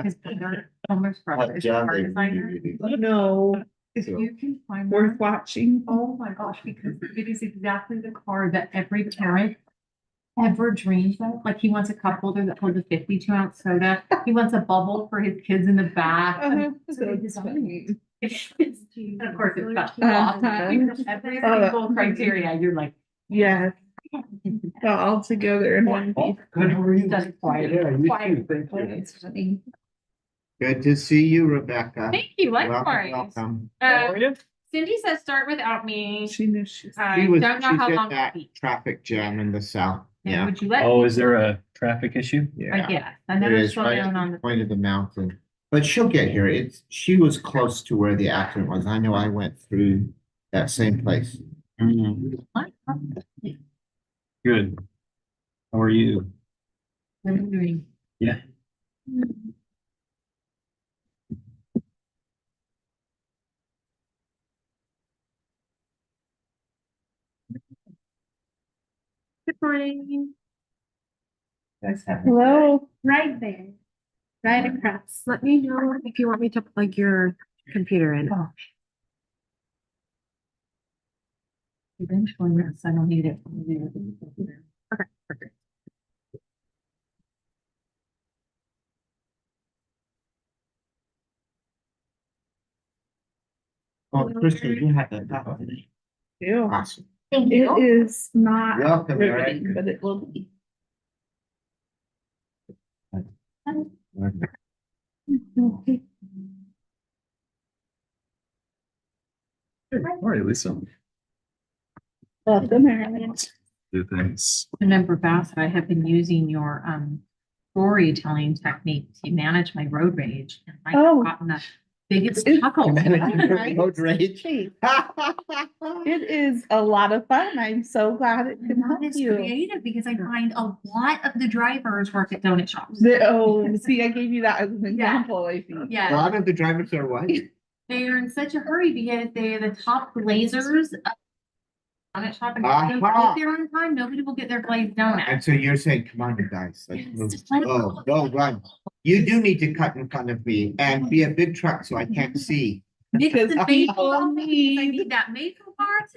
His brother, Homer's brother, is a John, car they designer. really like No, If you can find worth one, watching. oh my gosh, because it is exactly the car that every parent ever dreams of. Like he wants a cup holder that holds a 52-ounce soda. He wants a bubble for his kids in the back. I mean, so they design it. And of course, it's got every single criteria. You're like, Yeah, all together in one piece. Good, how are you? That's quiet. Yeah, you Quiet. too, thank you. It's funny. Good to see you, Rebecca. Thank you, Welcome, likewise. welcome. Cindy says start without me. She knew she was. I She was, don't know she's how in long. that it'll be. traffic jam in the south. And Yeah, would you let? Oh, me- is there a traffic issue? I yeah. guess. I It never is slow right down at on the the. point of the mountain. But she'll get here. She was close to where the accident was. I know I went through that same place. Mm, Good. How are you? What are you doing? Yeah. Good morning. Hello. Right there. Right across. Let me know if you want me to plug your computer in. Oh. Eventually, yes, I don't need it. Okay, perfect. Oh, Crystal, you had that. Ew. Awesome. Thank It is not Welcome, riveting, Eric. but it will be. All right, Lisa. Welcome, Marilyn. Do things. Member Bassett, I have been using your storytelling technique to manage my road rage. And I've Oh. gotten the biggest It's- chuckle. Road rage. Hey, it is a lot of fun. I'm so glad it can help That is you. creative because I find a lot of the drivers work at donut shops. Oh, see, I gave you that as an example, I think. A Yeah, lot of the drivers are white. they are in such a hurry because they're the top glazers of donut shop. And if they don't Aha. get there on time, nobody will get their glazed donut. And so you're saying, come on, you guys, let's Yes, move. just let it Oh, go. no, run. You do need to cut in front of me and be a big truck so I can't see. Because Because people people need, I need- need that maple part.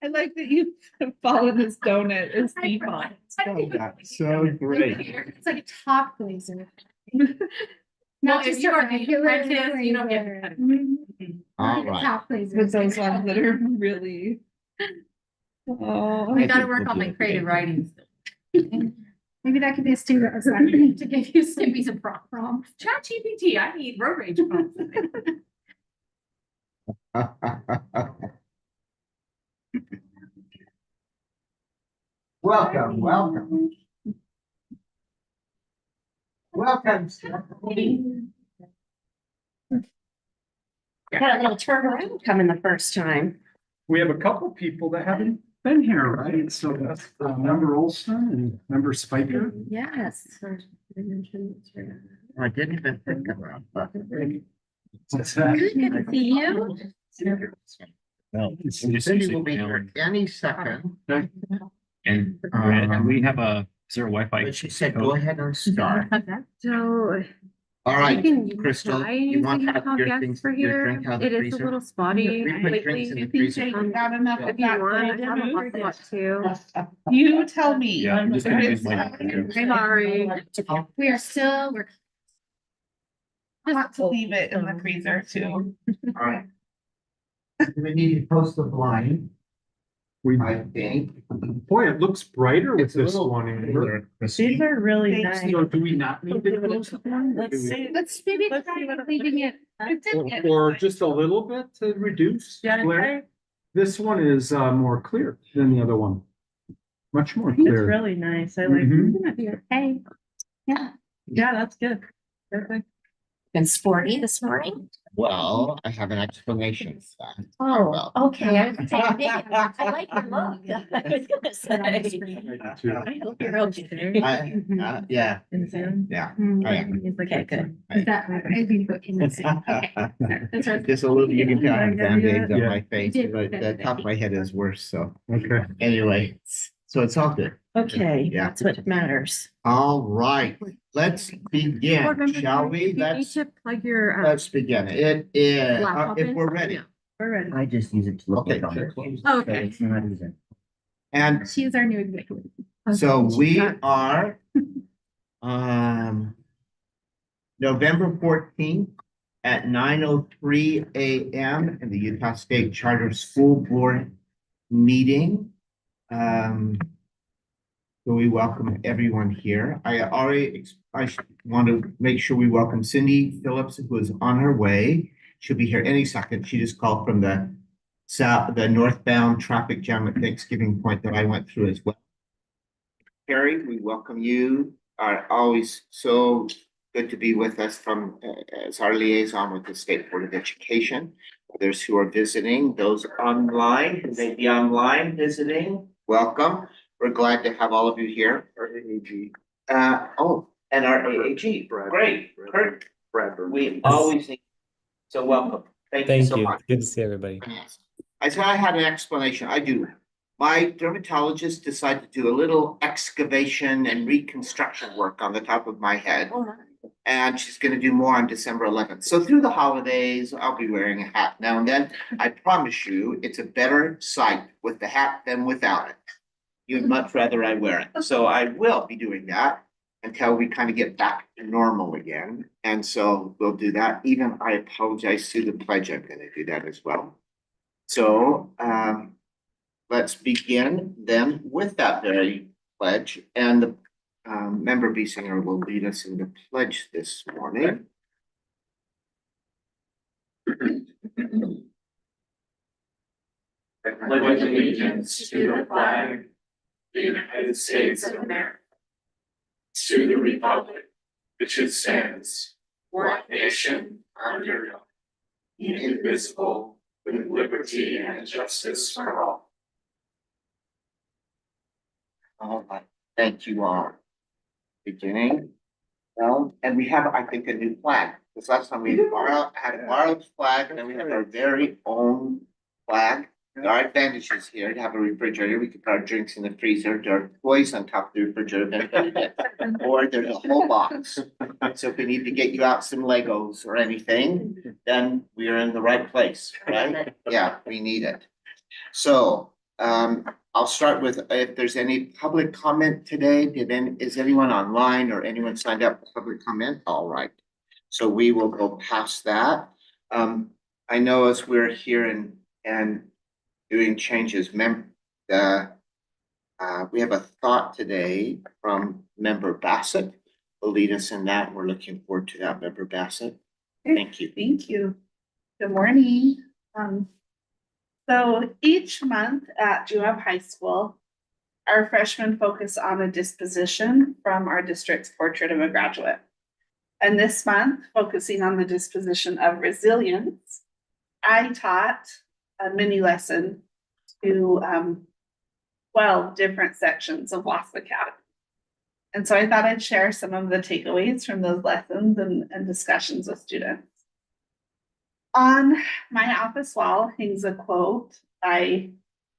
I like that you follow this donut as default. Oh, that's so great. It's like a top glazer. No, Not if just you a are a regular apprentice, you don't get. glazer. All Like a right. top glazer. With those ones that are really. Oh, I gotta work on my creative writing. Maybe that could be a student assignment to give you Maybe some prompt. Chat GPT, I need road rage prompts. Welcome, welcome. Welcome. Stephanie. Got a little turnaround coming the first time. We have a couple people that haven't been here, right? So that's Member Olson and Member Spiker. Yes. I didn't even think about that. What's that? Good to see you. No. Cindy will be here any second. Okay. And, And we have a, is there a Wi-Fi? but she said, go ahead and start. So. All right, can Crystal, try you want using to have the your podcast things, for your here. drink out of the It is a freezer? little spotty We put drinks in lately. the freezer. Not enough of If you that. want, I for have a dinner? hot pot too. You tell me. Yeah, I'm just gonna use my. I'm sorry. We are still, we're. Want to leave it in the freezer too. All right. We need to post the blind, I think. Boy, it looks brighter with It's a this little one. Amber. cooler, Christine. are really So do we not need to close the blind? Let's see. Let's maybe Let's try see what- leaving it. Or just a little bit to reduce glare? This one is more clear than the other one. Much more clear. really nice. I Mhm. Hey, Yeah, that's good. Perfect. Been sporty this morning. Well, I have an explanation for that. Oh, okay. I was gonna say, I like your look. I was gonna say. I hope you're okay. Yeah, In Zoom. yeah. Mm, I am. he's like, Okay, good. is that, I didn't go in this. Okay. That's right. Just a little, you can tell I have Band-Aids on Yeah. my face, You did but the better, top of my head is worse, so Okay. anyway, so it's all good. Okay, Yeah. that's what matters. All right, let's begin, Board member shall Carey, we? if you need Let's, to plug your, let's begin. It is, laptop if in? we're ready. Yeah, we're ready. I just use it to look Okay. like on the clothes. Oh, but okay. It's not easy. And She's our new executive. so we That's- are, November 14th at 9:03 a.m. in the Utah State Charter School Board meeting. So we welcome everyone here. I want to make sure we welcome Cindy Phillips, who is on her way. She'll be here any second. She just called from the northbound traffic jam at Thanksgiving Point that I went through as well. Carrie, we welcome you. Are always so good to be with us as our liaison with the State Board of Education. Others who are visiting, those online, who may be online visiting, welcome. We're glad to have all of you here. Our AAG. And our AAG, Brad. great, Kurt, Bradburn. we always need, so welcome. Thank you Thank so you. much. Good to see everybody. Yes. I said I had an explanation. I do. My dermatologist decided to do a little excavation and reconstruction work on the top of my head. And she's gonna do more on December 11th. So through the holidays, I'll be wearing a hat now and then. I promise you, it's a better sight with the hat than without it. You'd much rather I wear it. So I will be doing that until we kind of get back to normal again. And so we'll do that. Even I apologize to the pledge. I'm gonna do that as well. So let's begin then with that very pledge. And the member Biesinger will lead us in the pledge this morning. I pledge allegiance to the flag of the United States of America, to the republic which it stands, one nation under God, indivisible, with liberty and justice for all. All right, thank you all. Beginning. Well, and we have, I think, a new flag. This last time we had a borrowed flag, and then we have our very own flag. There are advantages here to have a refrigerator. We can put our drinks in the freezer. There are toys on top of the refrigerator. Or there's a whole box. So if we need to get you out some Legos or anything, then we are in the right place, right? Yeah, we need it. So I'll start with if there's any public comment today. Is anyone online or anyone signed up for public comment? All right. So we will go past that. I know as we're here and doing changes, we have a thought today from member Bassett. Will lead us in that. We're looking forward to that, member Bassett. Thank you. Thank you. Good morning. So each month at Juab High School, our freshmen focus on a disposition from our district's portrait of a graduate. And this month, focusing on the disposition of resilience, I taught a mini lesson to 12 different sections of WASP Academy. And so I thought I'd share some of the takeaways from those lessons and discussions with students. On my office wall hangs a quote by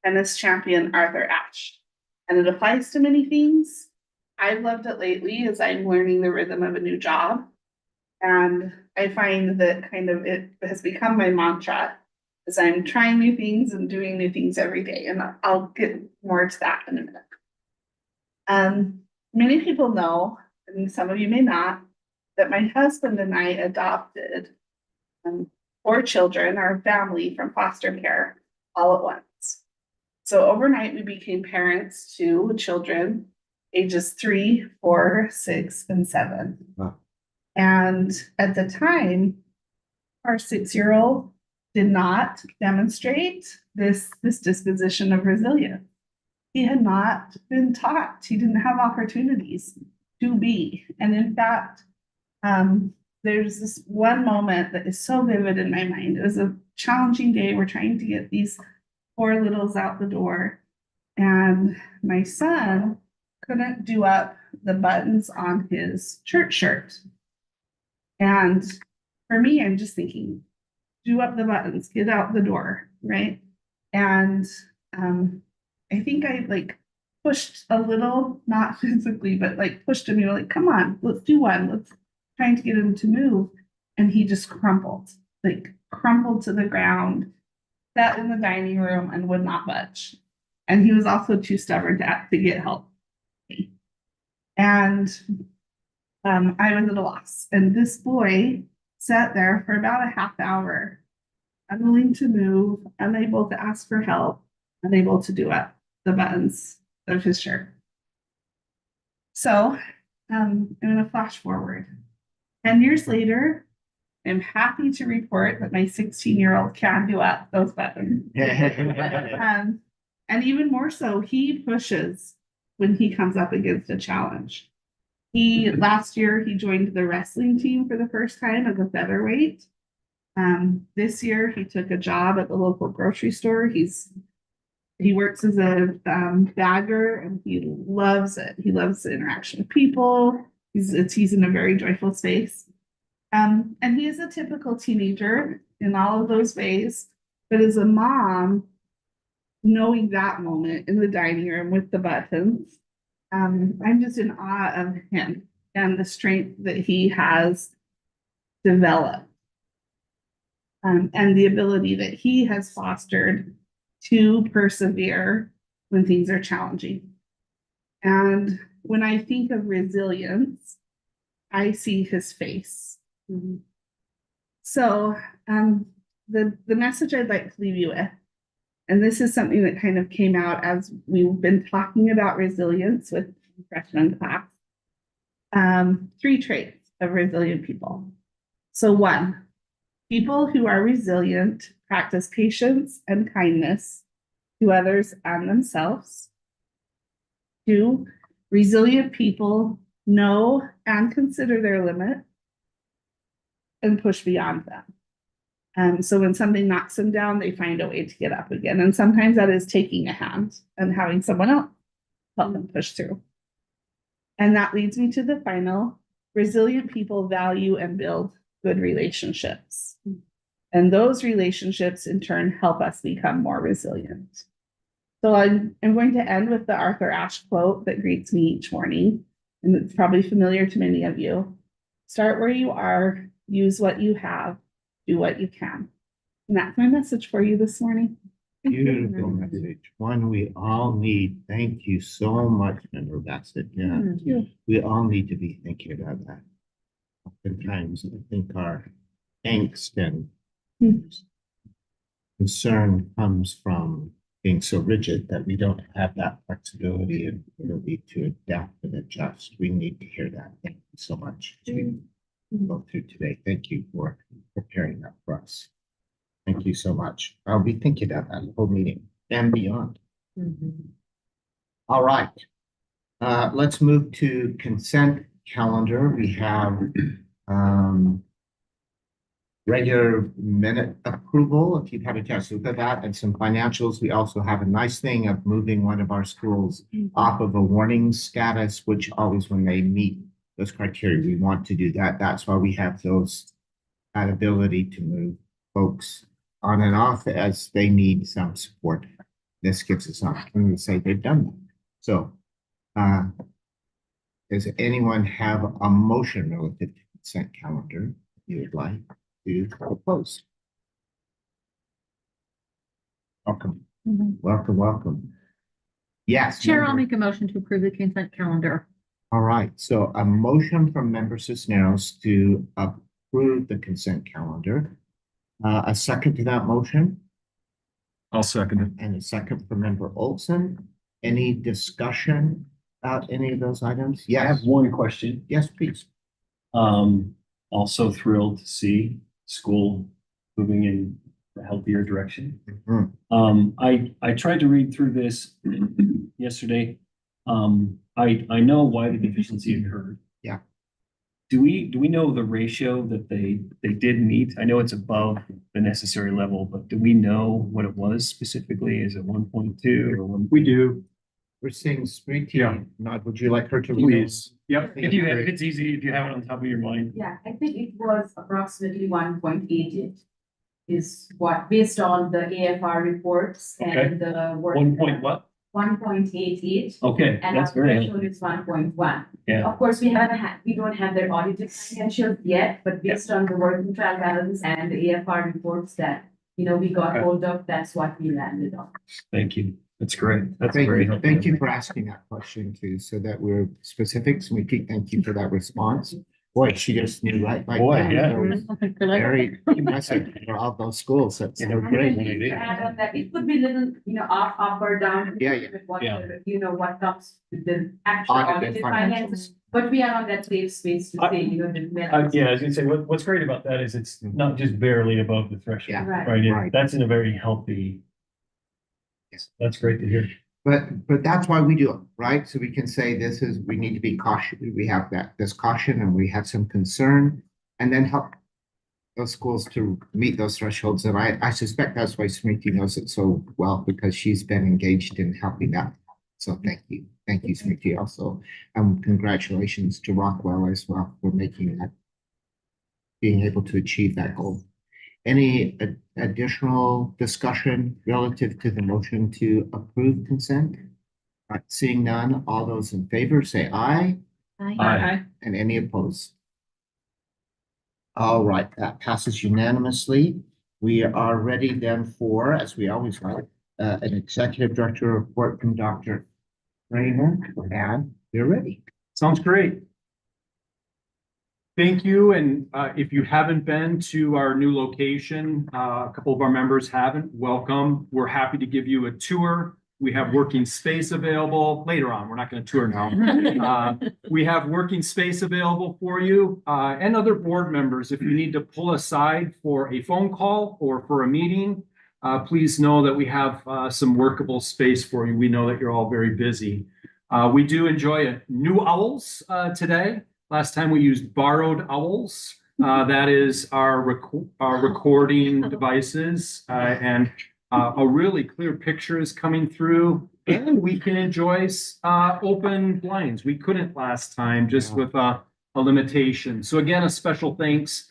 tennis champion Arthur Ashe, and it applies to many things. I've loved it lately as I'm learning the rhythm of a new job. And I find that kind of it has become my mantra as I'm trying new things and doing new things every day. And I'll get more to that in a minute. Many people know, and some of you may not, that my husband and I adopted 4 children, our family, from foster care all at once. So overnight, we became parents to children ages 3, 4, 6, and 7. Wow. And at the time, our 6-year-old did not demonstrate this disposition of resilience. He had not been taught. He didn't have opportunities to be. And in fact, there's this one moment that is so vivid in my mind. It was a challenging day. We're trying to get these 4 littles out the door. And my son couldn't do up the buttons on his church shirt. And for me, I'm just thinking, do up the buttons, get out the door, right? And I think I pushed a little, not physically, but like pushed him, like, come on, let's do one. Let's trying to get him to move. And he just crumpled to the ground, sat in the dining room and would not budge. And he was also too stubborn to get help. And I was at a loss. And this boy sat there for about a half hour, unwilling to move, unable to ask for help, unable to do up the buttons of his shirt. So I'm going to flash forward. 10 years later, I'm happy to report that my 16-year-old can do up those buttons. And even more so, he pushes when he comes up against a challenge. Last year, he joined the wrestling team for the first time as a featherweight. This year, he took a job at the local grocery store. He works as a bagger, and he loves it. He loves the interaction with people. He's in a very joyful space. And he is a typical teenager in all of those ways. But as a mom, knowing that moment in the dining room with the buttons, I'm just in awe of him and the strength that he has developed, and the ability that he has fostered to persevere when things are challenging. And when I think of resilience, I see his face. Mm-hmm. So the message I'd like to leave you with, and this is something that kind of came out as we've been talking about resilience with freshman class. 3 traits of resilient people. So 1, people who are resilient practice patience and kindness to others and themselves. 2, resilient people know and consider their limit and push beyond them. So when something knocks them down, they find a way to get up again. And sometimes that is taking a hand and having someone else help them push through. And that leads me to the final. Resilient people value and build good relationships. And those relationships in turn help us become more resilient. So I'm going to end with the Arthur Ashe quote that greets me each morning. And it's probably familiar to many of you. Start where you are, use what you have, do what you can. And that's my message for you this morning. Beautiful message. One we all need. Thank you so much, Member Bassett. Yeah, we all need to be thinking about that. Oftentimes, I think our angst and concern comes from being so rigid that we don't have that flexibility and ability to adapt and adjust. We need to hear that. Thank you so much to go through today. Thank you for preparing that for us. Thank you so much. I'll be thinking about that whole meeting and beyond. All right. Let's move to consent calendar. We have regular minute approval, if you've had a chance to look at that, and some financials. We also have a nice thing of moving one of our schools off of a warning status, which always when they meet those criteria, we want to do that. That's why we have that ability to move folks on and off as they need some support. This gives us an opportunity to say they've done that. So does anyone have a motion relative to consent calendar you would like to propose? Welcome. Welcome. Yes. Chair, I'll make a motion to approve the consent calendar. All right. So a motion from Member Cisneros to approve the consent calendar. A second to that motion? I'll second it. And a second from Member Olson. Any discussion about any of those items? Yes. I have one question. Yes, please. Also thrilled to see school moving in a healthier direction. I tried to read through this yesterday. I know why the deficiency occurred. Yeah. Do we know the ratio that they did meet? I know it's above the necessary level, but do we know what it was specifically? Is it 1.2 or 1? We do. We're seeing Smriti. Yeah. Nod, would you like her to? Please. Yep. If it's easy, if you have it on top of your mind. Yeah, I think it was approximately 1.88 is what, based on the AFR reports and the work. 1 point what? 1.88. Okay, And our that's very threshold is 1.1. Yeah. Of course, we don't have their audited financials yet, but based on the working track balance and the AFR reports that, we got Okay. hold of, that's what we landed on. Thank you. That's great. That's Thank very you, helpful. thank you for asking that question too, so that we're specific. So thank you for that response. Boy, she just knew right. Boy, yeah. Very impressive for all those schools. That's so great. Add on that, it could be little, up or down. Yeah, yeah. With what, Yeah. what comes with the actual Audited audited financials. finances, but we are on that safe space to say, Yeah, I was gonna say, what's great about that is it's not just barely above the threshold. Yeah. Right. Right, Right. that's in a very healthy. Yes. That's great to hear. But that's why we do it, right? So we can say we need to be cautious. We have this caution and we have some concern and then help those schools to meet those thresholds. And I suspect that's why Smriti knows it so well because she's been engaged in helping that. So thank you. Thank you, Smriti, also. And congratulations to Rockwell as well for being able to achieve that goal. Any additional discussion relative to the motion to approve consent? Seeing none, all those in favor say aye, Aye. and any opposed? All right, that passes unanimously. We are ready then for, as we always are, an executive director report from Dr. Rayner, and you're ready. Sounds great. Thank you. And if you haven't been to our new location, a couple of our members haven't, welcome. We're happy to give you a tour. We have working space available later on. We're not going to tour now. We have working space available for you and other board members. If you need to pull aside for a phone call or for a meeting, please know that we have some workable space for you. We know that you're all very busy. We do enjoy new owls today. Last time we used borrowed owls. That is our recording devices and a really clear picture is coming through and we can enjoy open blinds. We couldn't last time just with a limitation. So again, a special thanks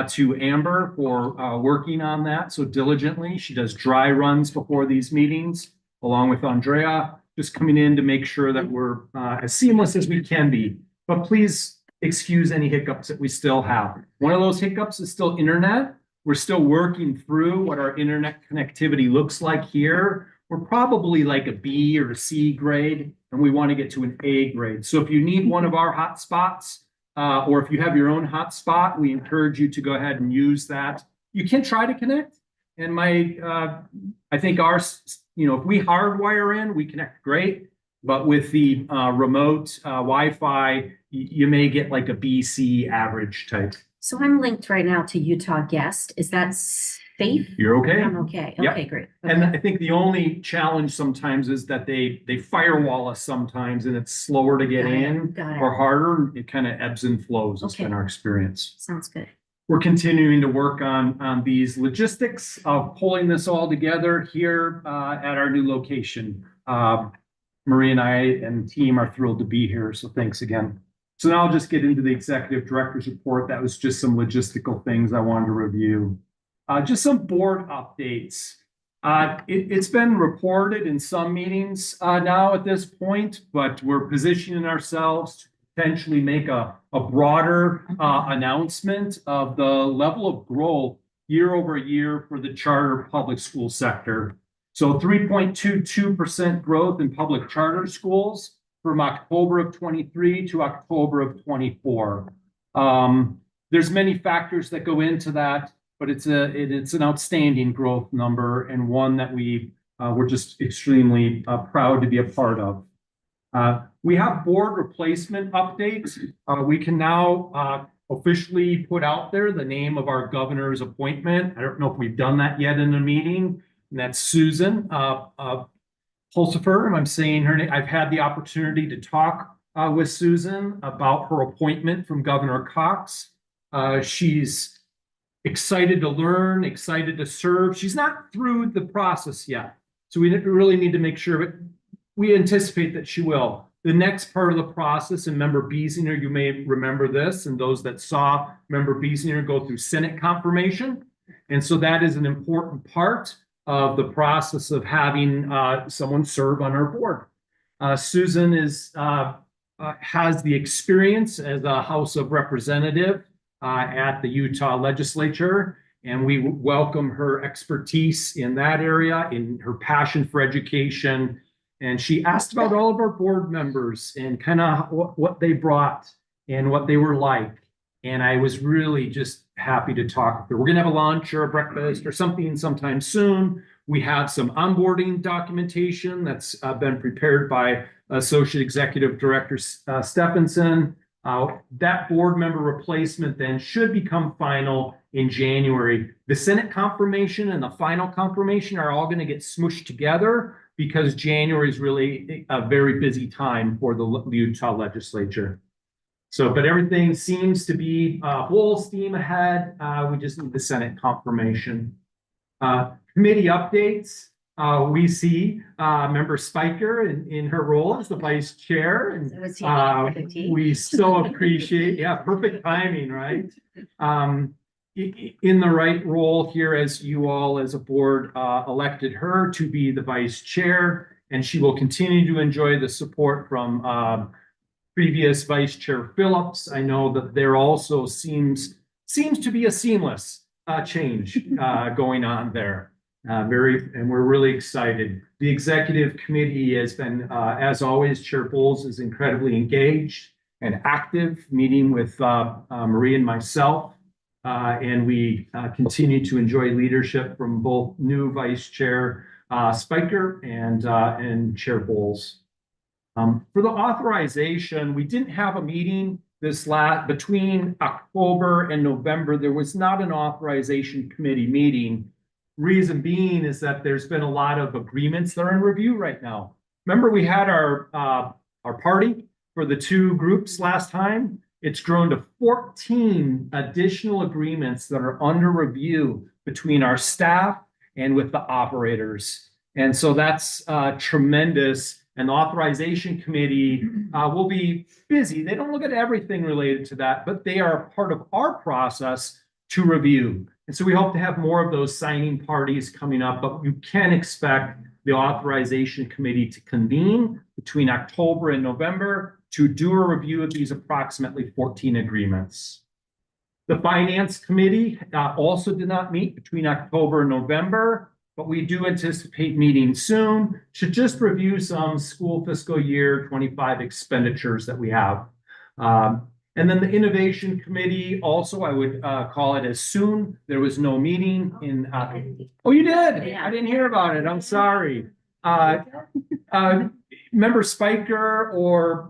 to Amber for working on that so diligently. She does dry runs before these meetings along with Andrea, just coming in to make sure that we're as seamless as we can be. But please excuse any hiccups that we still have. One of those hiccups is still internet. We're still working through what our internet connectivity looks like here. We're probably like a B or a C grade, and we want to get to an A grade. So if you need one of our hotspots, or if you have your own hotspot, we encourage you to go ahead and use that. You can try to connect. And I think ours, if we hardwire in, we connect great. But with the remote Wi-Fi, you may get like a BC average type. So I'm linked right now to Utah Guest. Is that safe? You're okay. I'm okay. Yep. Okay, great. And Okay. I think the only challenge sometimes is that they firewall us sometimes and it's slower to get Got it, in got it. or harder. It kind of ebbs and flows. It's Okay. been our experience. Sounds good. We're continuing to work on these logistics of pulling this all together here at our new location. Marie and I and team are thrilled to be here. So thanks again. So now I'll just get into the executive director's report. That was just some logistical things I wanted to review. Just some board updates. It's been reported in some meetings now at this point, but we're positioning ourselves to potentially make a broader announcement of the level of growth year over year for the charter public school sector. So 3.22% growth in public charter schools from October of 23 to October of 24. There's many factors that go into that, but it's an outstanding growth number and one that we're just extremely proud to be a part of. We have board replacement updates. We can now officially put out there the name of our governor's appointment. I don't know if we've done that yet in a meeting. And that's Susan Pulsifer. I'm saying her name. I've had the opportunity to talk with Susan about her appointment from Governor Cox. She's excited to learn, excited to serve. She's not through the process yet. So we really need to make sure, but we anticipate that she will. The next part of the process, and Member Biesinger, you may remember this, and those that saw Member Biesinger go through Senate confirmation. And so that is an important part. of the process of having someone serve on our board. Susan has the experience as a House of Representative at the Utah Legislature, and we welcome her expertise in that area, in her passion for education. And she asked about all of our board members and kind of what they brought and what they were like. And I was really just happy to talk with her. We're going to have a lunch or a breakfast or something sometime soon. We have some onboarding documentation that's been prepared by Associate Executive Director Stephenson. That board member replacement then should become final in January. The Senate confirmation and the final confirmation are all going to get smooshed together because January is really a very busy time for the Utah Legislature. So, but everything seems to be full steam ahead. We just need the Senate confirmation. Committee updates. We see Member Spiker in her role as the vice chair, and we so appreciate, yeah, perfect timing, right? In the right role here, as you all as a board elected her to be the vice chair, and she will continue to enjoy the support from previous Vice Chair Phillips. I know that there also seems to be a seamless change going on there. And we're really excited. The executive committee has been, as always, Chair Bowles is incredibly engaged and active, meeting with Marie and myself. And we continue to enjoy leadership from both new Vice Chair Spiker and Chair Bowles. For the authorization, we didn't have a meeting between October and November. There was not an authorization committee meeting. Reason being is that there's been a lot of agreements that are in review right now. Remember, we had our party for the two groups last time. It's grown to 14 additional agreements that are under review between our staff and with the operators. And so that's tremendous. And the authorization committee will be busy. They don't look at everything related to that, but they are part of our process to review. And so we hope to have more of those signing parties coming up, but you can expect the authorization committee to convene between October and November to do a review of these approximately 14 agreements. The finance committee also did not meet between October and November, but we do anticipate meeting soon to just review some school fiscal year 25 expenditures that we have. And then the innovation committee also, I would call it as soon. There was no meeting in. Oh, you did? Yeah. I didn't hear about it. I'm sorry. Member Spiker or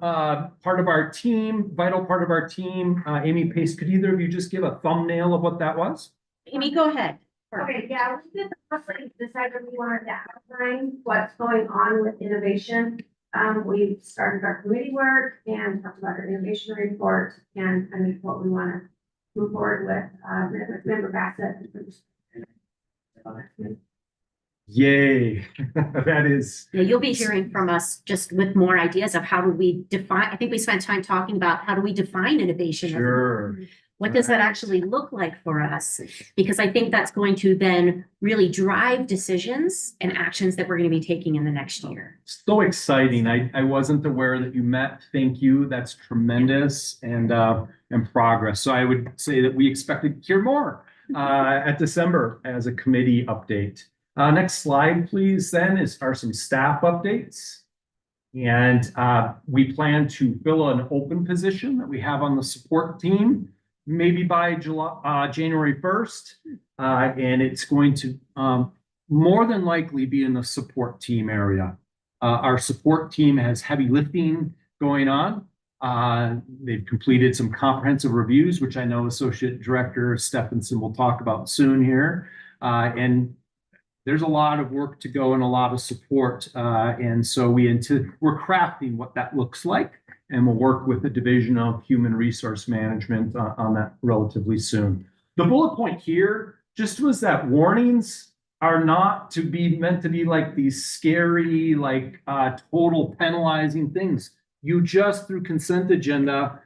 part of our team, vital part of our team, Amy Pace, could either of you just give a thumbnail of what that was? Amy, go ahead. Okay, yeah, we did decided we wanted to outline what's going on with innovation. We started our committee work and talked about our innovation report and kind of what we want to move forward with, member Bassett. Yay, that is. Yeah, you'll be hearing from us just with more ideas of how do we define, I think we spent time talking about how do we define innovation? Sure. What does that actually look like for us? Because I think that's going to then really drive decisions and actions that we're going to be taking in the next year. So exciting. I wasn't aware that you met. Thank you. That's tremendous and progress. So I would say that we expect to hear more at December as a committee update. Next slide, please, then, are some staff updates. And we plan to fill an open position that we have on the support team, maybe by January 1st. And it's going to more than likely be in the support team area. Our support team has heavy lifting going on. They've completed some comprehensive reviews, which I know Associate Director Stephenson will talk about soon here. And there's a lot of work to go and a lot of support. And so we're crafting what that looks like. And we'll work with the Division of Human Resource Management on that relatively soon. The bullet point here just was that warnings are not meant to be like these scary, like total penalizing things. You just, through consent agenda,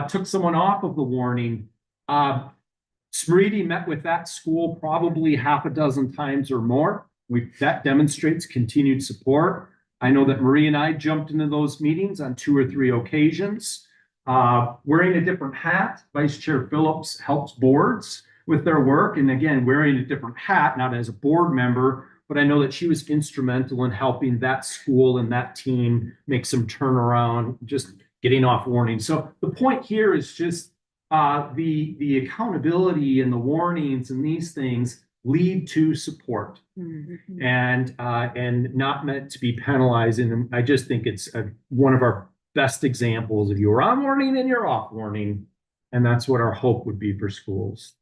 took someone off of the warning. Smriti met with that school probably half a dozen times or more. That demonstrates continued support. I know that Marie and I jumped into those meetings on 2 or 3 occasions. Wearing a different hat, Vice Chair Phillips helps boards with their work. And again, wearing a different hat, not as a board member, but I know that she was instrumental in helping that school and that team make some turnaround, just getting off warning. So the point here is just the accountability and the warnings and these things lead to support, and not meant to be penalizing. And I just think it's one of our best examples of you're on warning and you're off warning, and that's what our hope would be for schools.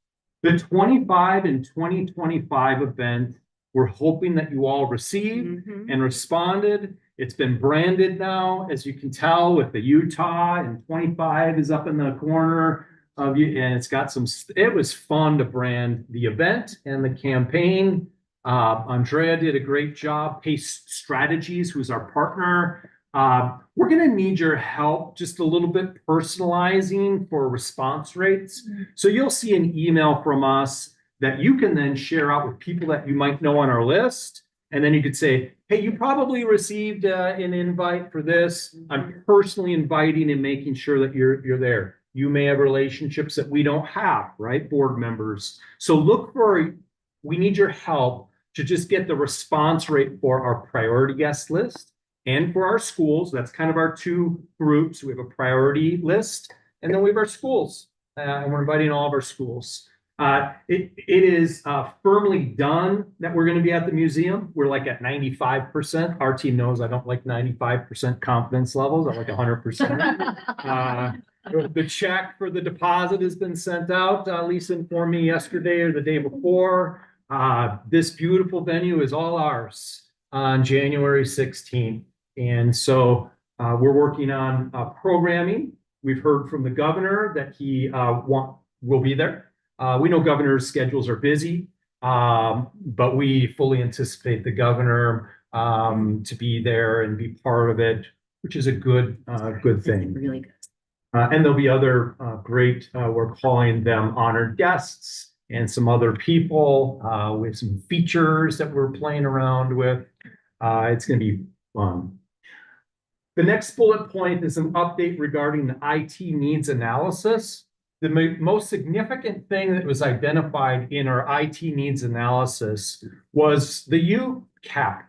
The 25 and 2025 event, we're hoping that you all received and responded. It's been branded now, as you can tell, with the Utah, and 25 is up in the corner of you, and it's got some. It was fun to brand the event and the campaign. Andrea did a great job. Pace Strategies, who's our partner. We're going to need your help just a little bit personalizing for response rates. So you'll see an email from us that you can then share out with people that you might know on our list. And then you could say, hey, you probably received an invite for this. I'm personally inviting and making sure that you're there. You may have relationships that we don't have, right? Board members. So we need your help to just get the response rate for our priority guest list and for our schools. That's kind of our 2 groups. We have a priority list, and then we have our schools. And we're inviting all of our schools. It is firmly done that we're going to be at the museum. We're like at 95%. Our team knows I don't like 95% confidence levels. I like 100%. The check for the deposit has been sent out. Lisa informed me yesterday or the day before. This beautiful venue is all ours on January 16th. And so we're working on programming. We've heard from the governor that he will be there. We know governor's schedules are busy, but we fully anticipate the governor to be there and be part of it, which is a good thing. Really good. And there'll be other great, we're calling them honored guests and some other people. We have some features that we're playing around with. It's going to be fun. The next bullet point is an update regarding the IT needs analysis. The most significant thing that was identified in our IT needs analysis was the UCAP,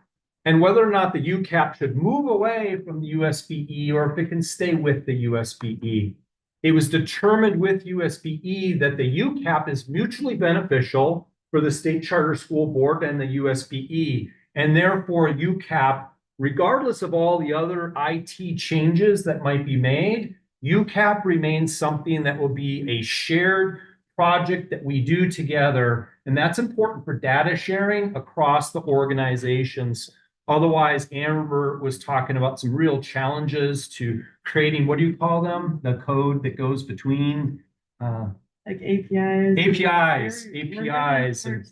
and whether or not the UCAP should move away from the USBE or if it can stay with the USBE. It was determined with USBE that the UCAP is mutually beneficial for the State Charter School Board and the USBE, and therefore UCAP, regardless of all the other IT changes that might be made, UCAP remains something that will be a shared project that we do together, and that's important for data sharing across the organizations. Otherwise, Amber was talking about some real challenges to creating, what do you call them? The code that goes between like APIs. APIs. And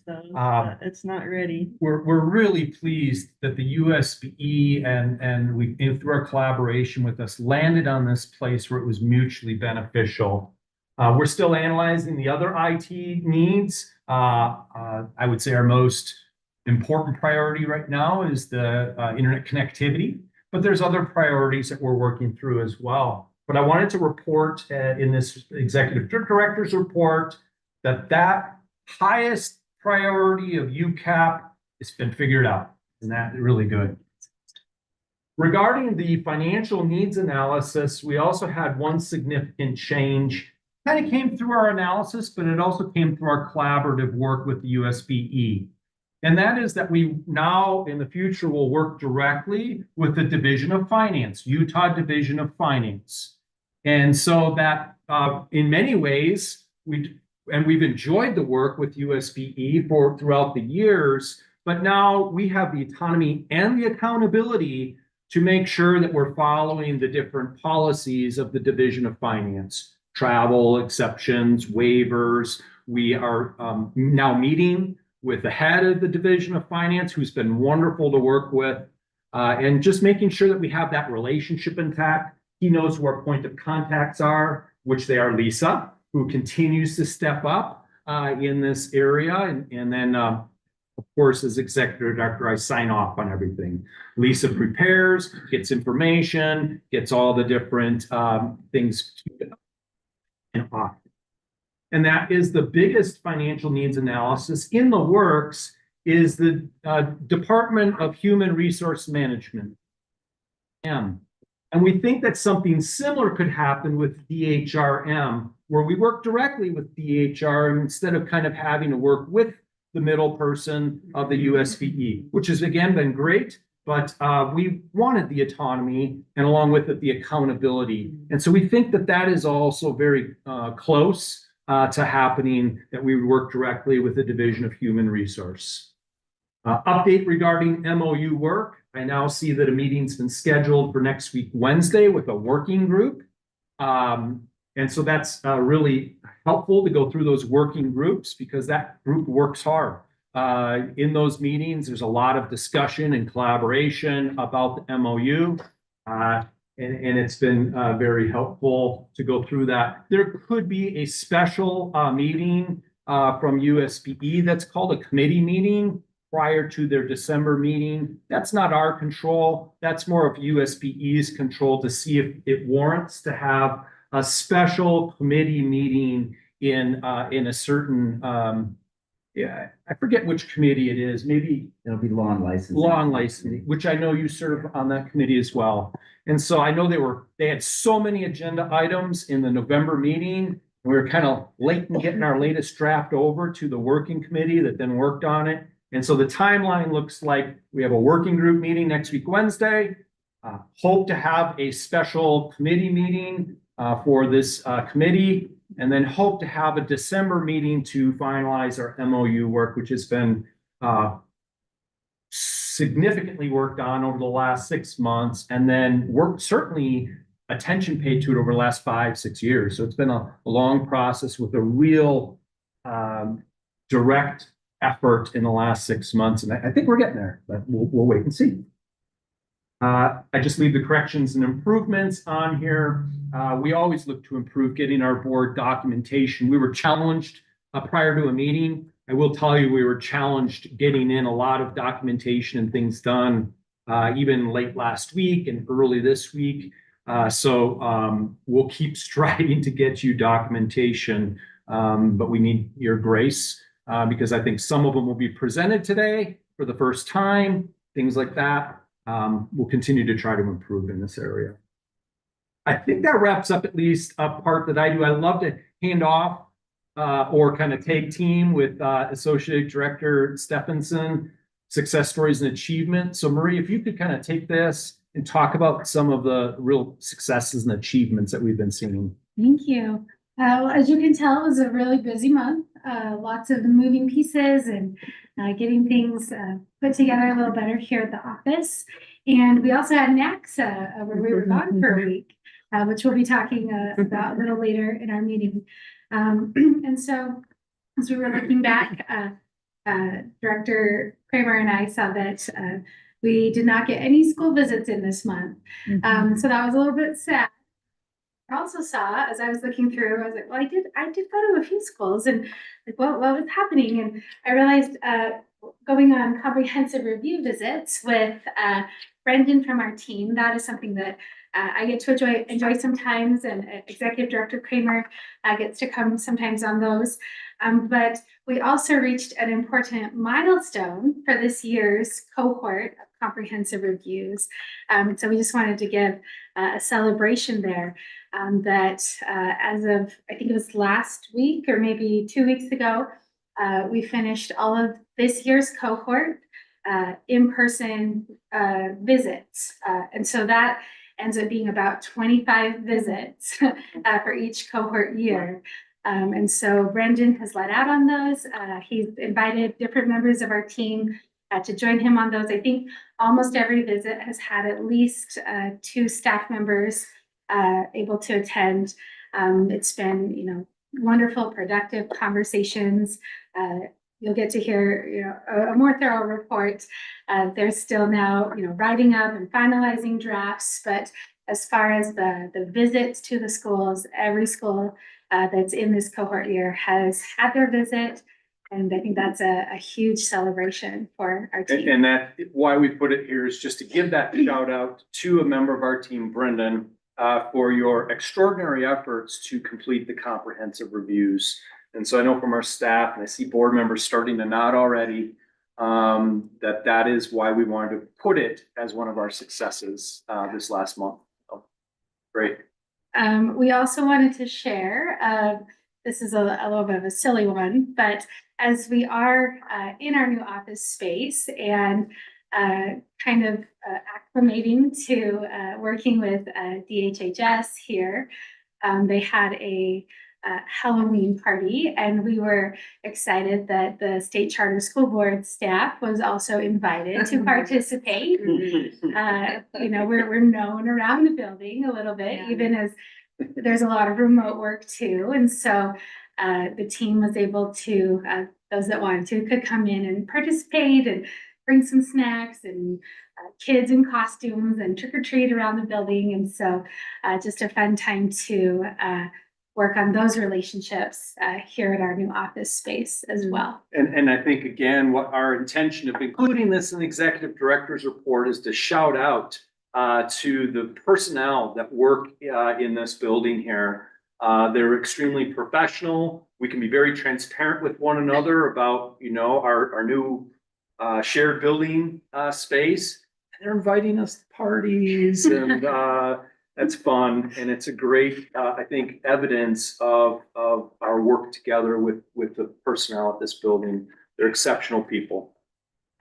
it's not ready. We're really pleased that the USBE and we, through our collaboration with us, landed on this place where it was mutually beneficial. We're still analyzing the other IT needs. I would say our most important priority right now is the internet connectivity, but there's other priorities that we're working through as well. But I wanted to report in this executive director's report that highest priority of UCAP has been figured out, and that's really good. Regarding the financial needs analysis, we also had one significant change. Kind of came through our analysis, but it also came through our collaborative work with the USBE. And that is that we now in the future will work directly with the Division of Finance, Utah Division of Finance. And so that in many ways, we've enjoyed the work with USBE throughout the years, but now we have the autonomy and the accountability to make sure that we're following the different policies of the Division of Finance, travel, exceptions, waivers. We are now meeting with the head of the Division of Finance, who's been wonderful to work with, and just making sure that we have that relationship intact. He knows who our point of contacts are, which they are Lisa, who continues to step up in this area. And then, of course, as executive director, I sign off on everything. Lisa prepares, gets information, gets all the different things. And that is the biggest financial needs analysis in the works is the Department of Human Resource Management. And we think that something similar could happen with DHRM, where we work directly with DHR instead of kind of having to work with the middle person of the USVE, which has again been great, but we wanted the autonomy and along with it, the accountability. And so we think that that is also very close to happening, that we would work directly with the Division of Human Resource. Update regarding MOU work. I now see that a meeting's been scheduled for next week, Wednesday, with a working group. And so that's really helpful to go through those working groups because that group works hard. In those meetings, there's a lot of discussion and collaboration about the MOU. And it's been very helpful to go through that. There could be a special meeting from USPE that's called a committee meeting prior to their December meeting. That's not our control. That's more of USPE's control to see if it warrants to have a special committee meeting in a certain I forget which committee it is. Maybe It'll be law and licensing. Law and licensing, which I know you serve on that committee as well. And so I know they had so many agenda items in the November meeting. And we were kind of late in getting our latest draft over to the working committee that then worked on it. And so the timeline looks like we have a working group meeting next week, Wednesday. Hope to have a special committee meeting for this committee, and then hope to have a December meeting to finalize our MOU work, which has been significantly worked on over the last 6 months, and then certainly attention paid to it over the last 5-6 years. So it's been a long process with a real direct effort in the last 6 months, and I think we're getting there, but we'll wait and see. I just leave the corrections and improvements on here. We always look to improve getting our board documentation. We were challenged prior to a meeting. I will tell you, we were challenged getting in a lot of documentation and things done, even late last week and early this week. So we'll keep striving to get you documentation, but we need your grace because I think some of them will be presented today for the first time, things like that. We'll continue to try to improve in this area. I think that wraps up at least a part that I do. I love to hand off or kind of tag team with Associate Director Stephenson, Success Stories and Achievement. So Marie, if you could kind of take this and talk about some of the real successes and achievements that we've been seeing. Thank you. As you can tell, it was a really busy month. Lots of moving pieces and getting things put together a little better here at the office. And we also had NACSA where we were gone for a week, which we'll be talking about a little later in our meeting. And so as we were looking back, Director Kramer and I saw that we did not get any school visits in this month. So that was a little bit sad. I also saw, as I was looking through, I was like, well, I did go to a few schools and like, what was happening? And I realized going on comprehensive review visits with Brendan from our team, that is something that I get to enjoy sometimes, and Executive Director Kramer gets to come sometimes on those. But we also reached an important milestone for this year's cohort of comprehensive reviews. So we just wanted to give a celebration there. That as of, I think it was last week or maybe 2 weeks ago, we finished all of this year's cohort in-person visits. And so that ends up being about 25 visits for each cohort year. And so Brendan has let out on those. He's invited different members of our team to join him on those. I think almost every visit has had at least 2 staff members able to attend. It's been, wonderful, productive conversations. You'll get to hear, a more thorough report. They're still now, writing up and finalizing drafts. But as far as the visits to the schools, every school that's in this cohort year has had their visit. And I think that's a huge celebration for our team. And that, why we put it here is just to give that shout out to a member of our team, Brendan, for your extraordinary efforts to complete the comprehensive reviews. And so I know from our staff, and I see board members starting to nod already, that is why we wanted to put it as one of our successes this last month. So, great. We also wanted to share, this is a little bit of a silly one, but as we are in our new office space and kind of acclimating to working with DHHS here, they had a Halloween party, and we were excited that the State Charter School Board staff was also invited to participate. We're known around the building a little bit, even as there's a lot of remote work too. And so the team was able to, those that wanted to could come in and participate and bring some snacks and kids in costumes and trick or treat around the building. And so just a fun time to work on those relationships here at our new office space as well. And I think, again, what our intention of including this in the executive director's report is to shout out to the personnel that work in this building here. They're extremely professional. We can be very transparent with one another about, our new shared building space. And they're inviting us to parties, and that's fun. And it's a great, I think, evidence of our work together with the personnel at this building. They're exceptional people.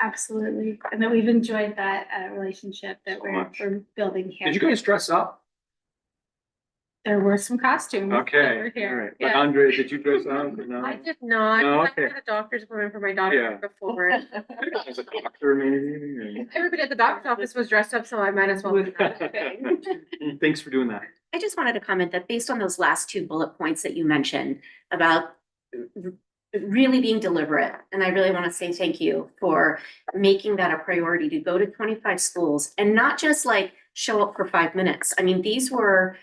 Absolutely. And that we've enjoyed that relationship that we're building here. Did you guys dress up? There were some costumes. Okay. Over here. All right. Yeah. But Andrea, did you dress up? No? I did not. Oh, I okay. had a doctor's appointment for my daughter Yeah. before. As a doctor, maybe? Everybody at the doctor's office was dressed up, so I might as well. do that. Thanks for doing that. I just wanted to comment that based on those last two bullet points that you mentioned about really being deliberate, and I really want to say thank you for making that a priority to go to 25 schools and not just like show up for 5 minutes. I mean, these were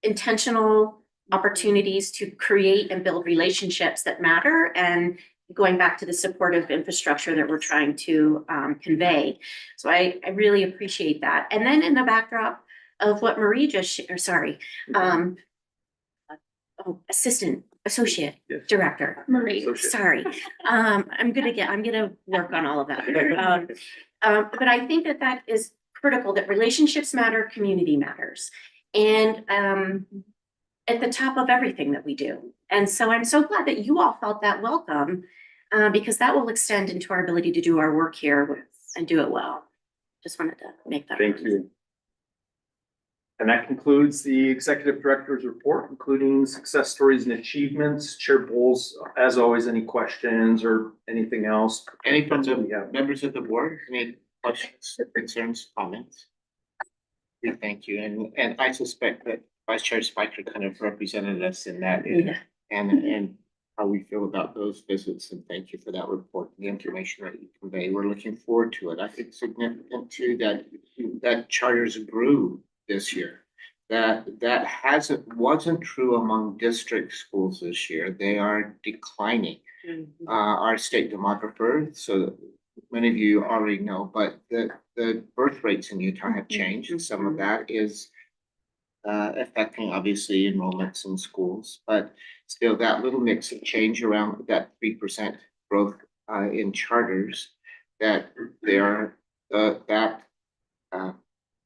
intentional opportunities to create and build relationships that matter, and going back to the supportive infrastructure that we're trying to convey. So I really appreciate that. And then in the backdrop of what Marie just, associate Yes. director. Marie. Associate. Sorry. I'm gonna work on all of that. But I think that is critical, that relationships matter, community matters. And at the top of everything that we do. And so I'm so glad that you all felt that welcome, because that will extend into our ability to do our work here and do it well. Just wanted to make that. Thank you. And that concludes the executive director's report, including success stories and achievements. Chair Bowles, as always, any questions or anything else? Any from the Yeah. members of the board, any questions, concerns, comments? We thank you, and I suspect that Vice Chair Spiker kind of represented us in that, and how we feel about those visits, and thank you for that report, the information that you convey. We're looking forward to it. I think it's significant too that charters grew this year. That wasn't true among district schools this year. They are declining. Our state demographer, so many of you already know, but the birth rates in Utah have changed, and some of that is affecting obviously enrollments in schools, but still that little mix of change around that 3% growth in charters, that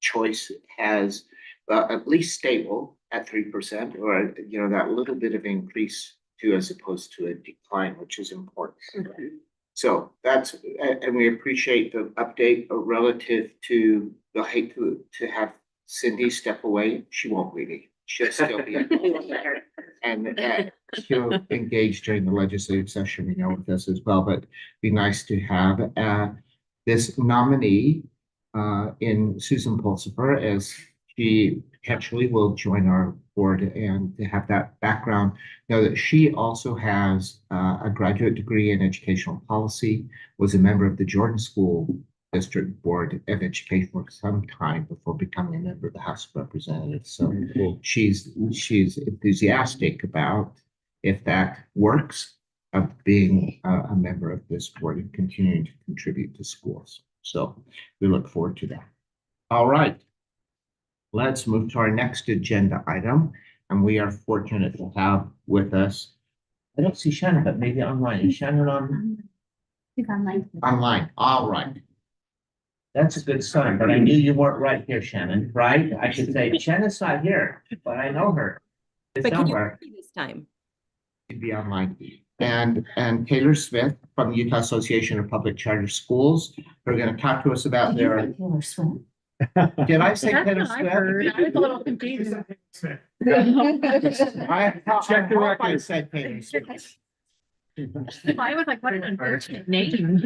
choice has at least stable at 3%, or that little bit of increase too, as opposed to a decline, which is important. So and we appreciate the update relative to the hate to have Cindy step away. She won't really. She'll still be. And she'll engage during the legislative session, with us as well. But it'd be nice to have this nominee in Susan Pulsifer, as she potentially will join our board, and to have that background. Know that she also has a graduate degree in educational policy, was a member of the Jordan School District Board of Education for some time before becoming a member of the House of Representatives. So she's enthusiastic about, if that works, of being a member of this board and continuing to contribute to schools. So we look forward to that. All right. Let's move to our next agenda item, and we are fortunate to have with us, I don't see Shannon, but maybe online. Is Shannon on? She's online. Online, all right. That's a good sign, but I knew you weren't right here, Shannon, right? I should say, Shannon's not here, but I know her. It's But can you somewhere. hear me this time? To be online. And Taylor Smith from the Utah Association of Public Charter Schools are going to talk to us about their. Taylor Swift. Did I say That's Taylor what I Swift? heard. I was a little confused. I Check the hope I record. said Taylor Swift. I was like, what an unfortunate name.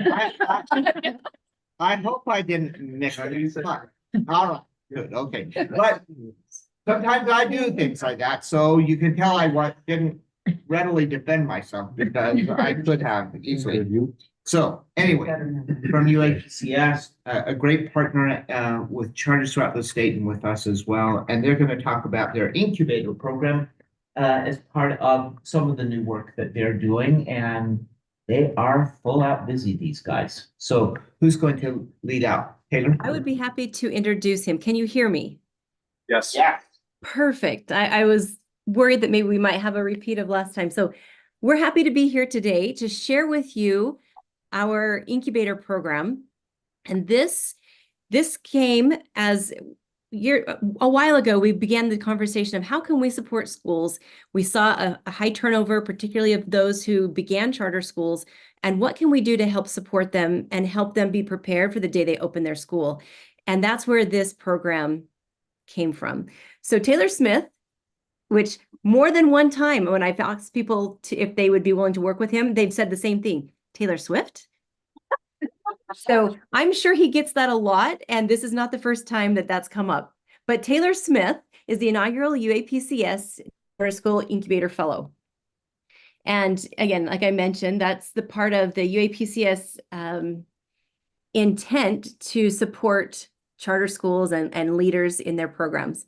I hope I didn't mix it up. All right, good, okay. But sometimes I do things like that, so you can tell I didn't readily defend myself because I could have easily. So anyway, from UAPCS, a great partner with charters throughout the state and with us as well. And they're going to talk about their incubator program as part of some of the new work that they're doing. And they are full out busy, these guys. So who's going to lead out? Taylor? I would be happy to introduce him. Can you hear me? Yes. Yeah. Perfect. I was worried that maybe we might have a repeat of last time. So we're happy to be here today to share with you our incubator program. And this came as a while ago, we began the conversation of how can we support schools? We saw a high turnover, particularly of those who began charter schools, and what can we do to help support them and help them be prepared for the day they open their school? And that's where this program came from. So Taylor Smith, which more than one time when I've asked people if they would be willing to work with him, they've said the same thing, Taylor Swift? So I'm sure he gets that a lot, and this is not the first time that that's come up. But Taylor Smith is the inaugural UAPCS Charter School Incubator Fellow. And again, like I mentioned, that's the part of the UAPCS intent to support charter schools and leaders in their programs.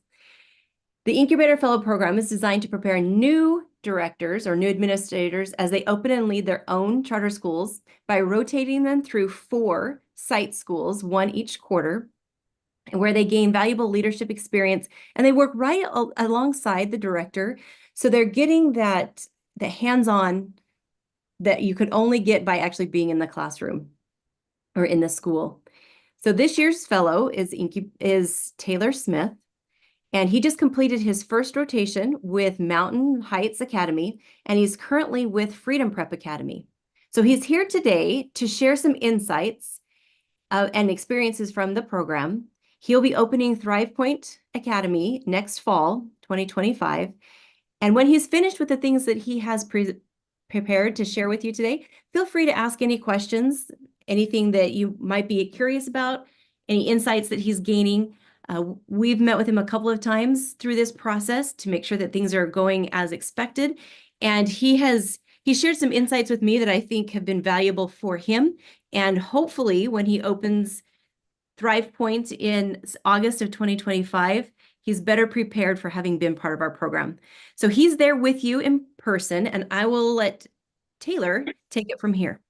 The Incubator Fellow program is designed to prepare new directors or new administrators as they open and lead their own charter schools by rotating them through 4 site schools, 1 each quarter, where they gain valuable leadership experience and they work right alongside the director. So they're getting the hands-on that you could only get by actually being in the classroom or in the school. So this year's fellow is Taylor Smith. And he just completed his first rotation with Mountain Heights Academy, and he's currently with Freedom Prep Academy. So he's here today to share some insights and experiences from the program. He'll be opening Thrive Point Academy next fall, 2025. And when he's finished with the things that he has prepared to share with you today, feel free to ask any questions, anything that you might be curious about, any insights that he's gaining. We've met with him a couple of times through this process to make sure that things are going as expected. And he shared some insights with me that I think have been valuable for him. And hopefully when he opens Thrive Point in August of 2025, he's better prepared for having been part of our program. So he's there with you in person, and I will let Taylor take it from here.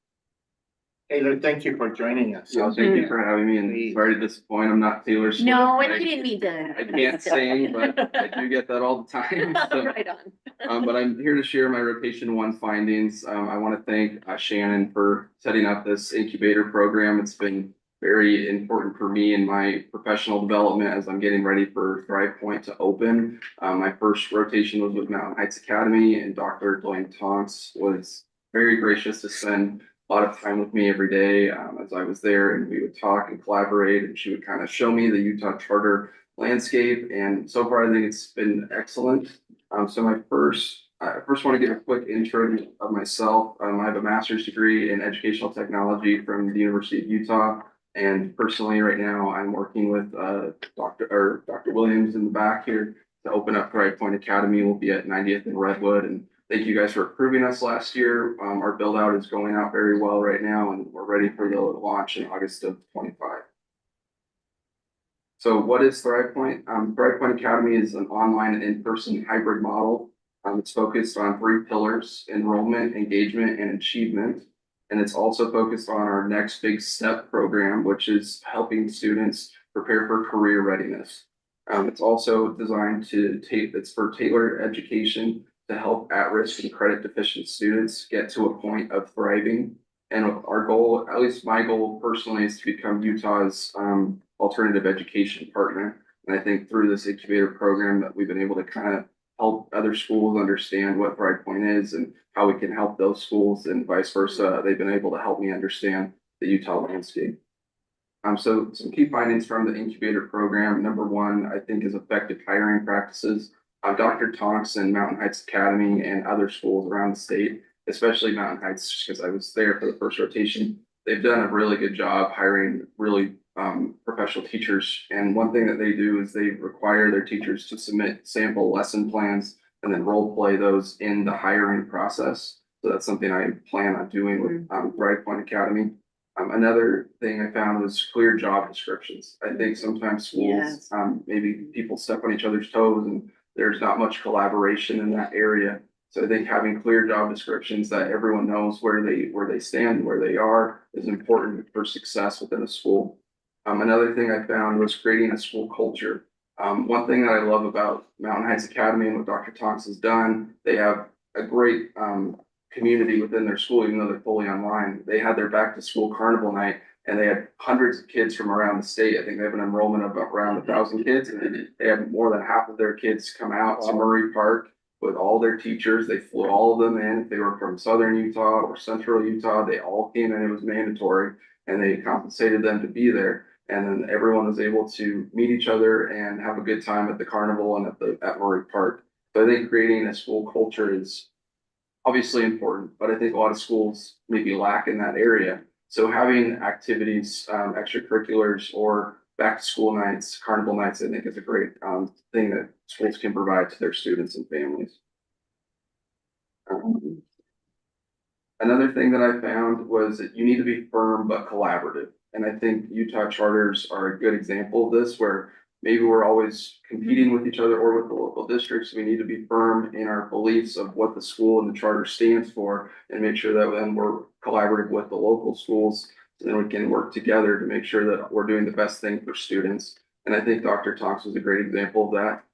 Taylor, thank you for joining us. So thank you for having me, and sorry to disappoint, I'm not Taylor Swift. No, I we didn't mean to. I can't sing, but I do get that all the time. So, Right on. but I'm here to share my rotation 1 findings. I want to thank Shannon for setting up this incubator program. It's been very important for me in my professional development as I'm getting ready for Thrive Point to open. My first rotation was with Mountain Heights Academy, and Dr. Dwayne Tonks was very gracious to spend a lot of time with me every day as I was there, and we would talk and collaborate, and she would kind of show me the Utah charter landscape. And so far, I think it's been excellent. So I first want to give a quick intro of myself. I have a master's degree in educational technology from the University of Utah. And personally, right now, I'm working with Dr. Williams in the back here to open up Thrive Point Academy. We'll be at 90th and Redwood. And thank you guys for approving us last year. Our build out is going out very well right now, and we're ready for the launch in August of 25. So what is Thrive Point? Thrive Point Academy is an online and in-person hybrid model It's focused on 3 pillars: enrollment, engagement, and achievement. And it's also focused on our Next Big Step program, which is helping students prepare for career readiness. It's also designed it's for tailored education to help at-risk and credit deficient students get to a point of thriving. And our goal, at least my goal personally, is to become Utah's alternative education partner. And I think through this incubator program that we've been able to kind of help other schools understand what Thrive Point is and how we can help those schools, and vice versa. They've been able to help me understand the Utah landscape. So some key findings from the incubator program. Number one, I think, is effective hiring practices. Dr. Thompson, Mountain Heights Academy, and other schools around the state, especially Mountain Heights, because I was there for the first rotation. They've done a really good job hiring really professional teachers. And one thing that they do is they require their teachers to submit sample lesson plans and then role play those in the hiring process. So that's something I plan on doing with Thrive Point Academy. Another thing I found was clear job descriptions. I think sometimes schools, maybe people step on each other's toes and there's not much collaboration in that area. So I think having clear job descriptions that everyone knows where they stand, where they are, is important for success within a school. Another thing I found was creating a school culture. One thing that I love about Mountain Heights Academy and what Dr. Tonks has done, they have a great community within their school, even though they're fully online. They had their back to school carnival night, and they had hundreds of kids from around the state. I think they have an enrollment of around 1,000 kids, and they had more than half of their kids come out to Murray Park with all their teachers. They flew all of them in. If they were from Southern Utah or Central Utah, they all came in. It was mandatory, and they compensated them to be there. And then everyone was able to meet each other and have a good time at the carnival and at Murray Park. So I think creating a school culture is obviously important, but I think a lot of schools maybe lack in that area. So having activities, extracurriculars, or back to school nights, carnival nights, I think is a great thing that schools can provide to their students and families. Another thing that I found was that you need to be firm but collaborative. And I think Utah charters are a good example of this, where maybe we're always competing with each other or with the local districts. We need to be firm in our beliefs of what the school and the charter stands for, and make sure that then we're collaborative with the local schools, so then we can work together to make sure that we're doing the best thing for students. And I think Dr. Tonks was a great example of that.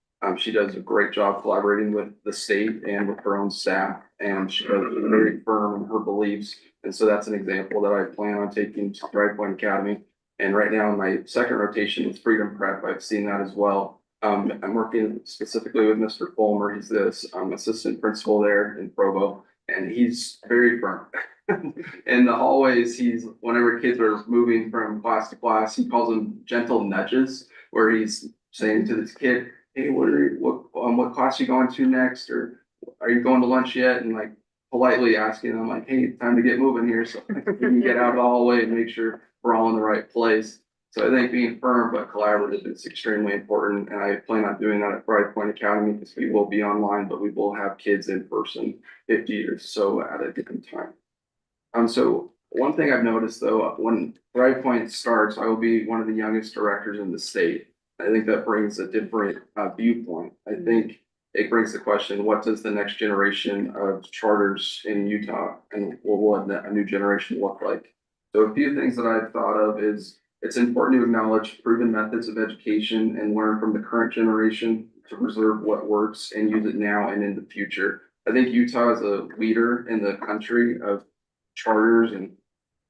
She does a great job collaborating with the state and with her own staff, and she's very firm in her beliefs. And so that's an example that I plan on taking to Thrive Point Academy. And right now, in my second rotation with Freedom Prep, I've seen that as well. I'm working specifically with Mr. Fulmer. He's this assistant principal there in Provo, and he's very firm. In the hallways, whenever kids are moving from class to class, he calls them gentle nudges, where he's saying to this kid, "Hey, what class are you going to next? Or are you going to lunch yet?" And like politely asking them, like, "Hey, time to get moving here, so we can get out of the hallway and make sure we're all in the right place." So I think being firm but collaborative is extremely important, and I plan on doing that at Thrive Point Academy, because we will be online, but we will have kids in person 50 or so at a given time. So one thing I've noticed though, when Thrive Point starts, I will be one of the youngest directors in the state. I think that brings a different viewpoint. I think it brings the question, what does the next generation of charters in Utah, and what will a new generation look like? So a few things that I've thought of is, it's important to acknowledge proven methods of education and learn from the current generation to preserve what works and use it now and in the future. I think Utah is a leader in the country of charters and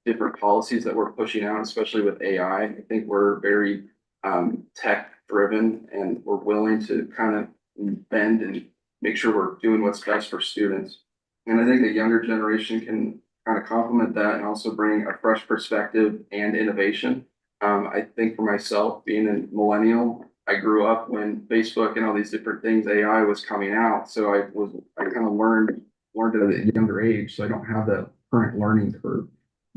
different policies that we're pushing out, especially with AI. I think we're very tech driven, and we're willing to kind of bend and make sure we're doing what's best for students. And I think the younger generation can kind of complement that and also bring a fresh perspective and innovation. I think for myself, being a millennial, I grew up when Facebook and all these different things, AI was coming out. So I kind of learned at a younger age, so I don't have that current learning curve.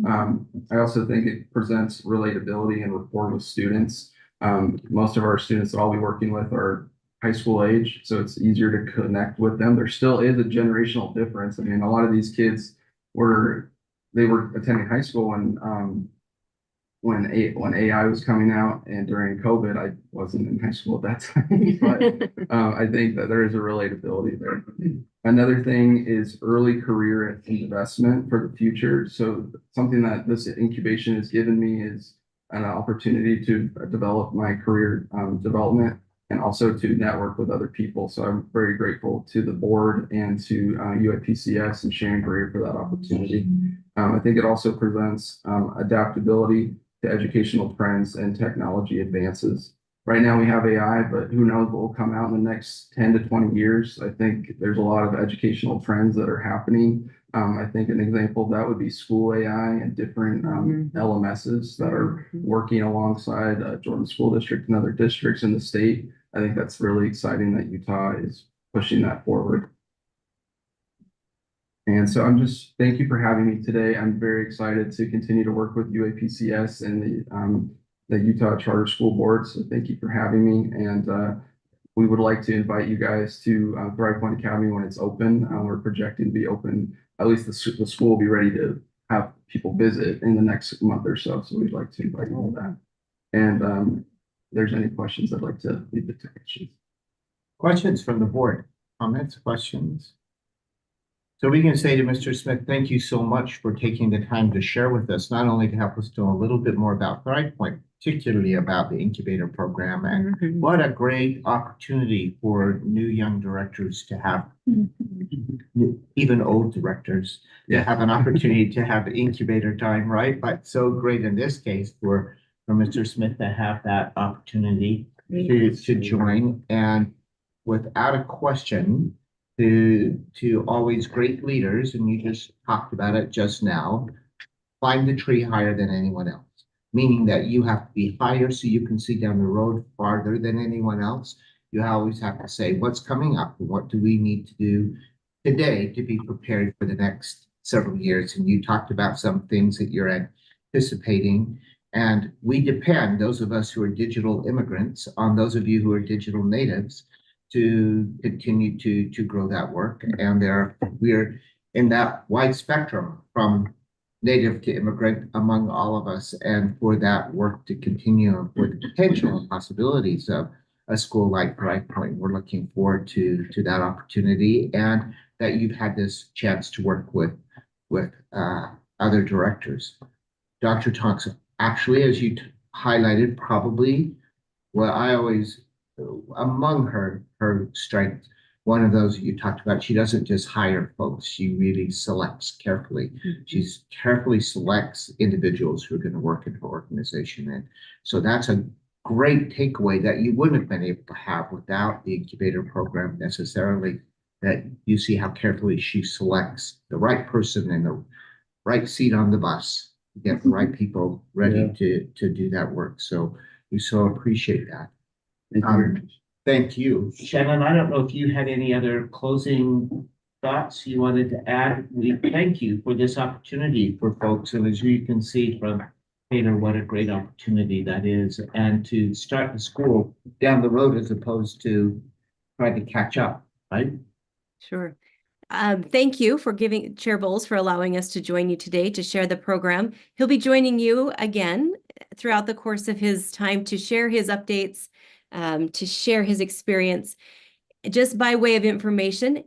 I also think it presents relatability and rapport with students. Most of our students that I'll be working with are high school age, so it's easier to connect with them. There still is a generational difference. I mean, a lot of these kids were attending high school when when AI was coming out, and during COVID, I wasn't in high school at that time, but I think that there is a relatability there. Another thing is early career investment for the future. So something that this incubation has given me is an opportunity to develop my career development and also to network with other people. So I'm very grateful to the board and to UAPCS and Shannon Greer for that opportunity. I think it also presents adaptability to educational trends and technology advances. Right now we have AI, but who knows what will come out in the next 10 to 20 years. I think there's a lot of educational trends that are happening. I think an example of that would be school AI and different LMSs that are working alongside Jordan School District and other districts in the state. I think that's really exciting that Utah is pushing that forward. And so thank you for having me today. I'm very excited to continue to work with UAPCS and the Utah Charter School Board. So thank you for having me. And we would like to invite you guys to Thrive Point Academy when it's open. We're projecting to be open, at least the school will be ready to have people visit in the next month or so. So we'd like to invite you all that. And if there's any questions, I'd like to leave it to questions. Questions from the board, comments, questions? So we can say to Mr. Smith, thank you so much for taking the time to share with us, not only to help us know a little bit more about Thrive Point, particularly about the incubator program, and what a great opportunity for new young directors to have, even old directors, to have an opportunity to have incubator time, right? But so great in this case for Mr. Smith to have that opportunity to join, and without a question, to always great leaders, and you just talked about it just now, climb the tree higher than anyone else, meaning that you have to be higher so you can see down the road farther than anyone else. You always have to say, what's coming up? What do we need to do today to be prepared for the next several years? And you talked about some things that you're anticipating. And we depend, those of us who are digital immigrants, on those of you who are digital natives to continue to grow that work. And we're in that wide spectrum from native to immigrant among all of us, and for that work to continue with the potential and possibilities of a school like Thrive Point. We're looking forward to that opportunity, and that you've had this chance to work with other directors. Dr. Thompson, actually, as you highlighted, probably what I always, among her strengths, one of those you talked about, she doesn't just hire folks, she really selects carefully. She carefully selects individuals who are going to work in her organization. And so that's a great takeaway that you wouldn't have been able to have without the incubator program necessarily, that you see how carefully she selects the right person in the right seat on the bus to get the right people ready to do that work. So we so appreciate that. Thank you. Shannon, I don't know if you had any other closing thoughts you wanted to add. We thank you for this opportunity for folks. And as you can see from Peter, what a great opportunity that is. And to start the school down the road as opposed to trying to catch up, right? Sure. Thank you for giving Chair Bowles for allowing us to join you today to share the program. He'll be joining you again throughout the course of his time to share his updates, to share his experience. Just by way of information,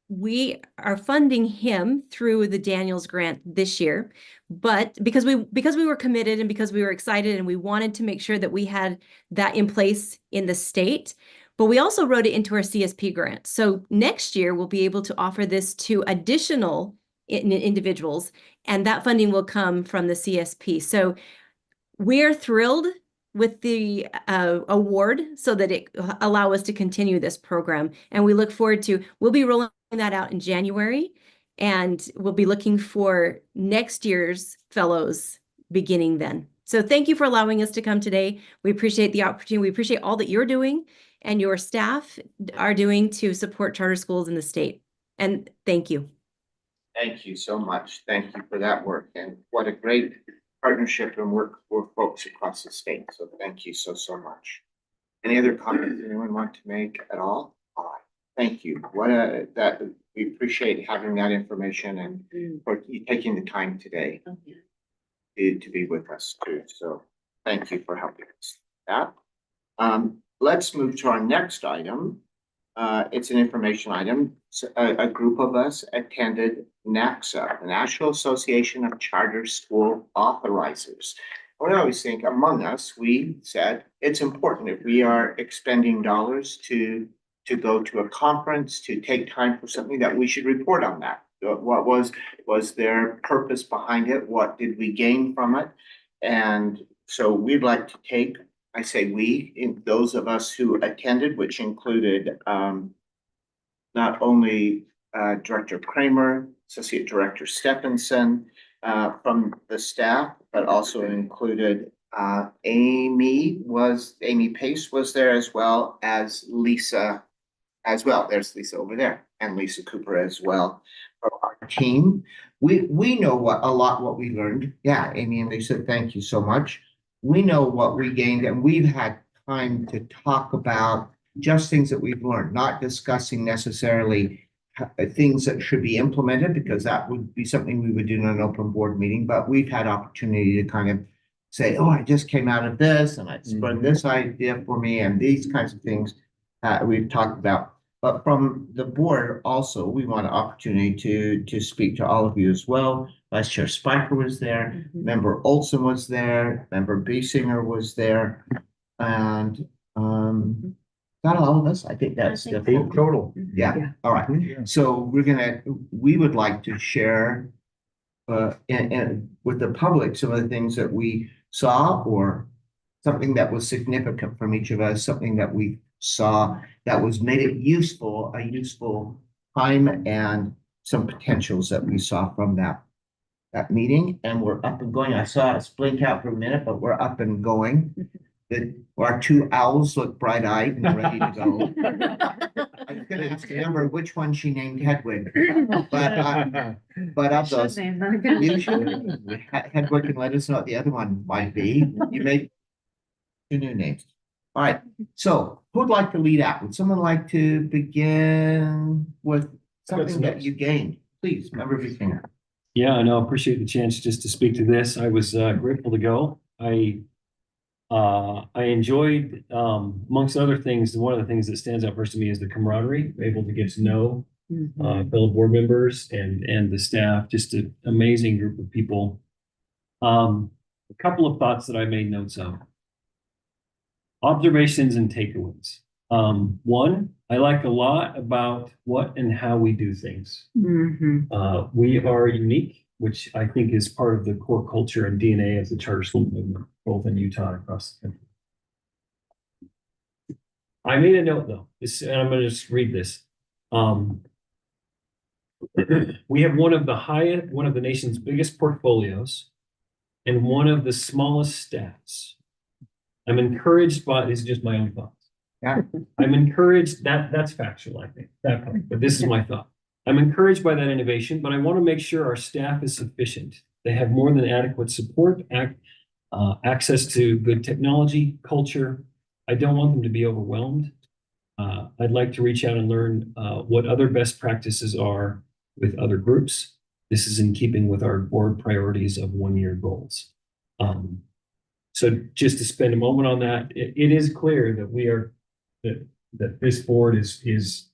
we are funding him through the Daniels grant this year, but because we were committed and because we were excited and we wanted to make sure that we had that in place in the state, but we also wrote it into our CSP grant. So next year we'll be able to offer this to additional individuals, and that funding will come from the CSP. So we're thrilled with the award so that it allow us to continue this program. And we look forward to, we'll be rolling that out in January, and we'll be looking for next year's fellows beginning then. So thank you for allowing us to come today. We appreciate the opportunity. We appreciate all that you're doing and your staff are doing to support charter schools in the state. And thank you. Thank you so much. Thank you for that work, and what a great partnership and work for folks across the state. So thank you so much. Any other comments anyone want to make at all? All right. Thank you. We appreciate having that information and for you taking the time today. to be with us too. So thank you for helping us with that. Let's move to our next item. It's an information item. A group of us attended NACSA, the National Association of Charter School Authorizers. We always think among us, we said it's important if we are expending dollars to go to a conference, to take time for something, that we should report on that. What was their purpose behind it? What did we gain from it? And so we'd like to take, I say we, in those of us who attended, which included not only Director Kramer, Associate Director Stephenson from the staff, but also included Amy Pace was there, as well as Lisa as well. There's Lisa over there, and Lisa Cooper as well. For our team, we know what we learned. Yeah, Amy and Lisa, thank you so much. We know what we gained, and we've had time to talk about just things that we've learned, not discussing necessarily things that should be implemented, because that would be something we would do in an open board meeting. But we've had opportunity to kind of say, oh, I just came out of this, and I spun this idea for me, and these kinds of things we've talked about. But from the board also, we want an opportunity to speak to all of you as well. Vice Chair Spiker was there, Member Olson was there, Member Biesinger was there, and not all of us. I think that's the full total. Yeah. All right. So we would like to share and with the public some of the things that we saw, or something that was significant from each of us, something that we saw that was made it useful, a useful time, and some potentials that we saw from that meeting. And we're up and going. I saw us blink out for a minute, but we're up and going. Our two owls look bright-eyed and ready to go. I was gonna ask Amber which one she named Hedwig, but of those, you should, Hedwig can let us know what the other one might be. You made two new names. All right, so who'd like to lead out? Would someone like to begin with something that you gained? Please, Member Biesinger. Yeah, I know. Appreciate the chance just to speak to this. I was grateful to go. I enjoyed, amongst other things, one of the things that stands out first to me is the camaraderie, able to get to know fellow board members and the staff, just an amazing group of people. A couple of thoughts that I made notes of. Observations and takeaways. One, I like a lot about what and how we do things. We are unique, which I think is part of the core culture and DNA of the charter school movement, both in Utah and across the country. I made a note though, and I'm going to just read this. We have one of the nation's biggest portfolios and one of the smallest staffs. I'm encouraged by, this is just my own thoughts. Yeah. I'm encouraged, that's factual, I think, that part, but this is my thought. I'm encouraged by that innovation, but I want to make sure our staff is sufficient. They have more than adequate support, access to good technology, culture. I don't want them to be overwhelmed. I'd like to reach out and learn what other best practices are with other groups. This is in keeping with our board priorities of one-year goals. So just to spend a moment on that, it is clear that that this board is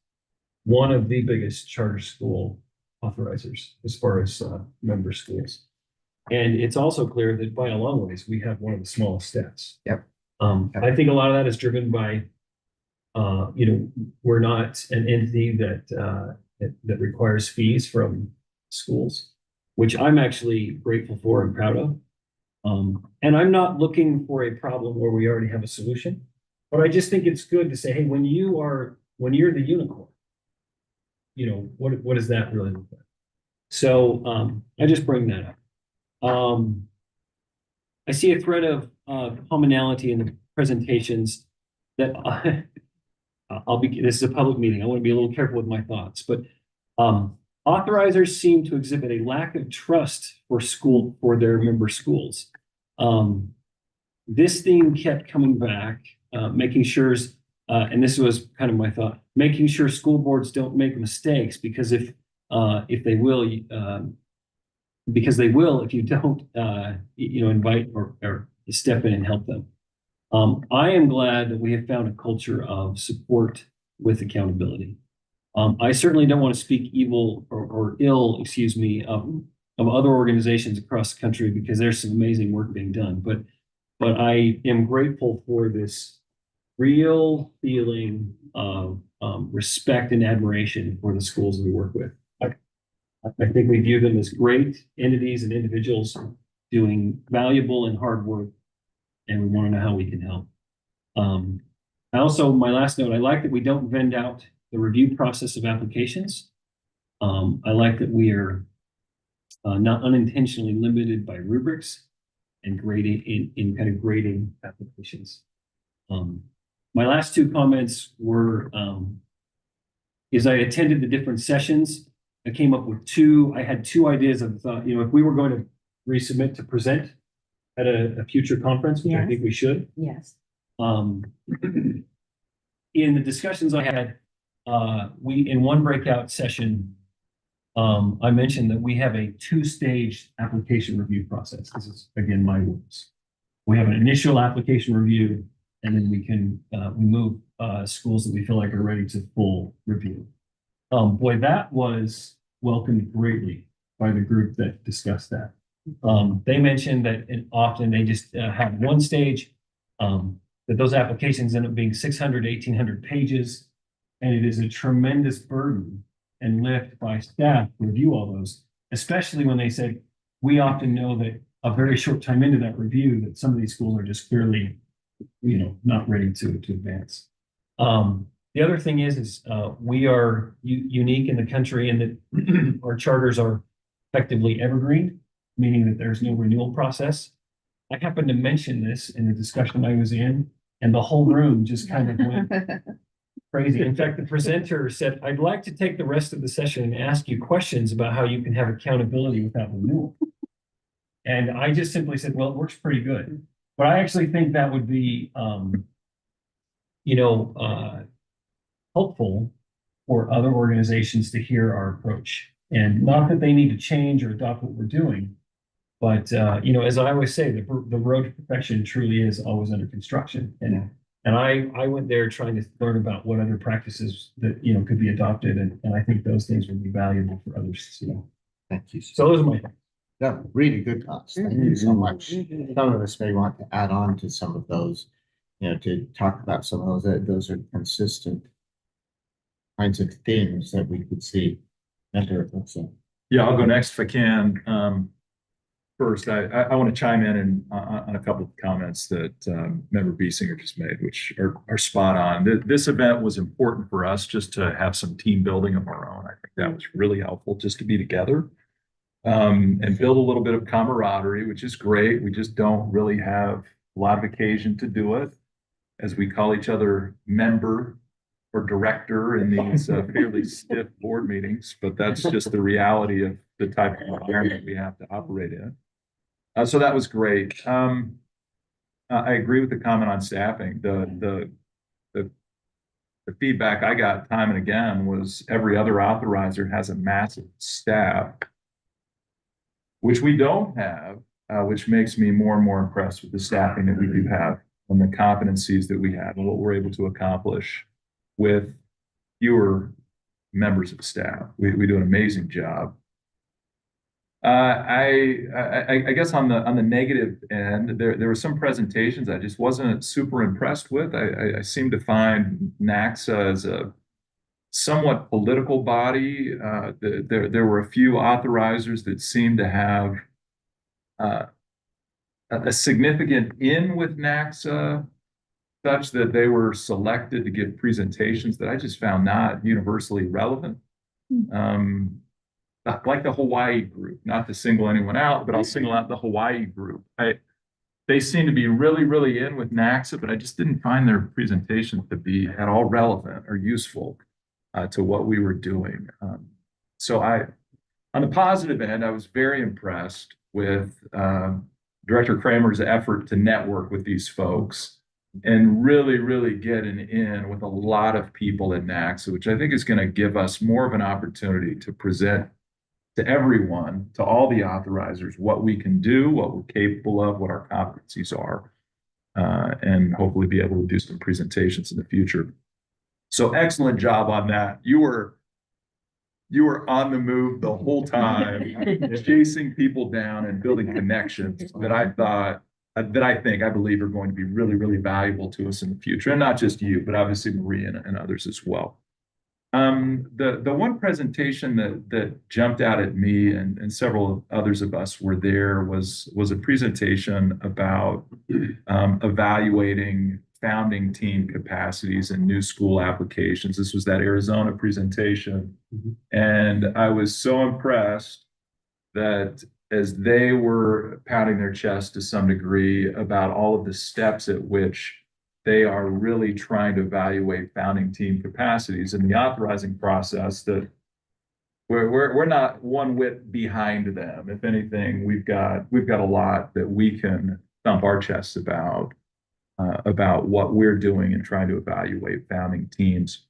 one of the biggest charter school authorizers as far as member schools. And it's also clear that by a long ways, we have one of the smallest staffs. Yep. I think a lot of that is driven by, we're not an entity that requires fees from schools, which I'm actually grateful for and proud of. And I'm not looking for a problem where we already have a solution, but I just think it's good to say, hey, when you're the unicorn, what does that really look like? So I just bring that up. I see a thread of commonality in the presentations that this is a public meeting. I want to be a little careful with my thoughts, but authorizers seem to exhibit a lack of trust for their member schools. This theme kept coming back, making sure, and this was kind of my thought, making sure school boards don't make mistakes, because if they will, because they will if you don't, invite or step in and help them. I am glad that we have found a culture of support with accountability. I certainly don't want to speak evil or ill, excuse me, of other organizations across the country because there's some amazing work being done. But I am grateful for this real feeling of respect and admiration for the schools we work with. I think we view them as great entities and individuals doing valuable and hard work, and we want to know how we can help. I also, my last note, I like that we don't vend out the review process of applications. I like that we are not unintentionally limited by rubrics and grading in kind of grading applications. My last two comments were, is I attended the different sessions. I came up with I had two ideas of thought, if we were going to resubmit to present at a future conference, which I think we should. Yes. In the discussions I had, in one breakout session, I mentioned that we have a two-stage application review process. This is, again, my words. We have an initial application review, and then we move schools that we feel like are ready to full review. Boy, that was welcomed greatly by the group that discussed that. They mentioned that often they just have one stage, that those applications end up being 600, 1,800 pages, and it is a tremendous burden and lift by staff to review all those, especially when they said, we often know that a very short time into that review that some of these schools are just clearly, not ready to advance. The other thing is we are unique in the country in that our charters are effectively evergreen, meaning that there's no renewal process. I happened to mention this in the discussion I was in, and the whole room just kind of went crazy. In fact, the presenter said, I'd like to take the rest of the session and ask you questions about how you can have accountability without renewal. And I just simply said, well, it works pretty good. But I actually think that would be, helpful for other organizations to hear our approach. And not that they need to change or adopt what we're doing, but as I always say, the road to perfection truly is always under construction. And I went there trying to learn about what other practices that could be adopted, and I think those things would be valuable for others. Thank you. So those are my things. Yeah, really good thoughts. Thank you so much. Some of us may want to add on to some of those, to talk about some of those. Those are consistent kinds of themes that we could see. Yeah, I'll go next if I can. First, I want to chime in on a couple of comments that Member Biesinger just made, which are spot on. This event was important for us just to have some team building of our own. I think that was really helpful just to be together and build a little bit of camaraderie, which is great. We just don't really have a lot of occasion to do it, as we call each other member or director in these fairly stiff board meetings, but that's just the reality of the type of environment we have to operate in. So that was great. I agree with the comment on staffing. The feedback I got time and again was every other authorizer has a massive staff, which we don't have, which makes me more and more impressed with the staffing that we do have and the competencies that we have and what we're able to accomplish with fewer members of staff. We do an amazing job. I guess on the negative end, there were some presentations I just wasn't super impressed with. I seem to find NACSA as a somewhat political body. There were a few authorizers that seemed to have a significant in with NACSA, such that they were selected to give presentations that I just found not universally relevant. Like the Hawaii group, not to single anyone out, but I'll single out the Hawaii group. They seem to be really, really in with NACSA, but I just didn't find their presentations to be at all relevant or useful to what we were doing. So on the positive end, I was very impressed with Director Kramer's effort to network with these folks and really, really getting in with a lot of people at NACSA, which I think is going to give us more of an opportunity to present to everyone, to all the authorizers, what we can do, what we're capable of, what our competencies are, and hopefully be able to do some presentations in the future. So excellent job on that. You were on the move the whole time, chasing people down and building connections that I believe are going to be really, really valuable to us in the future. And not just you, but obviously Marie and others as well. The one presentation that jumped out at me and several others of us were there was a presentation about evaluating founding team capacities and new school applications. This was that Arizona presentation. And I was so impressed that as they were pounding their chest to some degree about all of the steps at which they are really trying to evaluate founding team capacities in the authorizing process, that we're not one whit behind them. If anything, we've got a lot that we can thump our chests about what we're doing and trying to evaluate founding teams.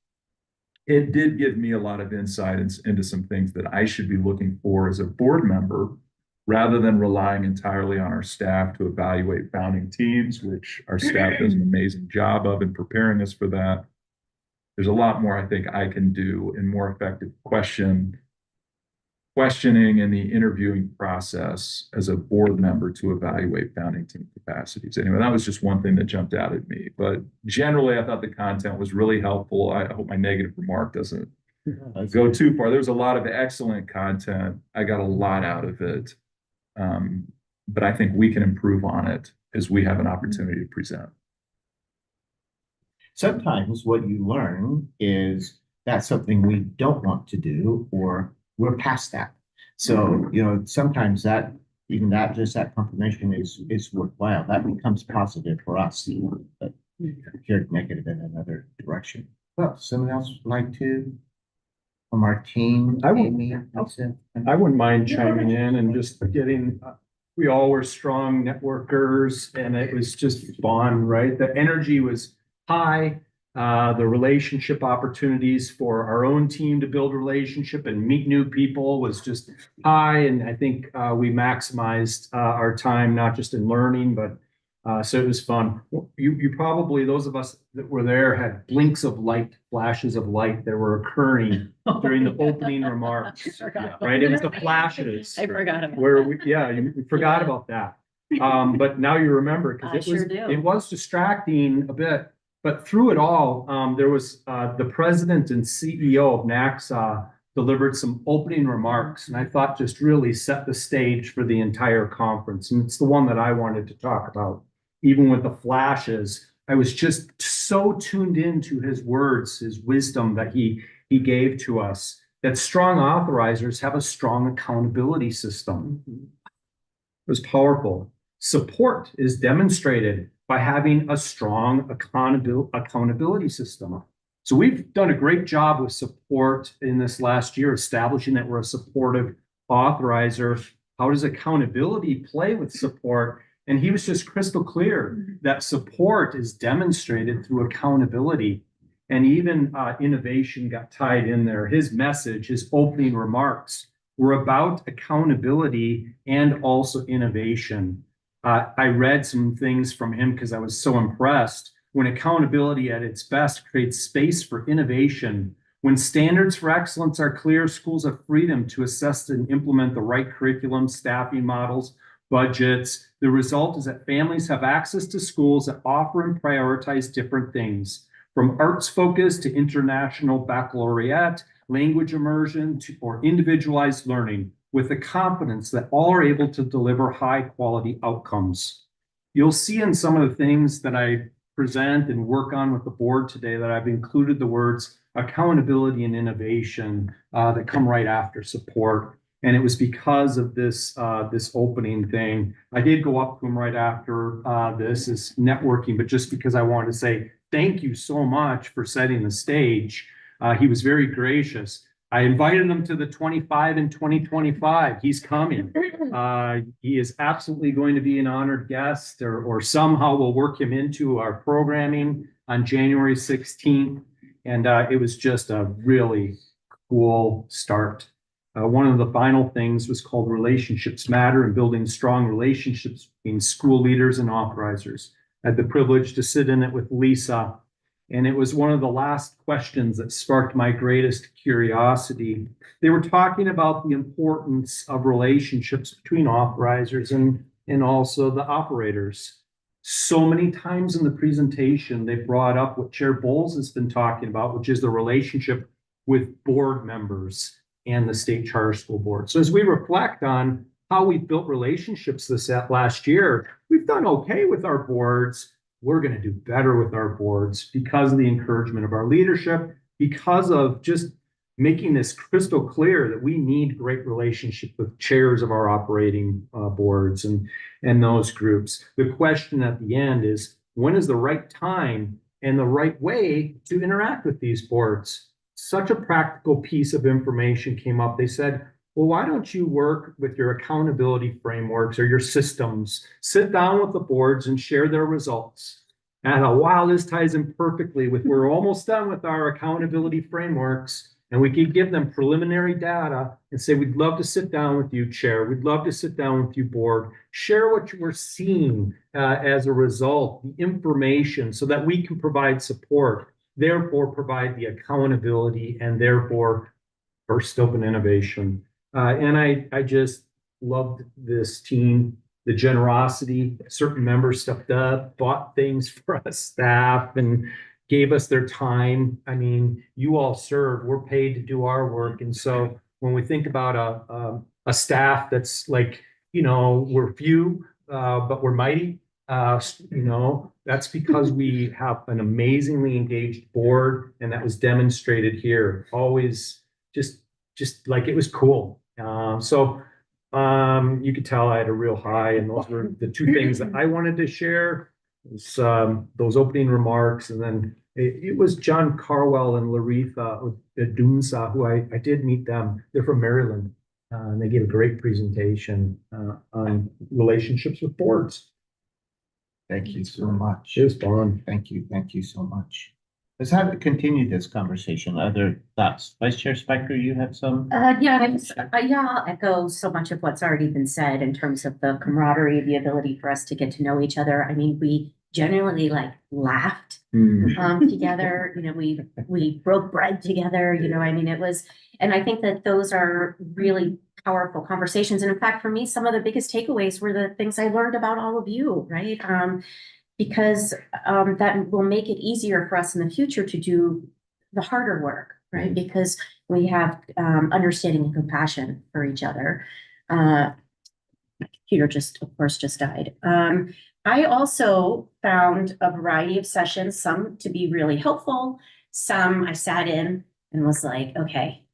It did give me a lot of insight into some things that I should be looking for as a board member, rather than relying entirely on our staff to evaluate founding teams, which our staff does an amazing job of in preparing us for that. There's a lot more I think I can do in more effective questioning in the interviewing process as a board member to evaluate founding team capacities. Anyway, that was just one thing that jumped out at me. But generally, I thought the content was really helpful. I hope my negative remark doesn't go too far. There's a lot of excellent content. I got a lot out of it. But I think we can improve on it as we have an opportunity to present. Sometimes what you learn is that's something we don't want to do, or we're past that. So, sometimes that confirmation is worthwhile. That becomes positive for us, but hear negative in another direction. Well, someone else would like to, from our team? I wouldn't mind chiming in and just getting, we all were strong networkers, and it was just fun, right? The energy was high. The relationship opportunities for our own team to build relationship and meet new people was just high. And I think we maximized our time, not just in learning, but so it was fun. You probably, those of us that were there, had blinks of light, flashes of light that were occurring during the opening remarks, right? It was the flashes. I forgot about where we forgot about that. But now you remember, because it was distracting a bit. But through it all, there was the president and CEO of NACSA delivered some opening remarks, and I thought just really set the stage for the entire conference. And it's the one that I wanted to talk about. Even with the flashes, I was just so tuned into his words, his wisdom that he gave to us, that strong authorizers have a strong accountability system. It was powerful. Support is demonstrated by having a strong accountability system. So we've done a great job with support in this last year, establishing that we're a supportive authorizer. How does accountability play with support? And he was just crystal clear that support is demonstrated through accountability. And even innovation got tied in there. His message, his opening remarks were about accountability and also innovation. I read some things from him because I was so impressed. When accountability at its best creates space for innovation, when standards for excellence are clear, schools have freedom to assess and implement the right curriculum, staffing models, budgets. The result is that families have access to schools that offer and prioritize different things, from arts focus to international baccalaureate, language immersion, or individualized learning, with the confidence that all are able to deliver high quality outcomes. You'll see in some of the things that I present and work on with the board today that I've included the words accountability and innovation that come right after support. And it was because of this opening thing. I did go up to him right after this is networking, but just because I wanted to say thank you so much for setting the stage. He was very gracious. I invited him to the 25 in 2025. He's coming. He is absolutely going to be an honored guest, or somehow we'll work him into our programming on January 16th. And it was just a really cool start. one of the final things was called Relationships Matter and building strong relationships between school leaders and authorizers. I had the privilege to sit in it with Lisa, and it was one of the last questions that sparked my greatest curiosity. They were talking about the importance of relationships between authorizers and also the operators. So many times in the presentation, they brought up what Chair Bowles has been talking about, which is the relationship with board members and the state charter school board. So as we reflect on how we built relationships this last year, we've done okay with our boards. We're going to do better with our boards because of the encouragement of our leadership, because of just making this crystal clear that we need great relationship with chairs of our operating boards and those groups. The question at the end is, when is the right time and the right way to interact with these boards? Such a practical piece of information came up. They said, well, why don't you work with your accountability frameworks or your systems? Sit down with the boards and share their results. And I thought, wow, this ties in perfectly with, we're almost done with our accountability frameworks, and we could give them preliminary data and say, we'd love to sit down with you, chair. We'd love to sit down with you, board. Share what you were seeing as a result, the information, so that we can provide support, therefore provide the accountability, and therefore burst open innovation. And I just loved this team, the generosity. Certain members stepped up, bought things for us staff, and gave us their time. I mean, you all serve, we're paid to do our work. And so when we think about a staff that's like, you know, we're few, but we're mighty, you know, that's because we have an amazingly engaged board, and that was demonstrated here. Always just like it was cool. You could tell I had a real high, and those were the two things that I wanted to share. Was, those opening remarks, and then it was John Carwell and Laritha Dunsa, who I did meet them. They're from Maryland, and they gave a great presentation on relationships with boards. Thank you so much. It was fun. Thank you so much. Let's continue this conversation. Other thoughts? Vice Chair Spiker, you have some? I'll echo so much of what's already been said in terms of the camaraderie, the ability for us to get to know each other. I mean, we genuinely laughed together. You know, we broke bread together. You know, I mean, it was, and I think that those are really powerful conversations. And in fact, for me, some of the biggest takeaways were the things I learned about all of you, right? Because that will make it easier for us in the future to do the harder work, right? Because we have understanding and compassion for each other. Computer of course, just died. I also found a variety of sessions, some to be really helpful, some I sat in and was like, okay,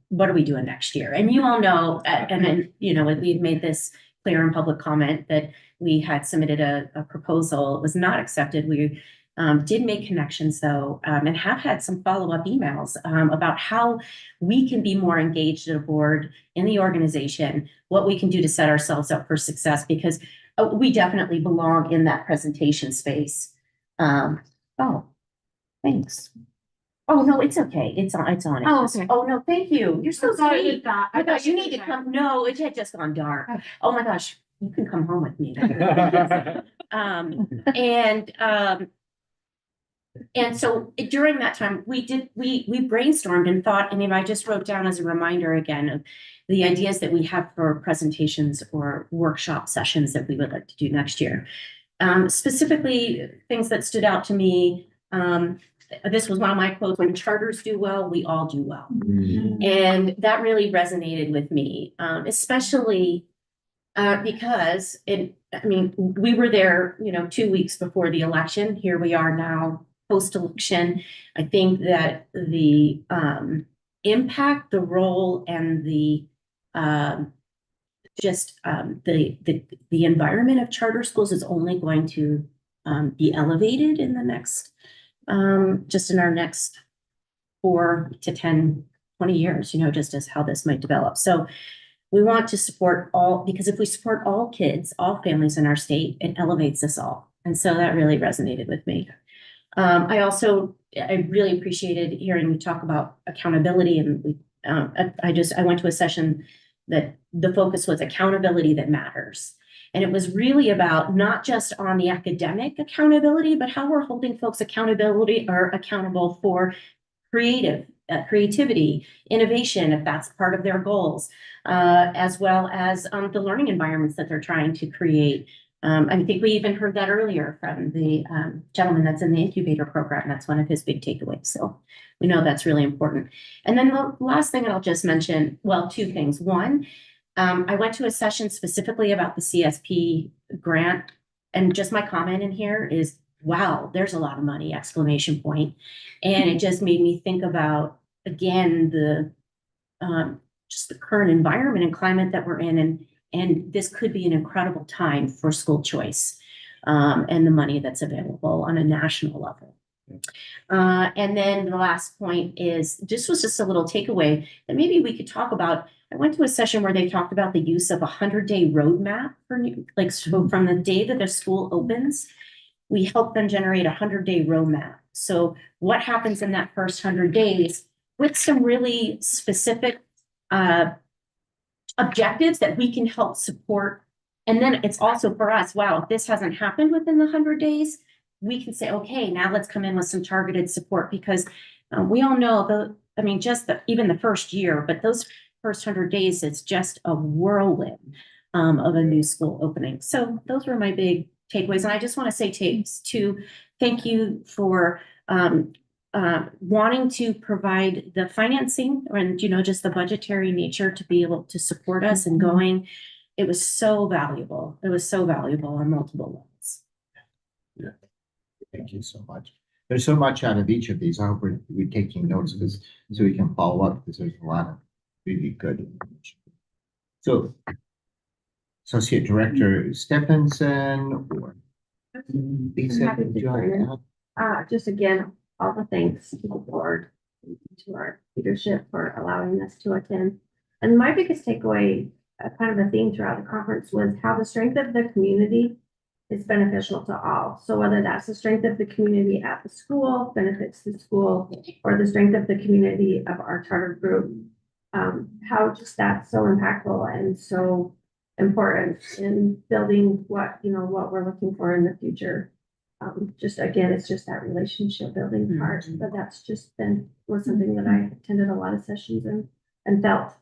what are we doing next year? And you all know, and then, you know, we've made this clear in public comment that we had submitted a proposal. It was not accepted. We did make connections though, and have had some follow-up emails about how we can be more engaged at a board in the organization, what we can do to set ourselves up for success, because we definitely belong in that presentation space. Oh, thanks. Oh, no, it's okay. It's on it. Oh, okay. Oh, no, thank you. You're so Sorry sweet. about that. I thought you need to come. No, it had just gone dark. Okay. Oh my gosh, you can come home with me. And so during that time, we brainstormed and thought, I mean, I just wrote down as a reminder again of the ideas that we have for presentations or workshop sessions that we would like to do next year. Specifically, things that stood out to me, this was one of my quotes: when charters do well, we all do well. And that really resonated with me, especially because we were there, 2 weeks before the election. Here we are now post-election. I think that the impact, the role, and the environment of charter schools is only going to be elevated in the next, just in our next 4 to 10, 20 years, just as how this might develop. So we want to support all, because if we support all kids, all families in our state, it elevates us all. And so that really resonated with me. I really appreciated hearing you talk about accountability, and I went to a session that the focus was accountability that matters. And it was really about not just on the academic accountability, but how we're holding folks accountable for creativity, innovation, if that's part of their goals, as well as the learning environments that they're trying to create. I think we even heard that earlier from the gentleman that's in the incubator program. That's one of his big takeaways. So we know that's really important. And then the last thing that I'll just mention, well, two things. One, I went to a session specifically about the CSP grant, and just my comment in here is, wow, there's a lot of money, exclamation point. And it just made me think about, again, the just the current environment and climate that we're in, and this could be an incredible time for school choice and the money that's available on a national level. And then the last point is, this was just a little takeaway that maybe we could talk about. I went to a session where they talked about the use of a 100-day roadmap for so from the day that the school opens, we help them generate a 100-day roadmap. So what happens in that first 100 days with some really specific objectives that we can help support. And then it's also for us, wow, if this hasn't happened within the 100 days, we can say, okay, now let's come in with some targeted support, because we all know even the first year, but those first 100 days, it's just a whirlwind of a new school opening. So those were my big takeaways. And I just want to say thank you for wanting to provide the financing and, just the budgetary nature to be able to support us and going. It was so valuable. It was so valuable on multiple levels. Yeah. Thank you so much. There's so much out of each of these. I hope we're taking notes so we can follow up, because there's a lot of really good information. So, Associate Director Stephenson or Lisa, Happy to join in. Just again, all the thanks to the board, to our leadership for allowing us to attend. And my biggest takeaway, kind of a theme throughout the conference, was how the strength of the community is beneficial to all. So whether that's the strength of the community at the school benefits the school, or the strength of the community of our charter group, how just that's so impactful and so important in building what we're looking for in the future. Just again, it's just that relationship building part, but that's just was something that I attended a lot of sessions and felt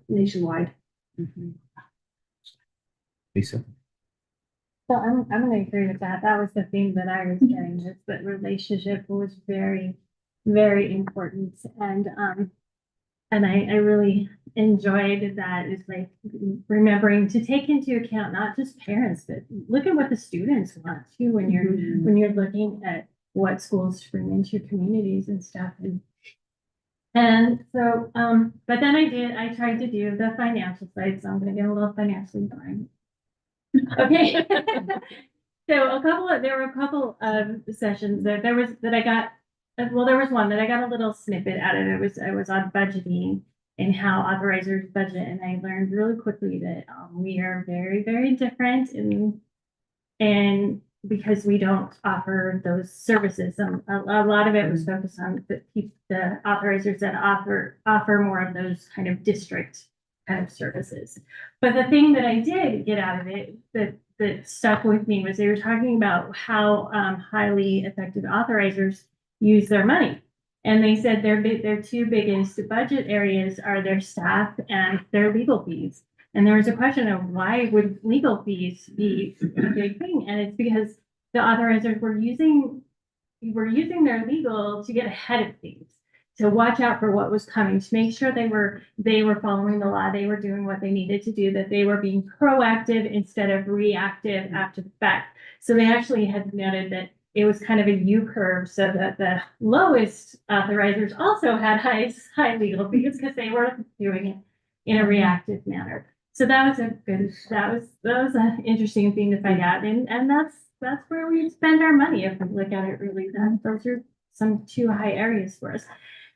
nationwide. Lisa. So I'm going to agree with that. That was the theme that I was getting, is that relationship was very, very important. And I really enjoyed that. It's like remembering to take into account not just parents, but look at what the students want too when you're looking at what schools bring into your communities and stuff. And so, but then I tried to do the financial side, so I'm going to get a little financially boring. Okay. So there were a couple of sessions there was one that I got a little snippet out of. It was on budgeting and how authorizers budget. And I learned really quickly that we are very, very different and because we don't offer those services. A lot of it was focused on the authorizers that offer more of those kind of district kind of services. But the thing that I did get out of it that stuck with me was they were talking about how highly effective authorizers use their money. And they said their two biggest budget areas are their staff and their legal fees. And there was a question of why would legal fees be a big thing? And it's because the authorizers were using their legal to get ahead of things, to watch out for what was coming, to make sure they were following the law, they were doing what they needed to do, that they were being proactive instead of reactive after the fact. So they actually had noted that it was kind of a U curve, so that the lowest authorizers also had high legal fees because they were doing it in a reactive manner. So that was an interesting thing to find out, and that's where we spend our money if we look at it really. Those are some two high areas for us.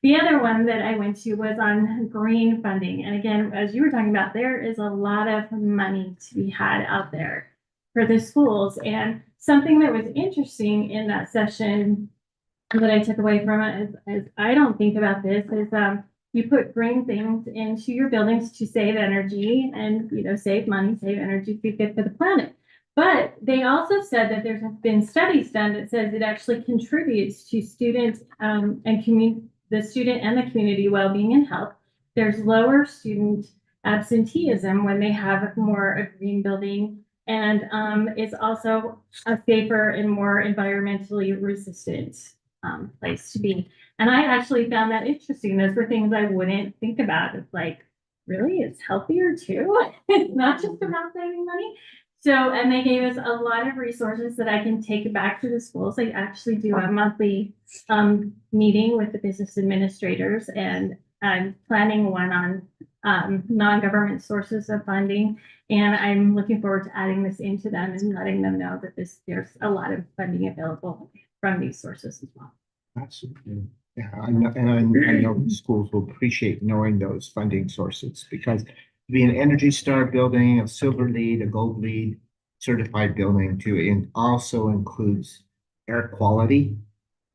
The other one that I went to was on green funding, and again, as you were talking about, there is a lot of money to be had out there for the schools. And something that was interesting in that session that I took away from it is I don't think about this is you put green things into your buildings to save energy and, save money, save energy, be good for the planet. But they also said that there's been studies done that says it actually contributes to students the student and the community well-being and health. There's lower student absenteeism when they have more a green building, and it's also a safer and more environmentally resistant place to be. And I actually found that interesting. Those were things I wouldn't think about. It's like, really, it's healthier too. It's not just about saving money. So, and they gave us a lot of resources that I can take back to the schools. I actually do a monthly meeting with the business administrators, and I'm planning one on non-government sources of funding. And I'm looking forward to adding this into them and letting them know that there's a lot of funding available from these sources as well. Absolutely. Yeah, I know schools will appreciate knowing those funding sources, because to be an Energy Star building, a Silver LEED, a Gold LEED certified building too, and also includes air quality,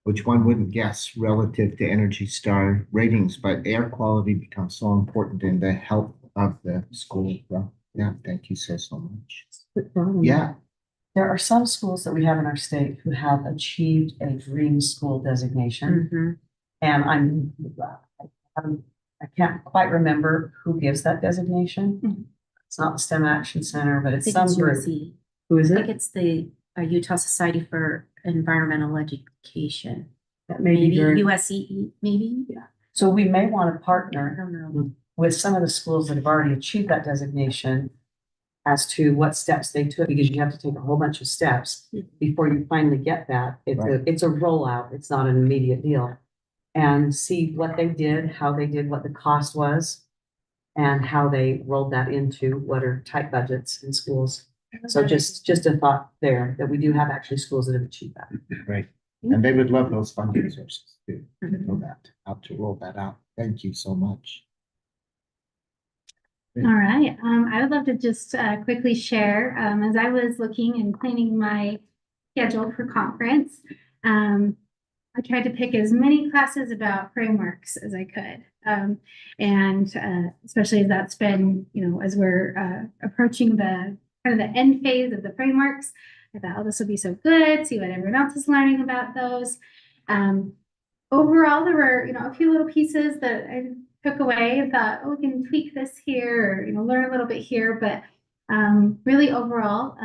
which one wouldn't guess relative to Energy Star ratings, but air quality becomes so important in the health of the school. Well, yeah, thank you so much. Yeah. There are some schools that we have in our state who have achieved a green school designation. And I can't quite remember who gives that designation. It's not the STEM Action Center, but it's some group. Who is it? I think it's the Utah Society for Environmental Education. That maybe USEE, maybe? Yeah. So we may want to I partner don't know. with some of the schools that have already achieved that designation as to what steps they took, because you have to take a whole bunch of steps before you finally get that. It's a rollout. It's not an immediate deal. And see what they did, how they did, what the cost was, and how they rolled that into what are tight budgets in schools. So just a thought there, that we do have actually schools that have achieved that. Right. And they would love those funding sources too, to know that, how to roll that out. Thank you so much. All right. I would love to just quickly share, as I was looking and planning my schedule for conference, I tried to pick as many classes about frameworks as I could. And especially as that's been, as we're approaching the kind of the end phase of the frameworks, I thought, oh, this will be so good, see what everyone else is learning about those. Overall, there were, a few little pieces that I took away and thought, oh, we can tweak this here, or, learn a little bit here. But really overall,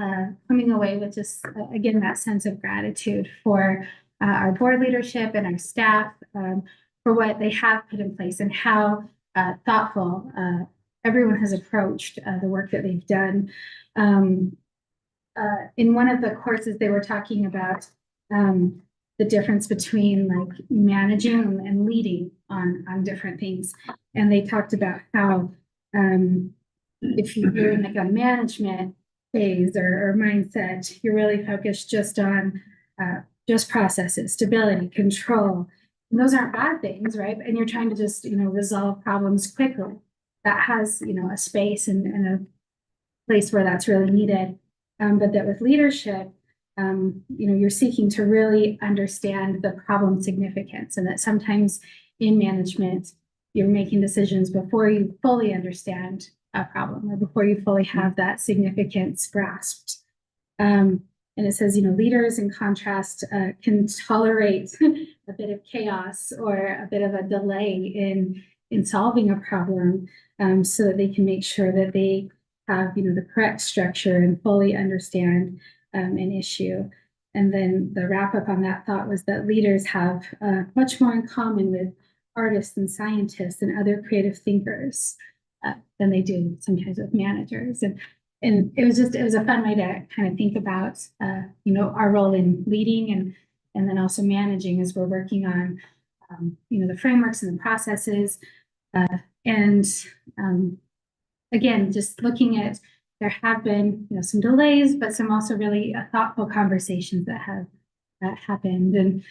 coming away with just, again, that sense of gratitude for our board leadership and our staff for what they have put in place and how thoughtful everyone has approached the work that they've done. In one of the courses, they were talking about the difference between like managing and leading on different things. And they talked about how if you're in like a management phase or mindset, you're really focused just on just processes, stability, control. And those aren't bad things, right? And you're trying to just, resolve problems quickly. That has, a space and a place where that's really needed. But that with leadership, you're seeking to really understand the problem significance, and that sometimes in management, you're making decisions before you fully understand a problem or before you fully have that significance grasped. And it says, leaders in contrast can tolerate a bit of chaos or a bit of a delay in solving a problem, so that they can make sure that they have, the correct structure and fully understand an issue. And then the wrap up on that thought was that leaders have much more in common with artists and scientists and other creative thinkers than they do sometimes with managers. And it was a fun way to kind of think about, our role in leading and then also managing as we're working on, the frameworks and the processes. Again, just looking at, there have been, some delays, but some also really thoughtful conversations that have happened. And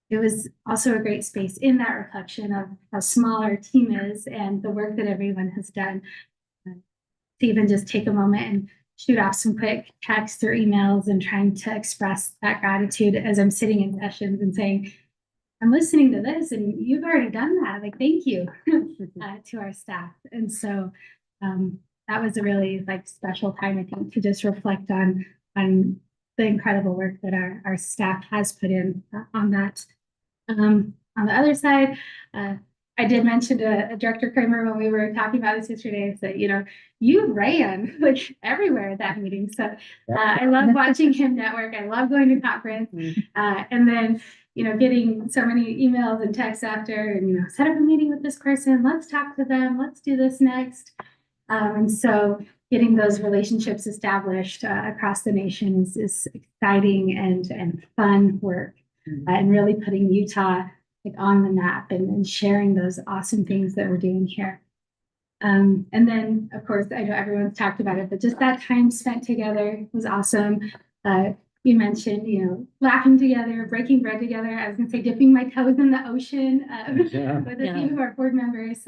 it was also a great space in that reflection of how small our team is and the work that everyone has done. To even just take a moment and shoot off some quick texts or emails and trying to express that gratitude as I'm sitting in sessions and saying, I'm listening to this and you've already done that. Like, thank you to our staff. And so that was a really like special time, I think, to just reflect on the incredible work that our staff has put in on that. On the other side, I did mention to Director Kramer when we were talking about this yesterday, is that, you ran like everywhere at that meeting. So I love watching him network. I love going to conference. And then, getting so many emails and texts after and, set up a meeting with this person. Let's talk to them. Let's do this next. And so getting those relationships established across the nation is exciting and fun work. And really putting Utah like on the map and sharing those awesome things that we're doing here. And then, of course, I know everyone's talked about it, but just that time spent together was awesome. You mentioned, laughing together, breaking bread together. I was going to say dipping my toes in the ocean with a few of our board members.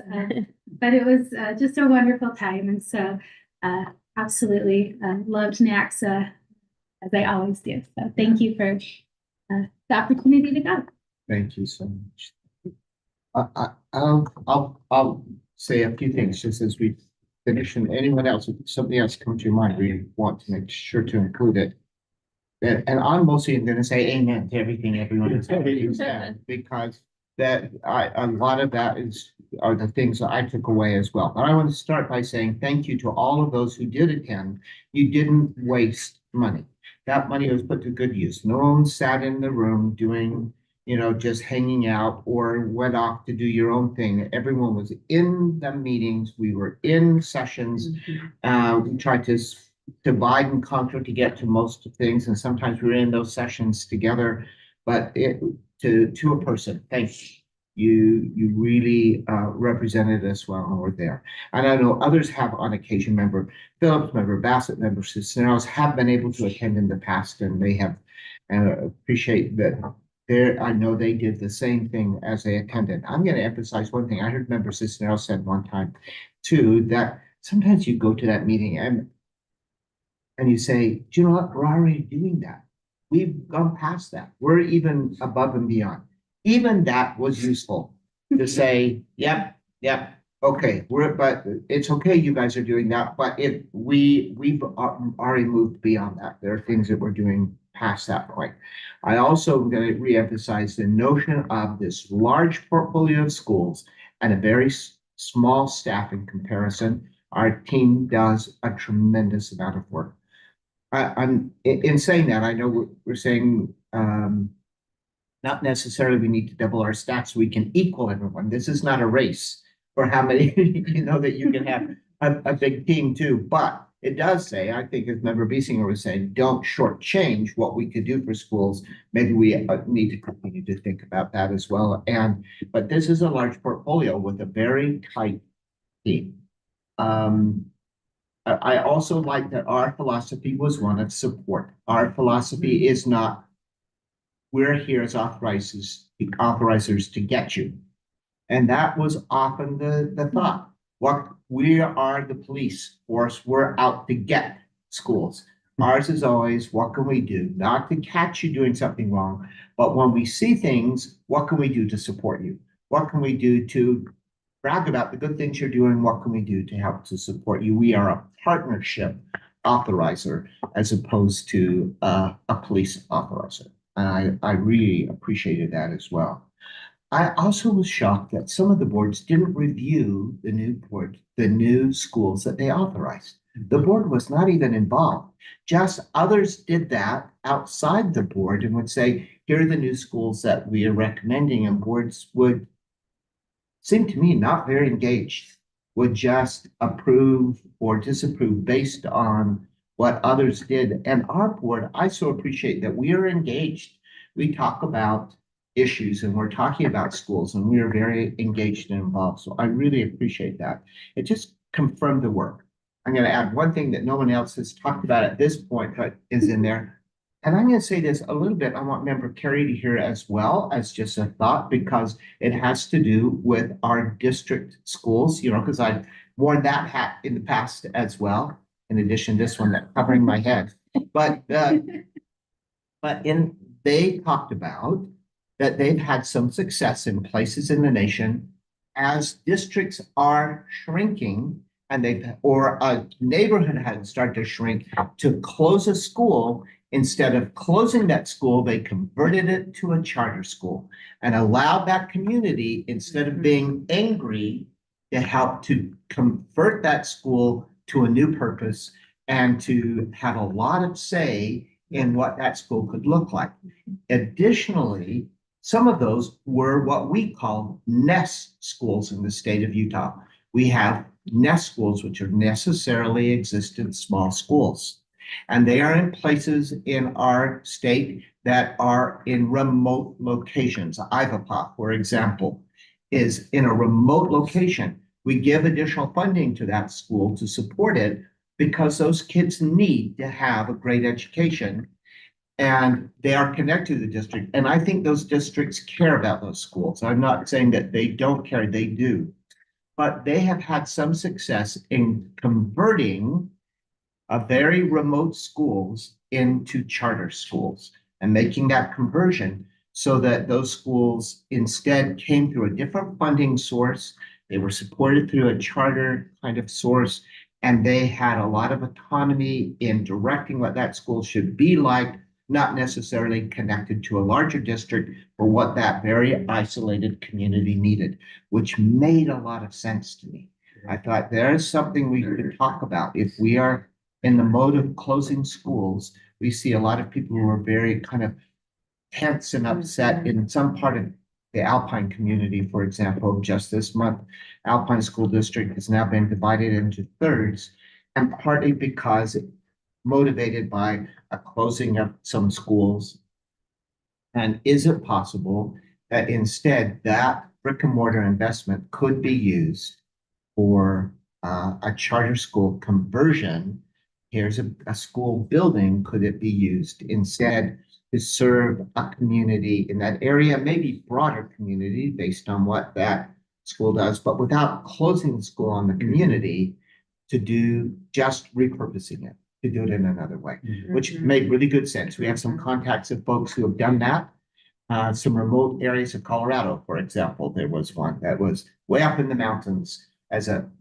But it was just a wonderful time. And so absolutely loved NACSA, as I always do. So thank you for the opportunity to go. Thank you so much. I'll say a few things just as we finish, and anyone else, if something else comes to your mind, we want to make sure to include it. And I'm mostly going to say amen to everything everyone has said, because a lot of that are the things that I took away as well. But I want to start by saying thank you to all of those who did attend. You didn't waste money. That money was put to good use. No one sat in the room doing, just hanging out or went off to do your own thing. Everyone was in the meetings. We were in sessions. We tried to divide and conquer to get to most of things. And sometimes we were in those sessions together, but to a person, thank you. You really represented us well and were there. And I know others have on occasion, member Phillips, member Bassett, member Cisneros have been able to attend in the past, and they have appreciate that. I know they did the same thing as they attended. I'm going to emphasize one thing. I heard member Cisneros said one time too, that sometimes you go to that meeting and you say, do you know what? We're already doing that. We've gone past that. We're even above and beyond. Even that was useful to say, yep, okay, but it's okay. You guys are doing that. But if we've already moved beyond that, there are things that we're doing past that point. I also am going to reemphasize the notion of this large portfolio of schools and a very small staff in comparison. Our team does a tremendous amount of work. I'm in saying that, I know we're saying not necessarily we need to double our staff so we can equal everyone. This is not a race for how many that you can have a big team too. But it does say, I think as Member Biesinger was saying, don't shortchange what we could do for schools. Maybe we need to continue to think about that as well. But this is a large portfolio with a very tight team. I also like that our philosophy was one of support. Our philosophy is not, we're here as authorizers to get you. And that was often the thought. We are the police force. We're out to get schools. Ours is always, what can we do? Not to catch you doing something wrong, but when we see things, what can we do to support you? What can we do to brag about the good things you're doing? What can we do to help to support you? We are a partnership authorizer as opposed to a police authorizer. And I really appreciated that as well. I also was shocked that some of the boards didn't review the new schools that they authorized. The board was not even involved. Just others did that outside the board and would say, here are the new schools that we are recommending, and boards would seem to me not very engaged, would just approve or disapprove based on what others did. And our board, I so appreciate that we are engaged. We talk about issues and we're talking about schools and we are very engaged and involved. So I really appreciate that. It just confirmed the work. I'm going to add one thing that no one else has talked about at this point, but is in there. And I'm going to say this a little bit. I want Member Carey to hear as well as just a thought, because it has to do with our district schools, because I've worn that hat in the past as well. In addition to this one that's covering my head. But they talked about that they've had some success in places in the nation as districts are shrinking and or a neighborhood had started to shrink, to close a school. Instead of closing that school, they converted it to a charter school and allowed that community, instead of being angry, to help to convert that school to a new purpose and to have a lot of say in what that school could look like. Additionally, some of those were what we call nest schools in the state of Utah. We have nest schools, which are necessarily existent small schools. And they are in places in our state that are in remote locations. Ivapaw, for example, is in a remote location. We give additional funding to that school to support it because those kids need to have a great education and they are connected to the district. And I think those districts care about those schools. I'm not saying that they don't care, they do. But they have had some success in converting a very remote schools into charter schools and making that conversion so that those schools instead came through a different funding source. They were supported through a charter kind of source, and they had a lot of autonomy in directing what that school should be like, not necessarily connected to a larger district for what that very isolated community needed, which made a lot of sense to me. I thought there is something we could talk about. If we are in the mode of closing schools, we see a lot of people who are very kind of tense and upset in some part of the Alpine community, for example. Just this month, Alpine School District has now been divided into thirds, and partly because motivated by a closing of some schools. And is it possible that instead that brick and mortar investment could be used for a charter school conversion? Here's a school building. Could it be used instead to serve a community in that area, maybe broader community based on what that school does, but without closing the school on the community, to do just repurposing it, to do it in another way, which made really good sense. We have some contacts of folks who have done that. Some remote areas of Colorado, for example, there was one that was way up in the mountains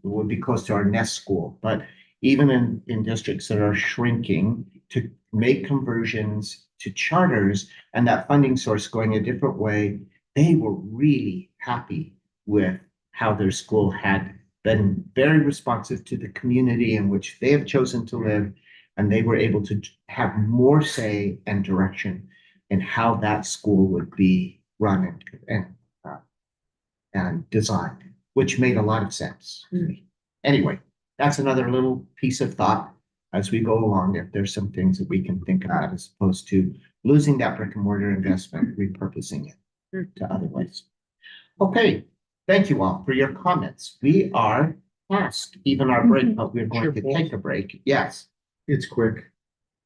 would be close to our nest school. But even in districts that are shrinking, to make conversions to charters and that funding source going a different way, they were really happy with how their school had been very responsive to the community in which they have chosen to live, and they were able to have more say and direction in how that school would be run and designed, which made a lot of sense to me. Anyway, that's another little piece of thought as we go along, if there's some things that we can think about as opposed to losing that brick and mortar investment, repurposing it to other ways. Okay, thank you all for your comments. We are past even our break, but we're going to take a break. Yes. It's quick.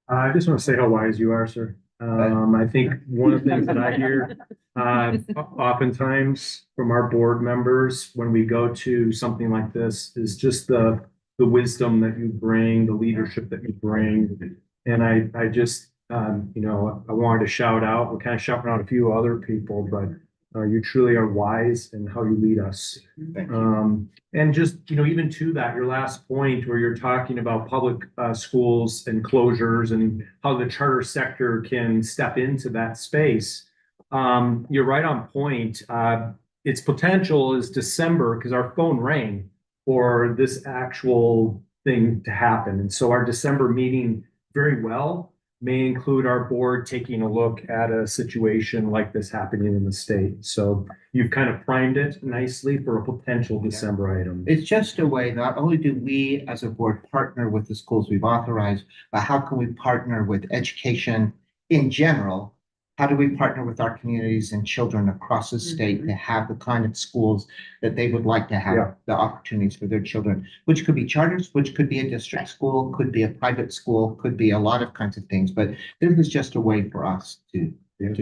I just want to say how wise you are, sir. I think one of the things that I hear oftentimes from our board members when we go to something like this is just the wisdom that you bring, the leadership that you bring. And I just, I wanted to shout out, we're kind of shouting out a few other people, but you truly are wise in how you lead us. Thank you. And just, even to that, your last point where you're talking about public schools and closures and how the charter sector can step into that space. You're right on point. Its potential is December because our phone rang for this actual thing to happen. And so our December meeting very well may include our board taking a look at a situation like this happening in the state. So you've kind of primed it nicely for a potential December item. It's just a way, not only do we as a board partner with the schools we've authorized, but how can we partner with education in general? How do we partner with our communities and children across the state to have the kind of schools that they would like to have, the opportunities for their children, which could be charters, which could be a district school, could be a private school, could be a lot of kinds of things. But this is just a way for us to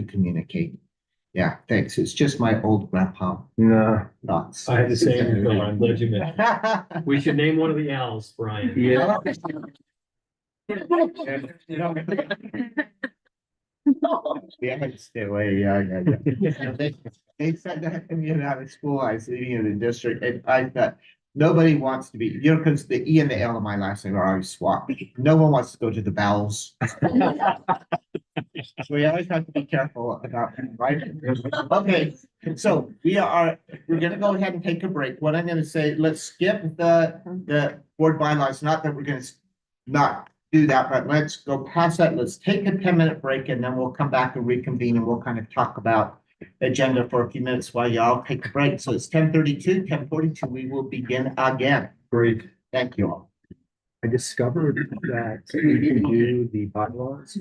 communicate. Yeah, thanks. It's just my old grandpa thoughts. I had to say it, Bill. I'm glad you mentioned it. We should name one of the owls, Brian. Yeah. Yeah, I'd stay away, yeah. They said that to me out of school, I was living in the district, and I thought, nobody wants to be, because the E and the L of my last name are always swapped. No one wants to go to the bowels. So we always have to be careful about, right? Okay, so we're gonna go ahead and take a break. What I'm gonna say, let's skip the board bylaws, not that we're gonna not do that, but let's go past that. Let's take a 10-minute break and then we'll come back and reconvene and we'll kind of talk about agenda for a few minutes while y'all take a break. So it's 10:32, 10:42, we will begin again. Great. Thank you all. I discovered that you can do the bylaws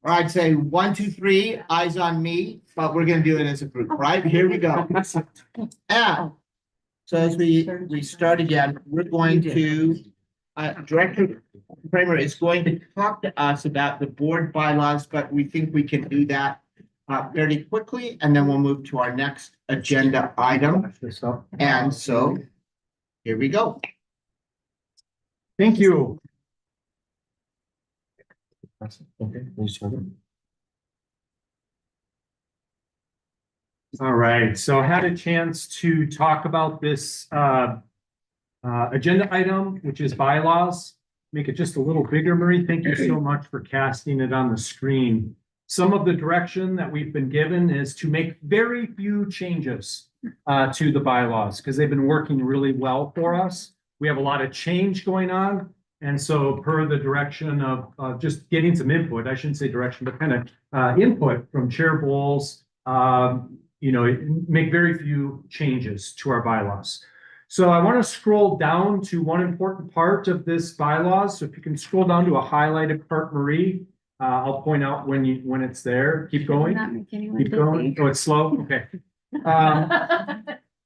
I'd say 1, 2, 3, eyes on me, but we're gonna do it as a group, right? Here we go. And so as we start again, we're going to, Director Kramer is going to talk to us about the board bylaws, but we think we can do that fairly quickly, and then we'll move to our next agenda item. And so, here we go. Thank you. All right, so I had a chance to talk about this agenda item, which is bylaws. Make it just a little bigger, Marie. Thank you so much for casting it on the screen. Some of the direction that we've been given is to make very few changes to the bylaws because they've been working really well for us. We have a lot of change going on. And so per the direction of just getting some input, I shouldn't say direction, but kind of input from Chair Bowles, make very few changes to our bylaws. So I want to scroll down to one important part of this bylaws. So if you can scroll down to a highlighted part, Marie, I'll point out when it's there. Keep going. Keep going. Oh, it's slow. Okay.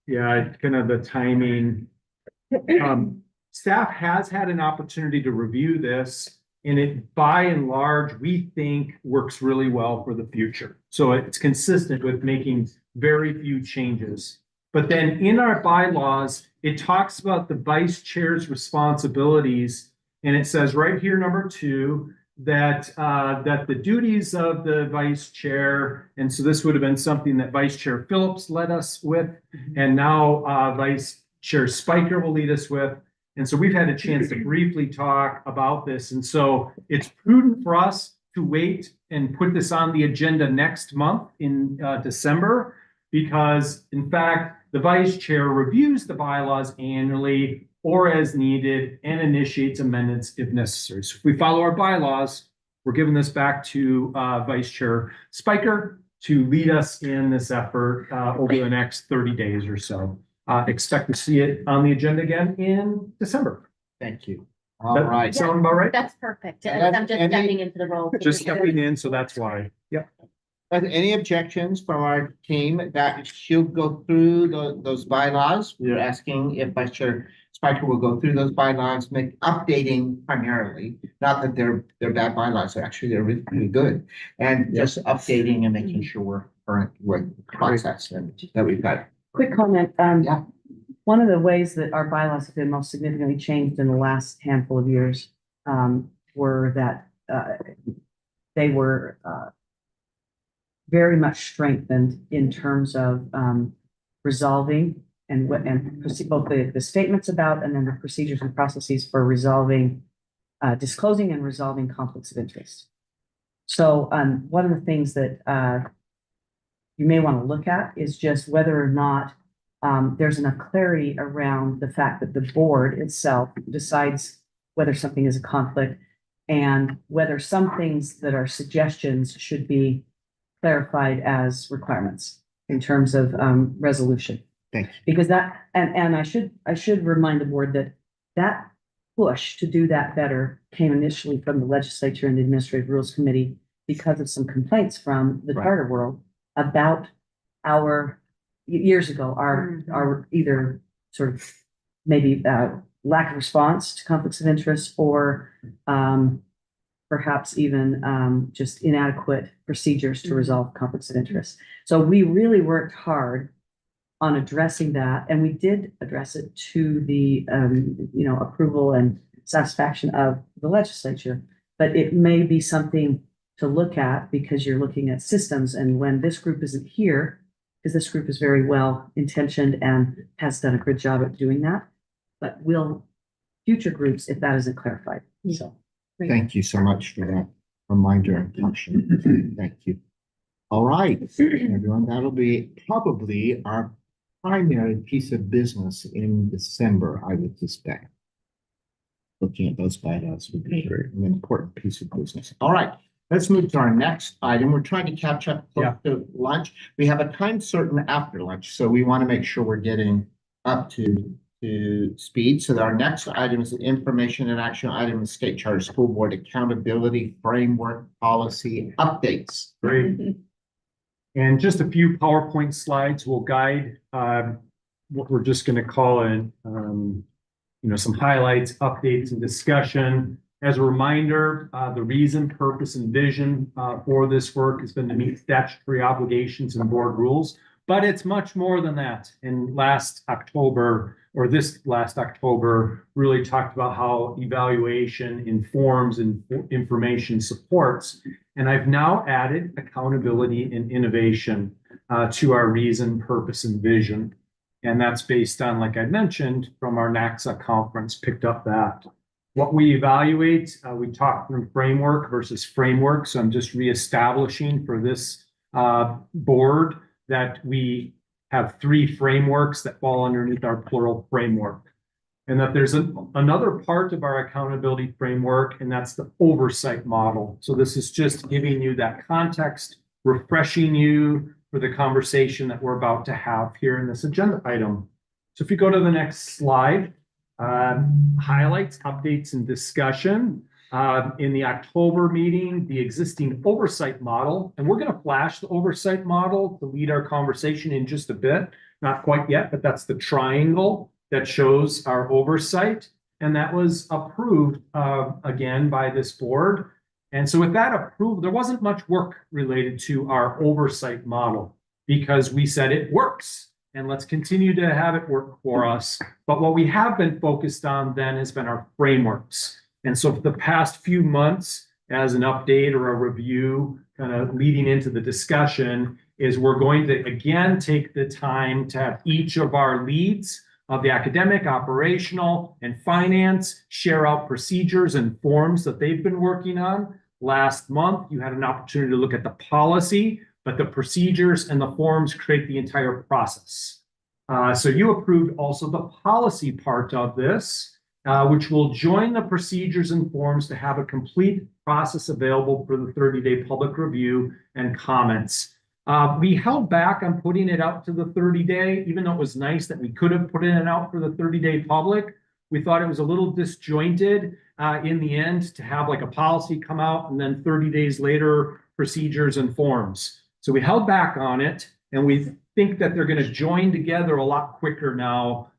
Yeah, kind of the timing. Staff has had an opportunity to review this, and it, by and large, we think works really well for the future. So it's consistent with making very few changes. But then in our bylaws, it talks about the vice chair's responsibilities, and it says right here, number 2, that the duties of the vice chair, and so this would have been something that Vice Chair Phillips led us with, and now Vice Chair Spiker will lead us with. And so we've had a chance to briefly talk about this. And so it's prudent for us to wait and put this on the agenda next month in December, because in fact, the vice chair reviews the bylaws annually or as needed and initiates amendments if necessary. So if we follow our bylaws, we're giving this back to Vice Chair Spiker to lead us in this effort over the next 30 days or so. Expect to see it on the agenda again in December. Thank you. All right. Sound about right? That's perfect. And I'm just any- stepping into the role. Just stepping in, so that's why. Yep. Any objections from our team that she'll go through those bylaws? We're asking if Vice Chair Spiker will go through those bylaws, make updating primarily, not that they're bad bylaws, actually they're really, really good. And just updating and making sure we're current with the process that we've got. Quick comment, Yeah. one of the ways that our bylaws have been most significantly changed in the last handful of years, were that, they were, very much strengthened in terms of, resolving and both the statements about, and then the procedures and processes for resolving, disclosing and resolving conflicts of interest. So, one of the things that, you may want to look at is just whether or not there's enough clarity around the fact that the board itself decides whether something is a conflict and whether some things that are suggestions should be clarified as requirements in terms of resolution. Thank you. Because that, and I should remind the board that push to do that better came initially from the legislature and the Administrative Rules Committee because of some complaints from the charter world about our years ago, our either sort of maybe lack of response to conflicts of interest or perhaps even just inadequate procedures to resolve conflicts of interest. So we really worked hard on addressing that, and we did address it to the approval and satisfaction of the legislature. But it may be something to look at because you're looking at systems, and when this group isn't here, because this group is very well intentioned and has done a good job at doing that, but will future groups if that isn't clarified. So Thank you so much for that reminder and caution. Thank you. All right, everyone, that'll be probably our primary piece of business in December, I would suspect. Looking at those bylaws would be an important piece of business. All right, let's move to our next item. We're trying to catch up to lunch. We have a time certain after lunch, so we want to make sure we're getting up to to speed. So our next item is the information and action item, the State Charter School Board Accountability Framework Policy Updates. Great. And just a few PowerPoint slides will guide what we're just going to call some highlights, updates, and discussion. As a reminder, the reason, purpose, and vision for this work has been to meet statutory obligations and board rules, but it's much more than that. And this last October really talked about how evaluation informs and information supports. And I've now added accountability and innovation to our reason, purpose, and vision. And that's based on, like I mentioned, from our NACSA conference, picked up that. What we evaluate, we talk through framework versus framework. So I'm just reestablishing for this board that we have 3 frameworks that fall underneath our plural framework. And that there's another part of our accountability framework, and that's the oversight model. So this is just giving you that context, refreshing you for the conversation that we're about to have here in this agenda item. So if you go to the next slide, highlights, updates, and discussion. In the October meeting, the existing oversight model, and we're going to flash the oversight model to lead our conversation in just a bit. Not quite yet, but that's the triangle that shows our oversight. And that was approved again by this board. And so with that approval, there wasn't much work related to our oversight model because we said it works. And let's continue to have it work for us. But what we have been focused on then has been our frameworks. And so for the past few months, as an update or a review, kind of leading into the discussion, is we're going to again take the time to have each of our leads of the academic, operational, and finance share out procedures and forms that they've been working on. Last month, you had an opportunity to look at the policy, but the procedures and the forms create the entire process. So you approved also the policy part of this, which will join the procedures and forms to have a complete process available for the 30-day public review and comments. We held back on putting it out to the 30-day, even though it was nice that we could have put it out for the 30-day public. We thought it was a little disjointed in the end to have like a policy come out and then 30 days later, procedures and forms. So we held back on it, and we think that they're going to join together a lot quicker now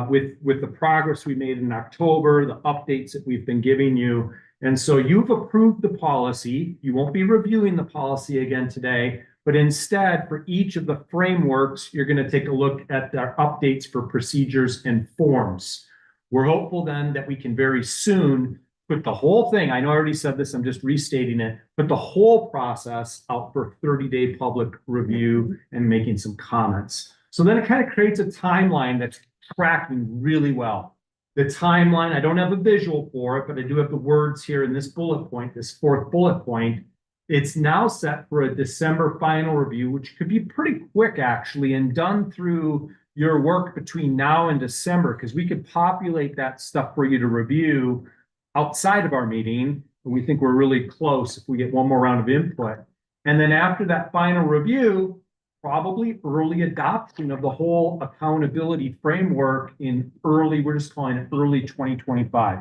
with the progress we made in October, the updates that we've been giving you. And so you've approved the policy. You won't be reviewing the policy again today, but instead for each of the frameworks, you're going to take a look at their updates for procedures and forms. We're hopeful then that we can very soon put the whole thing, I know I already said this, I'm just restating it, put the whole process out for 30-day public review and making some comments. So then it kind of creates a timeline that's tracking really well. The timeline, I don't have a visual for it, but I do have the words here in this bullet point, this 4th bullet point. It's now set for a December final review, which could be pretty quick actually, and done through your work between now and December, because we could populate that stuff for you to review outside of our meeting. And we think we're really close if we get one more round of input. And then after that final review, probably early adoption of the whole accountability framework in early, we're just calling it early 2025.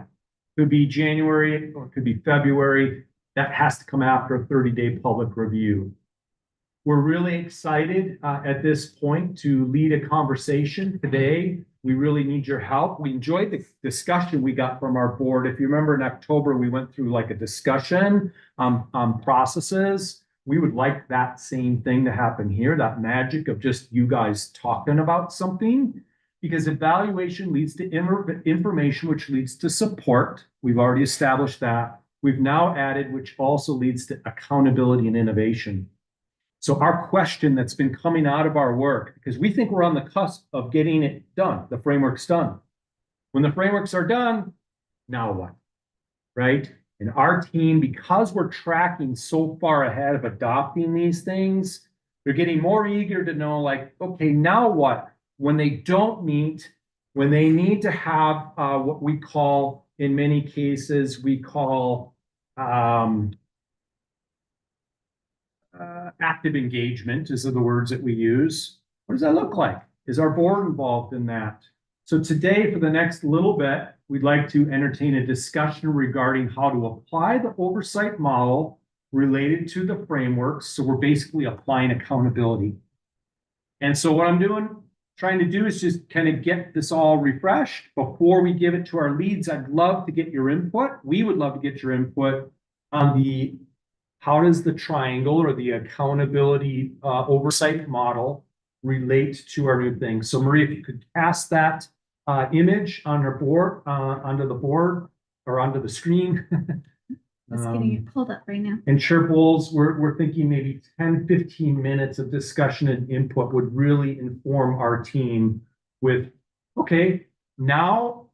Could be January or it could be February. That has to come after a 30-day public review. We're really excited at this point to lead a conversation today. We really need your help. We enjoyed the discussion we got from our board. If you remember in October, we went through like a discussion on processes. We would like that same thing to happen here, that magic of just you guys talking about something, because evaluation leads to information, which leads to support. We've already established that. We've now added, which also leads to accountability and innovation. So our question that's been coming out of our work, because we think we're on the cusp of getting it done, the framework's done. When the frameworks are done, now what, right? And our team, because we're tracking so far ahead of adopting these things, they're getting more eager to know, like, okay, now what? When they don't meet, when they need to have what we call, in many cases, we call active engagement, is the words that we use. What does that look like? Is our board involved in that? So today, for the next little bit, we'd like to entertain a discussion regarding how to apply the oversight model related to the frameworks. So we're basically applying accountability. And so what I'm trying to do is just kind of get this all refreshed. Before we give it to our leads, I'd love to get your input. We would love to get your input on how does the triangle or the accountability oversight model relate to our new thing. So Marie, if you could cast that image on our board, onto the board or onto the screen. Just getting it pulled up right now. And Chair Bowles, we're thinking maybe 10, 15 minutes of discussion and input would really inform our team with, okay, now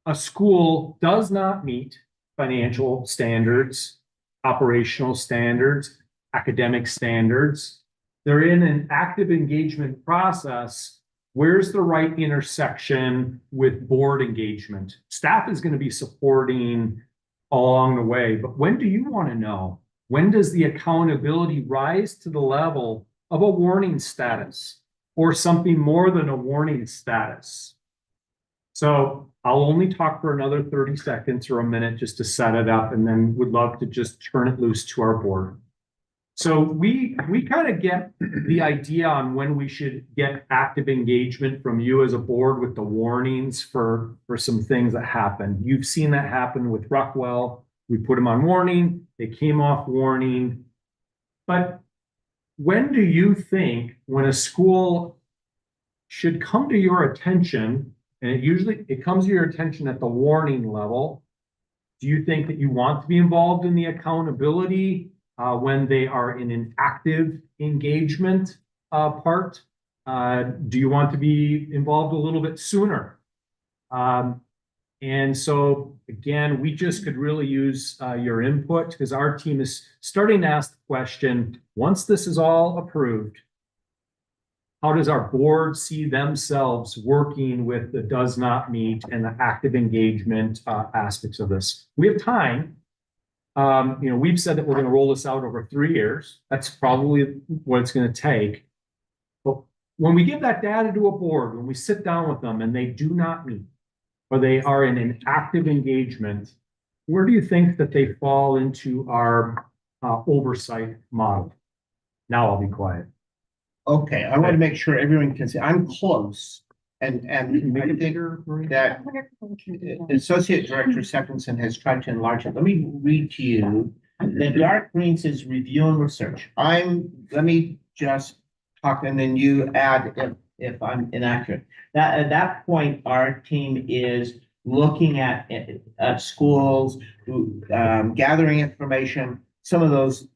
a school does not meet financial standards, operational standards, academic standards. They're in an active engagement process. Where's the right intersection with board engagement? Staff is going to be supporting along the way, but when do you want to know? When does the accountability rise to the level of a warning status or something more than a warning status? So I'll only talk for another 30 seconds or a minute just to set it up, and then would love to just turn it loose to our board. So we kind of get the idea on when we should get active engagement from you as a board with the warnings for some things that happen. You've seen that happen with Ruckwell. We put them on warning. They came off warning. But when do you think when a school should come to your attention, and it comes to your attention at the warning level, do you think that you want to be involved in the accountability when they are in an active engagement part? Do you want to be involved a little bit sooner? And so, again, we just could really use your input because our team is starting to ask the question, once this is all approved, how does our board see themselves working with the does not meet and the active engagement aspects of this? We have time. We've said that we're going to roll this out over 3 years. That's probably what it's going to take. But when we give that data to a board, when we sit down with them and they do not meet, or they are in an active engagement, where do you think that they fall into our oversight model? Now I'll be quiet. Okay, I want to make sure everyone can see. I'm close. And I think that Associate Director Seppenson has tried to enlarge it. Let me read to you. The dark green says review and research. Let me just talk and then you add if I'm inaccurate. At that point, our team is looking at schools, gathering information, some of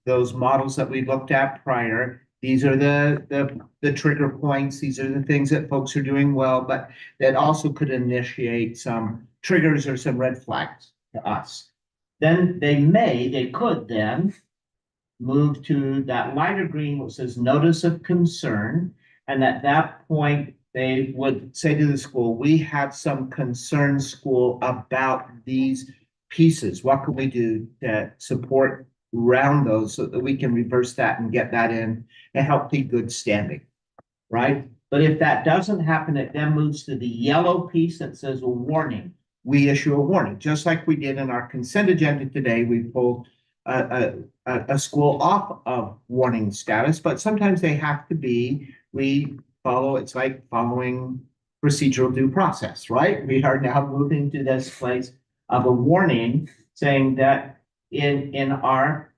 those models that we looked at prior. These are the trigger points. These are the things that folks are doing well, but that also could initiate some triggers or some red flags to us. Then they could then move to that lighter green, which says notice of concern. And at that point, they would say to the school, we have some concern, school, about these pieces. What can we do to support around those so that we can reverse that and get that in a healthy, good standing, right? But if that doesn't happen, it then moves to the yellow piece that says a warning. We issue a warning, just like we did in our consent agenda today. We pulled a school off of warning status, but sometimes they have to be. It's like following procedural due process, right? We are now moving to this place of a warning saying that in our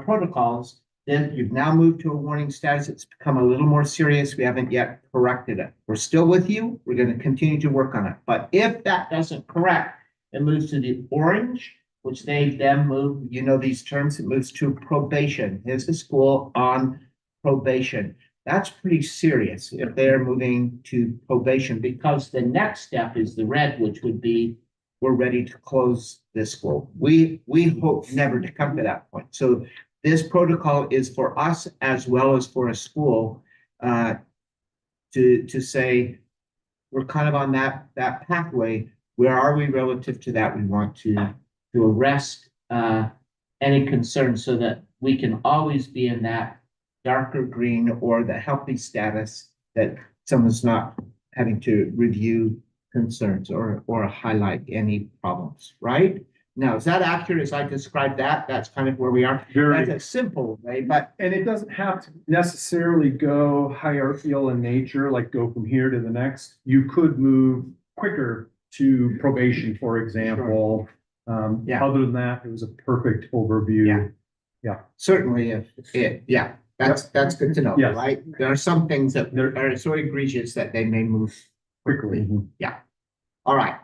protocols, then you've now moved to a warning status. It's become a little more serious. We haven't yet corrected it. We're still with you. We're going to continue to work on it. But if that doesn't correct, it moves to the orange, which they then move, these terms, it moves to probation. Here's the school on probation. That's pretty serious if they're moving to probation, because the next step is the red, which would be we're ready to close this school. We hope never to come to that point. So this protocol is for us as well as for a school to say we're kind of on that pathway. Where are we relative to that? We want to arrest any concerns so that we can always be in that darker green or the healthy status that someone's not having to review concerns or highlight any problems, right? Now, is that accurate as I described that? That's kind of where we are. Very. That's a simple way, but And it doesn't have to necessarily go hierarchical in nature, like go from here to the next. You could move quicker to probation, for example. Yeah. Other than that, it was a perfect overview. certainly if it, yeah, that's good to know, Yes. right? There are some things that are so egregious that they may move quickly. Yeah. All right.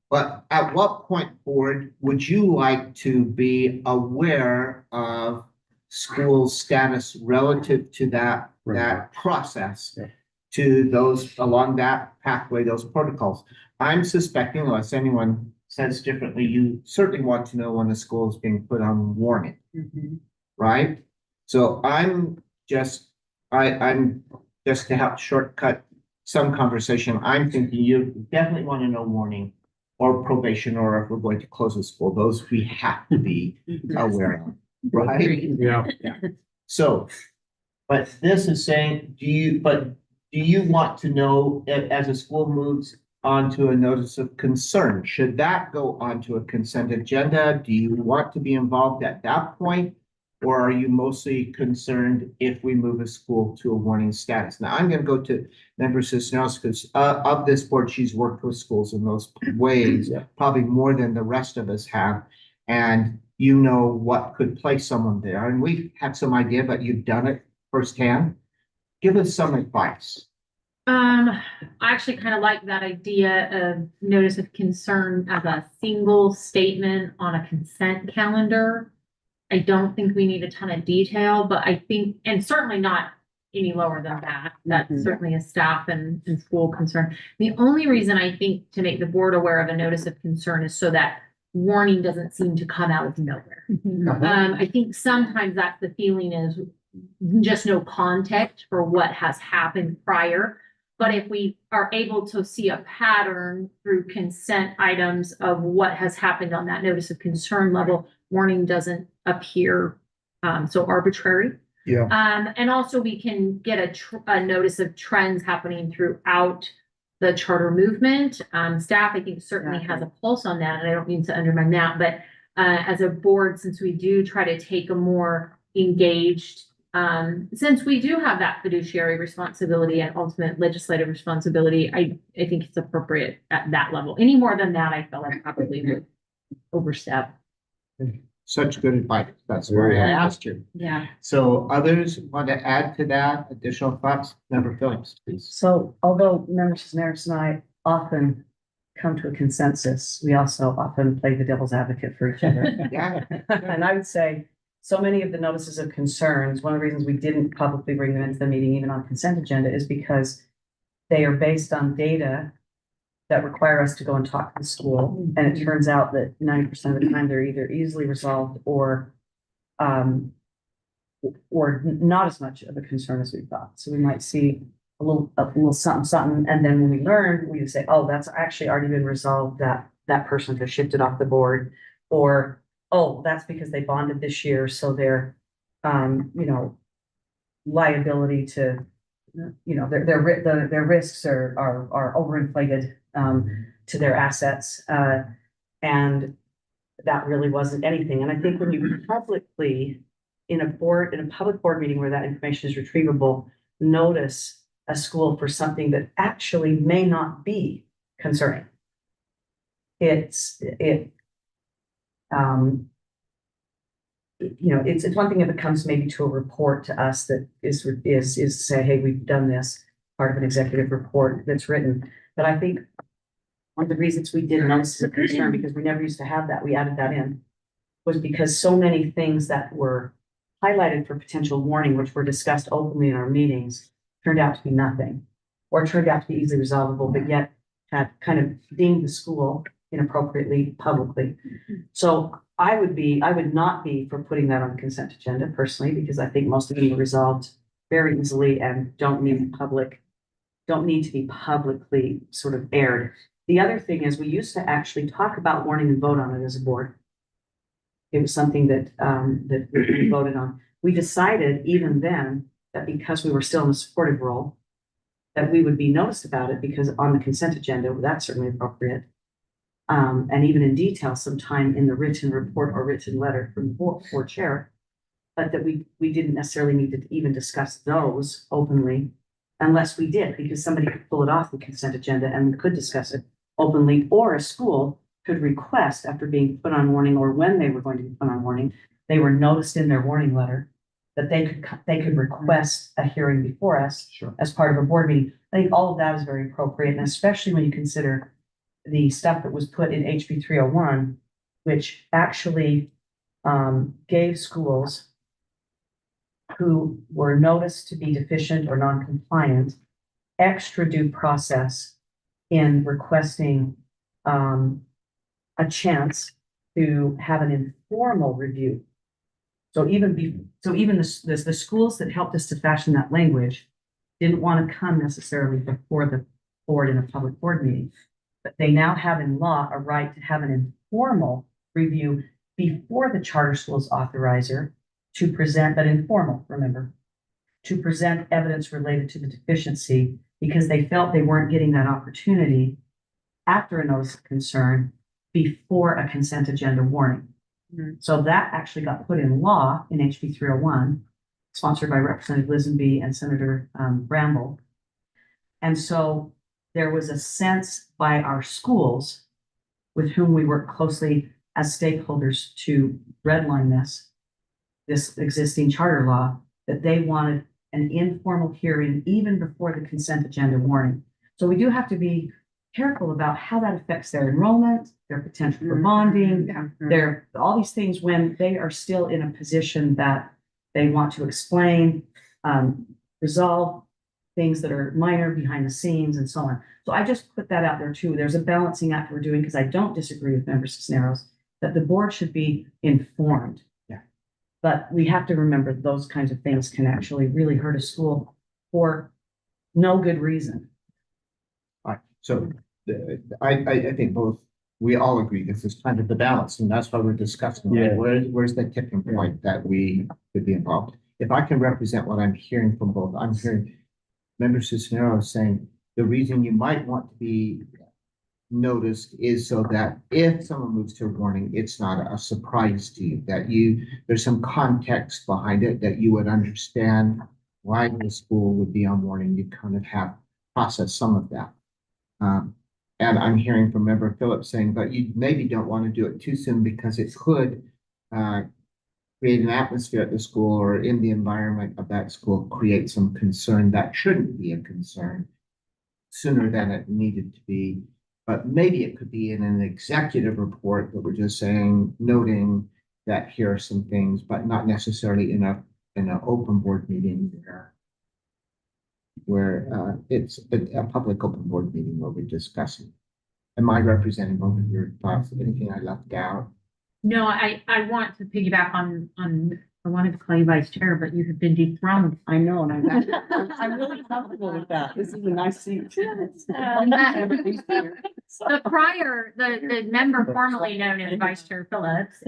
But at what point, board, would you like to be aware of school status relative to that process? Yeah. To those along that pathway, those protocols? I'm suspecting, unless anyone says differently, you certainly want to know when the school is being put on warning, right? So I'm just to help shortcut some conversation, I'm thinking you definitely want to know warning or probation, or if we're going to close the school, those we have to be aware of, right? Yeah. So, but this is saying, do you want to know as a school moves onto a notice of concern? Should that go onto a consent agenda? Do you want to be involved at that point? Or are you mostly concerned if we move a school to a warning status? Now, I'm going to go to Member Cisneros because of this board, she's worked with schools in those ways, probably more than the rest of us have. And you know what could place someone there. And we've had some idea, but you've done it firsthand. Give us some advice. I actually kind of like that idea of notice of concern as a single statement on a consent calendar. I don't think we need a ton of detail, but I think, and certainly not any lower than that. That's certainly a staff and school concern. The only reason I think to make the board aware of a notice of concern is so that warning doesn't seem to come out of nowhere. I think sometimes that's the feeling is just no context for what has happened prior. But if we are able to see a pattern through consent items of what has happened on that notice of concern level, warning doesn't appear so arbitrary. Yeah. And also we can get a notice of trends happening throughout the charter movement. Staff, I think, certainly has a pulse on that, and I don't mean to undermine that, but as a board, since we do try to take a more engaged, since we do have that fiduciary responsibility and ultimate legislative responsibility, I think it's appropriate at that level. Any more than that, I feel like probably would overstep. Such good advice. That's why I asked you. Yeah. So others want to add to that additional thoughts? Member Phillips, please. So although Member Cisneros and I often come to a consensus, we also often play the devil's advocate for each other. Yeah. And I would say, so many of the notices of concerns, one of the reasons we didn't publicly bring them into the meeting, even on consent agenda, is because they are based on data that require us to go and talk to the school. And it turns out that 90% of the time they're either easily resolved or not as much of a concern as we thought. So we might see a little something, and then when we learn, we say, oh, that's actually already been resolved, that person has shifted off the board, or, oh, that's because they bonded this year, so their liability to, their risks are overinflated to their assets, and that really wasn't anything. And I think when you publicly, in a public board meeting where that information is retrievable, notice a school for something that actually may not be concerning. It's one thing if it comes maybe to a report to us that is to say, hey, we've done this, part of an executive report that's written. But I think one of the reasons we did notice of concern, because we never used to have that, we added that in, was because so many things that were highlighted for potential warning, which were discussed openly in our meetings, turned out to be nothing, or turned out to be easily resolvable, but yet had kind of deemed the school inappropriately publicly. So I would not be for putting that on the consent agenda personally, because I think most of them are resolved very easily and don't need to be publicly sort of aired. The other thing is we used to actually talk about warning and vote on it as a board. It was something that we voted on. We decided even then that because we were still in a supportive role, that we would be noticed about it, because on the consent agenda, that's certainly appropriate. And even in detail sometime in the written report or written letter from the board chair. But that we didn't necessarily need to even discuss those openly unless we did, because somebody could pull it off the consent agenda and we could discuss it openly, or a school could request after being put on warning, or when they were going to be put on warning, they were noticed in their warning letter that they could request a hearing before us as part of a board meeting. I think all of that is very appropriate, and especially when you consider the stuff that was put in HB 301, which actually gave schools who were noticed to be deficient or non-compliant extra due process in requesting a chance to have an informal review. So even the schools that helped us to fashion that language didn't want to come necessarily before the board in a public board meeting, but they now have in law a right to have an informal review before the charter schools authorizer to present, but informal, remember, to present evidence related to the deficiency, because they felt they weren't getting that opportunity after a notice of concern before a consent agenda warning. So that actually got put in law in HB 301, sponsored by Representative Lisenby and Senator Bramble. And so there was a sense by our schools, with whom we work closely as stakeholders to redline this existing charter law, that they wanted an informal hearing even before the consent agenda warning. So we do have to be careful about how that affects their enrollment, their potential for bonding, their, all these things when they are still in a position that they want to explain, resolve things that are minor behind the scenes and so on. So I just put that out there too. There's a balancing act we're doing, because I don't disagree with Member Cisneros that the board should be informed. Yeah. But we have to remember those kinds of things can actually really hurt a school for no good reason. All right, so I think we all agree this is kind of the balance, and that's why we're discussing, right? Where's the tipping point that we could be involved? If I can represent what I'm hearing from both, I'm hearing Member Cisneros saying the reason you might want to be noticed is so that if someone moves to a warning, it's not a surprise to you, that there's some context behind it, that you would understand why the school would be on warning. You kind of have processed some of that. And I'm hearing from Member Phillips saying, but you maybe don't want to do it too soon because it could create an atmosphere at the school or in the environment of that school, create some concern that shouldn't be a concern sooner than it needed to be. But maybe it could be in an executive report that we're just saying, noting that here are some things, but not necessarily in an open board meeting where it's a public open board meeting where we're discussing. Am I representing both of your thoughts? Anything I left out? No, I want to piggyback on, I wanted to call you vice chair, but you have been dethroned. I know, and I'm really comfortable with that. This is a nice seat. The member formerly known as Vice Chair Phillips,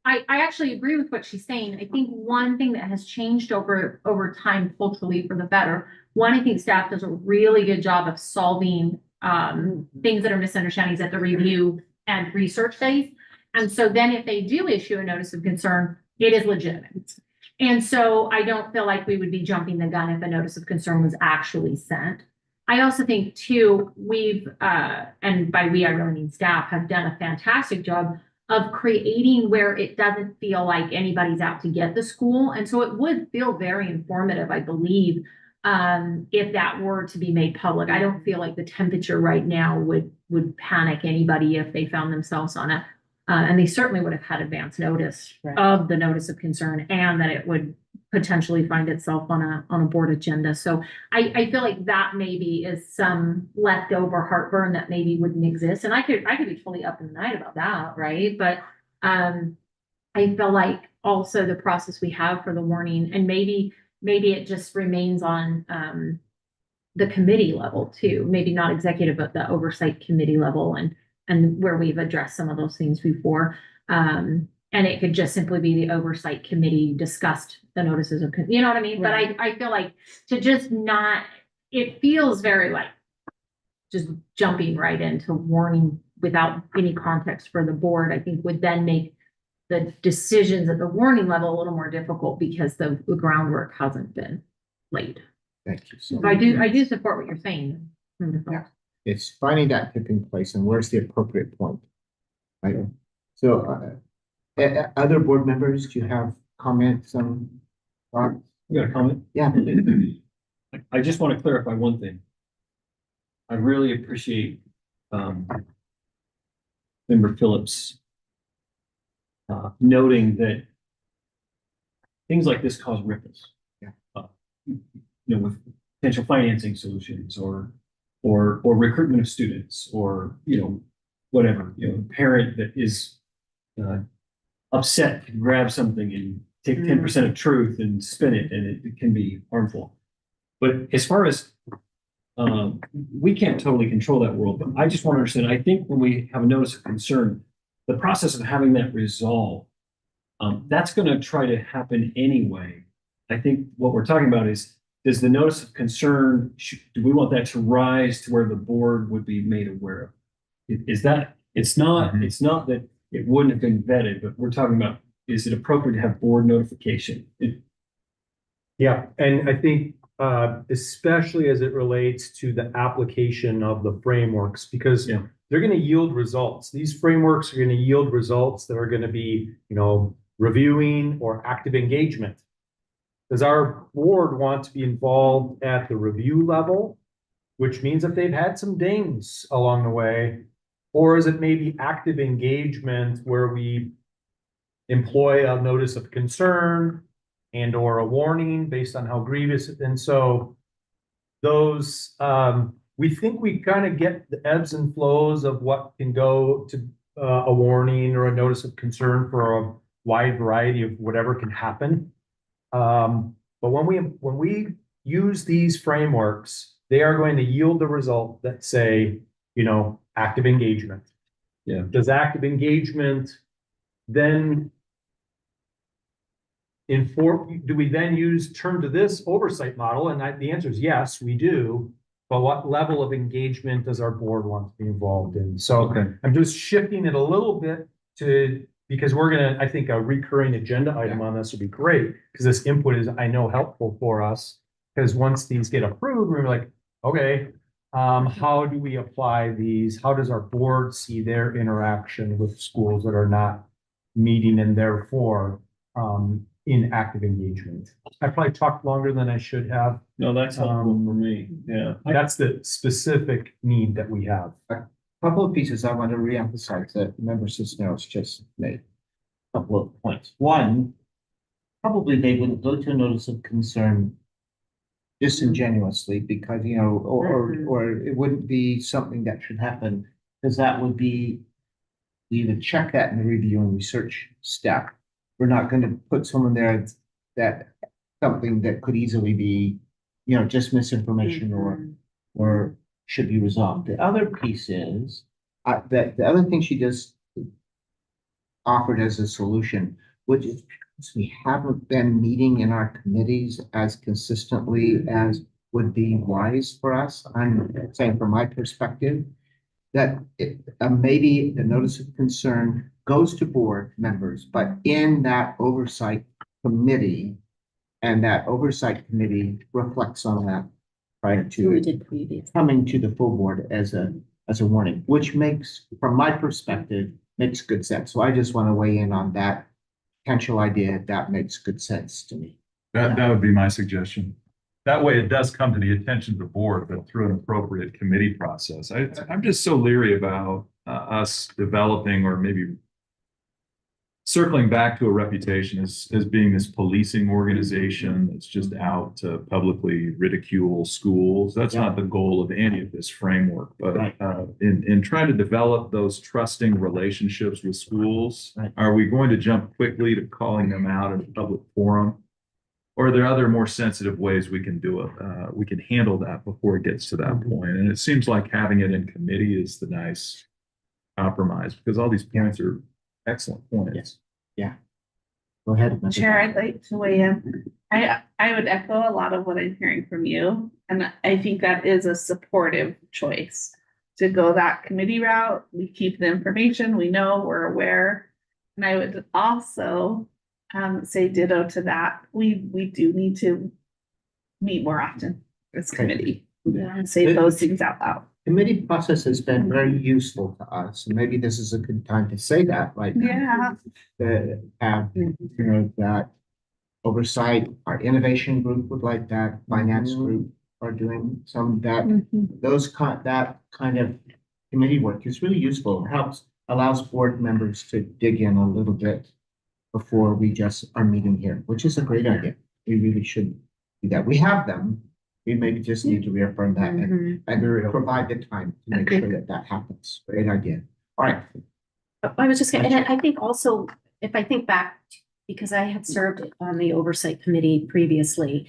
I actually agree with what she's saying. I think one thing that has changed over time culturally for the better, I think staff does a really good job of solving things that are misunderstandings at the review and research phase. And so then if they do issue a notice of concern, it is legitimate. And so I don't feel like we would be jumping the gun if a notice of concern was actually sent. I also think too, we've, and by we, I really mean staff, have done a fantastic job of creating where it doesn't feel like anybody's out to get the school. And so it would feel very informative, I believe, if that were to be made public. I don't feel like the temperature right now would panic anybody if they found themselves on it. And they certainly would have had advance notice of the notice of concern, and that it would potentially find itself on a board agenda. So I feel like that maybe is some leftover heartburn that maybe wouldn't exist. And I could be totally up in the night about that, right? But I feel like also the process we have for the warning, and maybe it just remains on the committee level too, maybe not executive, but the oversight committee level, and where we've addressed some of those things before. And it could just simply be the oversight committee discussed the notices of, you know what I mean? Right. But I feel like to just not it feels very like just jumping right into warning without any context for the board, I think would then make the decisions at the warning level a little more difficult because the groundwork hasn't been laid. Thank you so So I much. do support what you're saying. Yeah. It's finding that tipping place and where's the appropriate point. Right? So, other board members, do you have comments on? You got a comment? Yeah. I just want to clarify one thing. I really appreciate, Member Phillips noting that things like this cause ripples. Yeah. With potential financing solutions or recruitment of students or, whatever, parent that is upset can grab something and take 10% of truth and spin it, and it can be harmful. But as far as we can't totally control that world, but I just want to understand, I think when we have a notice of concern, the process of having that resolved, that's going to try to happen anyway. I think what we're talking about is the notice of concern, do we want that to rise to where the board would be made aware of? Is that, it's not that it wouldn't have been vetted, but we're talking about, is it appropriate to have board notification? Yeah, and I think especially as it relates to the application of the frameworks, because they're going to yield results. These frameworks are going to yield results that are going to be, reviewing or active engagement. Does our board want to be involved at the review level, which means if they've had some dings along the way, or is it maybe active engagement where we employ a notice of concern and or a warning based on how grievous, and so those, we think we kind of get the ebbs and flows of what can go to a warning or a notice of concern for a wide variety of whatever can happen. But when we use these frameworks, they are going to yield the result that say, active engagement. Yeah. Does active engagement then do we then turn to this oversight model? And the answer is yes, we do. But what level of engagement does our board want to be involved in? So I'm just shifting it a little bit because I think a recurring agenda item on this would be great, because this input is, I know, helpful for us. Because once these get approved, we're like, okay, how do we apply these? How does our board see their interaction with schools that are not meeting and therefore in active engagement? I probably talked longer than I should have. No, that's helpful for me. Yeah. That's the specific need that we have. Couple of pieces I want to reemphasize that Member Cisneros just made. A couple of points. One, probably they would go to a notice of concern disingenuously because, or it wouldn't be something that should happen, because that would be, we would check that in the review and research step. We're not going to put someone there that something that could easily be, just misinformation or should be resolved. The other piece is that the other thing she just offered as a solution, which is because we haven't been meeting in our committees as consistently as would be wise for us. I'm saying from my perspective that maybe the notice of concern goes to board members, but in that oversight committee, and that oversight committee reflects on that prior to coming to the full board as a warning, which makes, from my perspective, makes good sense. So I just want to weigh in on that potential idea. That makes good sense to me. That would be my suggestion. That way it does come to the attention of the board, but through an appropriate committee process. I'm just so leery about us developing or maybe circling back to a reputation as being this policing organization that's just out to publicly ridicule schools. That's not the goal of any of this framework. But in trying to develop those trusting relationships with schools, are we going to jump quickly to calling them out in a public forum? Or are there other more sensitive ways we can do it? We can handle that before it gets to that point. And it seems like having it in committee is the nice compromise, because all these points are excellent points. Yeah. Go ahead. Member Chair, Dyer. I'd like to weigh in. I would echo a lot of what I'm hearing from you, and I think that is a supportive choice to go that committee route. We keep the information, we know, we're aware. And I would also say ditto to that. We do need to meet more often as committee and say those things out loud. Committee process has been very useful to us, and maybe this is a good time to say that right now. Yeah. That have, that oversight, our innovation group would like that, finance group are doing some of that. That kind of committee work is really useful. It helps, allows board members to dig in a little bit before we just are meeting here, which is a great idea. We really should do that. We have them. We maybe just need to reaffirm that and provide the time to make sure that that happens. Great idea. All right. I was just gonna, and I think also, if I think back, because I had served on the oversight committee previously,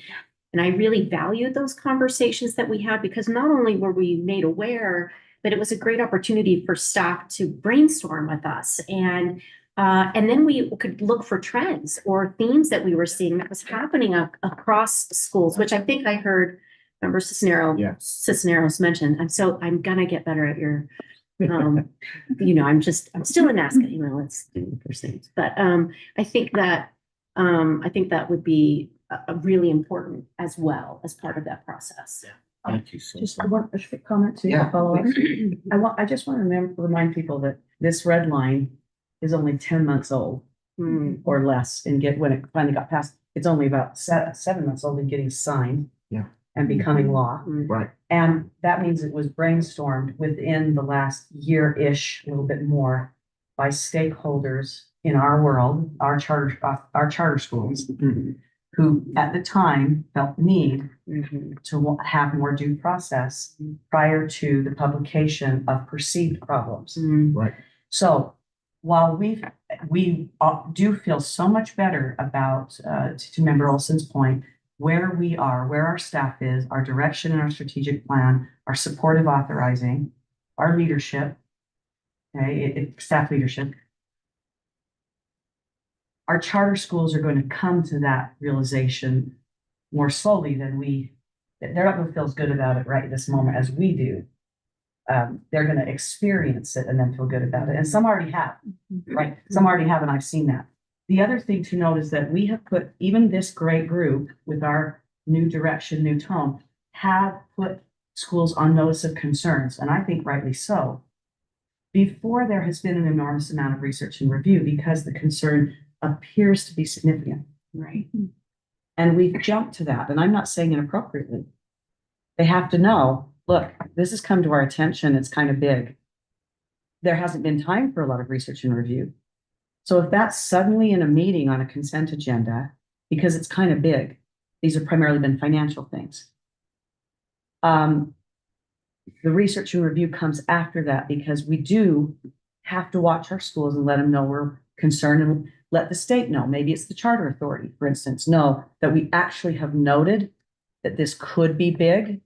and I really valued those conversations that we had, because not only were we made aware, but it was a great opportunity for staff to brainstorm with us. And then we could look for trends or themes that we were seeing that was happening across schools, which I think I heard Member Cisneros mention. I'm gonna get better at your, I'm still in NASCA, let's do the first things. But I think that would be a really important as well as part of that process. Thank you so much. Just one quick comment to Yeah, follow up. I just want to remind people that this red line is only 10 months old or less, and when it finally got passed, it's only about 7 months old and getting signed. Yeah. And becoming law. Right. And that means it was brainstormed within the last year-ish, a little bit more, by stakeholders in our world, our charter schools, who at the time felt the need to have more due process prior to the publication of perceived problems. Right. So while we do feel so much better about, to Member Olson's point, where we are, where our staff is, our direction and our strategic plan, our supportive authorizing, our leadership, staff leadership. Our charter schools are going to come to that realization more slowly than they're not going to feel as good about it right this moment as we do. They're going to experience it and then feel good about it. And some already have, right? Some already have, and I've seen that. The other thing to note is that we have put, even this great group with our new direction, new tone, have put schools on notice of concerns, and I think rightly so, before there has been an enormous amount of research and review, because the concern appears to be significant. Right. And we've jumped to that, and I'm not saying inappropriately. They have to know, look, this has come to our attention, it's kind of big. There hasn't been time for a lot of research and review. So if that's suddenly in a meeting on a consent agenda, because it's kind of big, these have primarily been financial things. The research and review comes after that, because we do have to watch our schools and let them know we're concerned, and let the state know. Maybe it's the charter authority, for instance, know that we actually have noted that this could be big.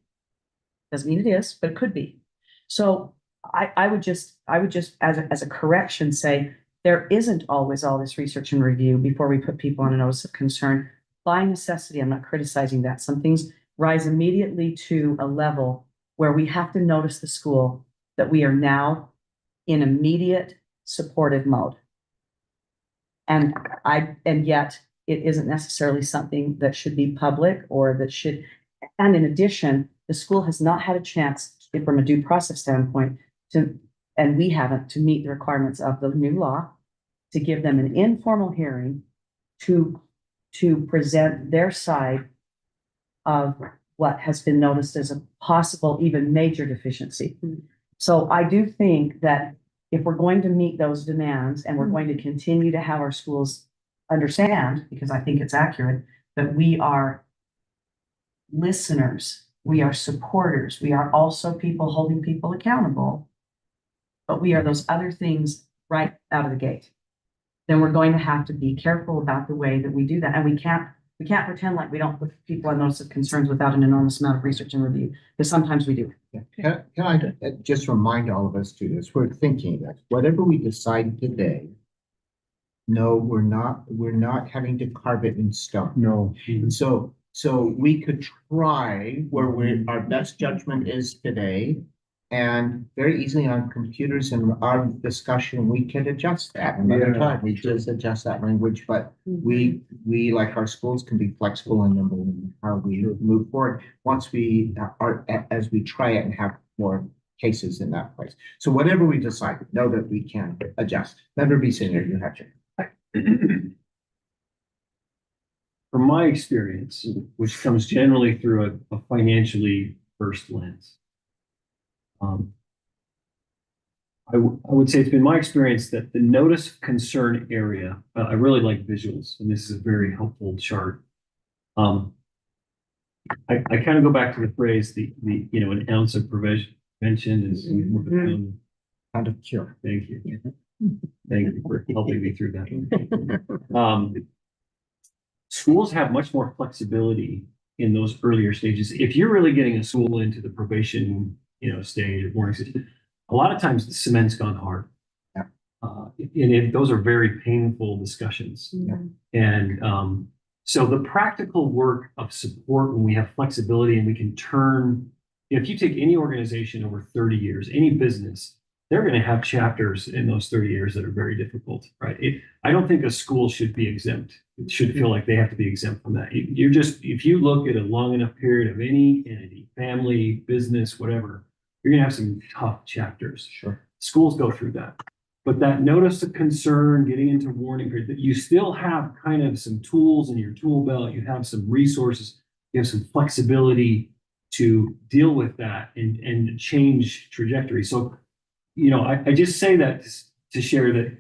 Doesn't mean it is, but it could be. So I would just as a correction say, there isn't always all this research and review before we put people on a notice of concern. By necessity, I'm not criticizing that. Some things rise immediately to a level where we have to notice the school that we are now in immediate supportive mode. And yet it isn't necessarily something that should be public or that should, and in addition, the school has not had a chance from a due process standpoint and we haven't, to meet the requirements of the new law, to give them an informal hearing to present their side of what has been noticed as a possible, even major deficiency. So I do think that if we're going to meet those demands and we're going to continue to have our schools understand, because I think it's accurate, that we are listeners, we are supporters, we are also people holding people accountable, but we are those other things right out of the gate. Then we're going to have to be careful about the way that we do that. And we can't pretend like we don't put people on notice of concerns without an enormous amount of research and review, because sometimes we do. Can I just remind all of us too, as we're thinking that whatever we decide today No, we're not having to carve it in stone. No. So we could try where our best judgment is today. And very easily on computers and our discussion, we can adjust that another Yeah, time. We just adjust that language, but we, like our schools, can be flexible and nimble in how we move forward. Once we as we try it and have more cases in that place. So whatever we decide, know that we can adjust. Member B. Senior, you have to. From my experience, which comes generally through a financially first lens. I would say it's been my experience that the notice of concern area, I really like visuals, and this is a very helpful chart. I kind of go back to the phrase, an ounce of prevention is worth a pound of cure. Thank you. Thank you for helping me through that. Schools have much more flexibility in those earlier stages. If you're really getting a school into the probation, stage or warning system, a lot of times the cement's gone hard. Yeah. And those are very painful discussions. Yeah. And so the practical work of support when we have flexibility and we can turn, if you take any organization over 30 years, any business, they're going to have chapters in those 30 years that are very difficult, right? I don't think a school should be exempt. It should feel like they have to be exempt from that. If you look at a long enough period of any entity, family, business, whatever, you're going to have some tough chapters. Sure. Schools go through that. But that notice of concern, getting into warning period, that you still have kind of some tools in your tool belt, you have some resources, you have some flexibility to deal with that and change trajectory. So, I just say that to share that,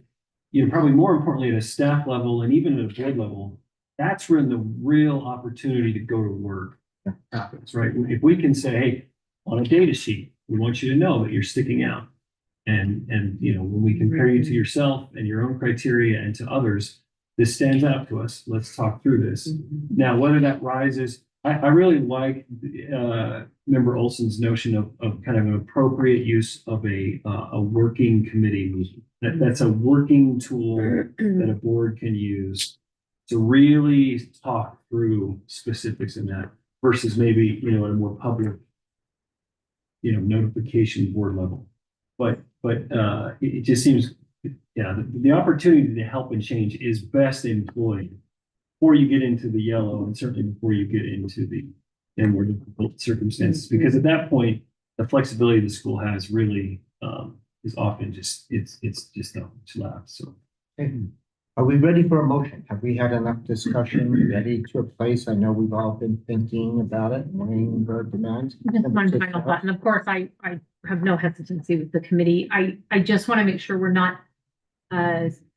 probably more importantly at a staff level and even at a board level, that's when the real opportunity to go to work happens, right? If we can say, hey, on a data sheet, we want you to know that you're sticking out. And when we compare you to yourself and your own criteria and to others, this stands out to us. Let's talk through this. Now, whether that rises, I really like Member Olson's notion of kind of an appropriate use of a working committee meeting. That's a working tool that a board can use to really talk through specifics in that versus maybe, at a more public, notification board level. But it just seems, the opportunity to help and change is best employed before you get into the yellow and certainly before you get into the more difficult circumstances. Because at that point, the flexibility the school has really is often it's just not much left. So. Are we ready for a motion? Have we had enough discussion ready to a place? I know we've all been thinking about it, weighing the demands. Just one final thought, and of course, I have no hesitancy with the committee. I just want to make sure we're not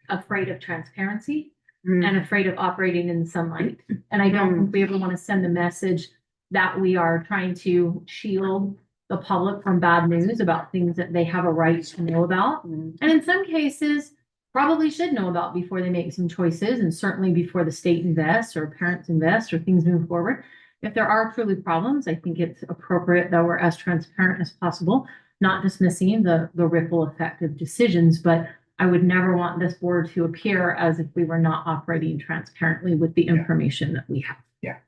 afraid of transparency and afraid of operating in the sunlight. And I don't think we ever want to send the message that we are trying to shield the public from bad news about things that they have a right to know about. And in some cases, probably should know about before they make some choices, and certainly before the state invests or parents invest or things move forward. If there are truly problems, I think it's appropriate that we're as transparent as possible, not dismissing the ripple effect of decisions, but I would never want this board to appear as if we were not operating transparently with the information that we have. Yeah.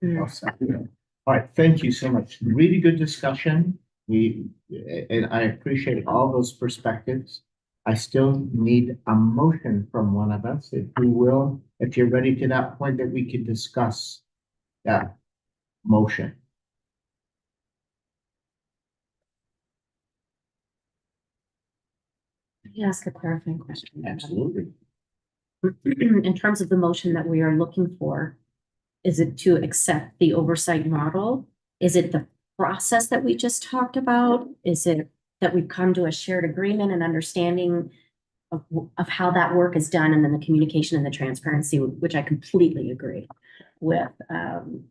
All right. Thank you so much. Really good discussion. And I appreciate all those perspectives. I still need a motion from one of us, if we will, if you're ready to that point that we can discuss that motion. Let me ask a clarifying question. Absolutely. In terms of the motion that we are looking for, is it to accept the oversight model? Is it the process that we just talked about? Is it that we've come to a shared agreement and understanding of how that work is done, and then the communication and the transparency, which I completely agree with.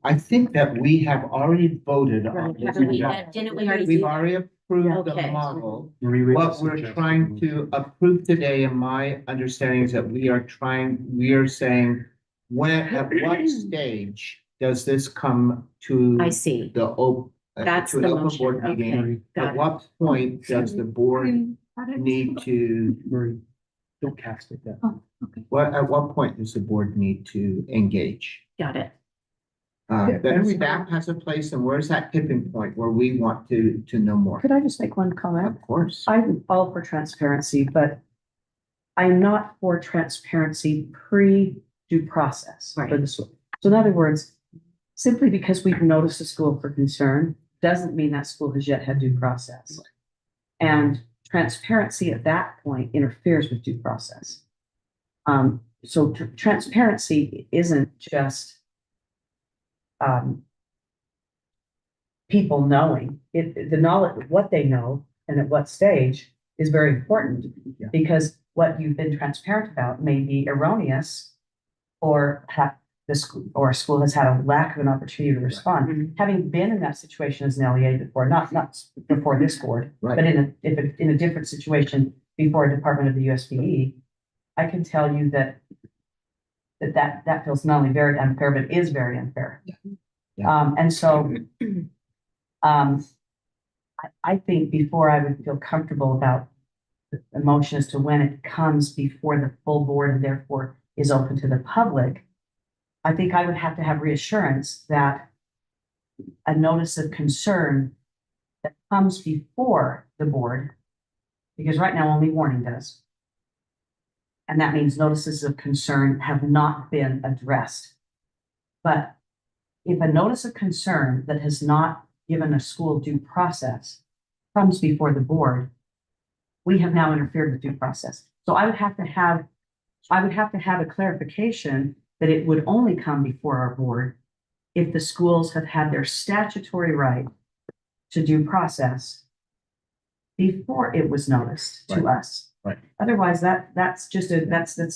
I think that we have already voted on this. Didn't we already? We've already approved the model. What we're trying to approve today, in my understanding, is that we are saying, at what stage does this come to? I see. That's to an open board meeting. At what point does the board need to don't cast it yet. At what point does the board need to engage? Got it. Then staff has a place, and where's that tipping point where we want to know more? Could I just make one comment? Of course. I'm all for transparency, but I'm not for transparency pre-due process for the school. So in other words, simply because we've noticed a school for concern doesn't mean that school has yet had due process. And transparency at that point interferes with due process. So transparency isn't just people knowing the knowledge, what they know and at what stage is very important, because what you've been transparent about may be erroneous or have the school or a school has had a lack of an opportunity to respond. Having been in that situation as an LEA before, not before this board, but in a different situation before a department of the USBE, I can tell you that feels not only very unfair, but is very unfair. And so I think before I would feel comfortable about the motion as to when it comes before the full board and therefore is open to the public, I think I would have to have reassurance that a notice of concern that comes before the board, because right now only warning does. And that means notices of concern have not been addressed. But if a notice of concern that has not given a school due process comes before the board, we have now interfered with due process. So I would have to have a clarification that it would only come before our board if the schools have had their statutory right to due process before it was noticed to us. Right. Otherwise, that's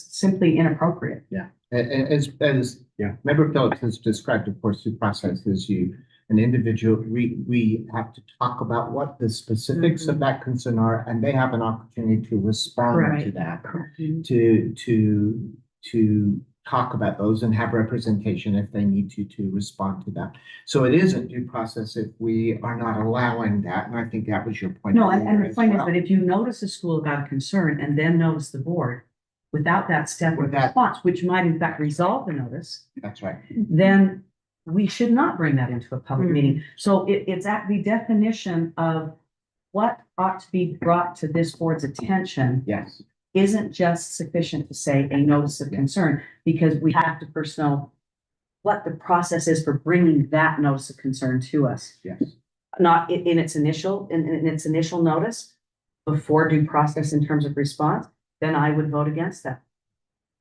simply inappropriate. Yeah. As Member Phillips has described, of course, due process is an individual, we have to talk about what the specifics of that concern are, and they have an opportunity to respond to that, to talk about those and have representation if they need to respond to that. So it isn't due process if we are not allowing that, and I think that was your point. No, and the point is that if you notice a school about a concern and then notice the board without that step of response, which might in fact resolve the notice. That's right. Then we should not bring that into a public meeting. So it's at the definition of what ought to be brought to this board's attention. Yes. Isn't just sufficient to say a notice of concern, because we have to first know what the process is for bringing that notice of concern to us. Yes. Not in its initial notice before due process in terms of response, then I would vote against that.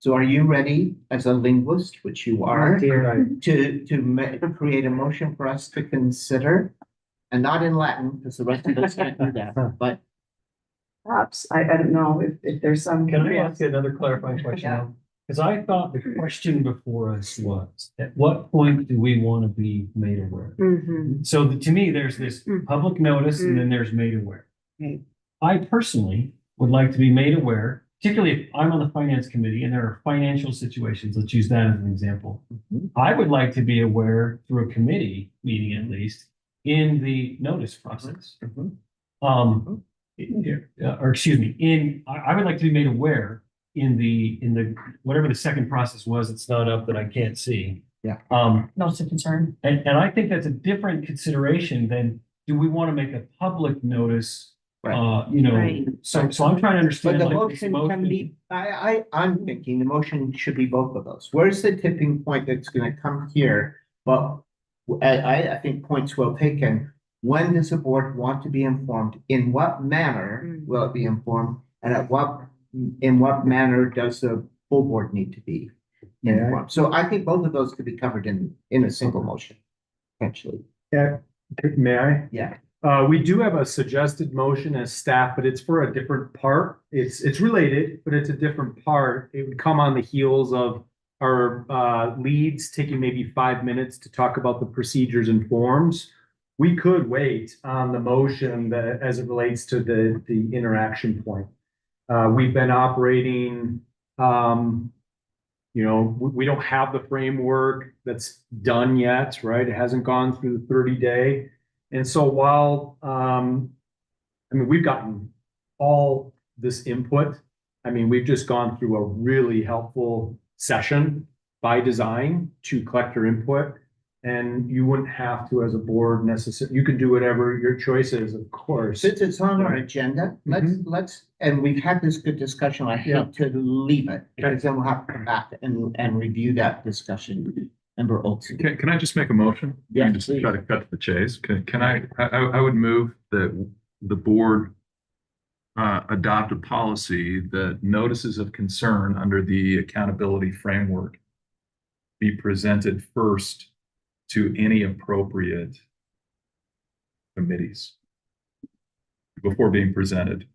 So are you ready as a linguist, which you are, to create a motion for us to consider? And not in Latin, because the rest of us can't do that, but perhaps, I don't know if there's some. Can I ask you another clarifying question? Because I thought the question before us was, at what point do we want to be made aware? So to me, there's this public notice and then there's made aware. I personally would like to be made aware, particularly if I'm on the finance committee and there are financial situations, let's use that as an example. I would like to be aware through a committee meeting at least in the notice process. Or excuse me, I would like to be made aware in the whatever the second process was, it's not up that I can't see. Yeah. Notice of concern. And I think that's a different consideration than, do we want to make a public notice? So I'm trying to understand. But the like, motion can be, I'm thinking the motion should be both of those. Where's the tipping point that's gonna come here? Well, I think point's well taken. When does the board want to be informed? In what manner will it be informed? And in what manner does the full board need to be informed? So I think both of those could be covered in a single motion, potentially. Yeah, may I? Yeah. We do have a suggested motion as staff, but it's for a different part. It's related, but it's a different part. It would come on the heels of our leads taking maybe 5 minutes to talk about the procedures and forms. We could wait on the motion that as it relates to the interaction point. We've been operating, we don't have the framework that's done yet, right? It hasn't gone through the 30-day. And so while, we've gotten all this input, I mean, we've just gone through a really helpful session by design to collect your input. And you wouldn't have to, as a board, necessarily, you can do whatever your choice is, of course. Since it's on our Right. agenda, Mhm. let's, and we've had this good discussion, I Yeah. hate to leave it, because then we'll have to come back and review that discussion. Member Olson. Can I just make a motion? Yeah, Just please. try to cut to the chase. Can I would move that the board adopt a policy that notices of concern under the accountability framework be presented first to any appropriate committees before being presented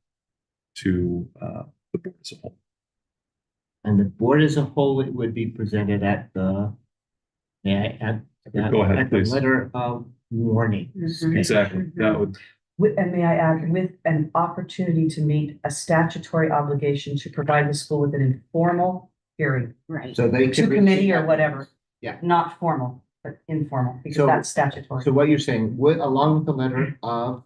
to the board as a whole. And the board as a whole, it would be presented at the, may I add? Go ahead, at the please. letter of warnings. Exactly. That would, And may I add, with an opportunity to meet a statutory obligation to provide the school with an informal hearing. Right. So they To could. committee or whatever. Yeah. Not formal, but informal, because So- that's statutory. So what you're saying, with, along with the letter of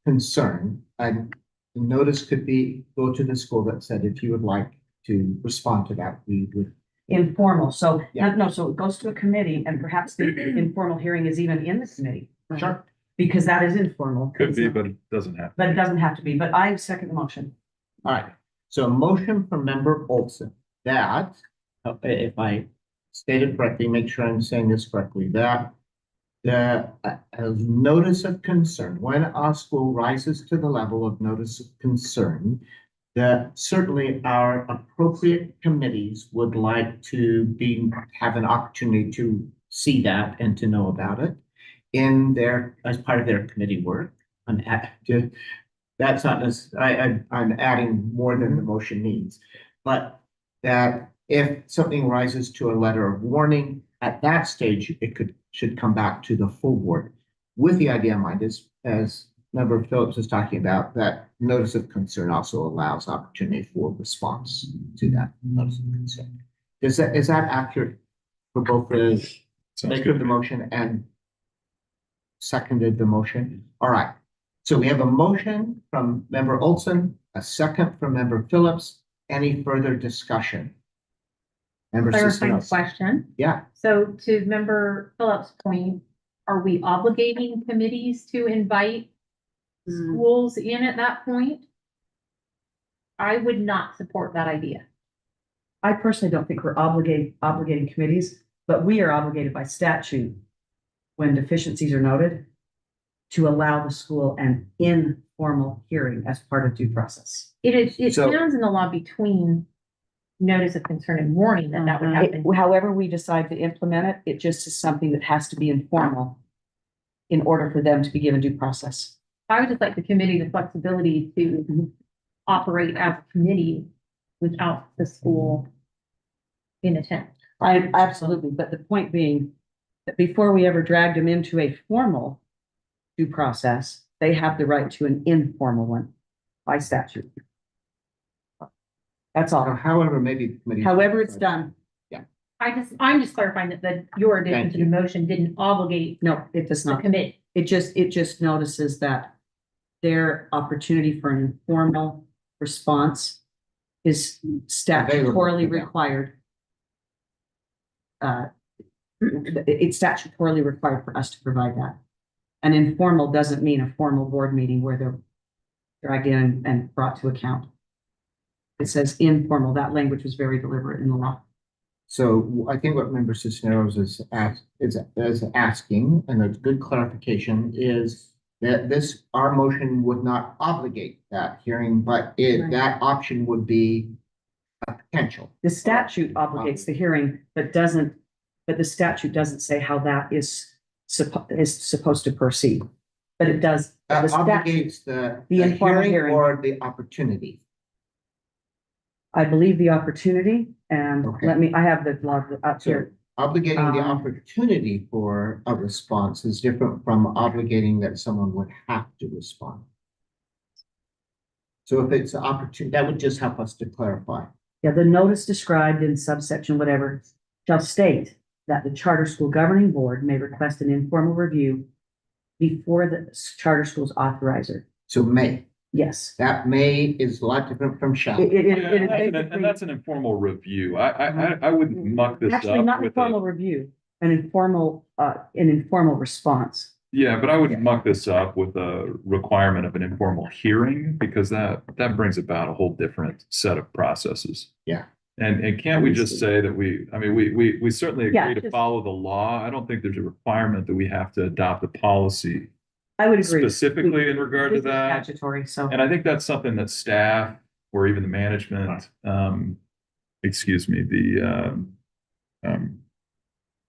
concern, and the notice could be, go to the school that said, if you would like to respond to that, we would. Informal, so, Yeah. no, so it goes to a committee and perhaps the informal hearing is even in the committee. Sure. Because that is informal. could be, but it doesn't have. But it doesn't have to be, but I second the motion. All right, so a motion from member Olson that, if I stated correctly, make sure I'm saying this correctly, that the notice of concern, when our school rises to the level of notice of concern, that certainly our appropriate committees would like to have an opportunity to see that and to know about it in their, as part of their committee work. That's not I'm adding more than the motion needs, but that if something rises to a letter of warning, at that stage, should come back to the full board with the idea in mind, as Member Phillips is talking about, that notice of concern also allows opportunity for response to that notice of concern. Is that accurate for both the Sounds maker good of to the me. motion and seconded the motion? All right. So we have a motion from member Olson, a second from member Phillips. Any further discussion? Member Clarifying Cisneros. question. Yeah, So to member Phillips' point, are we obligating committees to invite schools in at that point? I would not support that idea. I personally don't think we're obligating committees, but we are obligated by statute when deficiencies are noted to allow the school an informal hearing as part of due process. It So- stands in the law between notice of concern and warning that would happen. However we decide to implement it, it just is something that has to be informal in order for them to be given due process. I would just like the committee the flexibility to operate as a committee without the school in attendance. I absolutely, but the point being that before we ever dragged them into a formal due process, they have the right to an informal one by statute. That's all. however, maybe the committee. However it's done. I'm just clarifying that your addition Thank to the motion didn't obligate No, it does the not. committee. It just notices that their opportunity for an informal response is statutorily Available to them. required. It's statutorily required for us to provide that. An informal doesn't mean a formal board meeting where they're dragged in and brought to account. It says informal. That language was very deliberate in the law. So I think what member Cisneros is asking, and a good clarification, is that our motion would not obligate that hearing, but that option would be a potential. The statute obligates the hearing, but the statute doesn't say how that is supposed to proceed. But it does. The statute- Obligates the informal hearing hearing. or the opportunity. I believe the opportunity, and Okay. I have the law up So here. obligating the Um, opportunity for a response is different from obligating that someone would have to respond. So if it's an opportunity, that would just help us to clarify. Yeah, the notice described in subsection whatever shall state that the charter school governing board may request an informal review before the charter school's authorizer. So may, Yes. That may is a lot different from shall. It Yeah, is and basically, that's an informal review. I wouldn't muck this actually up not with informal a, review, an informal response. yeah, but I wouldn't muck this up with a requirement of an informal hearing because that brings about a whole different set of processes. Yeah. And can't we just say that we certainly Yeah, agree to just- follow the law. I don't think there's a requirement that we have to adopt a policy I would agree. specifically in regard to This is that. Statutory, so. And I think that's something that staff or even the management, excuse me,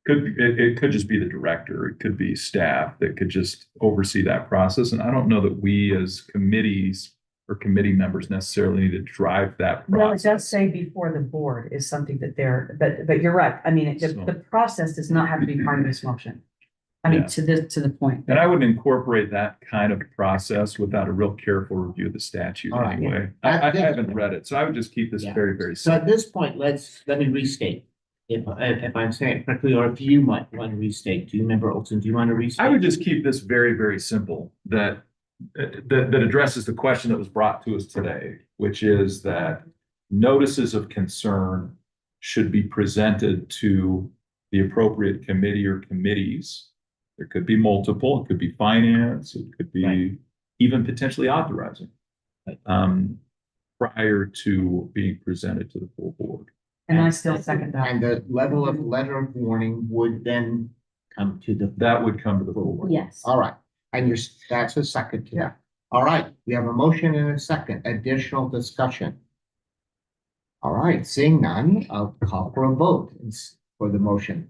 it could just be the director. It could be staff that could just oversee that process. And I don't know that we as committees or committee members necessarily need to drive that Well, it process. does say before the board is something that they're, but you're right. I mean, the process does not have to be part of this motion. I mean, Yeah. to the point. And I wouldn't incorporate that kind of process without a real careful review of the statute All right. anyway. Yeah. I haven't read it, so I would just keep this Yeah. very, very So at simple. this point, let me restate. If I'm saying it correctly, or if you might want to restate, do you remember, Olson, do you want to restate? I would just keep this very, very simple, that addresses the question that was brought to us today, which is that notices of concern should be presented to the appropriate committee or committees. There could be multiple, it could be finance, it could be even potentially authorizing, prior to being presented to the full board. And I still second that. And the level of letter of warning would then come to the. That would come to the full board. Yes. All right, and that's a second to that. All right, we have a motion and a second, additional discussion. All right, seeing none, I'll call for a vote for the motion.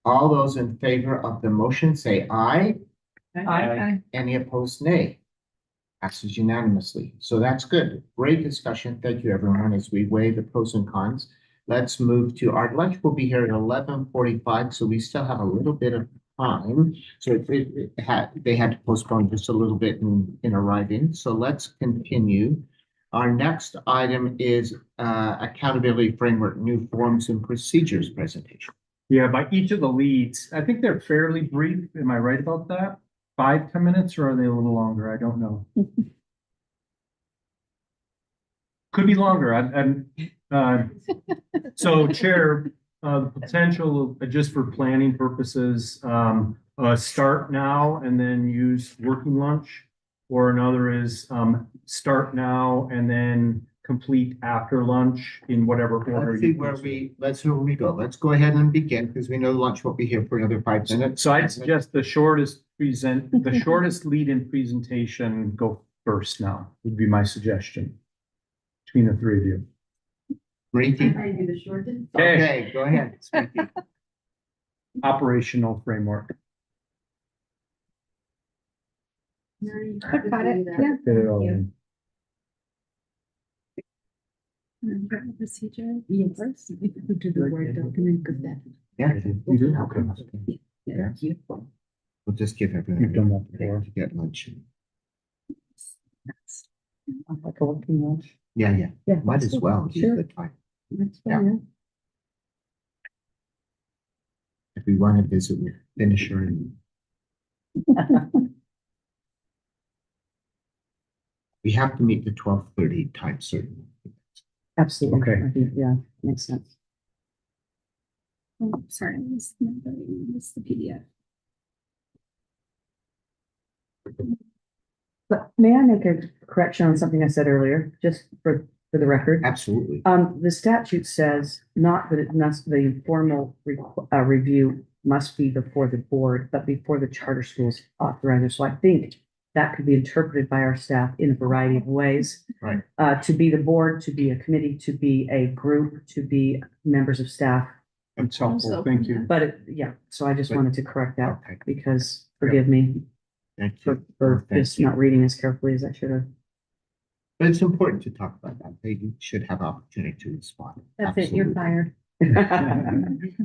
All those in favor of the motion say aye. Aye. Any opposed, nay. Passes unanimously. So that's good. Great discussion. Thank you, everyone, as we weigh the pros and cons. Let's move to our lunch. Will be here at 11:45, so we still have a little bit of time. So they had to postpone just a little bit in arriving. So let's continue. Our next item is accountability framework, new forms and procedures presentation. Yeah, by each of the leads, I think they're fairly brief. Am I right about that? 5-10 minutes, or are they a little longer? I don't know. Could be longer. So Chair, potential, just for planning purposes, start now and then use working lunch. Or another is start now and then complete after lunch in whatever order. Let's see where we go. Let's go ahead and begin because we know lunch won't be here for another 5 minutes. So I'd suggest the shortest lead in presentation go first now, would be my suggestion. Between the three of you. Smriti? I do the shortest. Okay, go ahead. Smriti. Operational framework. I've got it, yeah. Fit it all in. Procedure. Yes. First, if we do the Word document, good that. Yeah, You do? Okay. Yeah. We'll just give everyone. You've done that before. To get lunch. Like a working lunch. Yeah. Yeah. Might as well. Use Sure. the time. That's Yeah. fine. If we want to visit with finisher and we have to meet the 12:30 time certain. Absolutely. Okay. I think, yeah, makes sense. Oh, sorry, I missed the PDF. But may I make a correction on something I said earlier, just for the record? Absolutely. The statute says not that it must, the informal review must be before the board, but before the charter schools authorizer. So I think that could be interpreted by our staff in a variety of ways. Right. To be the board, to be a committee, to be a group, to be members of staff. That's helpful. Thank you. But so I just But- wanted to correct that Okay. because forgive me Thank for you. Thank just you. not reading as carefully as I should have. But it's important to talk about that. They should have opportunity to respond. That's it, you're Absolutely. fired.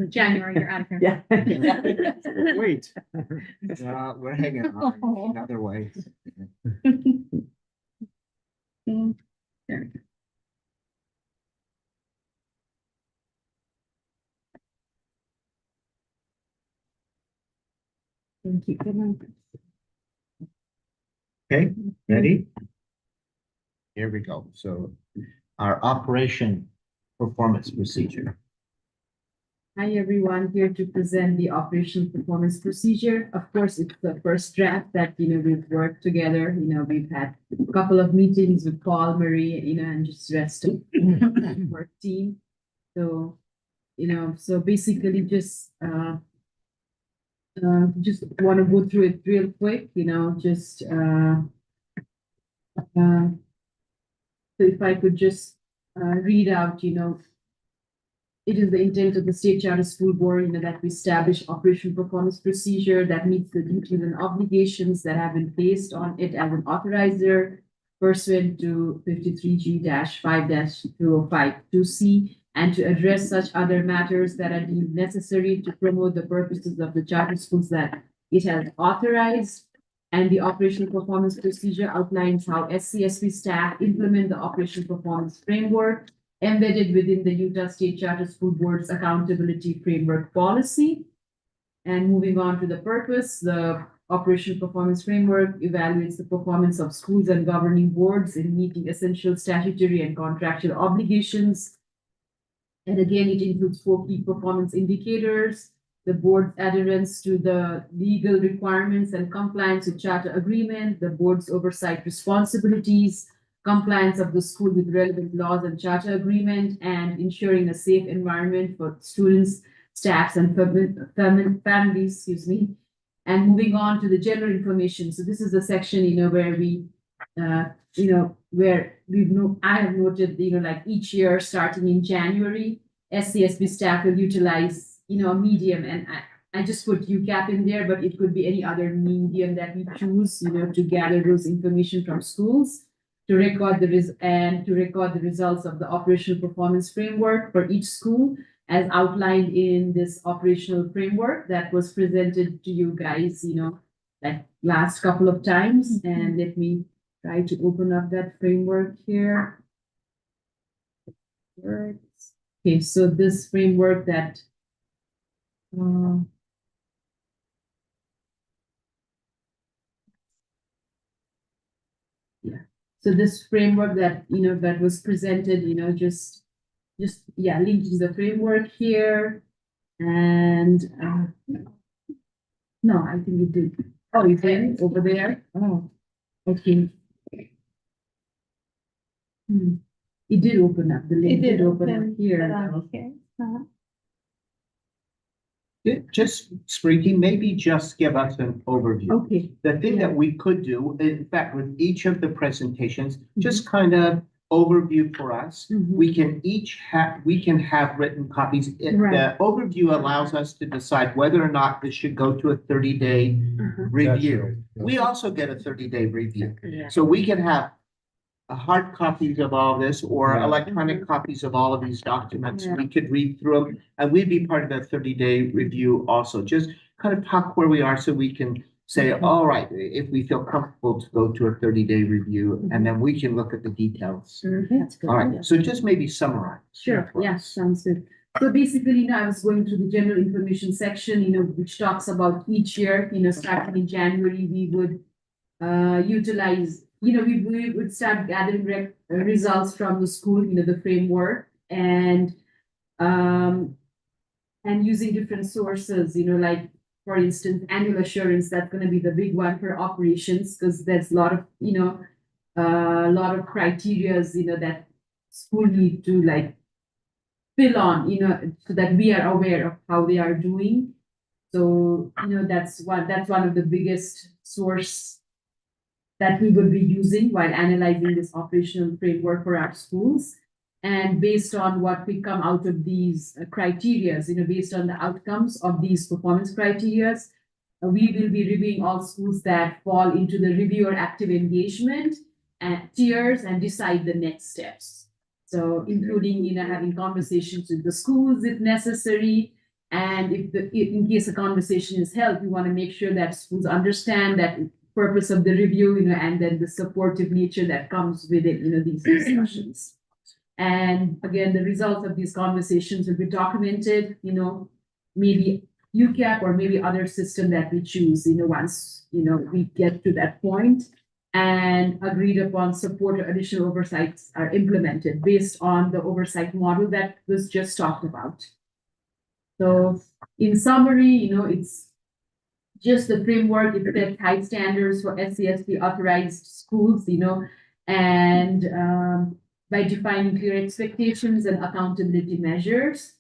January, you're out of here. Yeah. Wait. We're hanging on in other ways. There we go. Thank you. Good one. Okay, ready? Here we go. So our operation performance procedure. Hi, everyone, here to present the operational performance procedure. Of course, it's the first draft that, we've worked together. We've had a couple of meetings with Paul, Marie, and just the rest of the work team. So, so basically just want to go through it real quick, so if I could just read out, it is the intent of the State Charter School Board, that we establish operational performance procedure that meets the duties and obligations that have been placed on it as an authorizer pursuant to 53G-5-2052C, and to address such other matters that are deemed necessary to promote the purposes of the charter schools that it has authorized. And the operational performance procedure outlines how SCSP staff implement the operational performance framework embedded within the Utah State Charter School Board's accountability framework policy. And moving on to the purpose, the operational performance framework evaluates the performance of schools and governing boards in meeting essential statutory and contractual obligations. And again, it includes 4 key performance indicators: the board's adherence to the legal requirements and compliance with charter agreement, the board's oversight responsibilities, compliance of the school with relevant laws and charter agreement, and ensuring a safe environment for students, staffs, and families, And moving on to the general information. So this is the section, where we, where I have noted, like each year starting in January, SCSB staff will utilize, a medium, and I just put UCAP in there, but it could be any other medium that we choose, to gather those information from schools, to record the results of the operational performance framework for each school, as outlined in this operational framework that was presented to you guys, like last couple of times. And let me try to open up that framework here. Okay, so this framework that so this framework that, that was presented, just linking the framework here. And no, I think it did. Oh, you did over there? Oh, okay. It did open up. The link did open up here. Just speaking, maybe just give us an overview. Okay. The thing that we could do, in fact, with each of the presentations, just kind of overview for us. We can have written copies. The overview allows us to decide whether or not this should go to a 30-day review. We also get a 30-day review. So we can have hard copies of all this or electronic copies of all of these documents. We could read through them, and we'd be part of that 30-day review also. Just kind of talk where we are so we can say, all right, if we feel comfortable to go to a 30-day review, and then we can look at the details. That's good. All right, so just maybe summarize. Sure, yeah, sounds good. So basically, I was going through the general information section, which talks about each year, starting in January, we would utilize, we would start gathering results from the school, the framework, and using different sources, like, for instance, annual assurance, that's going to be the big one for operations, because there's a lot of, criterias, that school need to fill on, so that we are aware of how they are doing. So, that's one of the biggest source that we will be using while analyzing this operational framework for our schools. And based on what we come out of these criteria, based on the outcomes of these performance criteria, we will be reviewing all schools that fall into the review or active engagement tiers and decide the next steps. So including, having conversations with the schools if necessary. And in case a conversation is held, we want to make sure that schools understand that purpose of the review, and then the supportive nature that comes with it, these discussions. And again, the results of these conversations will be documented, maybe UCAP or maybe other system that we choose, once, we get to that point. and agreed upon support or additional oversights are implemented based on the oversight model that was just talked about. So in summary, it's just the framework, it sets high standards for SCSP authorized schools, and by defining clear expectations and accountability measures.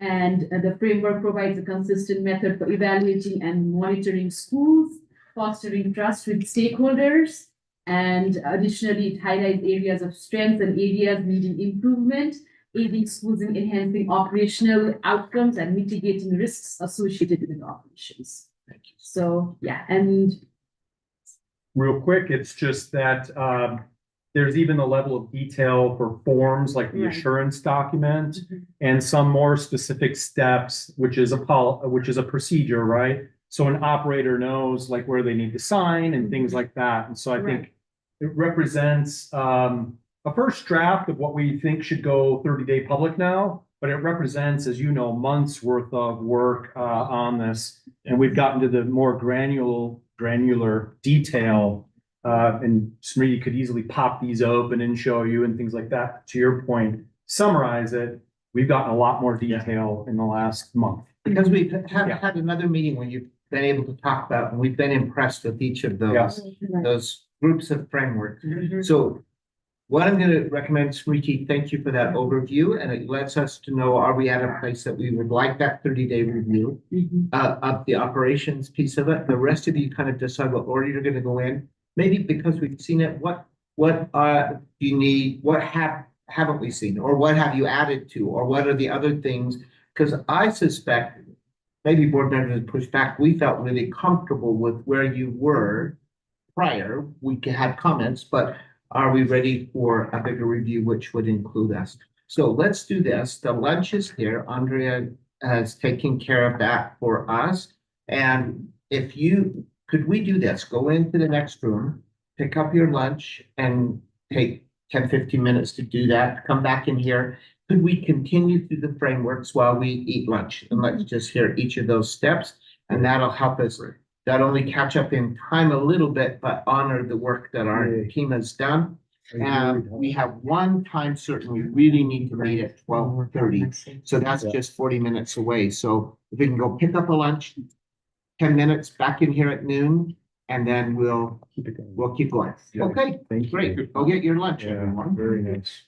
And the framework provides a consistent method for evaluating and monitoring schools, fostering trust with stakeholders. And additionally, it highlights areas of strength and areas needing improvement, aiding schools in enhancing operational outcomes and mitigating risks associated with operations. Thank you. So, yeah, and Real quick, it's just that there's even a level of detail for forms like the Right. assurance document Mhm. and some more specific steps, which is a procedure, right? So an operator knows like where they need to sign and things like that. And so I think it represents a first draft of what we think should go 30-day public now, but it represents, as you know, months worth of work on this. And we've gotten to the more granular detail. And Smriti could easily pop these open and show you and things like that. To your point, summarize it. We've gotten a lot more detail in the last month. Because we've had another meeting where you've been able to talk about, and we've been impressed with each of those groups of frameworks. So what I'm gonna recommend, Smriti, thank you for that overview, and it lets us to know, are we at a place that we would like that 30-day review of the operations piece of it? The rest of you kind of decide what order you're gonna go in. Maybe because we've seen it, what do you need, what haven't we seen? Or what have you added to, or what are the other things? Because I suspect, maybe board members push back, we felt really comfortable with where you were prior. We had comments, but are we ready for a bigger review, which would include us? So let's do this. The lunch is here. Andrea has taken care of that for us. And could we do this? Go into the next room, pick up your lunch and take 10, 15 minutes to do that. Come back in here. Could we continue through the frameworks while we eat lunch? And let's just hear each of those steps. And that'll help us not only catch up in time a little bit, but honor the work that our team has done. We have one time certain, we really need to meet at 12:30. So that's just 40 minutes away. So if we can go pick up a lunch, 10 minutes back in here at noon, and then we'll keep going. Okay, great. Go get your lunch, everyone. Very nice.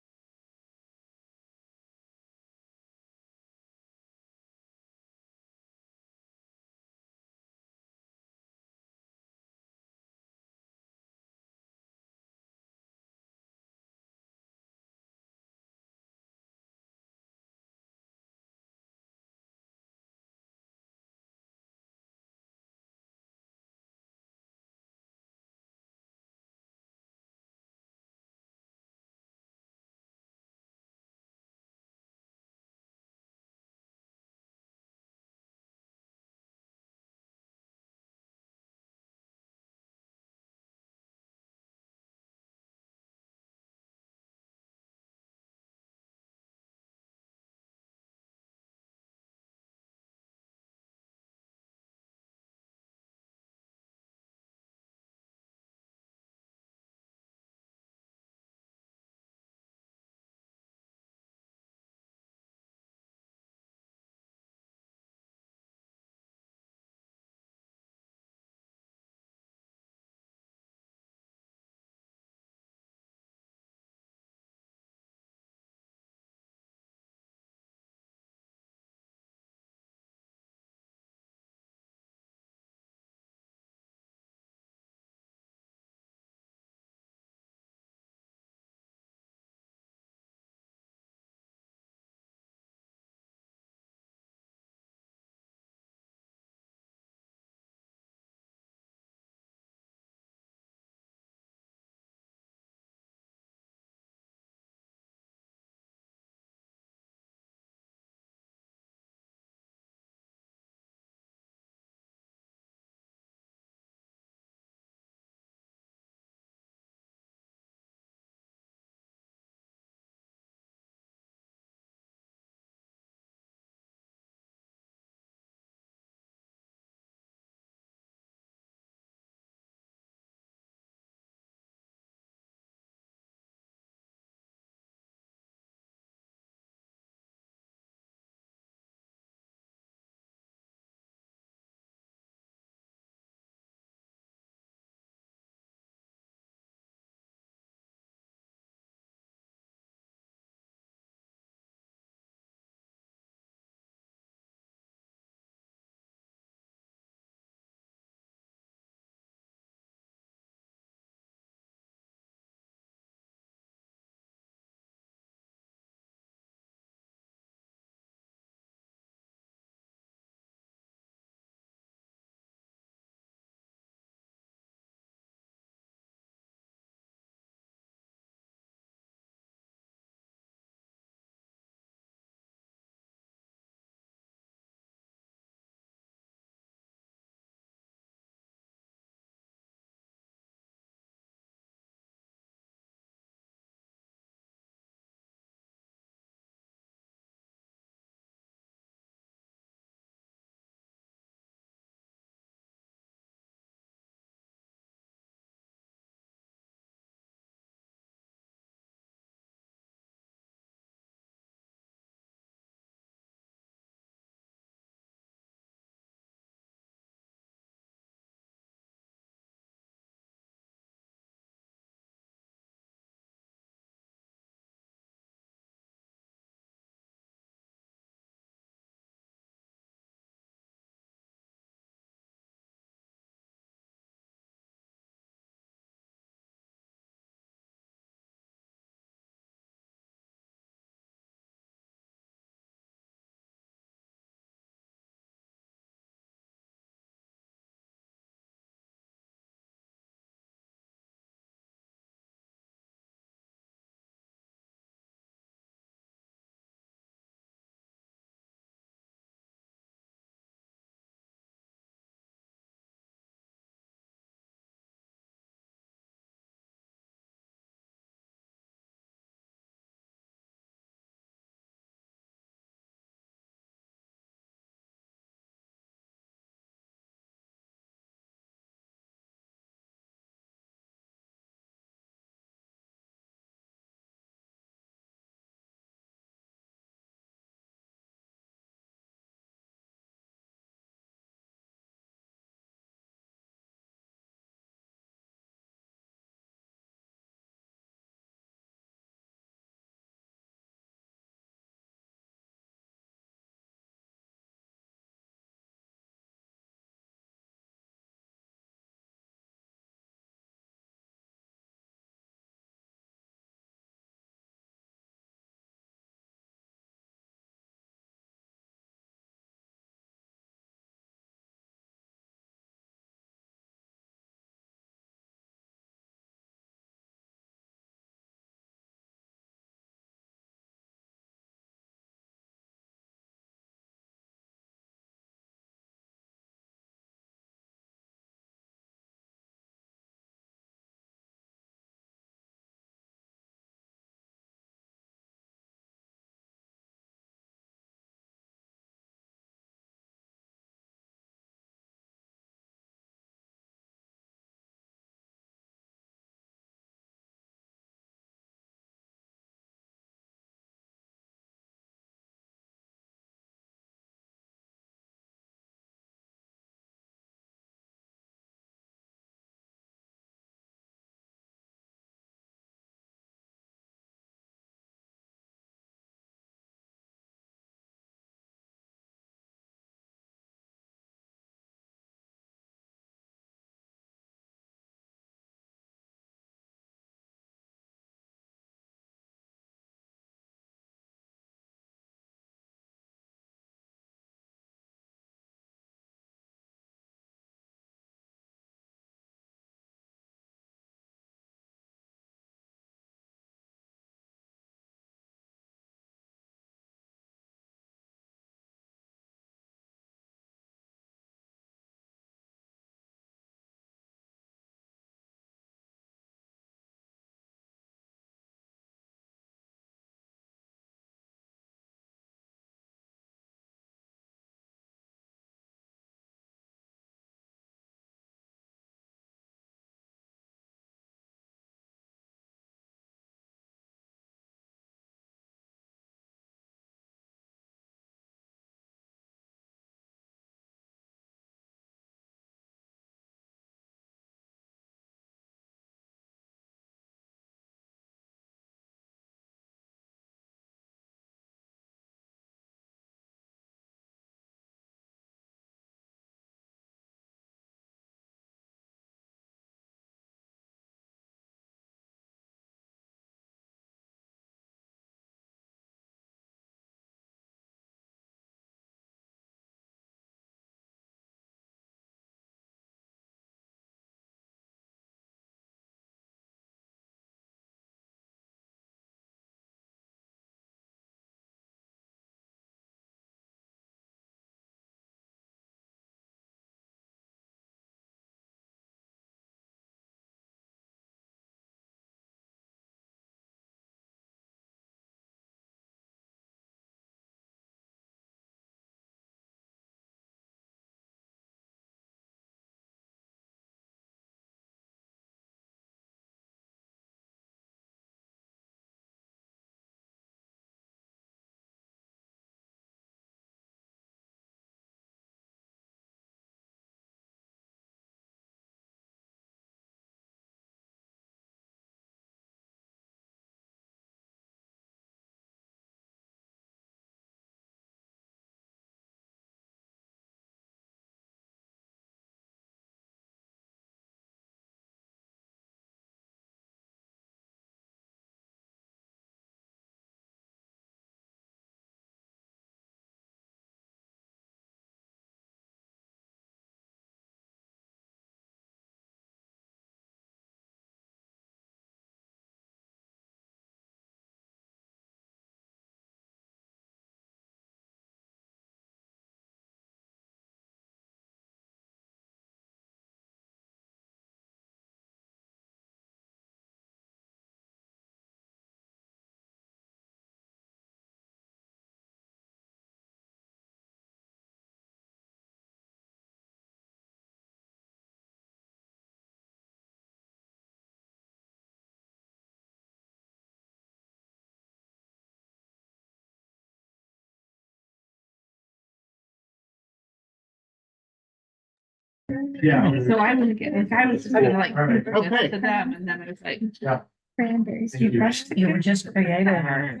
Yeah. So I wouldn't get, if I was just gonna like Alright. give this Okay. to them and then it's like. Yeah. Cranberries. Thank you. You were just creative.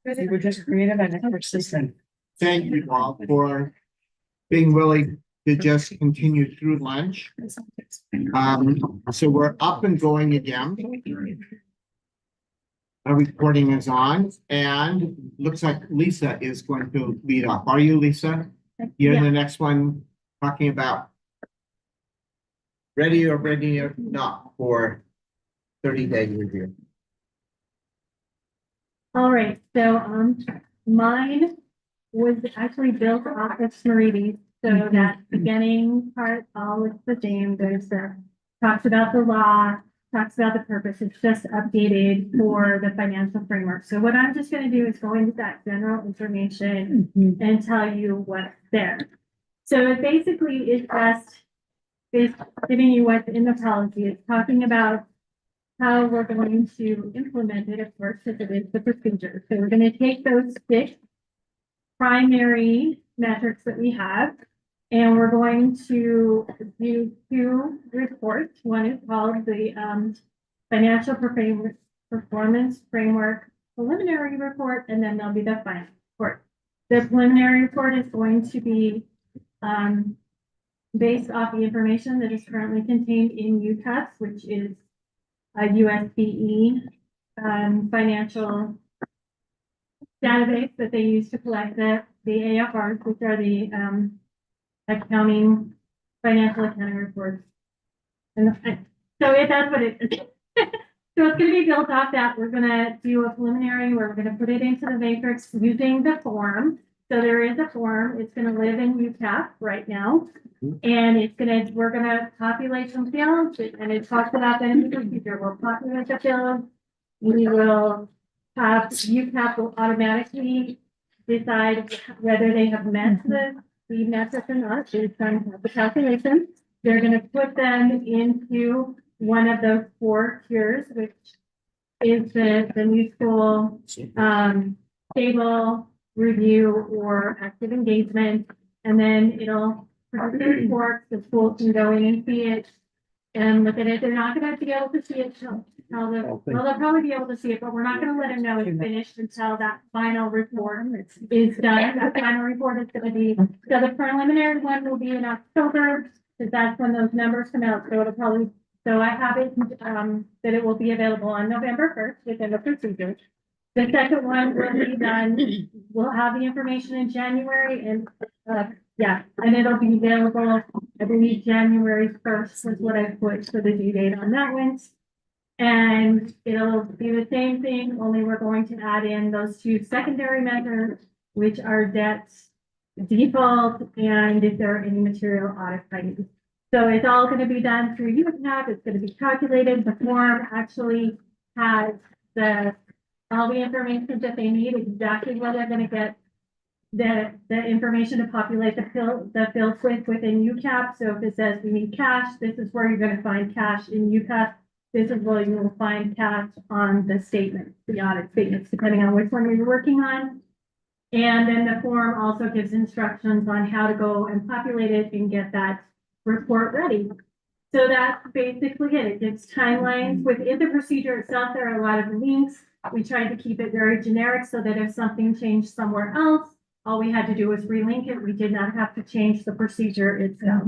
You were just creative and persistent. Thank you all for being willing to just continue through lunch. So we're up and going again. Our recording is on and looks like Lisa is going to lead off. Are you, Lisa? You're the next one talking about ready or not for 30-day review. All right, so, mine was actually built off of Smaridi's. So that beginning part, all looks the same. There's the, talks about the law, talks about the purpose. It's just updated for the financial framework. So what I'm just gonna do is go into that general information and tell you what's there. So it basically is just, is giving you what's in the policy. It's talking about how we're going to implement it, of course, because it is the procedure. So we're gonna take those 6 primary metrics that we have, and we're going to do 2 reports. One is called the Financial Performance Framework Preliminary Report, and then there'll be the final report. The preliminary report is going to be based off the information that is currently contained in UCAS, which is a USBE financial database that they use to collect the AFRs, which are the financial accounting reports. And so that's what it is. So it's gonna be built off that. We're gonna do a preliminary where we're gonna put it into the matrix using the form. So there is a form. It's gonna live in UCAP right now. And we're gonna populate some fields, and it talks about that in the procedure. We'll populate the fields. We will have, UCAP will automatically decide whether they have met the metric or not, based on the calculation. They're gonna put them into one of those 4 tiers, which is the new school, stable, review, or active engagement. And then it'll produce a report, the school can go in and see it and look at it. They're not gonna be able to see it till well, they'll probably be able to see it, but we're not gonna let them know it's finished until that final report is done. That final report is gonna be, so the preliminary one will be in October, because that's when those numbers come out. So it'll probably, so I have it, that it will be available on November 1st within the procedure. The second one will be done, we'll have the information in January and, and it'll be available, I believe, January 1st is what I put for the due date on that one. And it'll be the same thing, only we're going to add in those 2 secondary measures, which are debts, default, and if there are any material audit findings. So it's all going to be done through UCAP. It's going to be calculated. The form actually has all the information that they need, exactly where they're going to get the information to populate the field within UCAP. So if it says we need cash, this is where you're going to find cash in UCAP. This is where you will find cash on the statement, the audit statements, depending on which one you're working on. And then the form also gives instructions on how to go and populate it and get that report ready. So that's basically it. It gives timelines. Within the procedure itself, there are a lot of links. We tried to keep it very generic so that if something changed somewhere else, all we had to do was relink it. We did not have to change the procedure itself.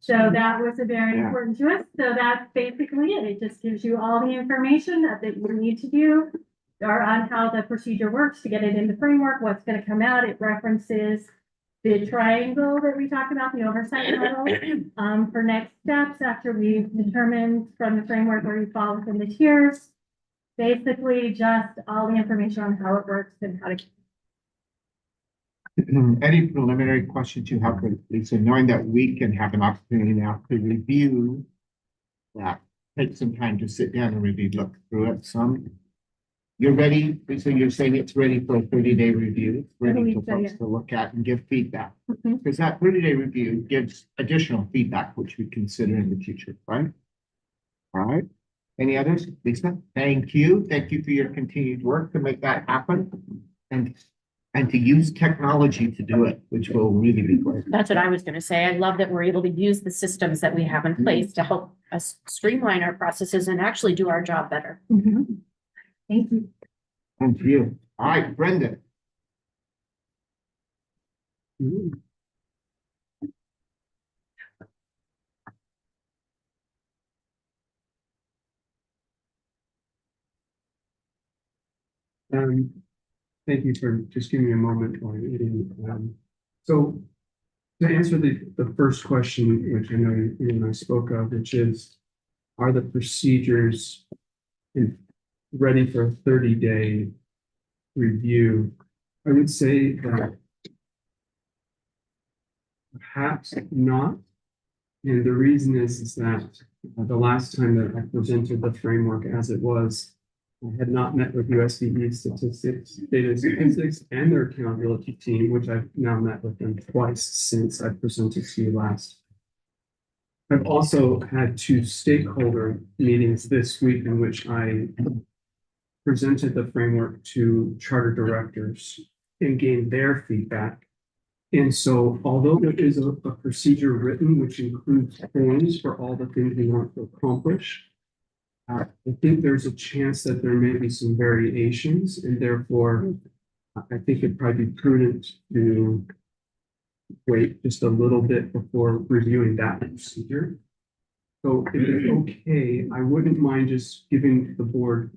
So that was very important to us. So that's basically it. It just gives you all the information that you need to do or on how the procedure works to get it into framework, what's going to come out. It references the triangle that we talked about, the oversight model, for next steps after we've determined from the framework where you fall within the tiers. Basically, just all the information on how it works and how to. Any preliminary questions you have for Lisa, knowing that we can have an opportunity now to review that, take some time to sit down and really look through it some. You're ready, Lisa, you're saying it's ready for a 30-day review, ready for folks to look at and give feedback. Because that 30-day review gives additional feedback, which we consider in the future, right? All right. Any others? Lisa, thank you. Thank you for your continued work to make that happen. And and to use technology to do it, which will really be great. That's what I was gonna say. I love that we're able to use the systems that we have in place to help us streamline our processes and actually do our job better. Thank you. Thank you. All right, Brendan. Thank you for just giving me a moment while you're eating. So to answer the first question, which I know you and I spoke of, which is, are the procedures ready for a 30-day review? I would say that perhaps not. And the reason is that the last time that I presented the framework as it was, I had not met with USDE statistics, data statistics, and their accountability team, which I've now met with them twice since I presented to you last. I've also had 2 stakeholder meetings this week in which I presented the framework to charter directors and gained their feedback. And so although there is a procedure written, which includes forms for all the things we want to accomplish, I think there's a chance that there may be some variations, and therefore I think it'd probably be prudent to wait just a little bit before reviewing that procedure. So if it's okay, I wouldn't mind just giving the board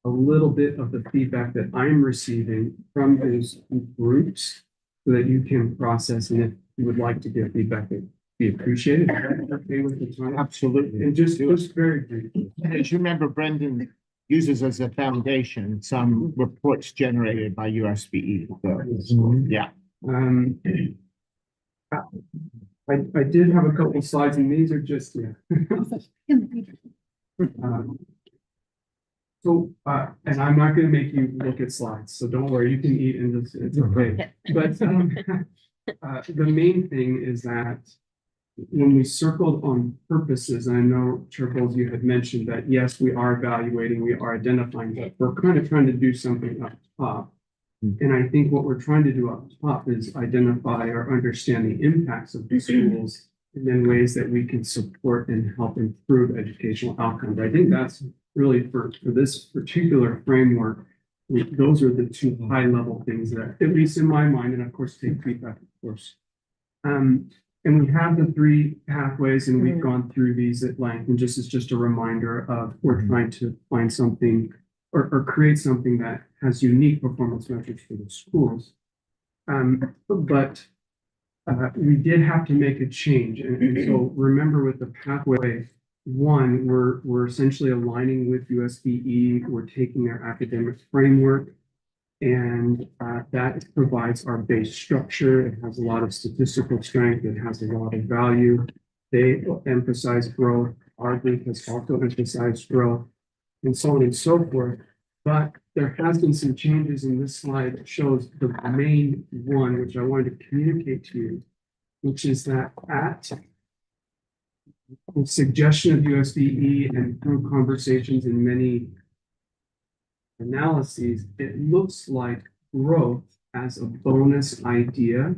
a little bit of the feedback that I'm receiving from those groups so that you can process, and if you would like to give feedback, it'd be appreciated. Okay with the time? Absolutely. And just very briefly. As you remember, Brendan uses as a foundation some reports generated by USBE. So, yeah. I did have a couple slides, and these are just, and I'm not gonna make you look at slides, so don't worry, you can eat and it's okay. But the main thing is that when we circled on purposes, and I know, Charles, you had mentioned that, yes, we are evaluating, we are identifying, but we're kind of trying to do something up top. And I think what we're trying to do up top is identify or understand the impacts of the schools and then ways that we can support and help improve educational outcomes. I think that's really for this particular framework, those are the 2 high-level things that, at least in my mind, and of course, take feedback, of course. And we have the 3 pathways, and we've gone through these at length, and just as just a reminder of we're trying to find something or create something that has unique performance metrics for the schools. But we did have to make a change. And so remember, with the pathway 1, we're essentially aligning with USBE. We're taking their academic framework, and that provides our base structure. It has a lot of statistical strength. It has a lot of value. They emphasize growth. Our group has also emphasized growth, and so on and so forth. But there has been some changes, in this slide that shows the main one, which I wanted to communicate to you, which is that at the suggestion of USDE and through conversations in many analyses, it looks like growth as a bonus idea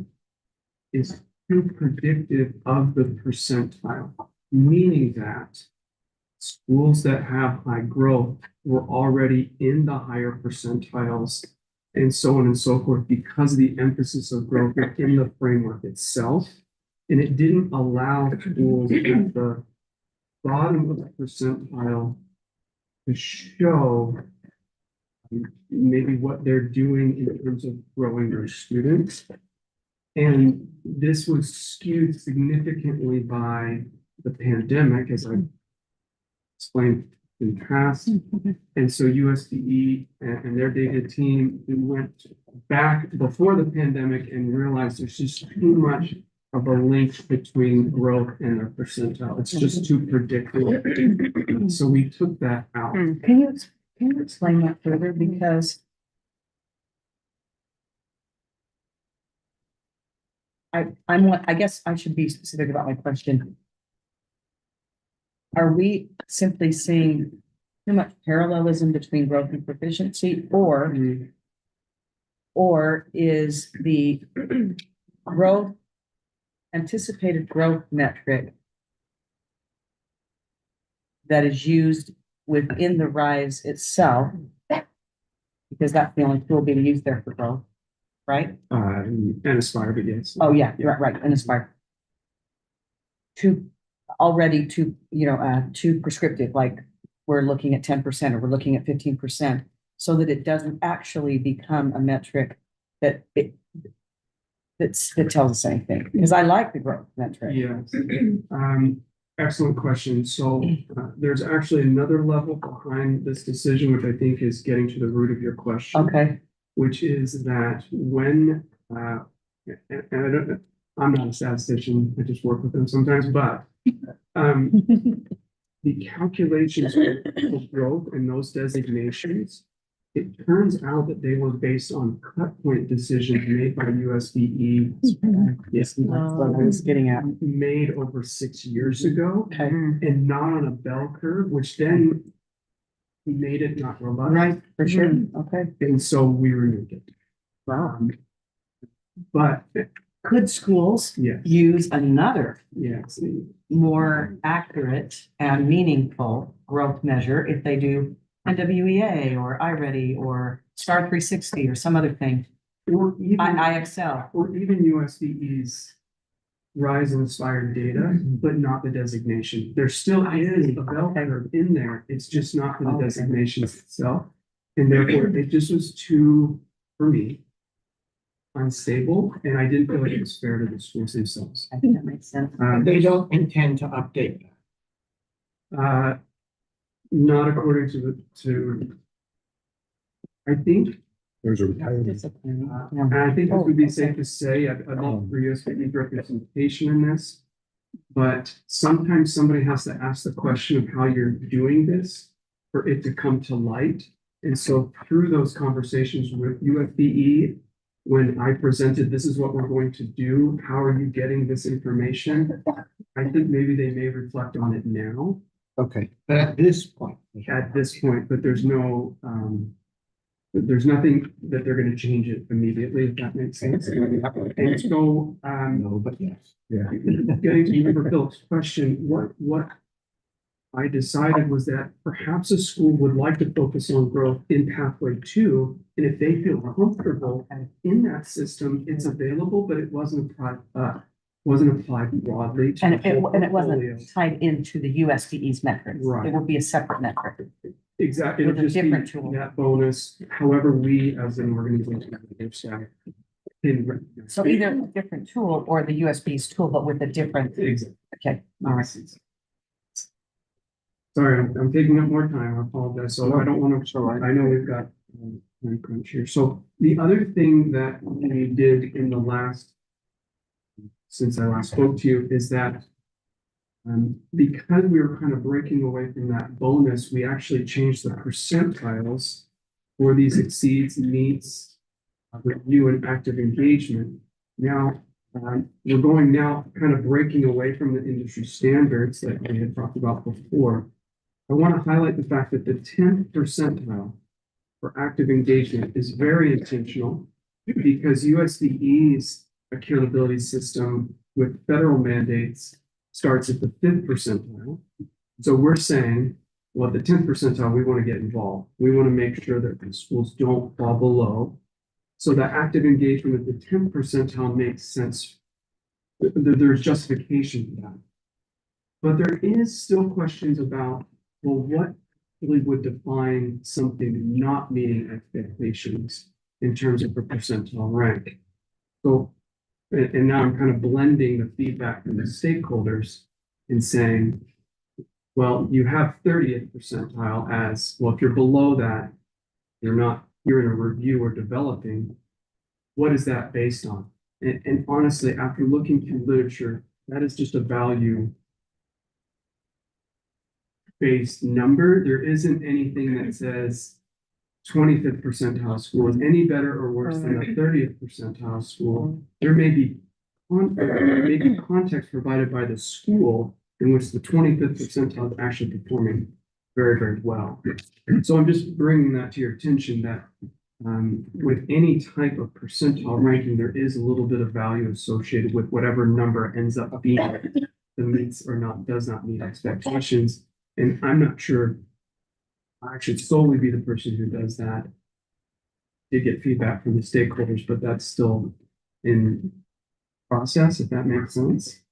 is too predictive of the percentile, meaning that schools that have high growth were already in the higher percentiles and so on and so forth because of the emphasis of growth in the framework itself. And it didn't allow schools at the bottom of the percentile to show maybe what they're doing in terms of growing their students. And this was skewed significantly by the pandemic, as I explained in past. And so USDE and their data team went back before the pandemic and realized there's just too much of a link between growth and their percentile. It's just too predictable. So we took that out. Can you explain that further? Because I guess I should be specific about my question. Are we simply seeing too much parallelism between growth and proficiency, or Or is the growth, anticipated growth metric that is used within the rise itself? Because that's the only tool being used there for growth, right? And Aspire, but yes. Oh, yeah, right, and Aspire. Too prescriptive, like we're looking at 10% or we're looking at 15%, so that it doesn't actually become a metric that tells us anything, because I like the growth metric. Yes. Excellent question. So there's actually another level behind this decision, which I think is getting to the root of your question. Okay. Which is that when, and I'm not a statistician, I just work with them sometimes, but the calculations of growth and those designations, it turns out that they were based on cut point decisions made by USDE. Yes, that's what I was getting at. Made over 6 years ago. Okay. And not on a bell curve, which then made it not robust. Right, for sure. Okay. And so we removed it. Wow. But Could schools yes, use another yes, more accurate and meaningful growth measure if they do NWEA or iReady or Star 360 or some other thing? or even IXL. or even USDE's Rise and Aspire data, but not the designation. There still is a bell curve in there. It's just not for the designations itself. And therefore, it just was too, for me, unstable, and I didn't feel like it was fair to the schools themselves. I think that makes sense. They don't intend to update that. Not according to, I think, There's a Discipline. and I think it would be safe to say, I'd love for USDE representation in this. But sometimes somebody has to ask the question of how you're doing this for it to come to light. And so through those conversations with UFBE, when I presented, this is what we're going to do, how are you getting this information? I think maybe they may reflect on it now. Okay, but at this point. At this point, but there's no, there's nothing that they're gonna change it immediately, if that makes sense. And so, No, but yes. yeah, getting to Member Phillips' question, what I decided was that perhaps a school would like to focus on growth in pathway 2, and if they feel comfortable in that system, it's available, but it wasn't applied broadly to And the whole it portfolio. wasn't tied into the USDE's metrics. Right. It would be a separate metric. Exactly, With it'll a just be different tool. that bonus, however, we as an organization, their staff. can recognize. So either a different tool or the USB's tool, but with a different, Exactly. okay, all right. Sorry, I'm taking up more time, I apologize, so I don't want to, I know we've got time crunch here, so the other thing that we did in the last, since I last spoke to you, is that because we were kind of breaking away from that bonus, we actually changed the percentiles for these exceeds, meets, review and active engagement. Now, we're going now kind of breaking away from the industry standards that we had talked about before. I want to highlight the fact that the 10th percentile for active engagement is very intentional because USDE's accountability system with federal mandates starts at the 5th percentile. So we're saying, well, at the 10th percentile, we want to get involved. We want to make sure that the schools don't fall below. So that active engagement at the 10th percentile makes sense. There's justification for that. But there is still questions about, well, what really would define something not meeting expectations in terms of a percentile rank? So, and now I'm kind of blending the feedback from the stakeholders and saying, well, you have 30th percentile as, well, if you're below that, you're in a review or developing. What is that based on? And honestly, after looking through literature, that is just a value based number. There isn't anything that says 25th percentile school is any better or worse than a 30th percentile school. There may be context provided by the school in which the 25th percentile is actually performing very, very well. So I'm just bringing that to your attention that with any type of percentile ranking, there is a little bit of value associated with whatever number ends up being that meets or not, does not meet expectations. And I'm not sure I should solely be the person who does that. Did get feedback from the stakeholders, but that's still in process, if that makes sense.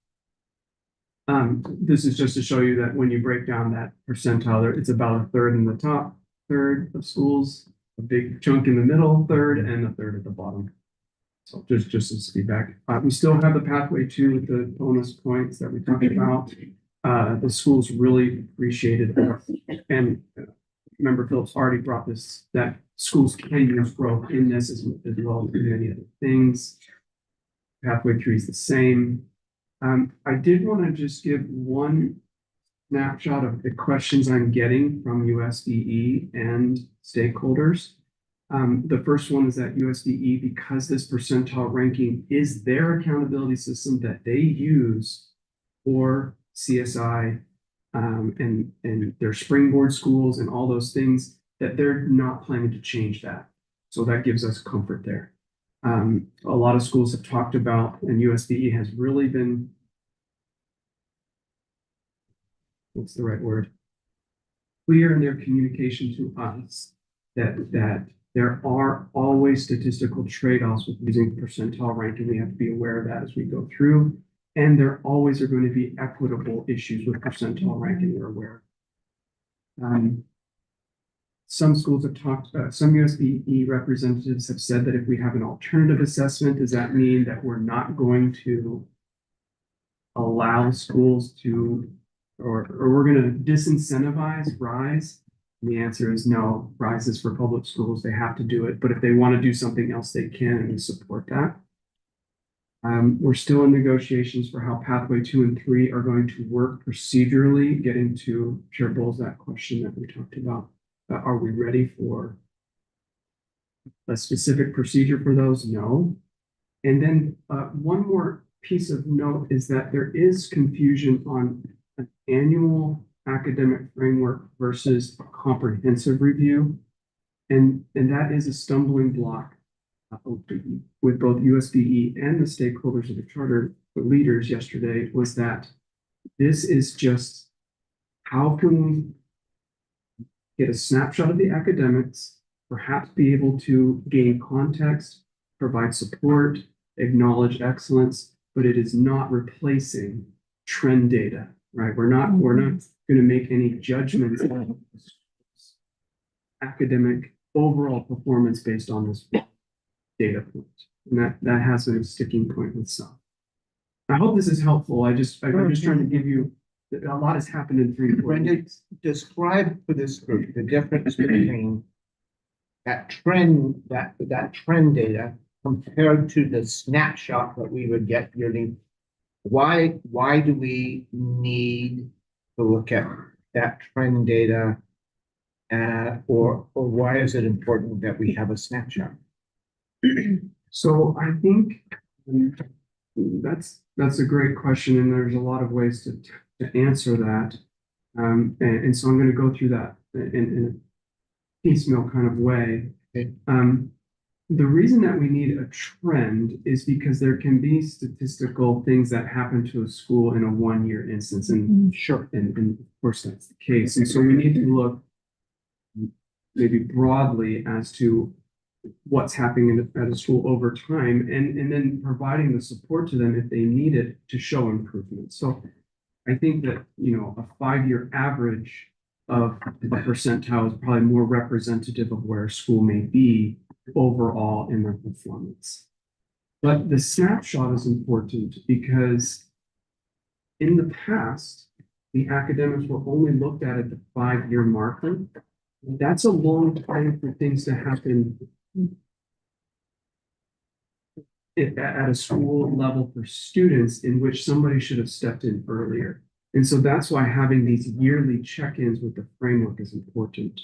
This is just to show you that when you break down that percentile, it's about a third in the top third of schools, a big chunk in the middle third, and a third at the bottom. So just as feedback. We still have the pathway to with the bonus points that we talked about. The schools really appreciated it. And Member Phillips already brought this, that schools can use growth in this as well as many other things. Pathway 3 is the same. I did want to just give one snapshot of the questions I'm getting from USDE and stakeholders. The first one is that USDE, because this percentile ranking is their accountability system that they use for CSI and their springboard schools and all those things, that they're not planning to change that. So that gives us comfort there. A lot of schools have talked about, and USDE has really been, what's the right word? Clear in their communication to us that there are always statistical trade-offs with using percentile ranking. We have to be aware of that as we go through. And there always are going to be equitable issues with percentile ranking, we're aware. Some schools have talked, some USDE representatives have said that if we have an alternative assessment, does that mean that we're not going to allow schools to, or we're going to disincentivize RISE? And the answer is no. RISE is for public schools. They have to do it. But if they want to do something else, they can, and we support that. We're still in negotiations for how pathway 2 and 3 are going to work procedurally, getting to Chair Bowles, that question that we talked about. Are we ready for a specific procedure for those? No. And then one more piece of note is that there is confusion on an annual academic framework versus a comprehensive review. And that is a stumbling block with both USDE and the stakeholders of the charter, the leaders yesterday, was that this is just how can we get a snapshot of the academics, perhaps be able to gain context, provide support, acknowledge excellence, but it is not replacing trend data, right? We're not going to make any judgments on academic overall performance based on this data point. And that has been a sticking point with some. I hope this is helpful. I'm just trying to give you, a lot has happened in 3 weeks. Describe for this group the difference between that trend, that trend data compared to the snapshot that we would get yearly. Why do we need to look at that trend data? Or why is it important that we have a snapshot? So I think that's a great question, and there's a lot of ways to answer that. And so I'm going to go through that in a piecemeal kind of way. Okay. The reason that we need a trend is because there can be statistical things that happen to a school in a 1-year instance, and sure, and of course that's the case. And so we need to look maybe broadly as to what's happening at a school over time, and then providing the support to them if they need it to show improvement. So I think that, a 5-year average of the percentile is probably more representative of where a school may be overall in their performance. But the snapshot is important because in the past, the academics were only looked at the 5-year marker. That's a long time for things to happen at a school level for students, in which somebody should have stepped in earlier. And so that's why having these yearly check-ins with the framework is important.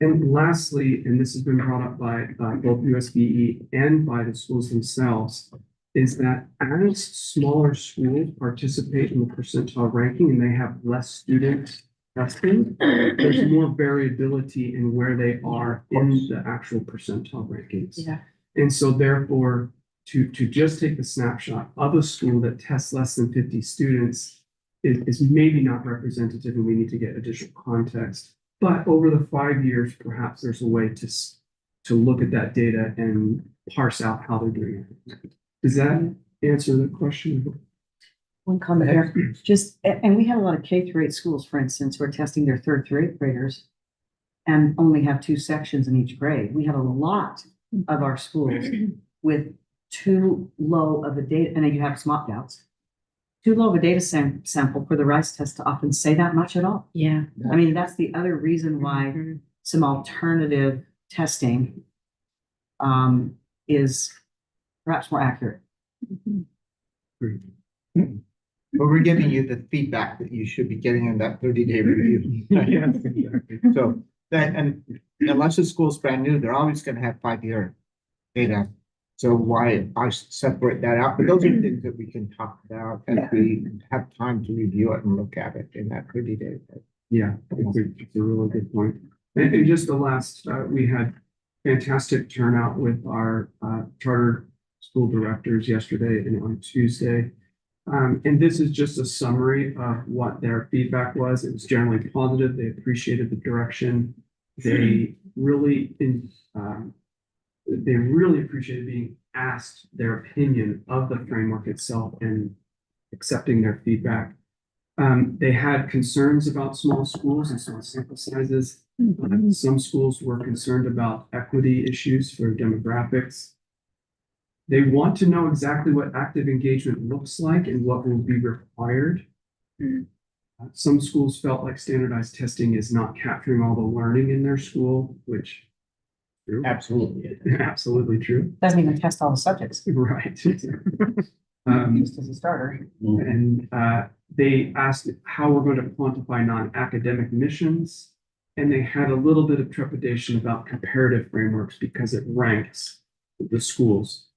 And lastly, and this has been brought up by both USDE and by the schools themselves, is that as smaller schools participate in the percentile ranking and they have less students testing, there's more variability in where they are in the actual percentile rankings. Yeah. And so therefore, to just take the snapshot of a school that tests less than 50 students is maybe not representative, and we need to get additional context. But over the 5 years, perhaps there's a way to look at that data and parse out how they're doing it. Does that answer the question? One comment there, Just, and we have a lot of K through 8 schools, for instance, who are testing their 3rd through 8th graders and only have 2 sections in each grade. We have a lot of our schools with too low of a data, and then you have some opt-outs, too low of a data sample for the RISE test to often say that much at all. Yeah. I mean, that's the other reason why some alternative testing is perhaps more accurate. But we're giving you the feedback that you should be getting in that 30-day review. Yes, exactly. So that, and unless the school's brand new, they're always gonna have 5-year data. So why I separate that out, but those are things that we can talk about as we have time to review it and look at it in that 30 days. Yeah, it's a really good point. And just the last, we had fantastic turnout with our charter school directors yesterday and on Tuesday. And this is just a summary of what their feedback was. It was generally positive. They appreciated the direction. They really appreciated being asked their opinion of the framework itself and accepting their feedback. They had concerns about small schools and small sample sizes. Some schools were concerned about equity issues for demographics. They want to know exactly what active engagement looks like and what will be required. Some schools felt like standardized testing is not capturing all the learning in their school, which true. Absolutely true. Doesn't even test all the subjects. Right. Just as a starter. And they asked how we're going to quantify non-academic missions. And they had a little bit of trepidation about comparative frameworks because it ranks the schools.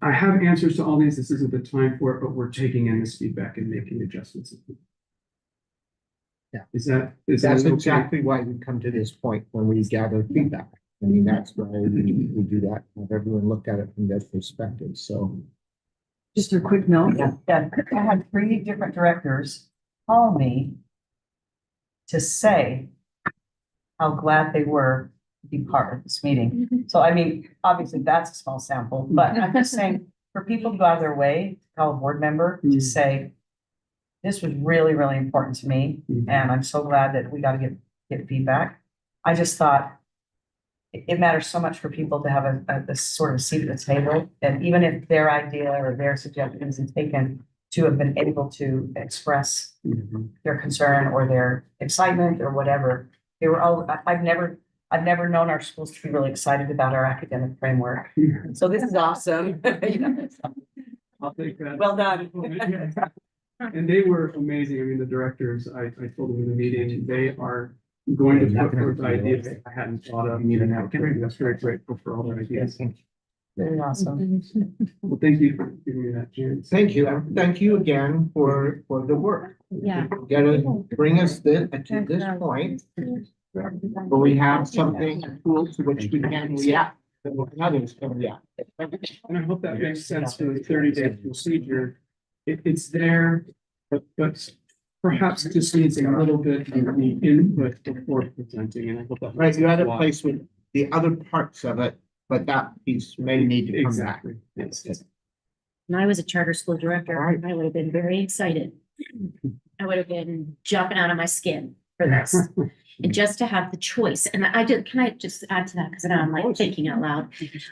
I have answers to all these. This isn't the time for it, but we're taking in this feedback and making adjustments. Yeah. That's That's exactly why we come to this point when we gather feedback. I mean, that's why we do that. Have everyone look at it from their perspective. So Just a quick note, I had 3 different directors call me to say how glad they were to be part of this meeting. So I mean, obviously that's a small sample, but I'm just saying, for people to go out of their way to call a board member to say, this was really, really important to me, and I'm so glad that we got to get feedback. I just thought it matters so much for people to have a sort of seat at the table, and even if their idea or their suggestion isn't taken, to have been able to express their concern or their excitement or whatever. They were all, I've never known our schools to be really excited about our academic framework. So this is awesome. I'll take that. Well done. And they were amazing. I mean, the directors, I told them in the meeting, they are going to put forth ideas I hadn't thought of. That's very grateful for all their ideas. Very awesome. Well, thank you for giving me that chance. thank you. Thank you again for the work. Yeah. You gotta bring us to this point. But we have something cool to which we can react. That others can react. And I hope that makes sense for the 30-day procedure. It's there, but perhaps it just needs a little bit of the input before presenting, and I hope that. Right, you had a place with the other parts of it, but that piece may need to come back. Exactly. Yes. When I was a charter school director, I would have been very excited. I would have been jumping out of my skin for this. And just to have the choice, and can I just add to that, because now I'm like thinking out loud.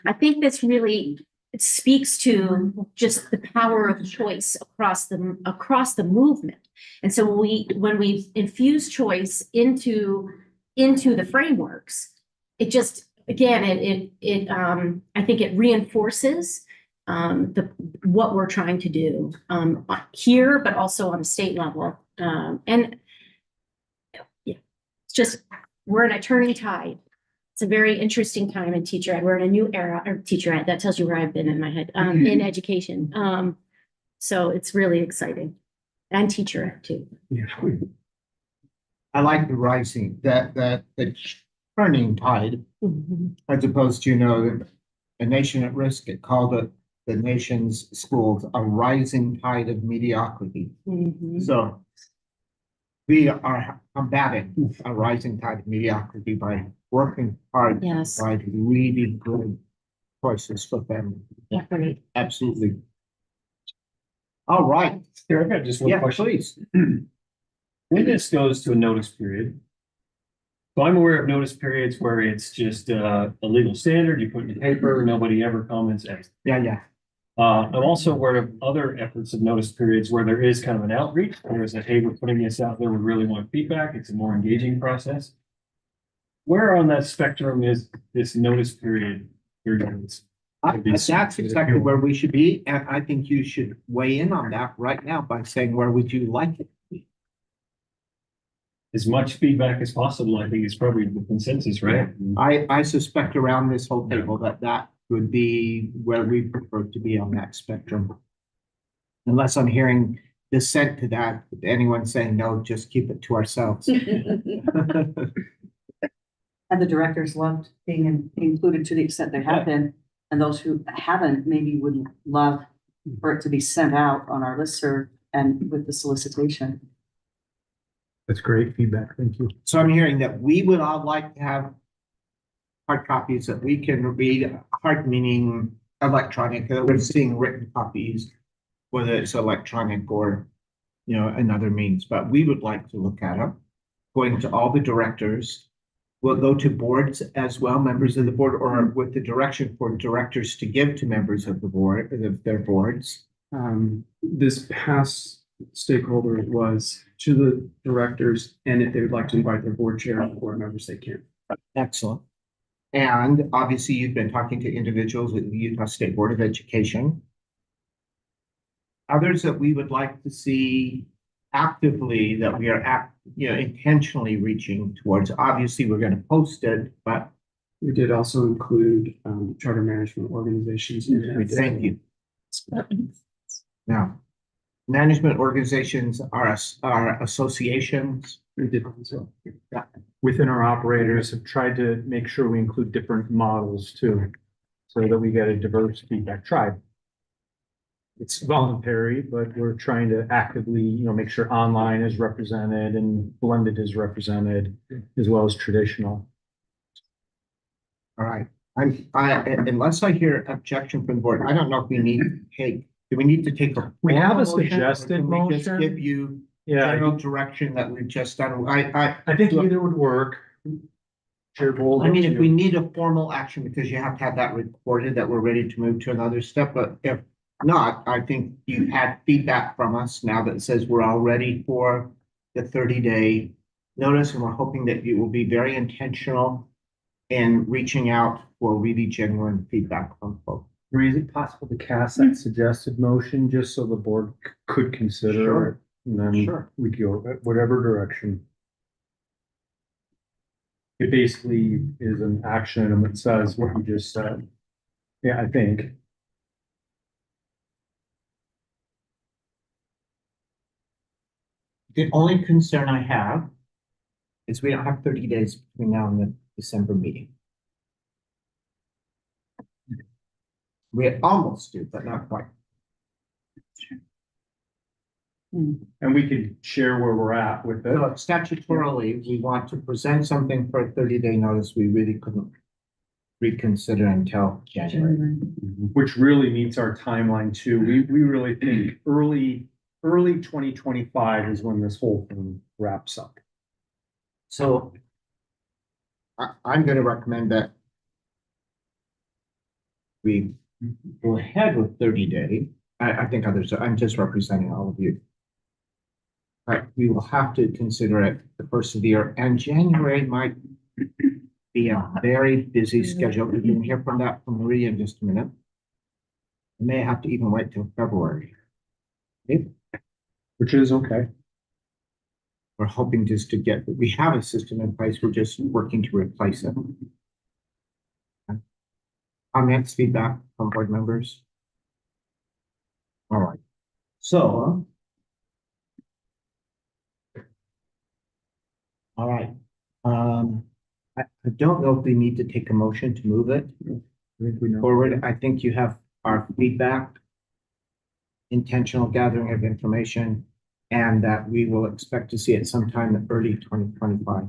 I think this really, it speaks to just the power of choice across the movement. And so when we infuse choice into the frameworks, it just, again, I think it reinforces what we're trying to do here, but also on the state level. And yeah, it's just, we're in a turning tide. It's a very interesting time in teacher ed. We're in a new era, or teacher ed, that tells you where I've been in my head, in education. So it's really exciting. And teacher ed too. Yeah. I like the rising, the turning tide, as opposed to, a nation at risk. It called it the nation's schools a rising tide of mediocrity. So we are combating a rising tide of mediocrity by working hard. Yes. To provide really good choices for them. Yeah, great. Absolutely. All right. Here, I got just one Yeah, question. please. When this goes to a notice period. So I'm aware of notice periods where it's just a legal standard, you put it in paper, nobody ever comments. Yeah. I'm also aware of other efforts of notice periods where there is kind of an outreach, there's a, hey, we're putting this out there, we really want feedback, it's a more engaging process. Where on that spectrum is this notice period? That's exactly where we should be, and I think you should weigh in on that right now by saying, where would you like it? As much feedback as possible, I think is probably the consensus, right? I suspect around this whole table that would be where we prefer to be on that spectrum. Unless I'm hearing dissent to that, anyone saying no, just keep it to ourselves. And the directors loved being included to the extent they have been, and those who haven't maybe would love for it to be sent out on our listserv and with the solicitation. That's great feedback. Thank you. So I'm hearing that we would all like to have hard copies that we can read, hard meaning electronic, that we're seeing written copies, whether it's electronic or, another means, but we would like to look at them. Going to all the directors. We'll go to boards as well, members of the board, or with the direction for directors to give to members of the board, of their boards. This past stakeholder was to the directors, and if they would like to invite their board chair or board members, they can. Excellent. And obviously, you've been talking to individuals with the Utah State Board of Education. Others that we would like to see actively, that we are intentionally reaching towards. Obviously, we're going to post it, but we did also include charter management organizations. Thank you. Now, management organizations are associations. We did so. Yeah. Within our operators have tried to make sure we include different models too, so that we get a diverse feedback tribe. It's voluntary, but we're trying to actively, make sure online is represented and blended is represented, as well as traditional. All right. Unless I hear objection from the board, I don't know if we need to take. Do we need to take a? We have a motion, or suggested can we just motion. give you general direction that we've just done. I think either would work. Chair Bold. I mean, if we need a formal action, because you have to have that recorded that we're ready to move to another step, but if not, I think you've had feedback from us now that says we're all ready for the 30-day notice, and we're hoping that you will be very intentional in reaching out for really genuine feedback from folks. Is it possible to cast that suggested motion just so the board could consider Sure. it? And then we go whatever direction. It basically is an action item that says what you just said. Yeah, I think. The only concern I have is we don't have 30 days between now and the December meeting. We almost do, but not quite. And we could share where we're at with it. So statutorily, we want to present something for a 30-day notice. We really couldn't reconsider until January. Which really meets our timeline too. We really think early 2025 is when this whole thing wraps up. So I'm going to recommend that we go ahead with 30-day. I think others, I'm just representing all of you. We will have to consider it the first of the year, and January might be a very busy schedule. We're going to hear from that from Maria in just a minute. We may have to even wait till February. Okay? Which is okay. We're hoping just to get, we have a system in place. We're just working to replace it. Comments, feedback from board members? All right. So All right. I don't know if we need to take a motion to move it forward. I think you have our feedback, intentional gathering of information, and that we will expect to see it sometime in early 2025.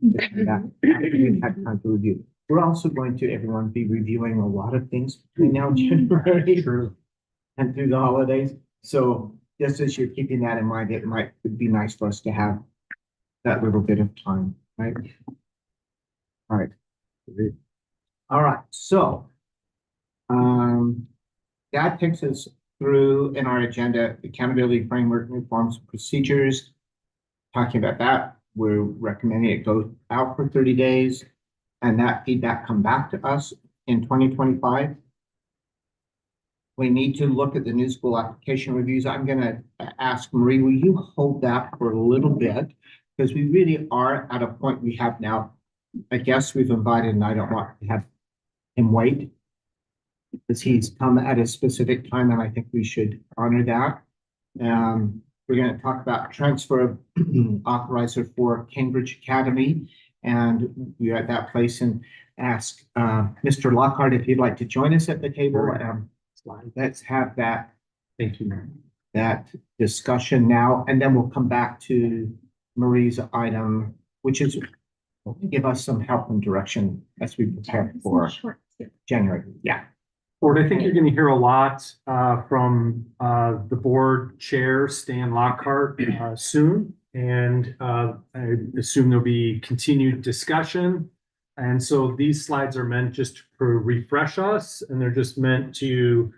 We've had time to review. We're also going to, everyone, be reviewing a lot of things between now and January and through the holidays. So just as you're keeping that in mind, it'd be nice for us to have that little bit of time, right? All right. All right, so that takes us through in our agenda, accountability framework, new forms and procedures. Talking about that, we're recommending it go out for 30 days and that feedback come back to us in 2025. We need to look at the new school application reviews. I'm gonna ask Marie, will you hold that for a little bit? Because we really are at a point we have now, a guest we've invited, and I don't want to have him wait because he's come at a specific time, and I think we should honor that. We're going to talk about transfer of authorizer for Cambridge Academy, and we're at that place and ask Mr. Lockhart if he'd like to join us at the table. Let's have that. Thank you, Mary. That discussion now, and then we'll come back to Marie's item, which is give us some help and direction as we prepare for January. Yeah. Board, I think you're going to hear a lot from the board chair, Stan Lockhart, soon. And I assume there'll be continued discussion. And so these slides are meant just to refresh us, and they're just meant to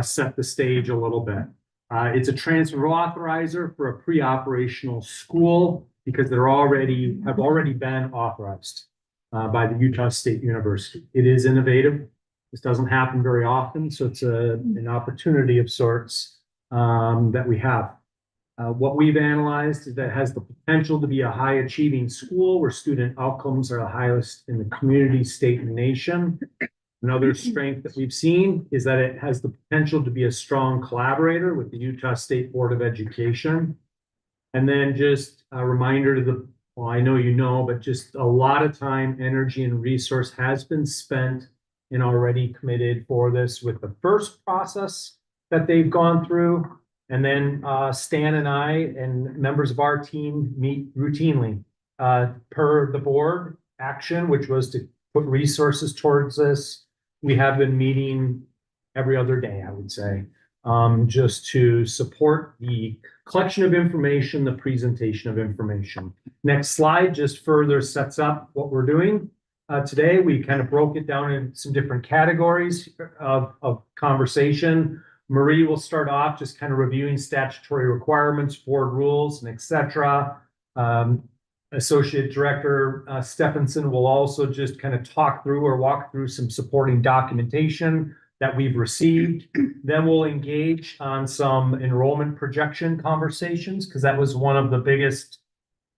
set the stage a little bit. It's a transfer authorizer for a pre-operational school because they're have already been authorized by the Utah State University. It is innovative. This doesn't happen very often, so it's an opportunity of sorts that we have. What we've analyzed is that it has the potential to be a high achieving school where student outcomes are the highest in the community, state, and nation. Another strength that we've seen is that it has the potential to be a strong collaborator with the Utah State Board of Education. And then just a reminder to well, I know you know, but just a lot of time, energy, and resource has been spent and already committed for this with the first process that they've gone through. And then Stan and I and members of our team meet routinely per the board action, which was to put resources towards this. We have been meeting every other day, I would say, just to support the collection of information, the presentation of information. Next slide just further sets up what we're doing. Today, we kind of broke it down in some different categories of conversation. Marie will start off just kind of reviewing statutory requirements, board rules, and et cetera. Associate Director Stephenson will also just kind of talk through or walk through some supporting documentation that we've received. Then we'll engage on some enrollment projection conversations because that was one of the biggest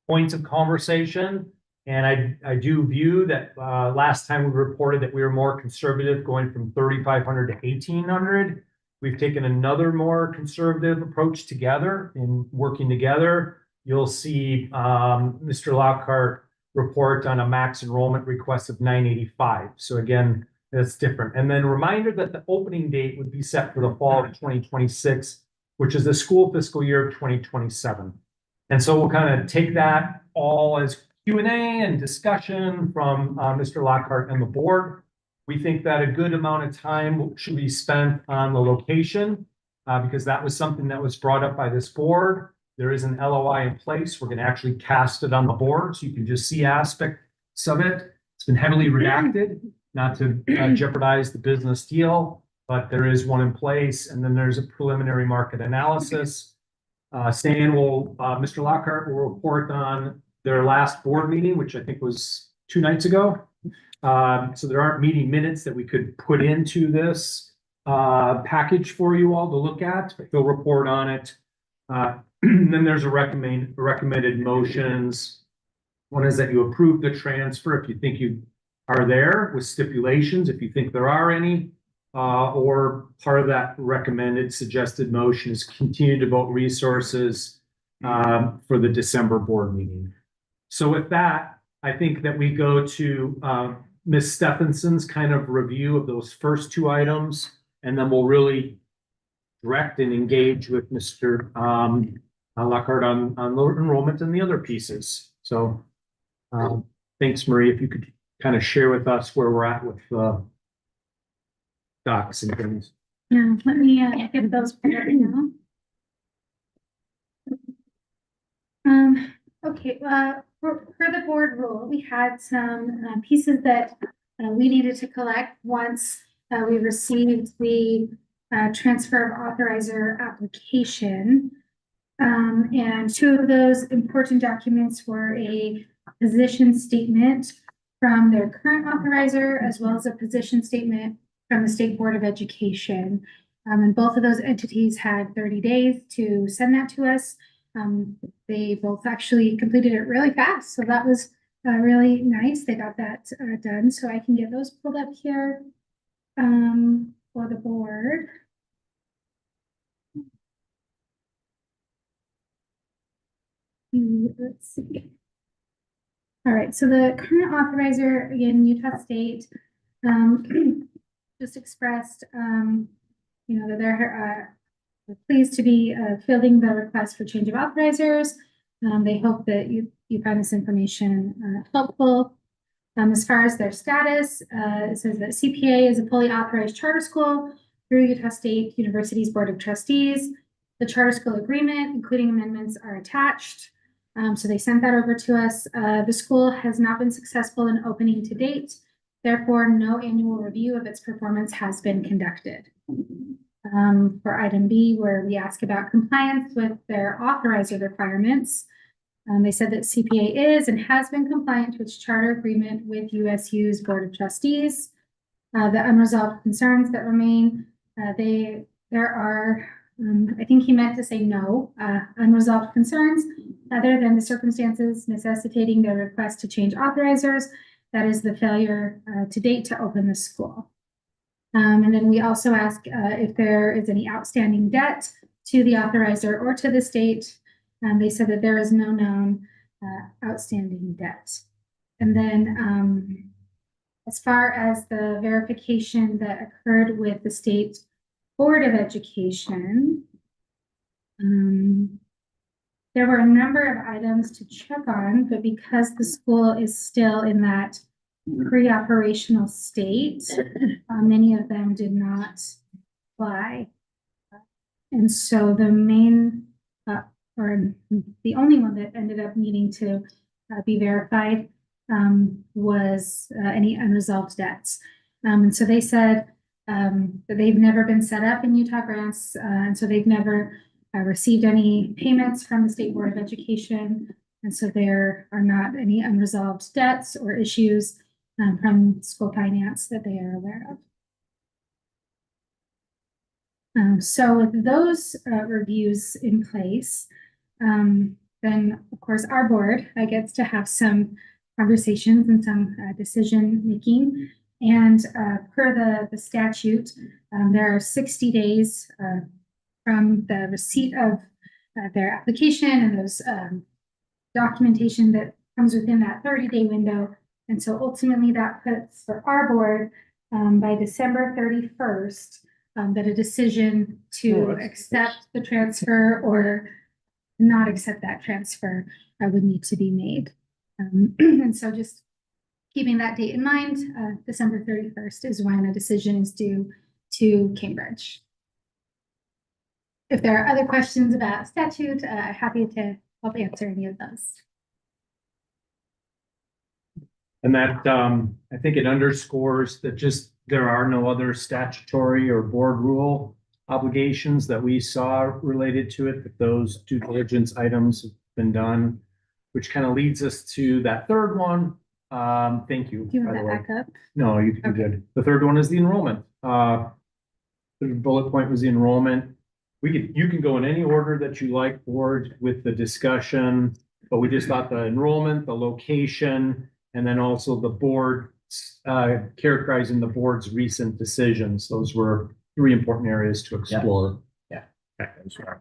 points of conversation. And I do view that last time we reported that we were more conservative going from 3,500 to 1,800. We've taken another more conservative approach together in working together. You'll see Mr. Lockhart report on a max enrollment request of 985. So again, that's different. And then reminder that the opening date would be set for the fall of 2026, which is the school fiscal year of 2027. And so we'll kind of take that all as Q&A and discussion from Mr. Lockhart and the board. We think that a good amount of time should be spent on the location because that was something that was brought up by this board. There is an LOI in place. We're going to actually cast it on the board so you can just see aspects of it. It's been heavily redacted, not to jeopardize the business deal, but there is one in place. And then there's a preliminary market analysis. Mr. Lockhart will report on their last board meeting, which I think was 2 nights ago. So there aren't meeting minutes that we could put into this package for you all to look at, but they'll report on it. Then there's recommended motions. One is that you approve the transfer if you think you are there with stipulations, if you think there are any, or part of that recommended suggested motion is continue to devote resources for the December board meeting. So with that, I think that we go to Ms. Stephenson's kind of review of those first two items, and then we'll really direct and engage with Mr. Lockhart on the enrollment and the other pieces. So thanks, Marie. If you could kind of share with us where we're at with docs and things. Yeah, let me get those pulled up now. Okay, for the board rule, we had some pieces that we needed to collect once we received the transfer of authorizer application. And two of those important documents were a position statement from their current authorizer, as well as a position statement from the State Board of Education. And both of those entities had 30 days to send that to us. They both actually completed it really fast, so that was really nice. They got that done, so I can get those pulled up here for the board. Let's see. All right, so the current authorizer, again, Utah State, just expressed, that they're pleased to be fielding the request for change of authorizers. They hope that you find this information helpful. As far as their status, it says that CPA is a fully authorized charter school through Utah State University's Board of Trustees. The charter school agreement, including amendments, are attached. So they sent that over to us. The school has not been successful in opening to date. Therefore, no annual review of its performance has been conducted. For item B, where we ask about compliance with their authorizer requirements, they said that CPA is and has been compliant to its charter agreement with USU's Board of Trustees. The unresolved concerns that remain, there are, I think he meant to say no, unresolved concerns other than the circumstances necessitating their request to change authorizers. That is the failure to date to open the school. And then we also ask if there is any outstanding debt to the authorizer or to the state. They said that there is no known outstanding debt. And then as far as the verification that occurred with the State Board of Education, there were a number of items to check on, but because the school is still in that pre-operational state, many of them did not apply. And so the main, or the only one that ended up needing to be verified was any unresolved debts. And so they said that they've never been set up in Utah grants, and so they've never received any payments from the State Board of Education. And so there are not any unresolved debts or issues from school finance that they are aware of. So with those reviews in place, then of course our board gets to have some conversations and some decision making. And per the statute, there are 60 days from the receipt of their application and those documentation that comes within that 30-day window. And so ultimately that puts for our board by December 31st that a decision to accept the transfer or not accept that transfer would need to be made. And so just keeping that date in mind, December 31st is when a decision is due to Cambridge. If there are other questions about statute, I'm happy to help answer any of those. And that, I think it underscores that just there are no other statutory or board rule obligations that we saw related to it, that those due diligence items have been done, which kind of leads us to that third one. Thank you. Do you want that back up? No, you did. The third one is the enrollment. The bullet point was the enrollment. You can go in any order that you like, board, with the discussion, but we just thought the enrollment, the location, and then also the board, characterizing the board's recent decisions. Those were three important areas to explore. Yeah. Okay, that's right.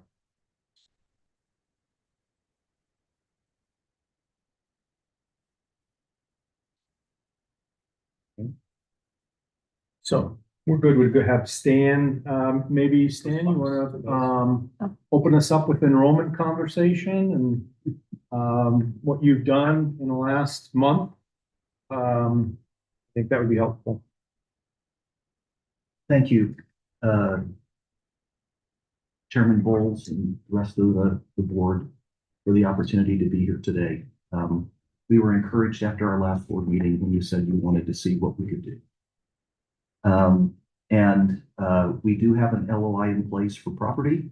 So We're good. We're good. Have Stan, maybe Stan, you wanna, open us up with enrollment conversation and, what you've done in the last month? I think that would be helpful. Thank you, Chairman Bowles and the rest of the board for the opportunity to be here today. We were encouraged after our last board meeting when you said you wanted to see what we could do. We do have an LOI in place for property,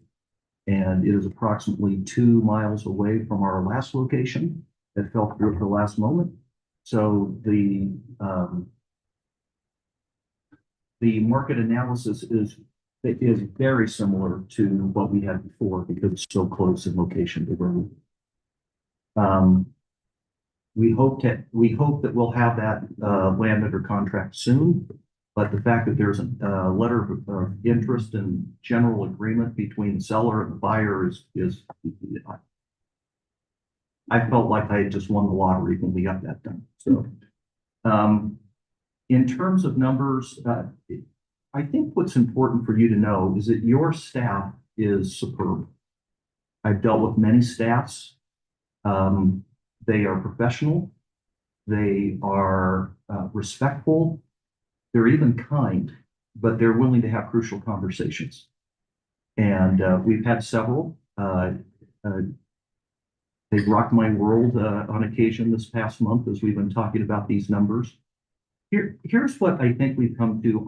and it is approximately 2 miles away from our last location that fell through at the last moment. So the market analysis is very similar to what we had before because it's so close in location to where we hope that we'll have that land under contract soon. But the fact that there's a letter of interest and general agreement between the seller and the buyer is I felt like I had just won the lottery when we got that done. So, in terms of numbers, I think what's important for you to know is that your staff is superb. I've dealt with many staffs. They are professional. They are respectful. They're even kind, but they're willing to have crucial conversations. And we've had several. They've rocked my world on occasion this past month as we've been talking about these numbers. Here's what I think we've come to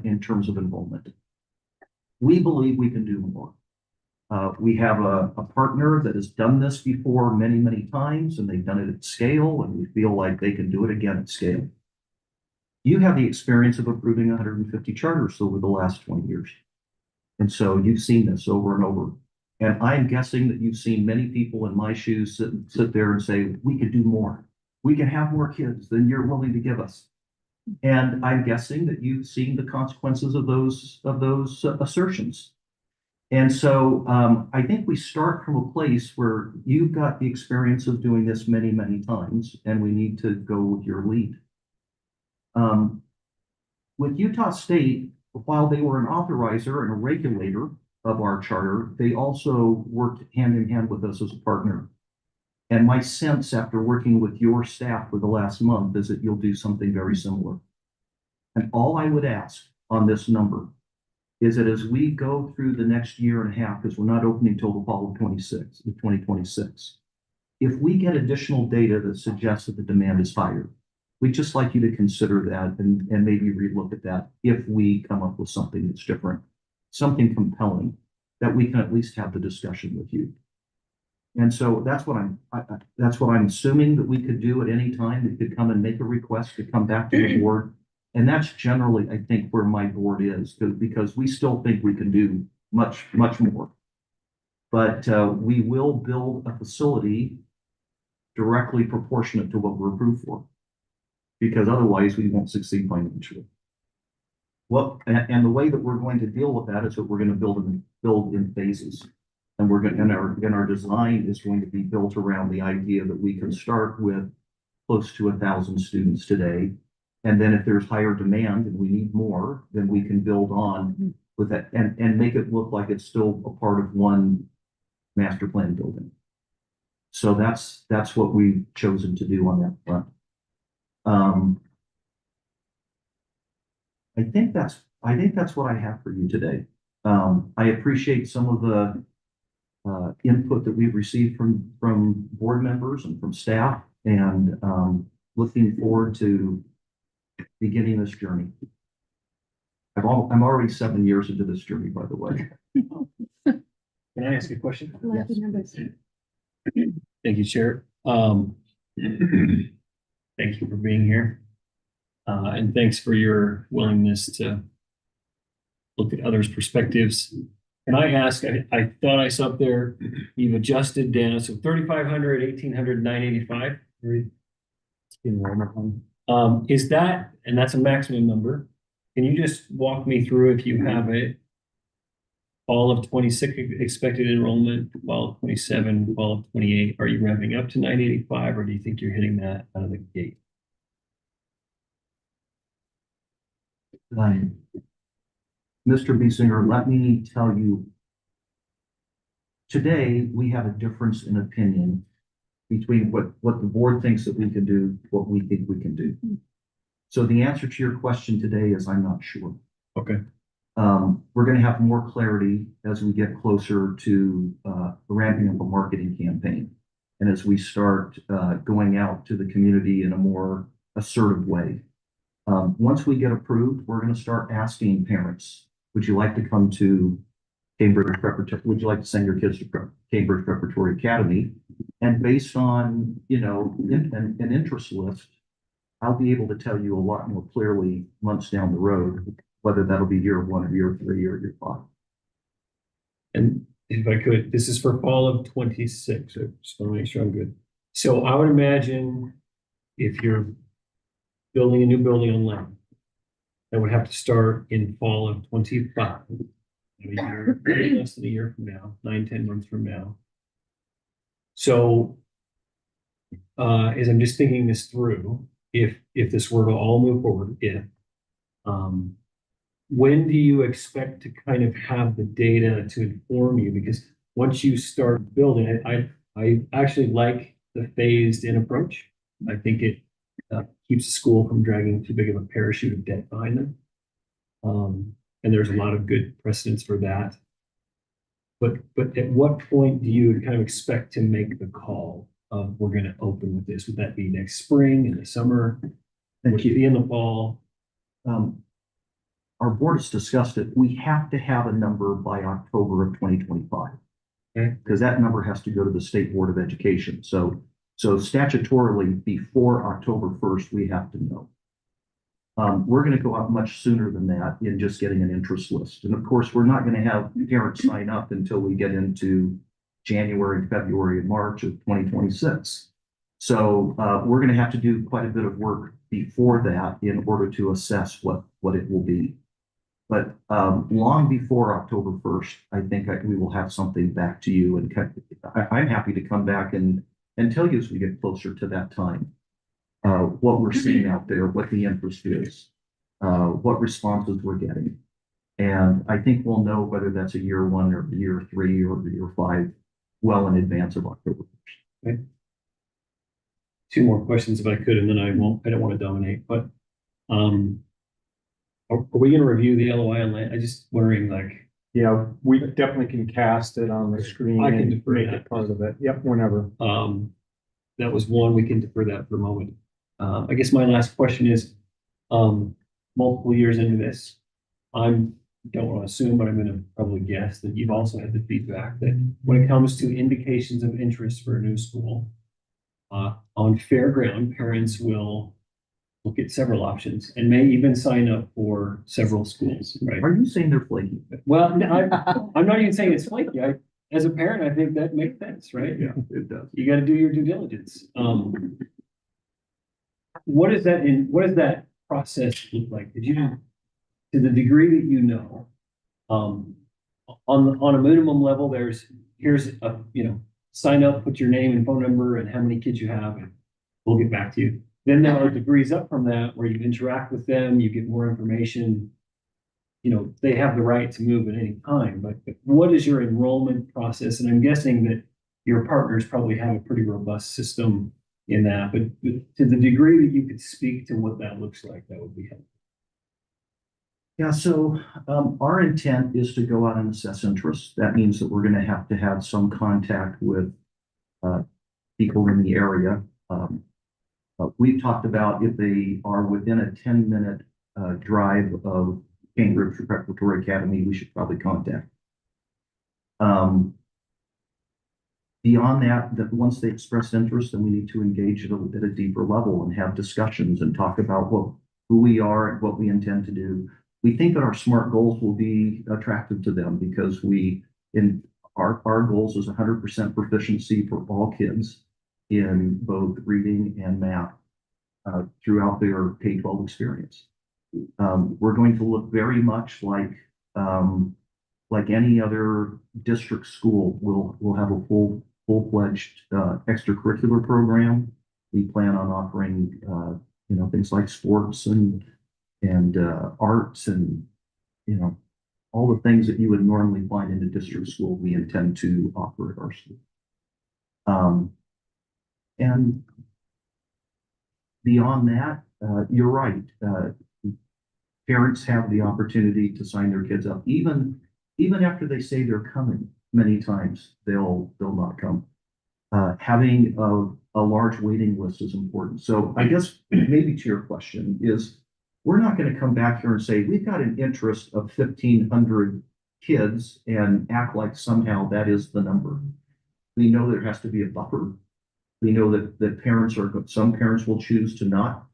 in terms of enrollment. We believe we can do more. We have a partner that has done this before many, many times, and they've done it at scale, and we feel like they can do it again at scale. You have the experience of approving 150 charters over the last 20 years. And so you've seen this over and over. And I'm guessing that you've seen many people in my shoes sit there and say, we could do more. We can have more kids than you're willing to give us. And I'm guessing that you've seen the consequences of those assertions. And so I think we start from a place where you've got the experience of doing this many, many times, and we need to go with your lead. With Utah State, while they were an authorizer and a regulator of our charter, they also worked hand in hand with us as a partner. And my sense after working with your staff for the last month is that you'll do something very similar. And all I would ask on this number is that as we go through the next year and a half, because we're not opening until the fall of 2026, if we get additional data that suggests that the demand is higher, we'd just like you to consider that and maybe relook at that if we come up with something that's different, something compelling, that we can at least have the discussion with you. And so that's what I'm assuming that we could do at any time. We could come and make a request to come back to the board. And that's generally, I think, where my board is, because we still think we can do much, much more. But we will build a facility directly proportionate to what we're approved for, because otherwise we won't succeed financially. Well, and the way that we're going to deal with that is that we're going to build in phases. And our design is going to be built around the idea that we can start with close to 1,000 students today. And then if there's higher demand and we need more, then we can build on with that and make it look like it's still a part of one master plan building. So that's what we've chosen to do on that front. I think that's what I have for you today. I appreciate some of the input that we've received from board members and from staff, and looking forward to beginning this journey. I'm already 7 years into this journey, by the way. Can I ask a question? Yes. Thank you, Chair. Thank you for being here. And thanks for your willingness to look at others' perspectives. Can I ask, I thought I saw up there, you've adjusted down, so 3,500, 1,800, 985? Is that, and that's a maximum number. Can you just walk me through, if you have it, all of 26 expected enrollment, fall of 27, fall of 28? Are you ramping up to 985, or do you think you're hitting that out of the gate? Mr. Biesinger, let me tell you, today we have a difference in opinion between what the board thinks that we can do, what we think we can do. So the answer to your question today is I'm not sure. Okay. We're going to have more clarity as we get closer to ramping up a marketing campaign. And as we start going out to the community in a more assertive way. Once we get approved, we're going to start asking parents, would you like to come to Cambridge Preparatory? Would you like to send your kids to Cambridge Preparatory Academy? And based on, an interest list, I'll be able to tell you a lot more clearly months down the road, whether that'll be year 1 or year 3 or year 5. And if I could, this is for fall of 26. I just want to make sure I'm good. So I would imagine if you're building a new building on land, that would have to start in fall of 25. Less than a year from now, 9-10 months from now. So as I'm just thinking this through, if this were to all move forward, when do you expect to kind of have the data to inform you? Because once you start building it, I actually like the phased in approach. I think it keeps the school from dragging too big of a parachute of debt behind them. And there's a lot of good precedents for that. But at what point do you kind of expect to make the call of we're going to open with this? Would that be next spring, in the summer? Would it be in the fall? Our board has discussed it. We have to have a number by October of 2025. Okay. Because that number has to go to the State Board of Education. So statutorily, before October 1st, we have to know. We're going to go out much sooner than that in just getting an interest list. And of course, we're not going to have parents sign up until we get into January, February, and March of 2026. So we're going to have to do quite a bit of work before that in order to assess what it will be. But long before October 1st, I think we will have something back to you. And I'm happy to come back and tell you as we get closer to that time. What we're seeing out there, what the interest is, what responses we're getting. And I think we'll know whether that's a year 1 or year 3 or year 5 well in advance of October 1st. Okay. 2 more questions if I could, and then I don't want to dominate, but are we going to review the LOI on land? I'm just wondering, Yeah, we definitely can cast it on the screen I can and defer make that. it part of it. Yep, whenever. That was one, we can defer that for a moment. I guess my last question is, multiple years into this, don't want to assume, but I'm going to probably guess that you've also had the feedback that when it comes to indications of interest for a new school, on fair ground, parents will look at several options and may even sign up for several schools, right? Are you saying they're flaky? Well, I'm not even saying it's flaky. As a parent, I think that makes sense, right? Yeah, it does. You got to do your due diligence. What does that process look like? To the degree that you know, on a minimum level, here's a, sign up, put your name and phone number and how many kids you have, and we'll get back to you. Then there are degrees up from that where you interact with them, you get more information. They have the right to move at any time, but what is your enrollment process? And I'm guessing that your partners probably have a pretty robust system in that, but to the degree that you could speak to what that looks like, that would be helpful. Yeah, so our intent is to go out and assess interest. That means that we're going to have some contact with people in the area. We've talked about if they are within a 10-minute drive of Cambridge Preparatory Academy, we should probably contact. Beyond that once they express interest, then we need to engage at a deeper level and have discussions and talk about who we are and what we intend to do. We think that our SMART goals will be attractive to them because our goals is 100% proficiency for all kids in both reading and math throughout their K-12 experience. We're going to look very much like any other district school. We'll have a full-fledged extracurricular program. We plan on offering things like sports and arts and, you know, all the things that you would normally find in a district school, we intend to offer at our school. And beyond that, you're right. Parents have the opportunity to sign their kids up, even after they say they're coming. Many times they'll not come. Having a large waiting list is important. So I guess maybe to your question is, we're not going to come back here and say we've got an interest of 1,500 kids and act like somehow that is the number. We know there has to be a buffer. We know that some parents will choose to not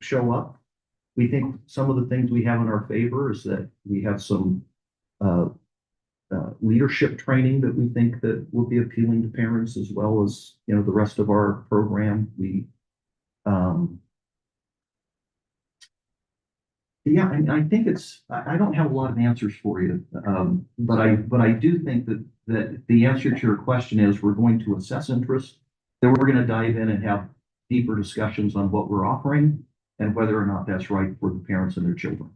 show up. We think some of the things we have in our favor is that we have some leadership training that we think that will be appealing to parents, as well as, you know, the rest of our program. Yeah, I think I don't have a lot of answers for you, but I do think that the answer to your question is we're going to assess interest, then we're going to dive in and have deeper discussions on what we're offering and whether or not that's right for the parents and their children.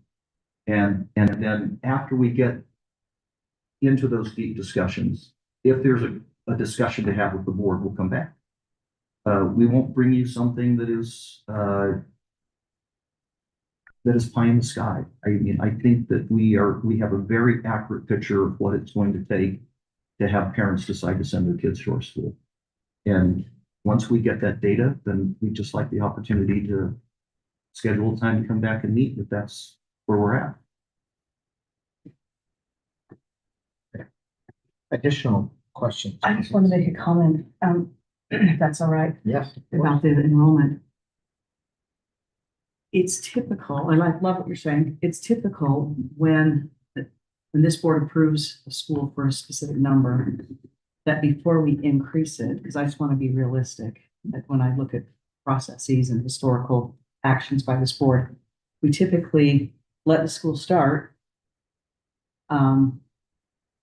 And then after we get into those deep discussions, if there's a discussion to have with the board, we'll come back. We won't bring you something that is pie in the sky. I mean, I think that we have a very accurate picture of what it's going to take to have parents decide to send their kids to our school. And once we get that data, then we just like the opportunity to schedule a time to come back and meet if that's where we're at. Additional questions? I just want to make a comment, if that's all right. Yes. About the enrollment. It's typical, and I love what you're saying, it's typical when this board approves a school for a specific number, that before we increase it, because I just want to be realistic, that when I look at processes and historical actions by this board, we typically let the school start,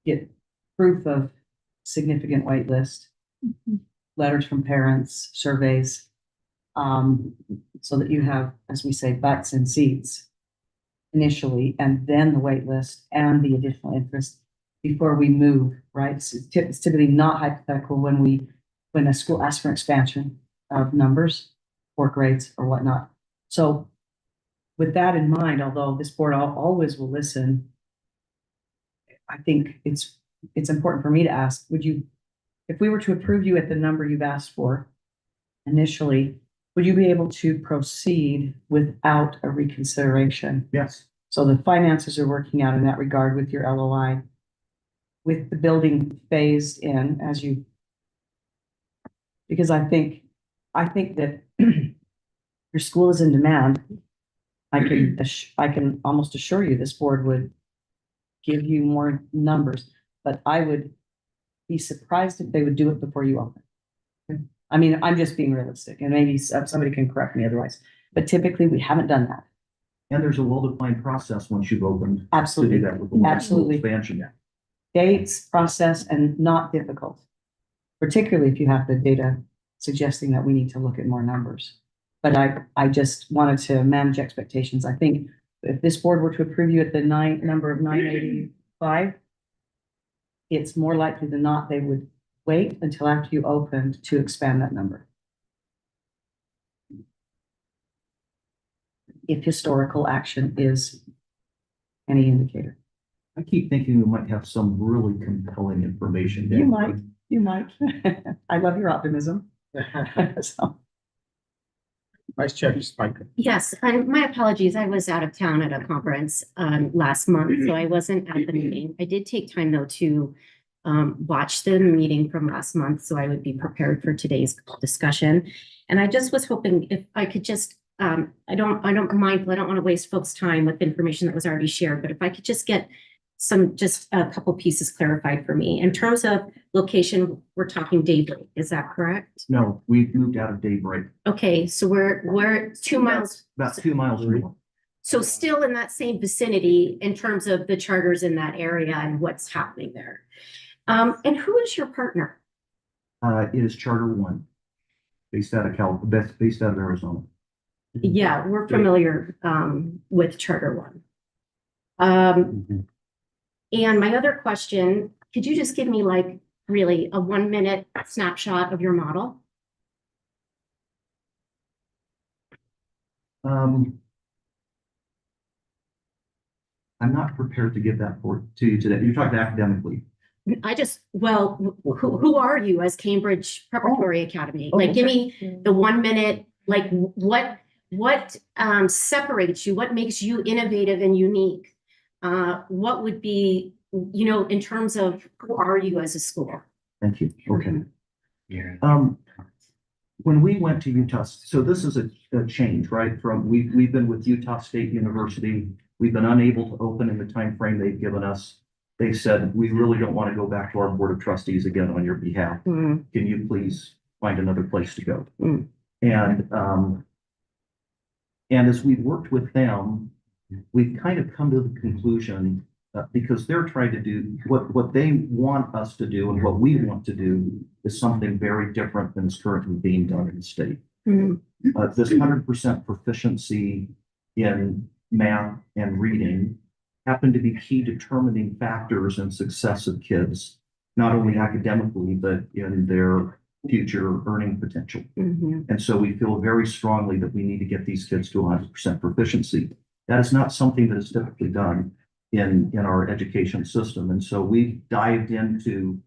get proof of significant wait list, letters from parents, surveys, so that you have, as we say, butts and seats initially, and then the wait list and the additional interest before we move, right? It's typically not hypothetical when a school asks for expansion of numbers or grades or whatnot. So with that in mind, although this board always will listen, I think it's important for me to ask, if we were to approve you at the number you've asked for initially, would you be able to proceed without a reconsideration? Yes. So the finances are working out in that regard with your LOI, with the building phased in because I think that your school is in demand. I can almost assure you this board would give you more numbers, but I would be surprised if they would do it before you open. I mean, I'm just being realistic, and maybe somebody can correct me otherwise, but typically we haven't done that. And there's a well-defined process once you've opened. Absolutely. To do that with the Absolutely. expansion. Dates, process, and not difficult, particularly if you have the data suggesting that we need to look at more numbers. But I just wanted to manage expectations. I think if this board were to approve you at the number of 985, it's more likely than not they would wait until after you opened to expand that number. If historical action is any indicator. I keep thinking we might have some really compelling information. You might. I love your optimism. So. Vice Chair Spiker. Yes, and my apologies. I was out of town at a conference last month, so I wasn't at the meeting. I did take time though to watch the meeting from last month, so I would be prepared for today's discussion. And I just was hoping if I could just, I don't mind, I don't want to waste folks' time with information that was already shared, but if I could just get just a couple pieces clarified for me. In terms of location, we're talking Daybreak, is that correct? No, we've moved out of Daybreak. Okay, so we're 2 miles. About 2 miles north. So still in that same vicinity in terms of the charters in that area and what's happening there. And who is your partner? It is Charter One, based out of Arizona. Yeah, we're familiar with Charter One. And my other question, could you just give me like really a 1-minute snapshot of your model? I'm not prepared to give that to you today. You're talking academically. Who are you as Cambridge Preparatory Academy? Like, give me the 1 minute, like what separates you? What makes you innovative and unique? What would be, in terms of who are you as a school? Thank you. Okay. When we went to Utah, so this is a change, right? We've been with Utah State University. We've been unable to open in the time frame they've given us. They said, we really don't want to go back to our board of trustees again on your behalf. Can you please find another place to go? And as we've worked with them, we've kind of come to the conclusion because they're trying to do what they want us to do and what we want to do is something very different than is currently being done in the state. This 100% proficiency in math and reading happen to be key determining factors in success of kids, not only academically, but in their future earning potential. And so we feel very strongly that we need to get these kids to 100% proficiency. That is not something that is typically done in our education system. And so we dived into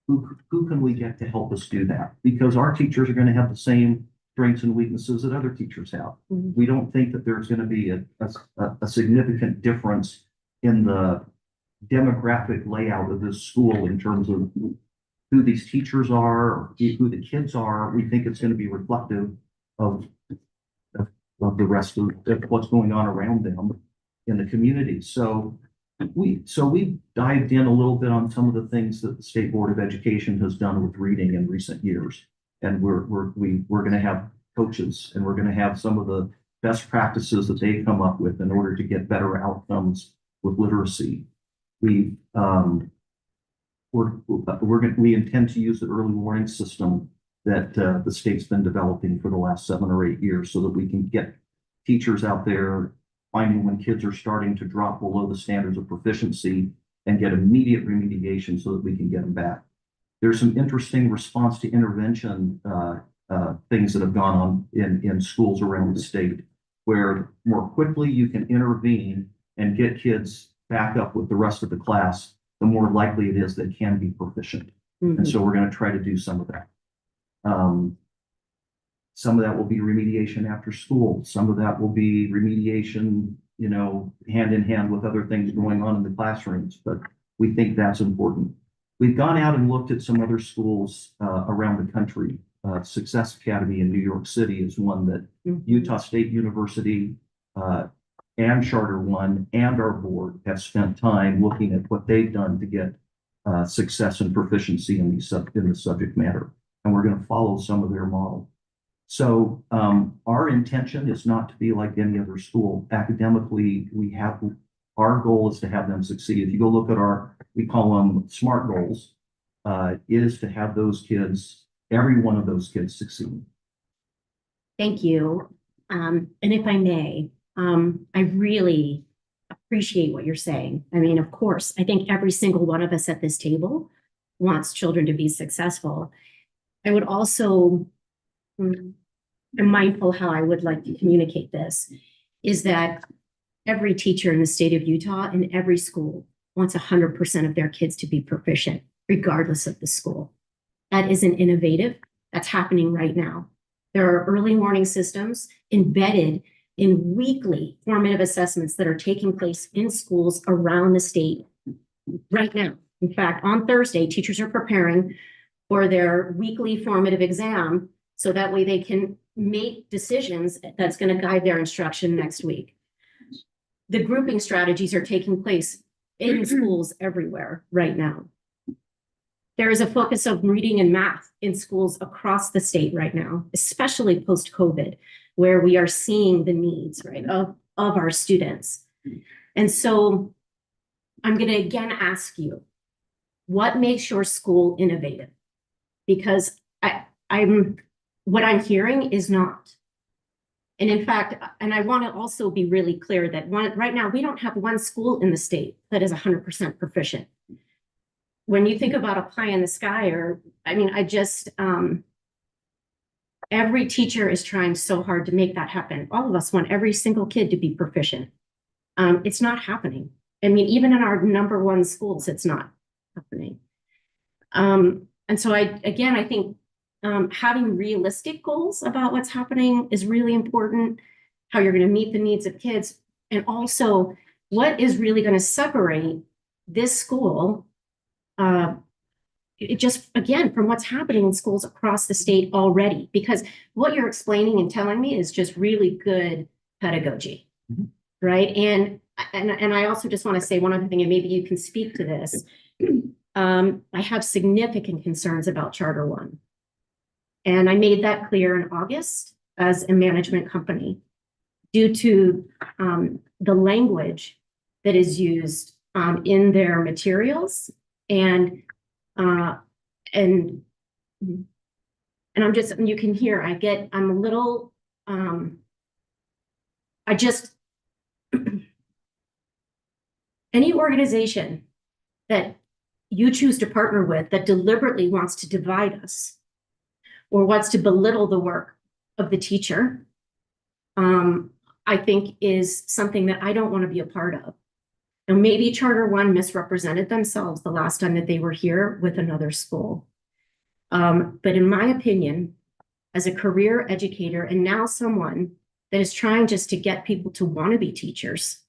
who can we get to help us do that? Because our teachers are going to have the same strengths and weaknesses that other teachers have. We don't think that there's going to be a significant difference in the demographic layout of this school in terms of who these teachers are, or who the kids are. We think it's going to be reflective of the rest of what's going on around them in the community. So we dived in a little bit on some of the things that the State Board of Education has done with reading in recent years. And we're going to have coaches, and we're going to have some of the best practices that they come up with in order to get better outcomes with literacy. We intend to use the early warning system that the state's been developing for the last 7 or 8 years, so that we can get teachers out there finding when kids are starting to drop below the standards of proficiency and get immediate remediation so that we can get them back. There's some interesting response to intervention things that have gone on in schools around the state, where more quickly you can intervene and get kids back up with the rest of the class, the more likely it is they can be proficient. And so we're going to try to do some of that. Some of that will be remediation after school. Some of that will be remediation, hand in hand with other things going on in the classrooms, but we think that's important. We've gone out and looked at some other schools around the country. Success Academy in New York City is one that Utah State University and Charter One and our board have spent time looking at what they've done to get success and proficiency in the subject matter. And we're going to follow some of their model. So our intention is not to be like any other school. Academically, our goal is to have them succeed. If you go look at we call them SMART goals, is to have those kids, every one of those kids succeed. Thank you. And if I may, I really appreciate what you're saying. I mean, of course, I think every single one of us at this table wants children to be successful. I would also, I'm mindful how I would like to communicate this, is that every teacher in the state of Utah in every school wants 100% of their kids to be proficient, regardless of the school. That isn't innovative. That's happening right now. There are early warning systems embedded in weekly formative assessments that are taking place in schools around the state right now. In fact, on Thursday, teachers are preparing for their weekly formative exam so that way they can make decisions that's going to guide their instruction next week. The grouping strategies are taking place in schools everywhere right now. There is a focus of reading and math in schools across the state right now, especially post-COVID, where we are seeing the needs, right, of our students. And so I'm going to again ask you, what makes your school innovative? Because what I'm hearing is not. And in fact, and I want to also be really clear that right now, we don't have one school in the state that is 100% proficient. When you think about a pie in the sky, every teacher is trying so hard to make that happen. All of us want every single kid to be proficient. It's not happening. I mean, even in our #1 schools, it's not happening. And so I think having realistic goals about what's happening is really important, how you're going to meet the needs of kids, and also what is really going to separate this school, from what's happening in schools across the state already, because what you're explaining and telling me is just really good pedagogy, right? And I also just want to say one other thing, and maybe you can speak to this. I have significant concerns about Charter One. And I made that clear in August as a management company due to the language that is used in their materials. And I'm just, you can hear, I'm a little, any organization that you choose to partner with that deliberately wants to divide us or wants to belittle the work of the teacher, I think is something that I don't want to be a part of. Now, maybe Charter One misrepresented themselves the last time that they were here with another school. But in my opinion, as a career educator and now someone that is trying just to get people to want to be teachers,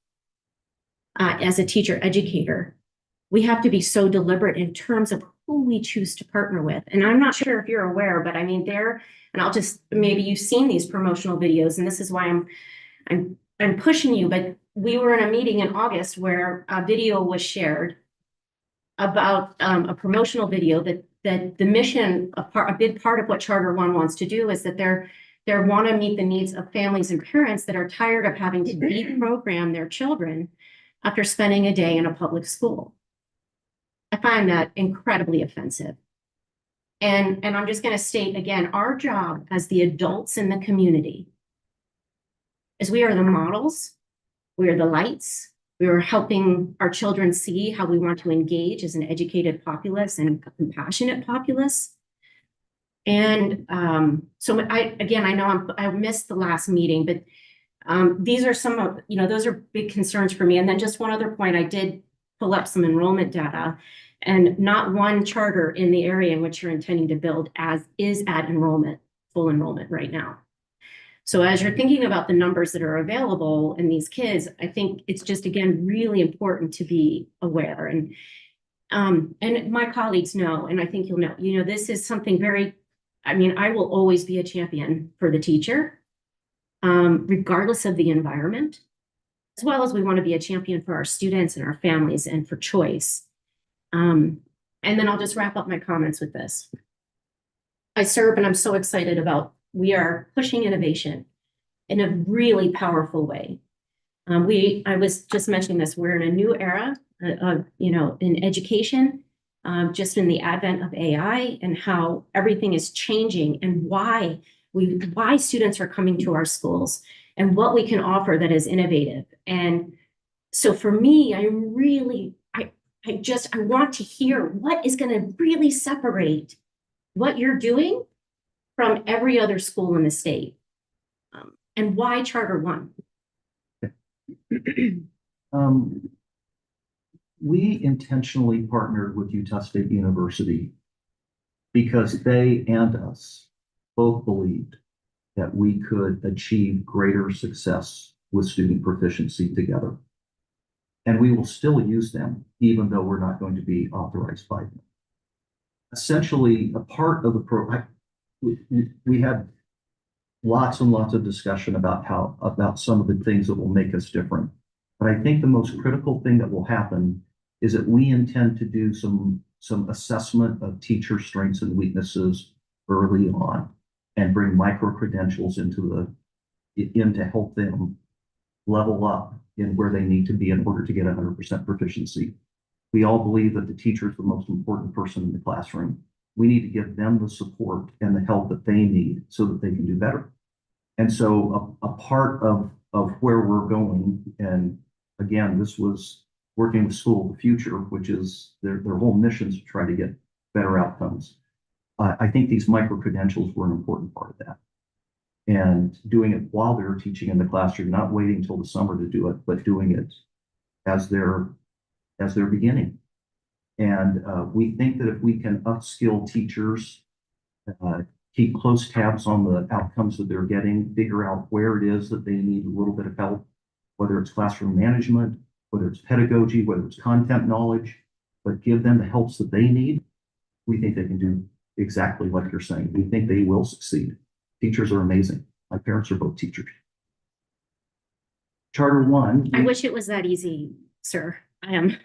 as a teacher educator, we have to be so deliberate in terms of who we choose to partner with. And I'm not sure if you're aware, but I mean, maybe you've seen these promotional videos, and this is why I'm pushing you, but we were in a meeting in August where a video was shared about a promotional video that the mission, a big part of what Charter One wants to do is that they want to meet the needs of families and parents that are tired of having to deprogram their children after spending a day in a public school. I find that incredibly offensive. And I'm just going to state again, our job as the adults in the community is we are the models, we are the lights, we are helping our children see how we want to engage as an educated populace and a compassionate populace. And so I know I missed the last meeting, but these are some of, those are big concerns for me. And then just one other point, I did pull up some enrollment data, and not one charter in the area in which you're intending to build is at full enrollment right now. So as you're thinking about the numbers that are available in these kids, I think it's just, again, really important to be aware. And my colleagues know, and I think you'll know, this is something I will always be a champion for the teacher, regardless of the environment, as well as we want to be a champion for our students and our families and for choice. And then I'll just wrap up my comments with this. I serve, and I'm so excited about, we are pushing innovation in a really powerful way. I was just mentioning this, we're in a new era in education, just in the advent of AI and how everything is changing and why students are coming to our schools and what we can offer that is innovative. And so for me, I want to hear what is going to really separate what you're doing from every other school in the state, and why Charter One. We intentionally partnered with Utah State University because they and us both believed that we could achieve greater success with student proficiency together. And we will still use them, even though we're not going to be authorized by them. Essentially, a part of the program, we had lots and lots of discussion about some of the things that will make us different. But I think the most critical thing that will happen is that we intend to do some assessment of teacher strengths and weaknesses early on and bring micro-credentials in to help them level up in where they need to be in order to get 100% proficiency. We all believe that the teacher is the most important person in the classroom. We need to give them the support and the help that they need so that they can do better. And so a part of where we're going, and again, this was working with School of the Future, which is their whole mission is to try to get better outcomes. I think these micro-credentials were an important part of that. And doing it while they're teaching in the classroom, not waiting until the summer to do it, but doing it as they're beginning. And we think that if we can upskill teachers, keep close tabs on the outcomes that they're getting, figure out where it is that they need a little bit of help, whether it's classroom management, whether it's pedagogy, whether it's content knowledge, but give them the helps that they need, we think they can do exactly like you're saying. We think they will succeed. Teachers are amazing. My parents are both teachers. Charter One. I wish it was that easy, sir. I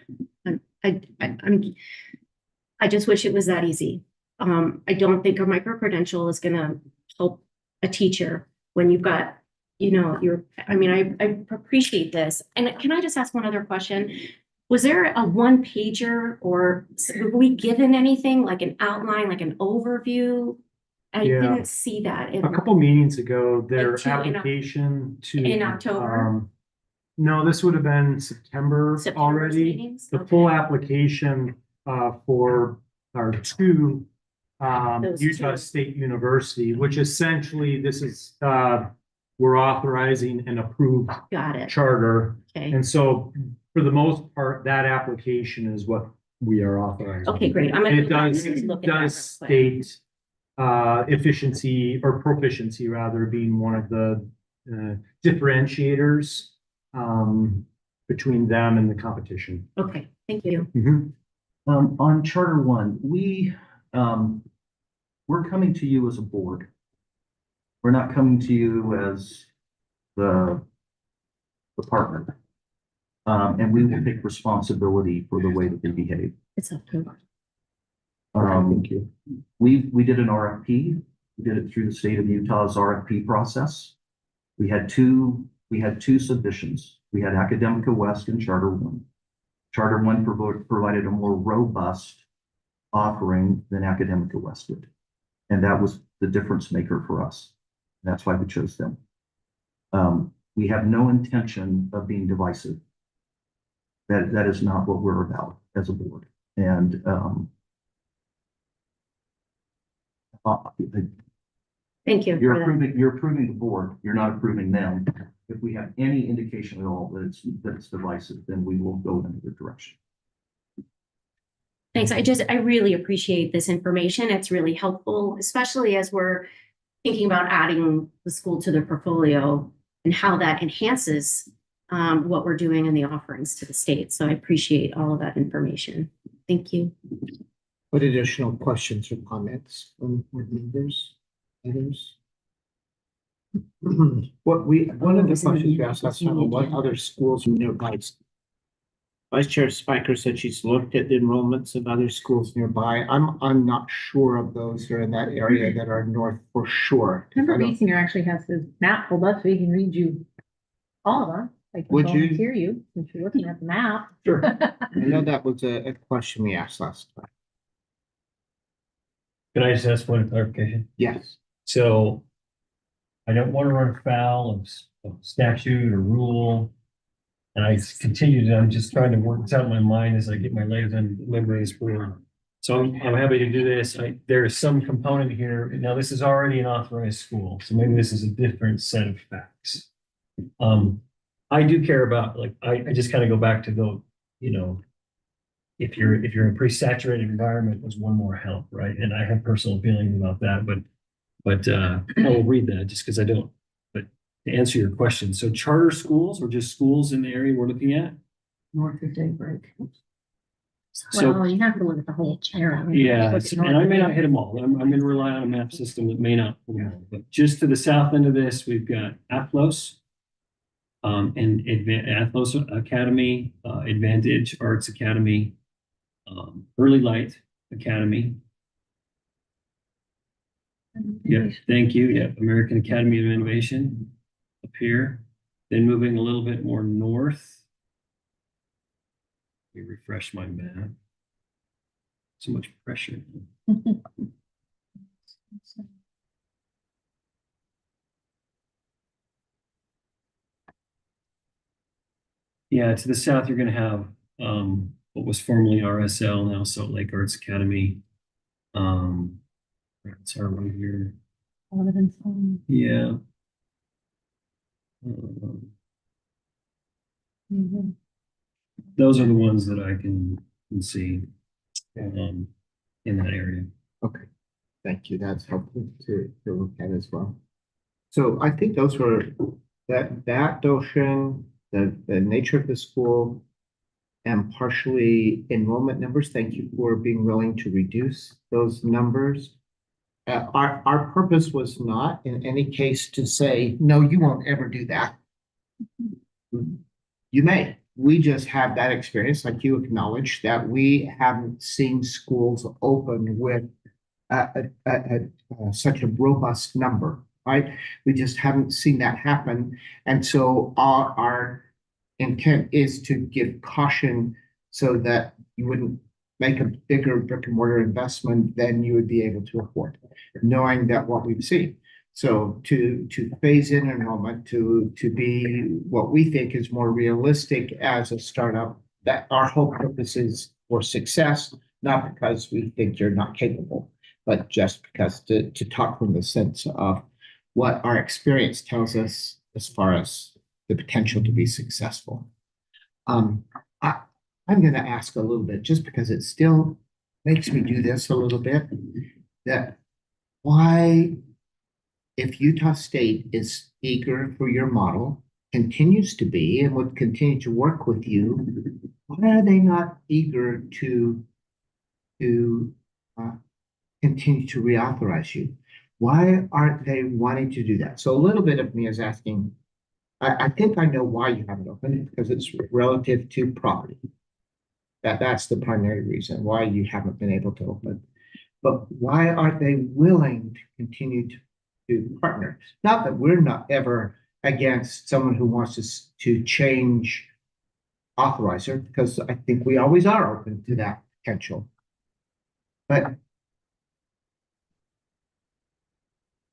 just wish it was that easy. I don't think a micro-credential is gonna help a teacher when you've got, I appreciate this. And can I just ask one other question? Was there a one pager or were we given anything like an outline, like an overview? I Yeah. didn't see that. A couple meetings ago, their Like application to. in October? No, this would have been September September's already. meetings? The Okay. full application for our two Those Utah two. State University, which essentially this is we're authorizing an approved Got it. charter. Okay. And so for the most part, that application is what we are authorizing. Okay, great. I'm And it gonna does, look at that real quick. state efficiency or proficiency rather being one of the differentiators between them and the competition. Okay, thank you. On Charter One, we're coming to you as a board. We're not coming to you as the partner. And we will take responsibility for the way that they behave. It's October. Thank you. We did an RFP. We did it through the state of Utah's RFP process. We had two submissions. We had Academica West and Charter One. Charter One provided a more robust offering than Academica West did. And that was the difference maker for us. That's why we chose them. We have no intention of being divisive. That is not what we're about as a board. And Thank you. you're approving the board. You're not approving them. If we have any indication at all that it's divisive, then we will go in another direction. Thanks. I really appreciate this information. It's really helpful, especially as we're thinking about adding the school to the portfolio and how that enhances what we're doing in the offerings to the state. So I appreciate all of that information. Thank you. What additional questions or comments from board members? Others? One of the questions we asked last time, what other schools are nearby? Vice Chair Spiker said she's looked at the enrollments of other schools nearby. I'm not sure of those who are in that area that are north for sure. Member Reesinger actually has his map pulled up so he can read you all of them. I can Would you? volunteer you since you're looking at the map. Sure. I know that was a question we asked last time. Can I just ask one clarification? Yes. So I don't want to run afoul of statute or rule. And I'm just trying to work this out in my mind as I get my legs and memories for. So I'm happy to do this. There is some component here. Now, this is already an authorized school, so maybe this is a different set of facts. I do care about, I just kind of go back to if you're in a pretty saturated environment, there's one more help, right? And I have personal feelings about that, but I will read that just because I don't. But to answer your question, so charter schools or just schools in the area we're looking at? North of Daybreak. So- Well, you have to look at the whole area. Yeah, What's and I may not hit them all. I'm going to rely on a map system that may not. Pull them all. But just to the south end of this, we've got Athlos, and Athlos Academy, Advantage Arts Academy, Early Light Academy. Yeah, thank you. Yeah, American Academy of Innovation up here. Then moving a little bit more north. Let me refresh my map. So much pressure. Yeah, to the south, you're gonna have, what was formerly RSL, now Salt Lake Arts Academy. It's our right here. Yeah. Those are the ones that I can see, in that area. Okay, thank you. That's helpful to look at as well. So I think those were that notion, the nature of the school, and partially enrollment numbers. Thank you for being willing to reduce those numbers. Our purpose was not in any case to say, no, you won't ever do that. You may. We just have that experience, like you acknowledge, that we haven't seen schools open with such a robust number, right? We just haven't seen that happen. And so our intent is to give caution so that you wouldn't make a bigger brick and mortar investment than you would be able to afford, knowing that what we've seen. So to phase in enrollment, to be what we think is more realistic as a startup, that our whole purpose is for success, not because we think you're not capable, but just because to talk from the sense of what our experience tells us as far as the potential to be successful. I'm going to ask a little bit, just because it still makes me do this a little bit, that why, if Utah State is eager for your model, continues to be, and would continue to work with you, why are they not eager to continue to reauthorize you? Why aren't they wanting to do that? So a little bit of me is asking, I think I know why you haven't opened it, because it's relative to property. That's the primary reason why you haven't been able to open. But why aren't they willing to continue to partner? Not that we're not ever against someone who wants to change authorizer, because I think we always are open to that potential. But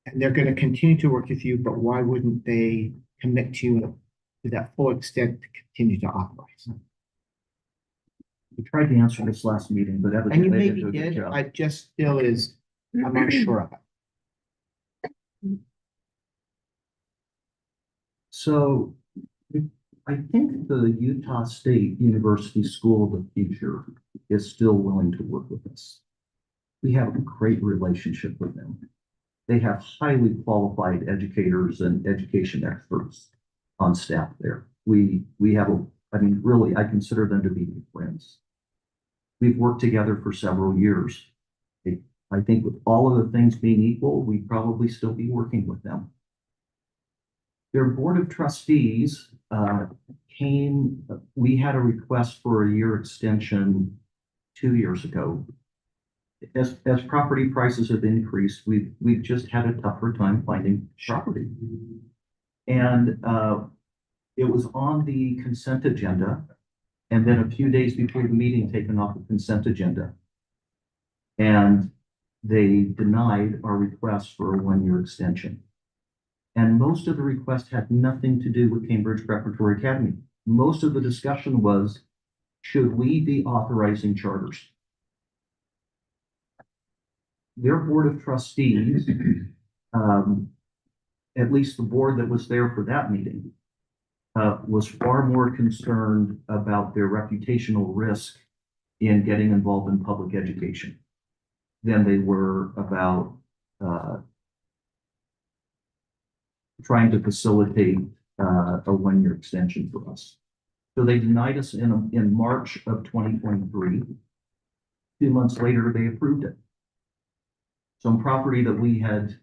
and they're going to continue to work with you, but why wouldn't they commit to you to that full extent to continue to authorize? We tried to answer this last meeting, but and you maybe did. I just still I'm unsure of it. So I think the Utah State University School of the Future is still willing to work with us. We have a great relationship with them. They have highly qualified educators and education experts on staff there. We have really, I consider them to be friends. We've worked together for several years. I think with all of the things being equal, we'd probably still be working with them. Their board of trustees we had a request for a year extension 2 years ago. As property prices have increased, we've just had a tougher time finding property. And it was on the consent agenda, and then a few days before the meeting taken off the consent agenda. And they denied our request for a 1-year extension. And most of the request had nothing to do with Cambridge Preparatory Academy. Most of the discussion was, should we be authorizing charters? Their board of trustees, at least the board that was there for that meeting, was far more concerned about their reputational risk in getting involved in public education than they were about trying to facilitate a 1-year extension for us. So they denied us in March of 2023. 2 months later, they approved it. Some property that we had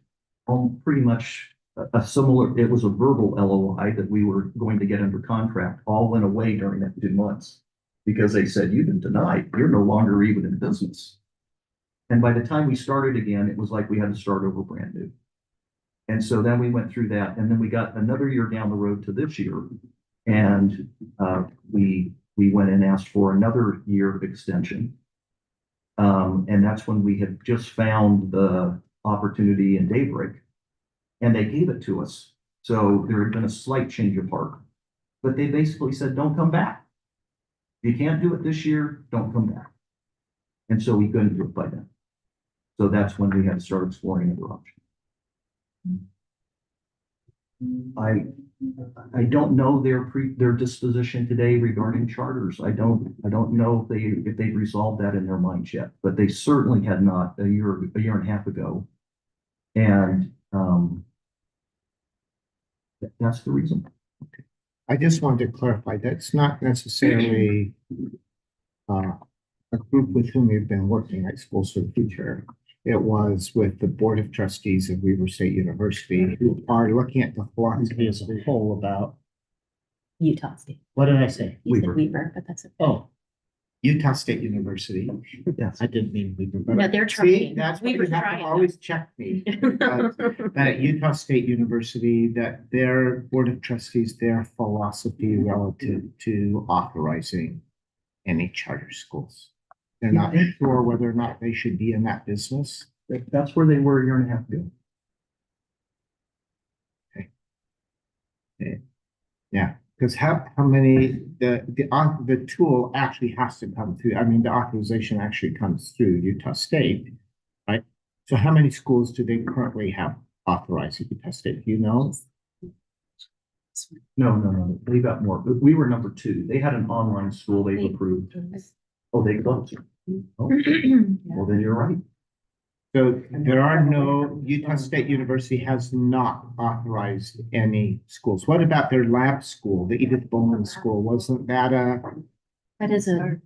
pretty much a similar, it was a verbal LOI that we were going to get under contract, all went away during that 2 months because they said, you've been denied, you're no longer even in business. And by the time we started again, it was like we had to start over brand new. And so then we went through that, and then we got another year down the road to this year, and we went and asked for another year of extension. And that's when we had just found the opportunity in Daybreak, and they gave it to us. So there had been a slight change of heart. But they basically said, don't come back. If you can't do it this year, don't come back. And so we couldn't do it by then. So that's when we had to start exploring other options. I don't know their disposition today regarding charters. I don't know if they've resolved that in their minds yet, but they certainly had not a year and a half ago. And that's the reason. I just wanted to clarify, that's not necessarily a group with whom you've been working at Schools for the Future. It was with the Board of Trustees of Weber State University, who are looking at the philosophy as a whole about, Utah State. what did I say? You said Weaver, but that's okay. Oh, Utah State University. Yes, I didn't mean Weber. but- No, they're See, trying. that's what you Weber's have to trying. always check me. That at Utah State University, that their Board of Trustees, their philosophy relative to authorizing any charter schools. They're not sure whether or not they should be in that business. That's where they were a year and a half ago. Yeah, because how many, the tool actually has to come through, I mean, the authorization actually comes through Utah State, right? So how many schools do they currently have authorized at Utah State? Do you know? No. They got more. We were number 2. They had an online school they've approved. Oh, they closed. Oh, well, then you're right. So there are no, Utah State University has not authorized any schools. What about their lab school, the Edith Bowman School? Wasn't that a? That is a.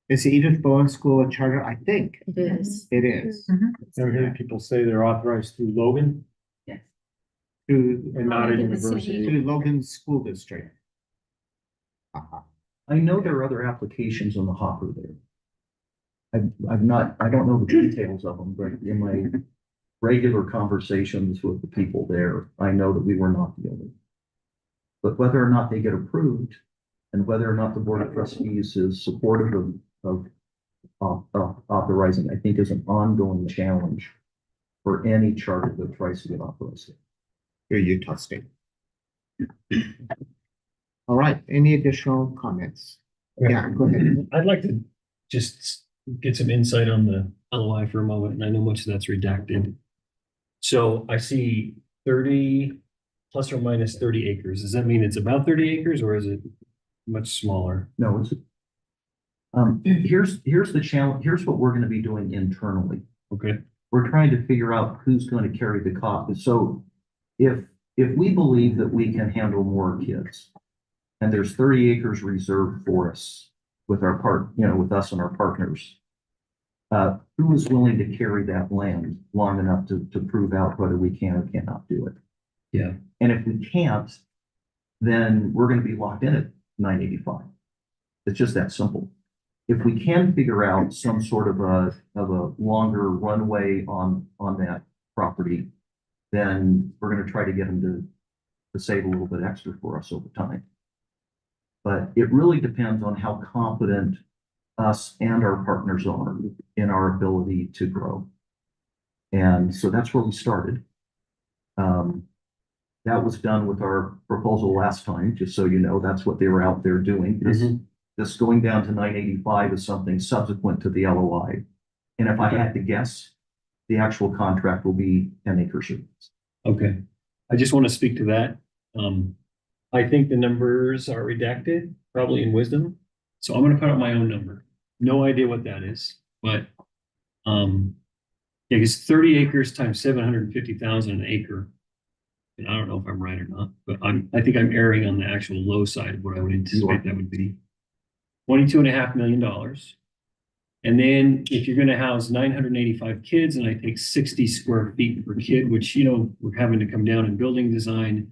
Is the Edith Bowen School a charter? I think It is. it is. I've heard people say they're authorized through Logan Through, and not a Logan university. through Logan School District. I know there are other applications on the hopper there. I don't know the details of them, but in my regular conversations with the people there, I know that we were not the only. But whether or not they get approved and whether or not the Board of Trustees is supportive of authorizing, I think is an ongoing challenge for any charter that tries to get authorized. Your Utah State. All right, any additional comments? Yeah, go ahead. I'd like to just get some insight on the LOI for a moment, and I know much of that's redacted. So I see 30 plus or minus 30 acres. Does that mean it's about 30 acres or is it much smaller? No, it's here's the challenge. Here's what we're going to be doing internally. Okay. We're trying to figure out who's going to carry the cost. So if we believe that we can handle more kids, and there's 30 acres reserved for us with our with us and our partners, who is willing to carry that land long enough to prove out whether we can or cannot do it? Yeah. And if we can't, then we're going to be locked in at 985. It's just that simple. If we can figure out some sort of a longer runway on that property, then we're going to try to get them to save a little bit extra for us over time. But it really depends on how confident us and our partners are in our ability to grow. And so that's where we started. That was done with our proposal last time, just so you know, that's what they were out there doing. This going down to 985 is something subsequent to the LOI. And if I had to guess, the actual contract will be 10 acres. Okay. I just want to speak to that. I think the numbers are redacted, probably in wisdom. So I'm going to put out my own number. No idea what that is, but yeah, because 30 acres times 750,000 an acre. And I don't know if I'm right or not, but I think I'm erring on the actual low side of what I would anticipate that would be. $22.5 million. And then if you're going to house 985 kids and I take 60 square feet per kid, which, we're having to come down in building design.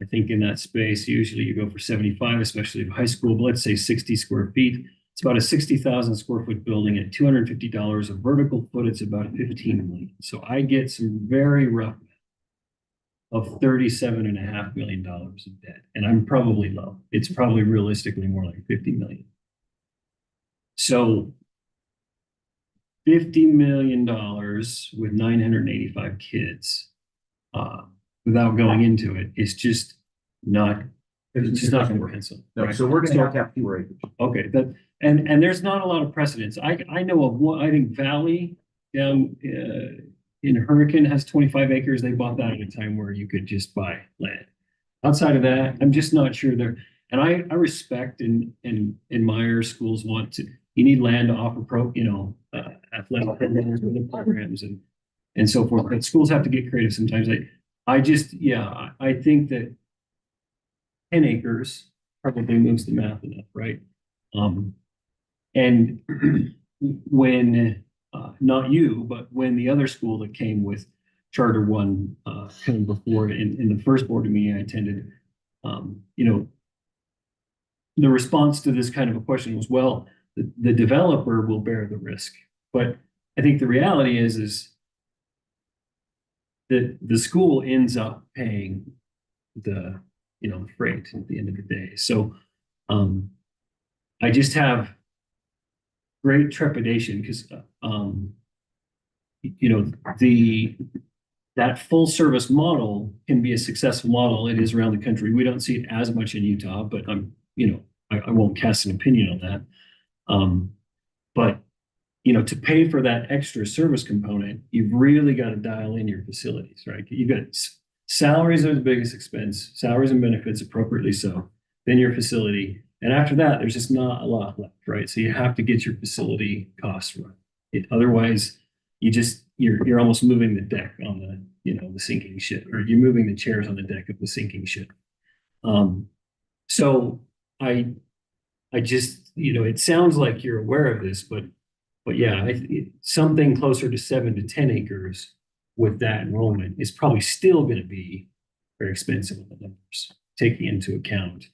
I think in that space, usually you go for 75, especially in high school, but let's say 60 square feet. It's about a 60,000 square foot building at $250 a vertical foot. It's about 15 million. So I get some very rough of $37.5 million of debt. And I'm probably low. It's probably realistically more like 50 million. So $50 million with 985 kids. without going into it, it's just not, it's just not comprehensive. No, right? so we're gonna have fewer acres. Okay, and there's not a lot of precedents. I know of one, I think Valley down in Hurricane has 25 acres. They bought that at a time where you could just buy land. Outside of that, I'm just not sure there. And I respect and admire schools want to, you need land to offer athletic programs and programs and so forth. But schools have to get creative sometimes. I think that 10 acres probably moves the math enough, right? And when, not you, but when the other school that came with Charter One came before in the first board meeting I attended, the response to this kind of a question was, well, the developer will bear the risk. But I think the reality is that the school ends up paying the freight at the end of the day. So I just have great trepidation because that full service model can be a successful model. It is around the country. We don't see it as much in Utah, but I won't cast an opinion on that. But to pay for that extra service component, you've really got to dial in your facilities, right? You've got salaries are the biggest expense, salaries and benefits appropriately so, then your facility. And after that, there's just not a lot left, right? So you have to get your facility costs right. Otherwise, you're almost moving the deck on the sinking ship, or you're moving the chairs on the deck of the sinking ship. So I just, it sounds like you're aware of this, but yeah, something closer to 7 to 10 acres with that enrollment is probably still going to be very expensive with the numbers, taking into account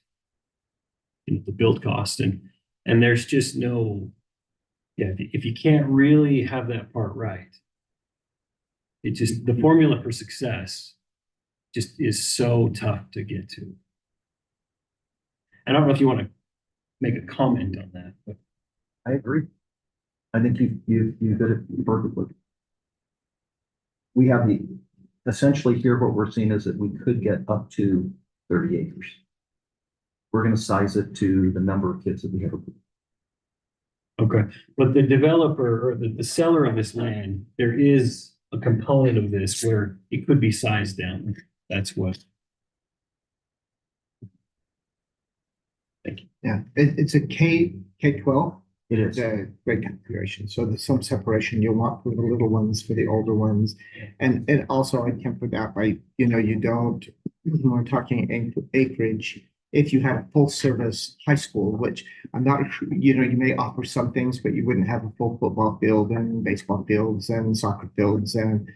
the build cost and there's just no, if you can't really have that part right, it just, the formula for success just is so tough to get to. I don't know if you want to make a comment on that, but I agree. I think you did it perfectly. We have essentially here, what we're seeing is that we could get up to 30 acres. We're going to size it to the number of kids that we have. Okay, but the developer or the seller of this land, there is a component of this where it could be sized down. That's what. Thank you. Yeah, it's a K-12. It is. Grade configuration. So there's some separation you'll want for the little ones, for the older ones. And also I temper that by, you don't, when we're talking acreage, if you had a full service high school, which I'm not, you may offer some things, but you wouldn't have a full football field and baseball fields and soccer fields and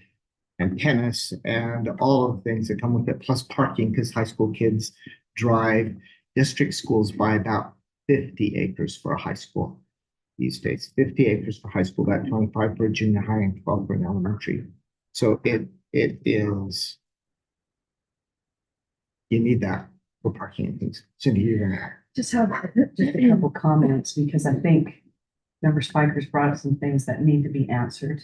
tennis and all of the things that come with it, plus parking, because high school kids drive. District schools buy about 50 acres for a high school these days. 50 acres for high school, about 25 for a junior high and 12 for an elementary. So it is, you need that for parking and things. Cindy, you're gonna add. Just have just a couple comments, because I think Member Spikers brought up some things that need to be answered,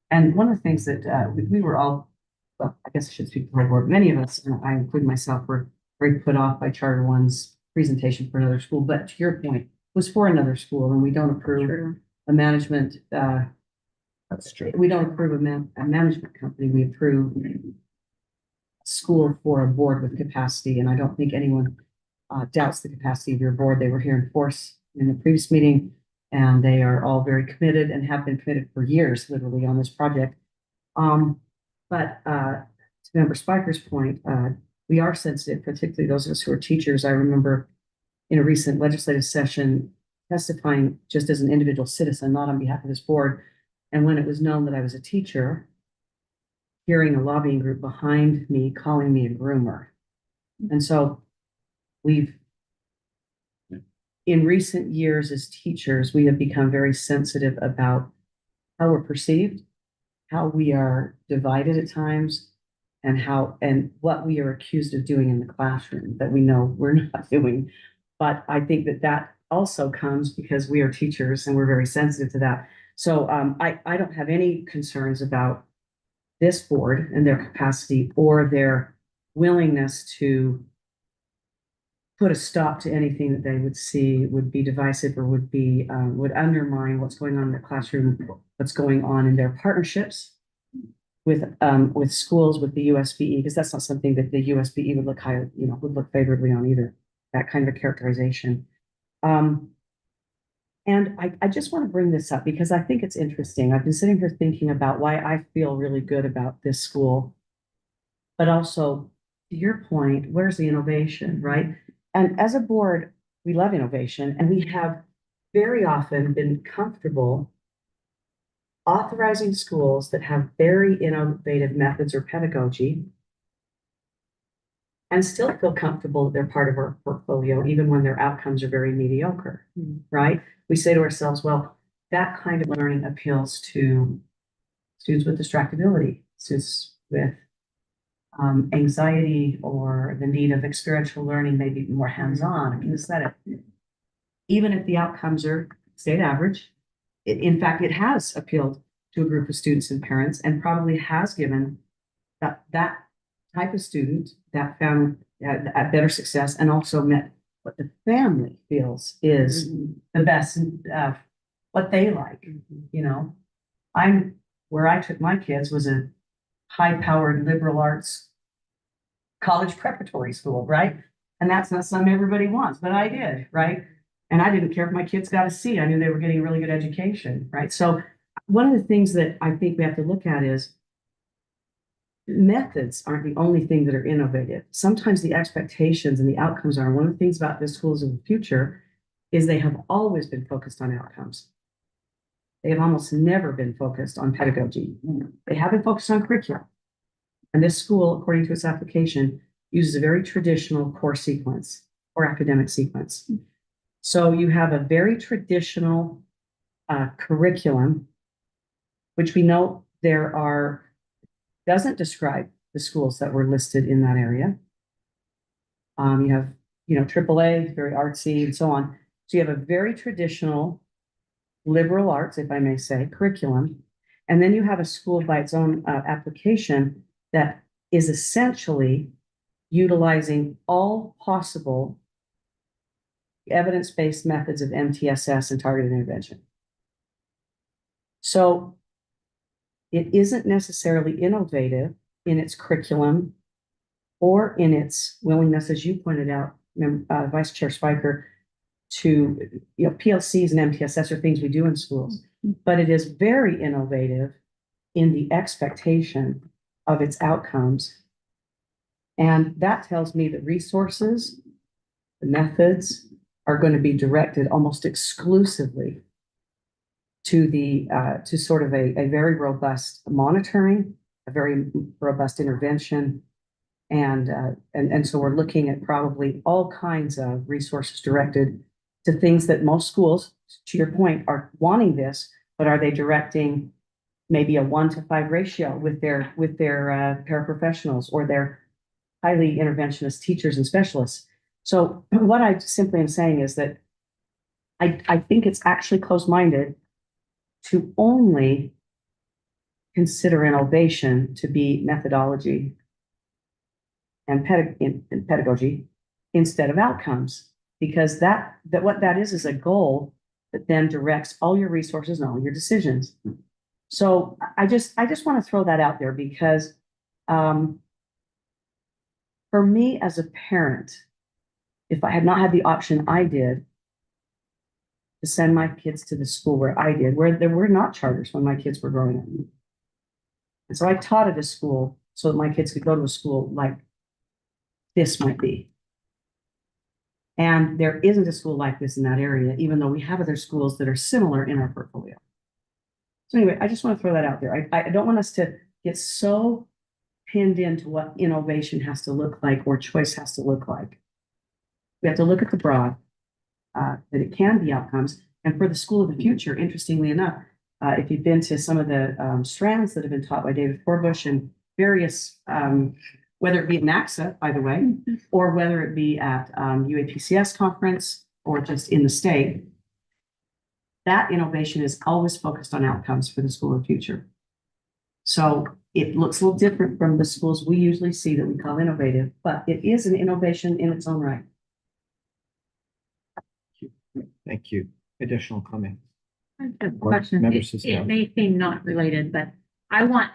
And one of the things that we were all, well, I guess I should speak for the board, many of us, and I include myself, were very put off by Charter One's presentation for another school. But to your point, it was for another school, and we don't approve a management. That's true. We don't approve a management company. We approve a school for a board with capacity, and I don't think anyone doubts the capacity of your board. They were here in force in the previous meeting, and they are all very committed and have been committed for years, literally, on this project. But to Member Spiker's point, we are sensitive, particularly those of us who are teachers. I remember in a recent legislative session testifying just as an individual citizen, not on behalf of this board. And when it was known that I was a teacher, hearing a lobbying group behind me calling me a groomer. And so in recent years as teachers, we have become very sensitive about how we're perceived, how we are divided at times, and what we are accused of doing in the classroom that we know we're not doing. But I think that also comes because we are teachers and we're very sensitive to that. So I don't have any concerns about this board and their capacity or their willingness to put a stop to anything that they would see would be divisive or would be, would undermine what's going on in the classroom, what's going on in their partnerships with schools, with the USBE, because that's not something that the USBE would look would look favorably on either, that kind of a characterization. And I just want to bring this up because I think it's interesting. I've been sitting here thinking about why I feel really good about this school, but also to your point, where's the innovation, right? And as a board, we love innovation, and we have very often been comfortable authorizing schools that have very innovative methods or pedagogy and still feel comfortable that they're part of our portfolio, even when their outcomes are very mediocre, right? We say to ourselves, well, that kind of learning appeals to students with distractibility, students with anxiety or the need of experiential learning, maybe more hands-on, kinesthetic. Even if the outcomes are state average, in fact, it has appealed to a group of students and parents and probably has given that type of student that found a better success and also met what the family feels is the best, what they like, you know. Where I took my kids was a high-powered liberal arts college preparatory school, right? And that's not something everybody wants, but I did, right? And I didn't care if my kids got a C. I knew they were getting a really good education, right? So one of the things that I think we have to look at is methods aren't the only thing that are innovative. Sometimes the expectations and the outcomes are. One of the things about the schools of the future is they have always been focused on outcomes. They have almost never been focused on pedagogy. They have been focused on curriculum. And this school, according to its application, uses a very traditional core sequence or academic sequence. So you have a very traditional curriculum, which we know doesn't describe the schools that were listed in that area. You have, AAA, very artsy and so on. So you have a very traditional liberal arts, if I may say, curriculum. And then you have a school by its own application that is essentially utilizing all possible evidence-based methods of MTSS and targeted intervention. So it isn't necessarily innovative in its curriculum or in its willingness, as you pointed out, Vice Chair Spiker, to, PLCs and MTSS are things we do in schools, but it is very innovative in the expectation of its outcomes. And that tells me that resources, the methods are going to be directed almost exclusively to to sort of a very robust monitoring, a very robust intervention. And so we're looking at probably all kinds of resources directed to things that most schools, to your point, are wanting this, but are they directing maybe a 1-to-5 ratio with their paraprofessionals or their highly interventionist teachers and specialists? So what I simply am saying is that I think it's actually closed-minded to only consider innovation to be methodology and pedagogy instead of outcomes, because that what that is a goal that then directs all your resources and all your decisions. So I just want to throw that out there because for me as a parent, if I had not had the option I did to send my kids to the school where I did, where there were not charters when my kids were growing up. And so I taught at a school so that my kids could go to a school like this might be. And there isn't a school like this in that area, even though we have other schools that are similar in our portfolio. So anyway, I just want to throw that out there. I don't want us to get so pinned into what innovation has to look like or choice has to look like. We have to look at the broad, that it can be outcomes. And for the school of the future, interestingly enough, if you've been to some of the strands that have been taught by David Forbush and various, whether it be at NACSA, by the way, or whether it be at UAPCS conference or just in the state, that innovation is always focused on outcomes for the school of the future. So it looks a little different from the schools we usually see that we call innovative, but it is an innovation in its own right. Thank you. Additional comment? I have a Board question. members It discuss. may seem not related, but I want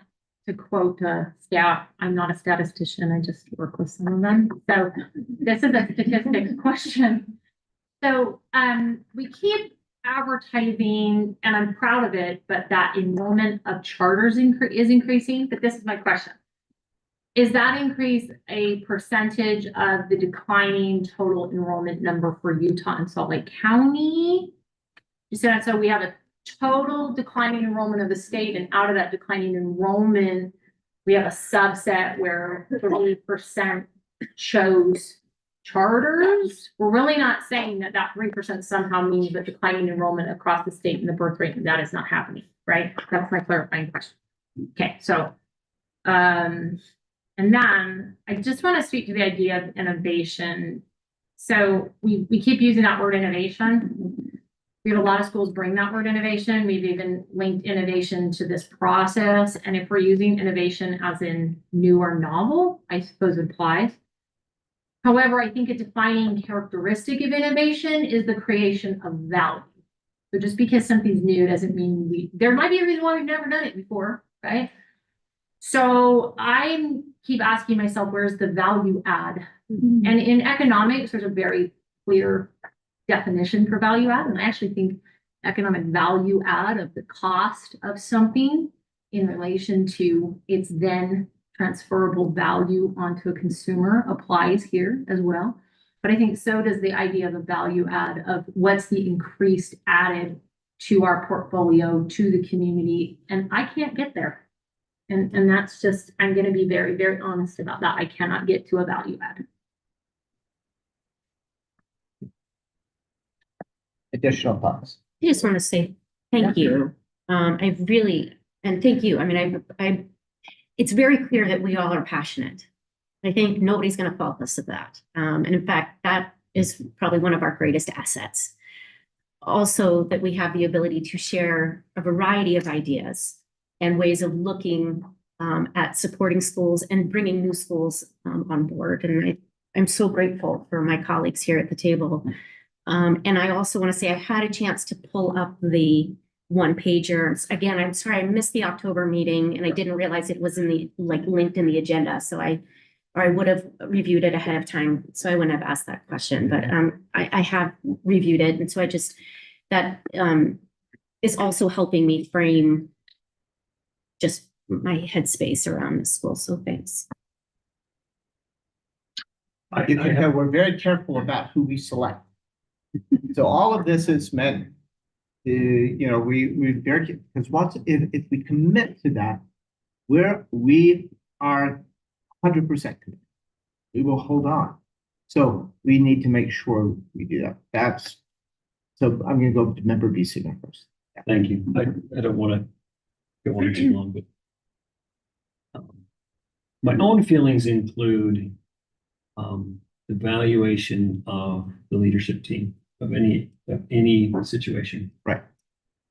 to quote staff. I'm not a statistician. I just work with some of them. So this is a statistics question. So we keep advertising, and I'm proud of it, but that enrollment of charters is increasing. But this is my question. Is that increase a percentage of the declining total enrollment number for Utah and Salt Lake County? You said, so we have a total declining enrollment of the state, and out of that declining enrollment, we have a subset where 30% chose charters. We're really not saying that that 3% somehow means that declining enrollment across the state and the birth rate, that is not happening, right? That's my clarifying question. Okay, so, and then I just want to speak to the idea of innovation. So we keep using that word innovation. We have a lot of schools bring that word innovation. We've even linked innovation to this process. And if we're using innovation as in new or novel, I suppose it applies. However, I think a defining characteristic of innovation is the creation of value. So just because something's new doesn't mean there might be a reason why we've never done it before, right? So I keep asking myself, where's the value add? And in economics, there's a very clear definition for value add. And I actually think economic value add of the cost of something in relation to its then transferable value onto a consumer applies here as well. But I think so does the idea of a value add of what's the increased added to our portfolio, to the community. And I can't get there. And that's just, I'm going to be very, very honest about that. I cannot get to a value add. Additional thoughts? I just want to say thank you. I really, and thank you. I mean, it's very clear that we all are passionate. I think nobody's going to fault us of that. And in fact, that is probably one of our greatest assets. Also, that we have the ability to share a variety of ideas and ways of looking at supporting schools and bringing new schools on board. And I'm so grateful for my colleagues here at the table. And I also want to say I had a chance to pull up the one pager. Again, I'm sorry, I missed the October meeting and I didn't realize it was in the linked in the agenda. So I would have reviewed it ahead of time. So I wouldn't have asked that question, but I have reviewed it. And so that is also helping me frame just my headspace around the school. So thanks. We're very careful about who we select. So all of this is meant to, we very, because if we commit to that, we are 100% committed. We will hold on. So we need to make sure we do that. So I'm going to go to member B. Singer first. Yeah. Thank you. I don't want to go on too long, but my own feelings include the valuation of the leadership team of any situation. Right.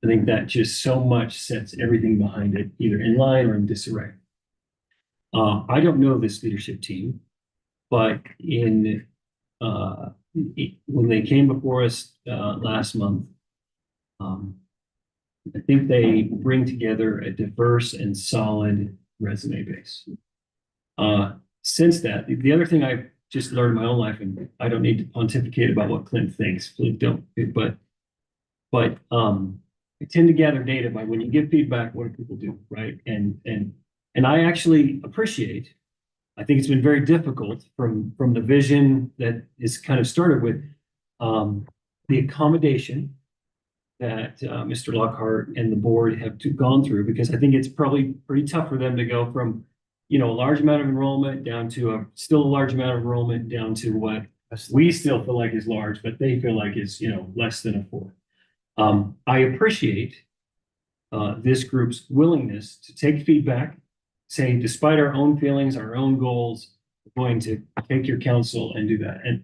I think that just so much sets everything behind it, either in line or in disarray. I don't know this leadership team, but when they came before us last month, I think they bring together a diverse and solid resume base. Since that, the other thing I've just learned in my own life, and I don't need to pontificate about what Clint thinks, please don't, but I tend to gather data by when you give feedback, what do people do, right? And I actually appreciate, I think it's been very difficult from the vision that is kind of started with the accommodation that Mr. Lockhart and the board have gone through, because I think it's probably pretty tough for them to go from, a large amount of enrollment down to still a large amount of enrollment down to what we still feel like is large, but they feel like is, less than a 4. I appreciate this group's willingness to take feedback, saying, despite our own feelings, our own goals, we're going to take your counsel and do that. And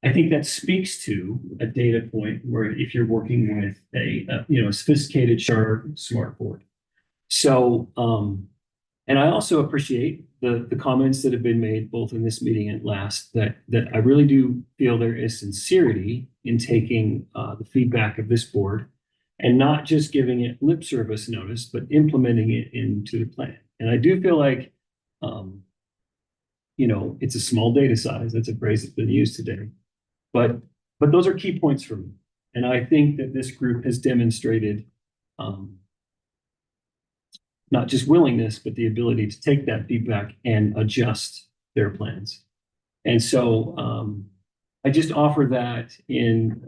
I think that speaks to a data point where if you're working with a sophisticated, sharp, smart board. So And I also appreciate the comments that have been made both in this meeting and last, that I really do feel there is sincerity in taking the feedback of this board and not just giving it lip service notice, but implementing it into the plan. And I do feel like, it's a small data size. That's a phrase that's been used today. But those are key points for me. And I think that this group has demonstrated not just willingness, but the ability to take that feedback and adjust their plans. And so I just offer that in,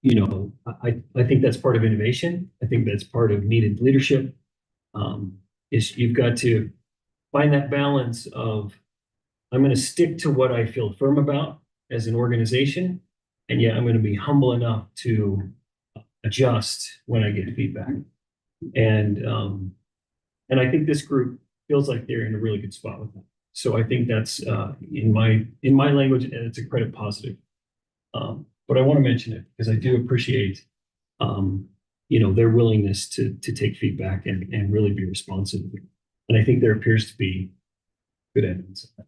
I think that's part of innovation. I think that's part of needed leadership. Is you've got to find that balance of, I'm going to stick to what I feel firm about as an organization, and yet I'm going to be humble enough to adjust when I get feedback. And I think this group feels like they're in a really good spot with that. So I think that's in my language, it's a credit positive. But I want to mention it because I do appreciate their willingness to take feedback and really be responsive. And I think there appears to be good evidence of that.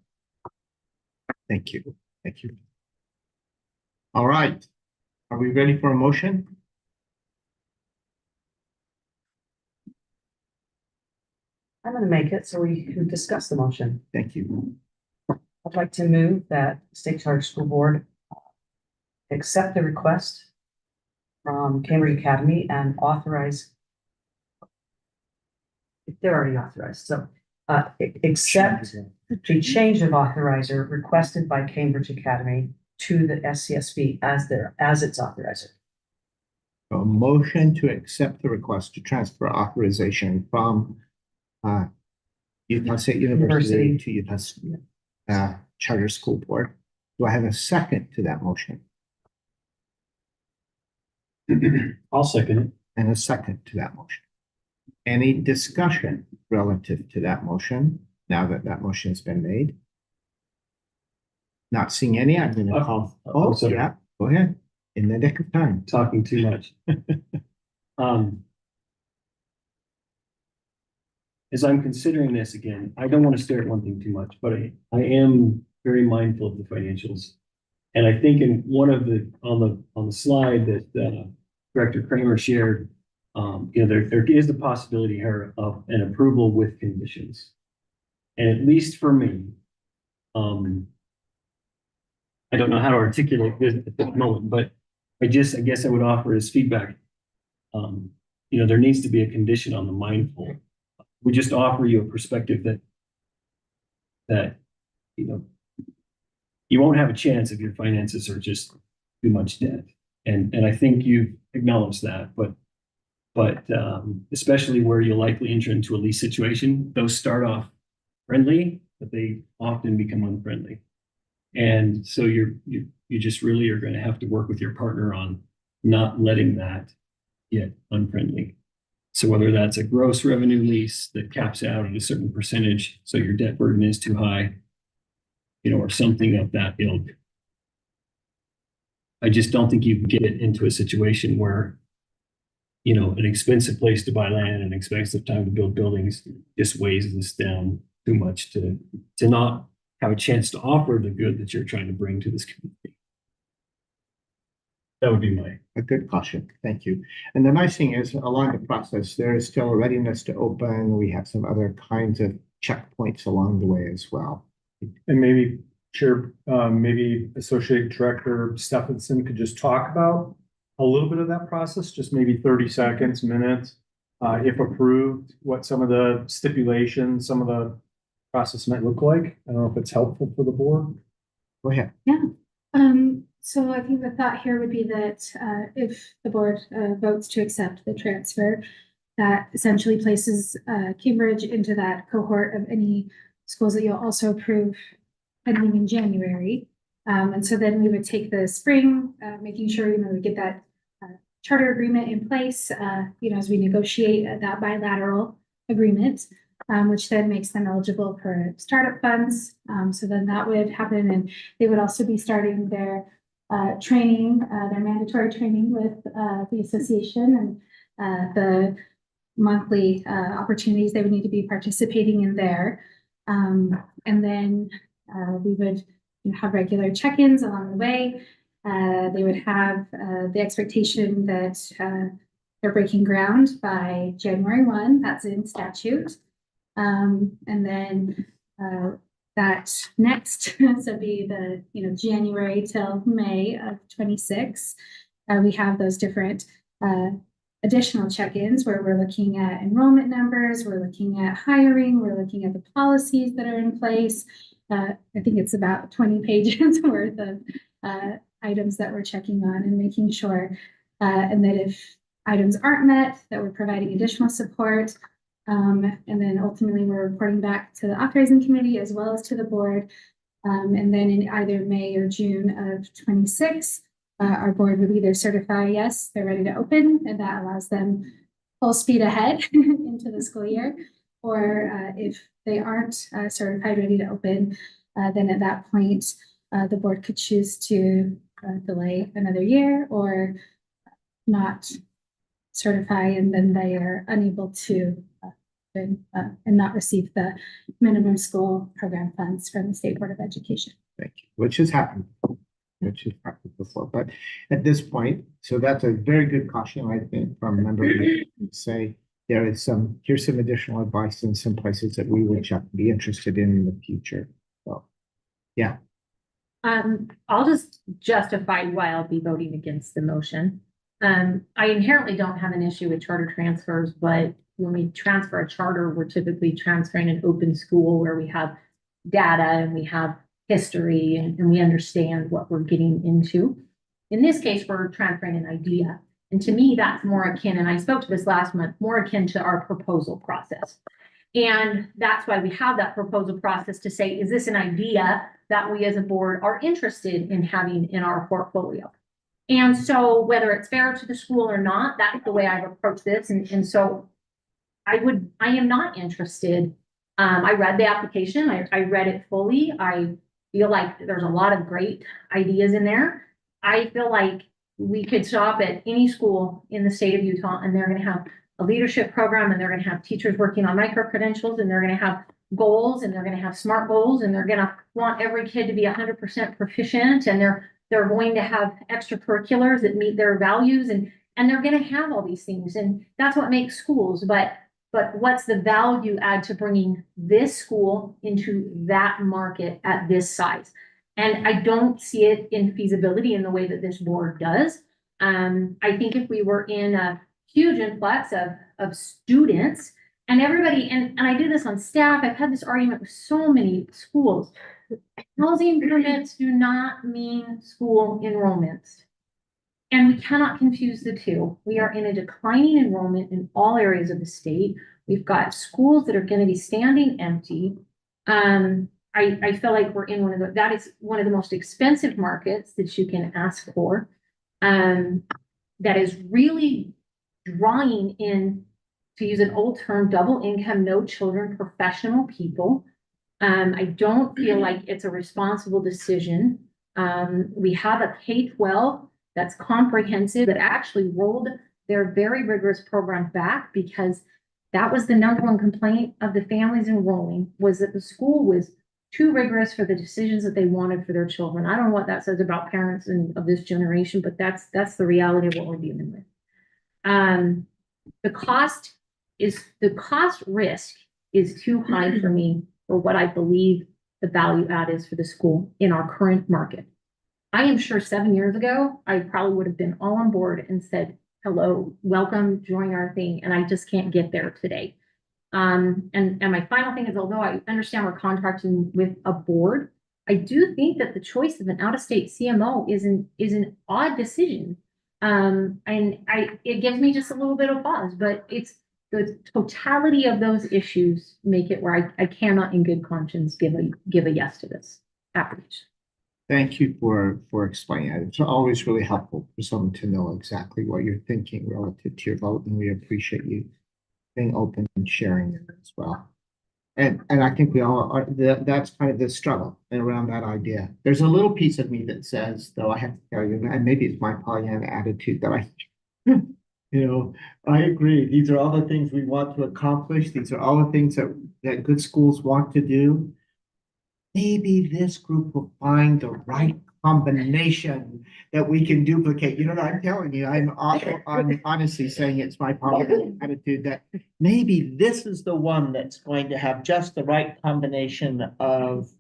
Thank you. Thank you. All right. Are we ready for a motion? I'm gonna make it so we can discuss the motion. Thank you. I'd like to move that State Charter School Board accept the request from Cambridge Academy and authorize. They're already authorized, so accept the change of authorizer requested by Cambridge Academy to the SCSB as its authorizer. A motion to accept the request to transfer authorization from Utah State University to Utah Charter School Board. Do I have a second to that motion? I'll second it. And a second to that motion. Any discussion relative to that motion now that that motion has been made? Not seeing any, I'm going to call. Oh, sorry. yeah, go ahead. In the nick of time. Talking too much. As I'm considering this again, I don't want to stare at one thing too much, but I am very mindful of the financials. And I think in one of on the slide that Director Kramer shared, there is the possibility here of an approval with conditions. And at least for me, I don't know how to articulate this at this moment, but I guess I would offer as feedback. There needs to be a condition on the mindful. We just offer you a perspective that you won't have a chance if your finances are just too much debt. And I think you've acknowledged that, but especially where you'll likely enter into a lease situation, those start off friendly, but they often become unfriendly. And so you just really are going to have to work with your partner on not letting that get unfriendly. So whether that's a gross revenue lease that caps out at a certain percentage, so your debt burden is too high, or something of that ilk. I just don't think you can get into a situation where, an expensive place to buy land and an expensive time to build buildings just weighs this down too much to not have a chance to offer the good that you're trying to bring to this community. That would be a good caution. Thank you. And the nice thing is, along the process, there is still a readiness to open. We have some other kinds of checkpoints along the way as well. And maybe maybe Associate Director Stephenson could just talk about a little bit of that process, just maybe 30 seconds, minutes, if approved, what some of the stipulations, some of the process might look like. I don't know if it's helpful for the board. Go ahead. Yeah. So I think the thought here would be that if the board votes to accept the transfer, that essentially places Cambridge into that cohort of any schools that you'll also approve pending in January. And so then we would take the spring, making sure, we get that charter agreement in place, as we negotiate that bilateral agreement, which then makes them eligible for startup funds. So then that would happen, and they would also be starting their training, their mandatory training with the association, and the monthly opportunities they would need to be participating in there. And then we would have regular check-ins along the way. They would have the expectation that they're breaking ground by January 1. That's in statute. And then that next, so be the January till May of 26. We have those different additional check-ins where we're looking at enrollment numbers, we're looking at hiring, we're looking at the policies that are in place. I think it's about 20 pages worth of items that we're checking on and making sure, and that if items aren't met, that we're providing additional support. And then ultimately we're reporting back to the authorizing committee as well as to the board. And then in either May or June of 26, our board would either certify, yes, they're ready to open, and that allows them full speed ahead into the school year. Or if they aren't certified ready to open, then at that point, the board could choose to delay another year or not certify, and then they are unable to and not receive the minimum school program funds from the State Board of Education. Thank you. Which has happened before, but at this point, so that's a very good caution, I think, from a member to say here's some additional advice in some places that we would be interested in the future. So, yeah. I'll just justify why I'll be voting against the motion. I inherently don't have an issue with charter transfers, but when we transfer a charter, we're typically transferring an open school where we have data and we have history and we understand what we're getting into. In this case, we're transferring an idea. And to me, that's more akin, and I spoke to this last month, more akin to our proposal process. And that's why we have that proposal process to say, is this an idea that we as a board are interested in having in our portfolio? And so whether it's fair to the school or not, that's the way I've approached this. And so I am not interested. I read the application. I read it fully. I feel like there's a lot of great ideas in there. I feel like we could shop at any school in the state of Utah and they're going to have a leadership program and they're going to have teachers working on micro-credentials and they're going to have goals and they're going to have SMART goals and they're going to want every kid to be 100% proficient and they're going to have extracurriculars that meet their values and they're going to have all these things. And that's what makes schools. But what's the value add to bringing this school into that market at this size? And I don't see it in feasibility in the way that this board does. I think if we were in a huge influx of students and everybody, and I do this on staff, I've had this argument with so many schools. Housing permits do not mean school enrollments. And we cannot confuse the two. We are in a declining enrollment in all areas of the state. We've got schools that are going to be standing empty. I feel like we're in that is one of the most expensive markets that you can ask for. That is really drawing in, to use an old term, double income, no children, professional people. I don't feel like it's a responsible decision. We have a K-12 that's comprehensive that actually rolled their very rigorous program back because that was the number one complaint of the families enrolling, was that the school was too rigorous for the decisions that they wanted for their children. I don't know what that says about parents of this generation, but that's the reality of what we're dealing with. The cost risk is too high for me for what I believe the value add is for the school in our current market. I am sure 7 years ago, I probably would have been all on board and said, hello, welcome, join our thing. And I just can't get there today. And my final thing is, although I understand we're contracting with a board, I do think that the choice of an out-of-state CMO is an odd decision. It gives me just a little bit of pause, but it's the totality of those issues make it where I cannot in good conscience give a yes to this application. Thank you for explaining it. It's always really helpful for someone to know exactly what you're thinking relative to your vote, and we appreciate you being open and sharing it as well. And I think we all are, that's kind of the struggle around that idea. There's a little piece of me that says, though I have to tell you, and maybe it's my Pollyanna attitude, that You know, I agree. These are all the things we want to accomplish. These are all the things that good schools want to do. Maybe this group will find the right combination that we can duplicate. You know, I'm telling you, I'm honestly saying it's my positive attitude that maybe this is the one that's going to have just the right combination of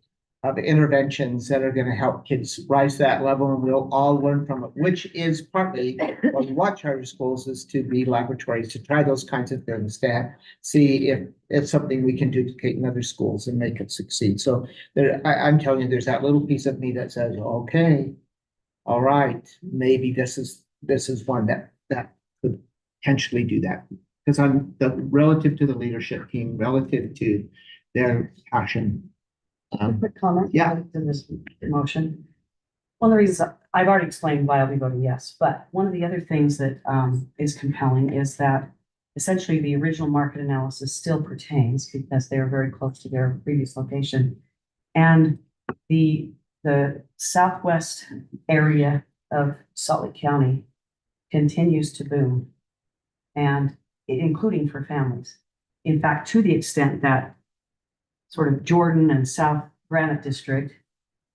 interventions that are going to help kids rise to that level, and we'll all learn from it, which is partly what we want charter schools is to be laboratories, to try those kinds of things, to see if it's something we can duplicate in other schools and make it succeed. So I'm telling you, there's that little piece of me that says, okay, all right, maybe this is one that could potentially do that. Because relative to the leadership team, relative to their passion. Quick comment. Yeah. To this motion. One of the reasons I've already explained why I'll be voting yes, but one of the other things that is compelling is that essentially the original market analysis still pertains because they are very close to their previous location. And the southwest area of Salt Lake County continues to boom, and including for families. In fact, to the extent that sort of Jordan and South Granite District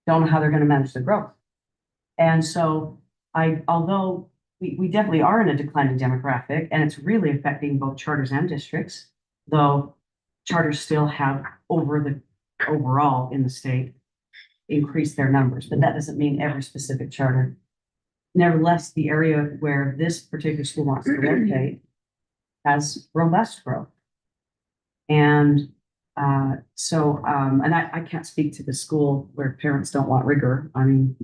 don't know how they're going to manage the growth. And so although we definitely are in a declining demographic, and it's really affecting both charters and districts, though charters still have overall in the state increased their numbers, but that doesn't mean every specific charter. Nevertheless, the area where this particular school wants to locate has robust growth. And and I can't speak to the school where parents don't want rigor. I mean,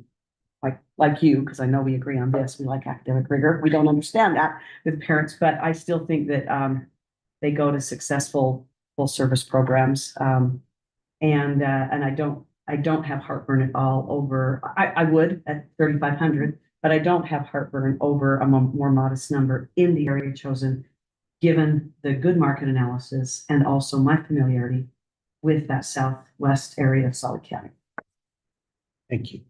like you, because I know we agree on this. We like academic rigor. We don't understand that with parents, but I still think that they go to successful full service programs. And I don't have heartburn at all over. I would at 3,500, but I don't have heartburn over a more modest number in the area chosen, given the good market analysis and also my familiarity with that southwest area of Salt Lake County. Thank you.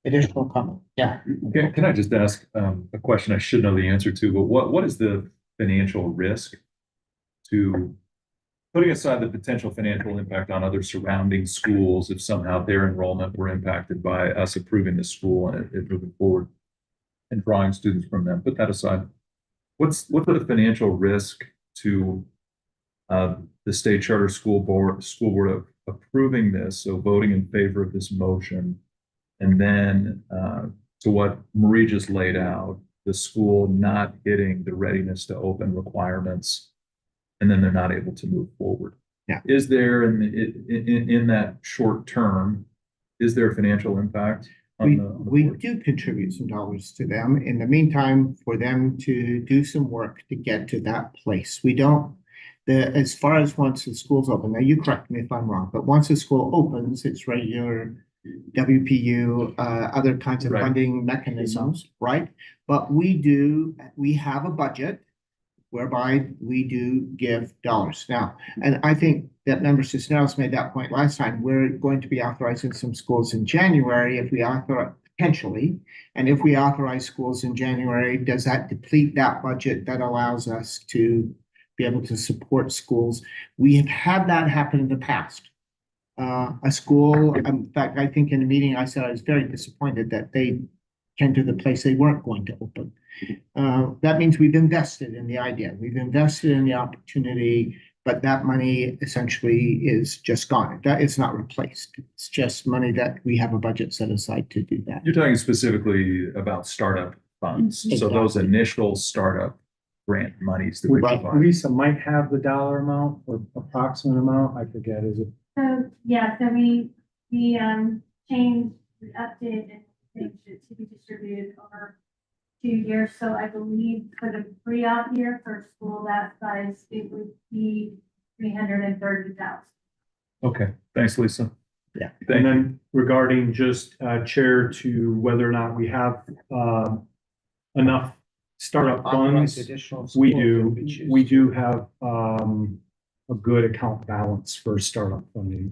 Additional comment? Yeah. Can I just ask a question I should know the answer to, but what is the financial risk to putting aside the potential financial impact on other surrounding schools if somehow their enrollment were impacted by us approving the school and it moving forward and drawing students from them? Put that aside. What's the financial risk to the state charter school board of approving this, so voting in favor of this motion, and then to what Marie just laid out, the school not hitting the readiness to open requirements, and then they're not able to move forward? Yeah. Is there in that short term, is there a financial impact? We do contribute some dollars to them. In the meantime, for them to do some work to get to that place. We don't, as far as once the school's open, now you correct me if I'm wrong, but once the school opens, it's regular WPU, other kinds of funding mechanisms, right? But we have a budget whereby we do give dollars. Now, and I think that Member Cisneros made that point last time. We're going to be authorizing some schools in January if we authorize, potentially. And if we authorize schools in January, does that deplete that budget that allows us to be able to support schools? We have had that happen in the past. A school, in fact, I think in the meeting I said I was very disappointed that they came to the place they weren't going to open. That means we've invested in the idea. We've invested in the opportunity, but that money essentially is just gone. It's not replaced. It's just money that we have a budget set aside to do that. You're talking specifically about startup funds. Exactly. So those initial startup grant monies that we provide. Lisa might have the dollar amount or approximate amount. I forget. Is it? So, yeah, so we changed, we updated and changed it to be distributed over 2 years. So I believe for the pre-op year for a school that size, it would be 330,000. Okay, thanks, Lisa. Yeah. And then regarding just chair to whether or not we have enough startup Authorize funds, additional we schools do. if we choose. We do have a good account balance for startup funding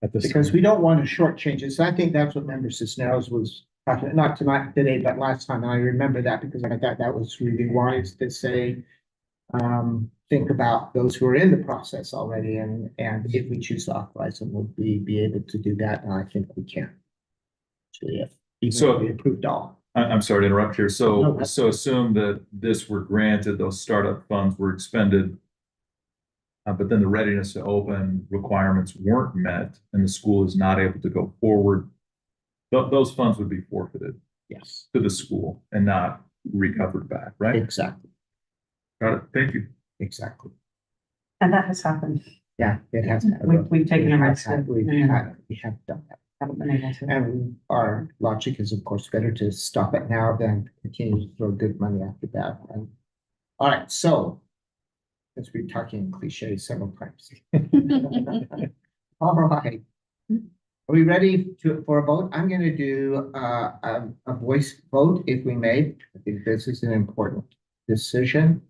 at this Because time. we don't want to shortchange it. So I think that's what Member Cisneros was not tonight, today, but last time, I remember that because I thought that was really wise to say, think about those who are in the process already, and if we choose to authorize them, we'll be able to do that, and I think we can. Actually, even So- if we approved all. I'm sorry to interrupt here. No, So, that's- so assume that this were granted, those startup funds were expended. But then the readiness to open requirements weren't met and the school is not able to go forward. Those funds would be forfeited Yes, to the school and not recovered back, right? exactly, Got it. Thank you. exactly. And that has happened. Yeah, it has. We've taken a risk. We have done that. Haven't been able to. And our logic is, of course, better to stop it now than continue to throw good money after that. And, all right, so, since we're talking cliches several times. All right. Are we ready for a vote? I'm gonna do a voice vote if we may. I think this is an important decision.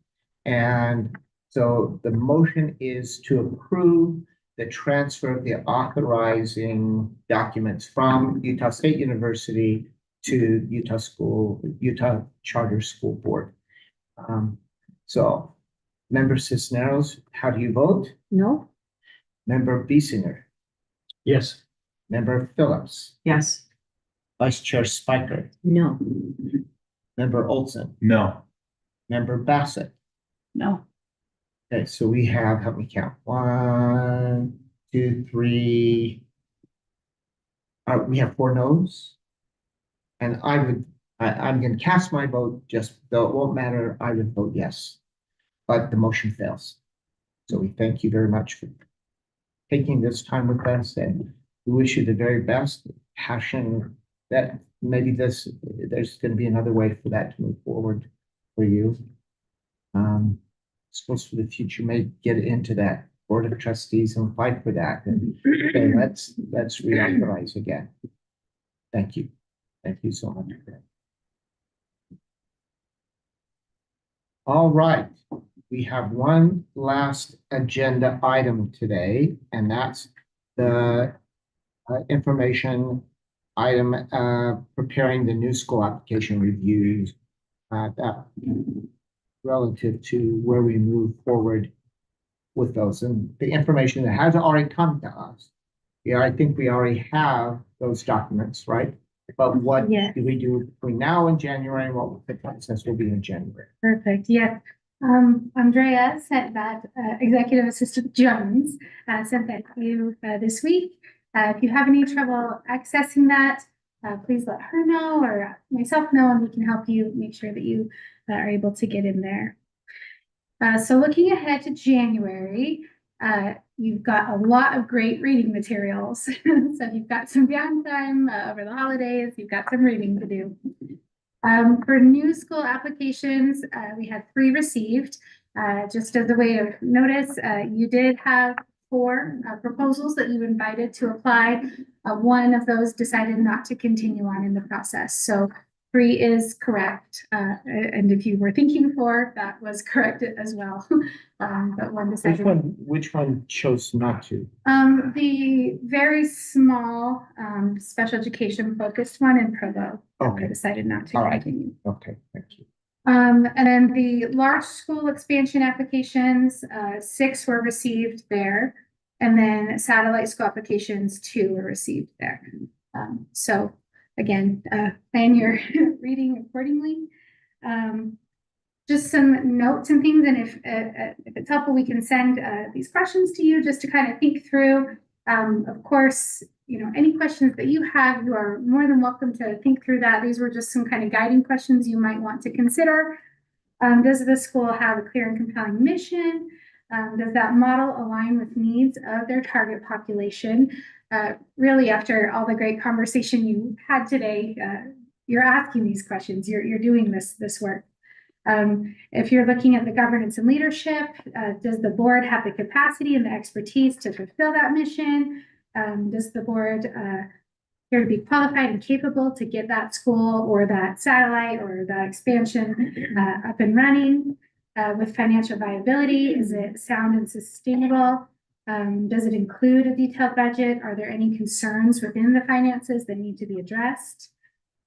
And so the motion is to approve the transfer of the authorizing documents from Utah State University to Utah Charter School Board. So, Member Cisneros, how do you vote? No? Member Biesinger, Yes. Member Phillips, Yes. Vice Chair Spiker, No. Member Olson, No. Member Bassett. No. Okay, so we have, help me count, 1, 2, 3. We have 4 noes. And I'm gonna cast my vote, just though it won't matter, I would vote yes. But the motion fails. So we thank you very much for taking this time with us, and we wish you the very best passion that maybe there's gonna be another way for that to move forward for you. Schools for the Future may get into that Board of Trustees and fight for that, and say, let's reauthorize again. Thank you. Thank you so much for that. All right, we have one last agenda item today, and that's the information item, preparing the new school application reviews, that relative to where we move forward with those, and the information that has already come to us. Yeah, I think we already have those documents, right? But what Yeah. do we do between now and January? What the process will be in January? Perfect, yes. Andrea sent that, Executive Assistant Jones, sent that to you, this week. If you have any trouble accessing that, please let her know or myself know, and we can help you make sure that you are able to get in there. So looking ahead to January, you've got a lot of great reading materials. So you've got some downtime over the holidays, you've got some reading to do. For new school applications, we had 3 received. Just as a way of notice, you did have 4 proposals that you invited to apply. One of those decided not to continue on in the process. So 3 is correct. And if you were thinking 4, that was correct as well. But one decided. Which one chose not to? The very small, special education focused one in Provo. Okay. Decided not to All right. continue. Okay, thank you. And then the large school expansion applications, 6 were received there. And then satellite school applications, 2 were received there. So again, plan your reading accordingly. Just some notes and things, and if it's helpful, we can send these questions to you just to kind of think through. Of course, you know, any questions that you have, you are more than welcome to think through that. These were just some kind of guiding questions you might want to consider. Does the school have a clear and compelling mission? Does that model align with needs of their target population? Really, after all the great conversation you had today, you're asking these questions. You're doing this work. If you're looking at the governance and leadership, does the board have the capacity and the expertise to fulfill that mission? Does the board appear to be qualified and capable to get that school or that satellite or that expansion up and running with financial viability? Is it sound and sustainable? Does it include a detailed budget? Are there any concerns within the finances that need to be addressed?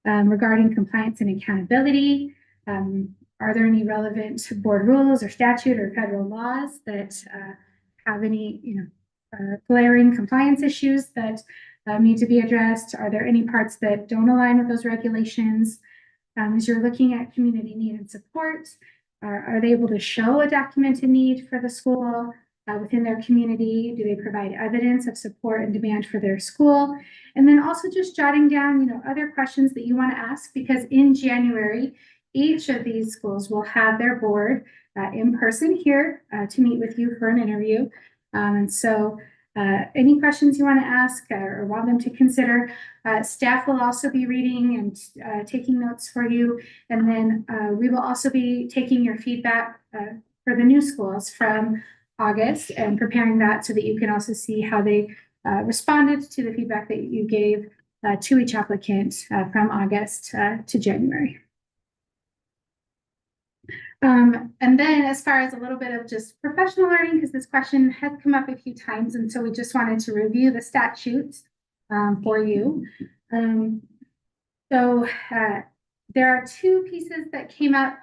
regarding compliance and accountability. Are there any relevant board rules or statute or federal laws that have any, glaring compliance issues that need to be addressed? Are there any parts that don't align with those regulations? As you're looking at community need and support, are they able to show a documented need for the school within their community? Do they provide evidence of support and demand for their school? And then also just jotting down, other questions that you want to ask, because in January, each of these schools will have their board in person here to meet with you for an interview. And so any questions you want to ask or want them to consider, staff will also be reading and taking notes for you. And then we will also be taking your feedback for the new schools from August and preparing that so that you can also see how they responded to the feedback that you gave to each applicant from August to January. And then as far as a little bit of just professional learning, because this question has come up a few times, and so we just wanted to review the statutes for you. So there are two pieces that came up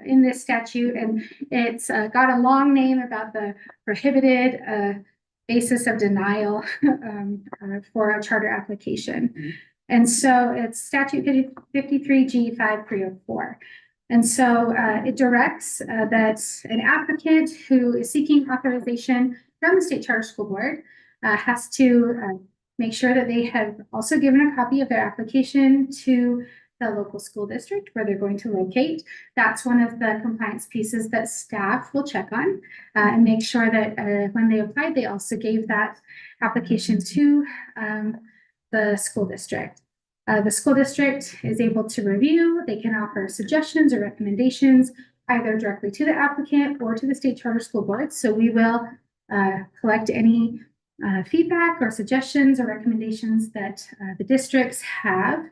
in this statute, and it's got a long name about the prohibited basis of denial for a charter application. And so it's statute 53G 5304. And so it directs that an applicant who is seeking authorization from the State Charter School Board has to make sure that they have also given a copy of their application to the local school district where they're going to locate. That's one of the compliance pieces that staff will check on and make sure that when they applied, they also gave that application to the school district. The school district is able to review. They can offer suggestions or recommendations either directly to the applicant or to the State Charter School Board. So we will collect any feedback or suggestions or recommendations that the districts have.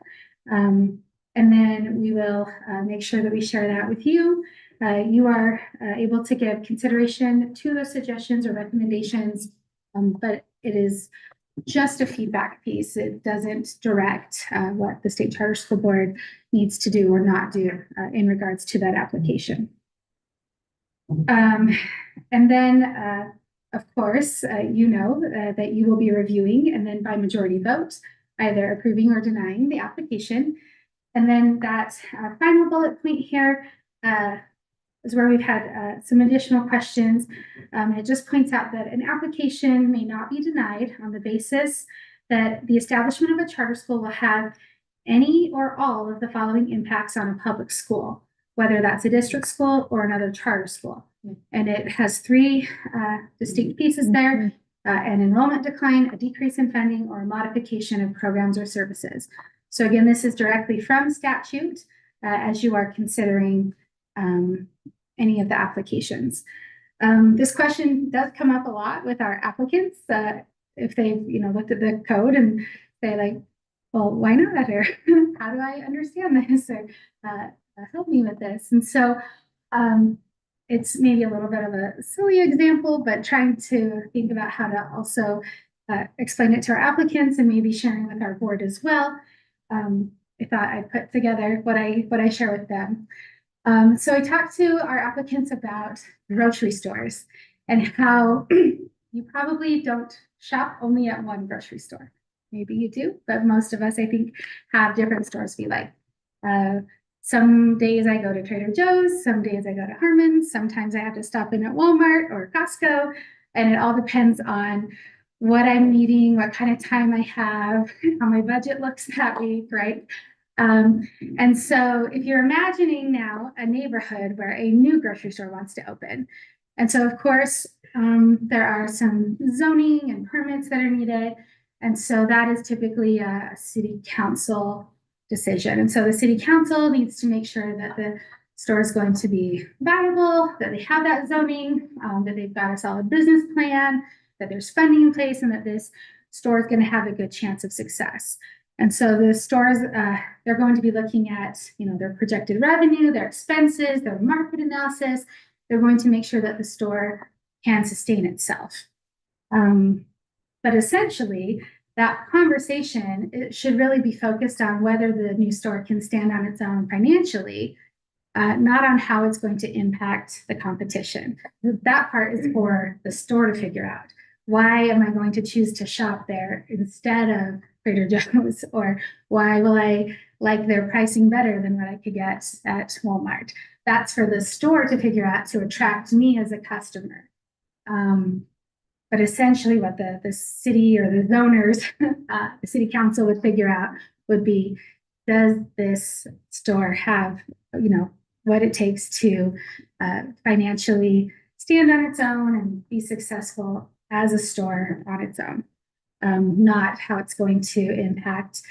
And then we will make sure that we share that with you. You are able to give consideration to those suggestions or recommendations, but it is just a feedback piece. It doesn't direct what the State Charter School Board needs to do or not do in regards to that application. And then, of course, that you will be reviewing and then by majority vote, either approving or denying the application. And then that final bullet point here is where we've had some additional questions. It just points out that an application may not be denied on the basis that the establishment of a charter school will have any or all of the following impacts on a public school, whether that's a district school or another charter school. And it has three distinct pieces there: an enrollment decline, a decrease in funding, or a modification of programs or services. So again, this is directly from statute as you are considering any of the applications. This question does come up a lot with our applicants if they've looked at the code and say like, well, why not better? How do I understand this? Or help me with this. And so it's maybe a little bit of a silly example, but trying to think about how to also explain it to our applicants and maybe sharing with our board as well. I thought I'd put together what I share with them. So I talked to our applicants about grocery stores and how you probably don't shop only at one grocery store. Maybe you do, but most of us, I think, have different stores we like. Some days I go to Trader Joe's, some days I go to Harmon's, sometimes I have to stop in at Walmart or Costco, and it all depends on what I'm needing, what kind of time I have, how my budget looks that week, right? And so if you're imagining now a neighborhood where a new grocery store wants to open, and so of course there are some zoning and permits that are needed, and so that is typically a city council decision. And so the city council needs to make sure that the store is going to be viable, that they have that zoning, that they've got a solid business plan, that there's funding in place, and that this store is going to have a good chance of success. And so the stores, they're going to be looking at, their projected revenue, their expenses, their market analysis. They're going to make sure that the store can sustain itself. But essentially, that conversation, it should really be focused on whether the new store can stand on its own financially, not on how it's going to impact the competition. That part is for the store to figure out. Why am I going to choose to shop there instead of Trader Joe's? Or why will I like their pricing better than what I could get at Walmart? That's for the store to figure out to attract me as a customer. But essentially what the city or the zoners, the city council would figure out would be, does this store have, what it takes to financially stand on its own and be successful as a store on its own, not how it's going to impact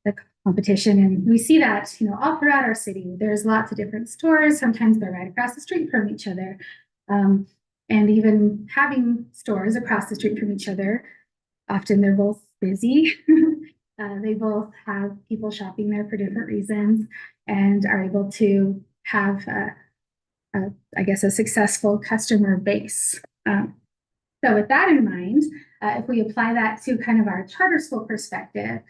the competition. And we see that, all throughout our city. There's lots of different stores. Sometimes they're right across the street from each other. And even having stores across the street from each other, often they're both busy. They both have people shopping there for different reasons and are able to have, a successful customer base. So with that in mind, if we apply that to kind of our charter school perspective,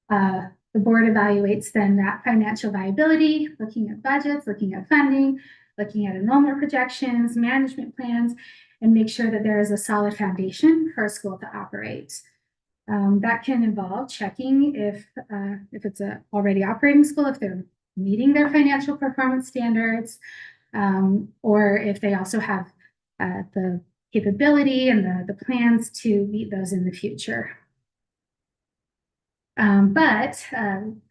the board evaluates then that financial viability, looking at budgets, looking at funding, looking at enrollment projections, management plans, and make sure that there is a solid foundation for a school to operate. That can involve checking if it's a already operating school, if they're meeting their financial performance standards, or if they also have the capability and the plans to meet those in the future. But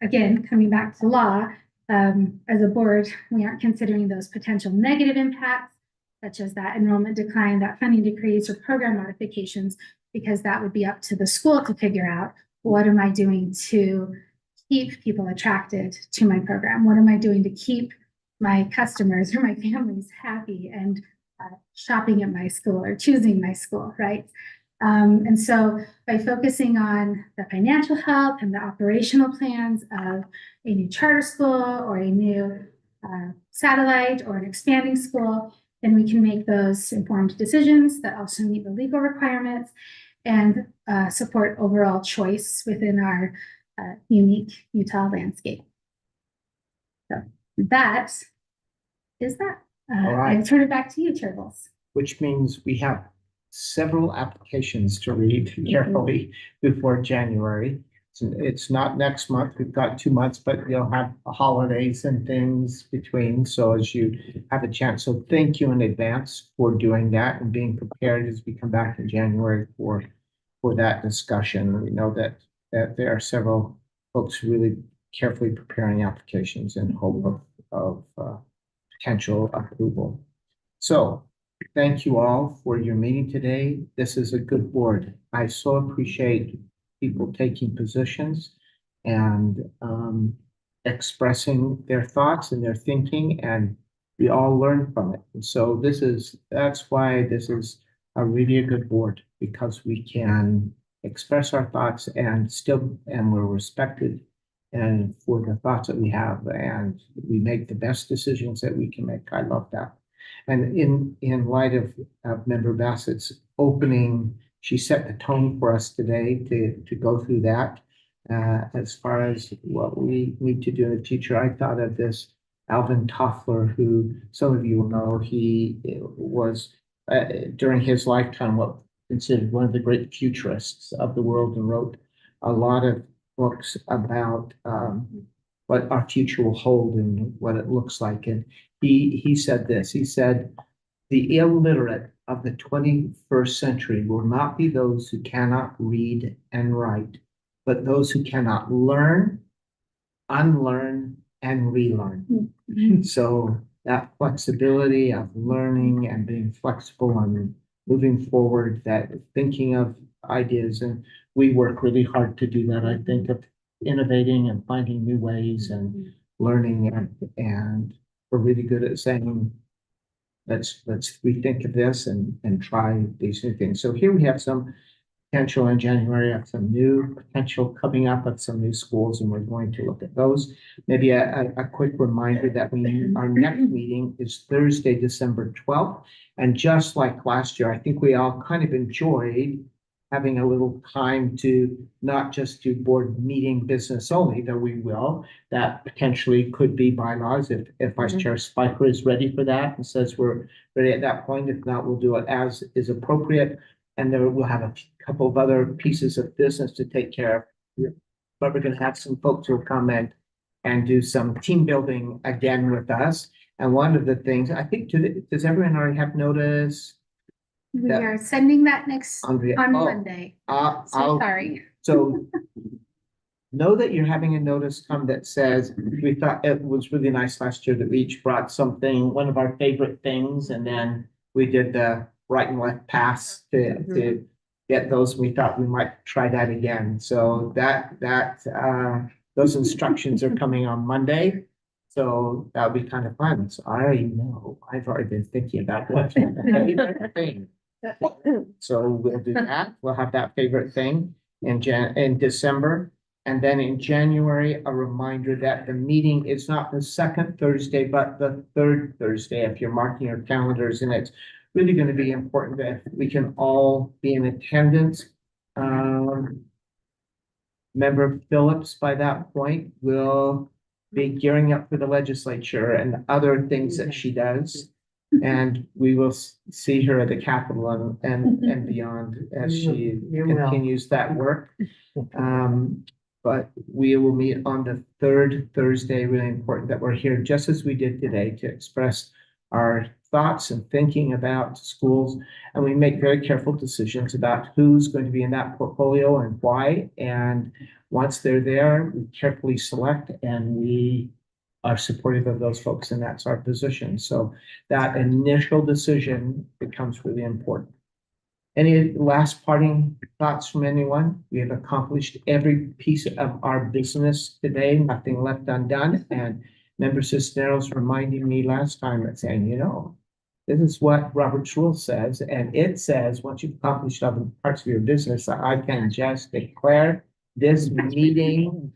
again, coming back to law, as a board, we aren't considering those potential negative impacts, such as that enrollment decline, that funding decrease, or program modifications, because that would be up to the school to figure out, what am I doing to keep people attracted to my program? What am I doing to keep my customers or my families happy and shopping at my school or choosing my school, right? And so by focusing on the financial health and the operational plans of a new charter school or a new satellite or an expanding school, then we can make those informed decisions that also meet the legal requirements and support overall choice within our unique Utah landscape. So that is that. All right. I'll turn it back to you, Chair Bowles. Which means we have several applications to read carefully before January. It's not next month. We've got 2 months, but you'll have holidays and things between. So as you have a chance, so thank you in advance for doing that and being prepared as we come back in January for that discussion. We know that there are several folks really carefully preparing applications in hope of potential approval. So thank you all for your meeting today. This is a good board. I so appreciate people taking positions and expressing their thoughts and their thinking, and we all learn from it. And so that's why this is a really good board, because we can express our thoughts and we're respected and for the thoughts that we have, and we make the best decisions that we can make. I love that. And in light of Member Bassett's opening, she set the tone for us today to go through that. As far as what we need to do in the future, I thought of this Alvin Toffler, who some of you will know. He was, during his lifetime, what considered one of the great futurists of the world, and wrote a lot of books about what our future will hold and what it looks like. And he said this, he said, the illiterate of the 21st century will not be those who cannot read and write, but those who cannot learn, unlearn, and relearn. Mm-hmm. So that flexibility of learning and being flexible and moving forward, that thinking of ideas, and we work really hard to do that. I think of innovating and finding new ways and learning, and we're really good at saying, let's rethink of this and try these new things. So here we have some potential in January, of some new potential coming up of some new schools, and we're going to look at those. Maybe a quick reminder that our next meeting is Thursday, December 12th. And just like last year, I think we all kind of enjoyed having a little time to not just do board meeting business only, though we will. That potentially could be bylaws if Vice Chair Spiker is ready for that and says we're ready at that point. If not, we'll do it as is appropriate. And then we'll have a couple of other pieces of business to take care of. But we're gonna have some folks who will come in and do some team building again with us. And one of the things, I think, does everyone already have notice? We Yeah. are sending that next Andrea? on Oh, Monday. So I'll, sorry. so know that you're having a notice come that says, we thought it was really nice last year that we each brought something, one of our favorite things, and then we did the right and left pass to get those. We thought we might try that again. So those instructions are coming on Monday. So that'll be kind of fun. So I already know, I've already been thinking about that favorite thing. So we'll do that. We'll have that favorite thing in December. And then in January, a reminder that the meeting is not the second Thursday, but the third Thursday, if you're marking your calendars. And it's really going to be important that we can all be in attendance. Member Phillips, by that point, will be gearing up for the legislature and other things that she does. And we will see her at the Capitol and beyond as she continues that work. But we will meet on the third Thursday. Really important that we're here just as we did today to express our thoughts and thinking about schools. And we make very careful decisions about who's going to be in that portfolio and why. And once they're there, we carefully select and we are supportive of those folks, and that's our position. So that initial decision becomes really important. Any last parting thoughts from anyone? We have accomplished every piece of our business today, nothing left undone. And Member Cisneros reminding me last time at saying, this is what Robert's rule says, and it says once you've accomplished other parts of your business, I can just declare this meeting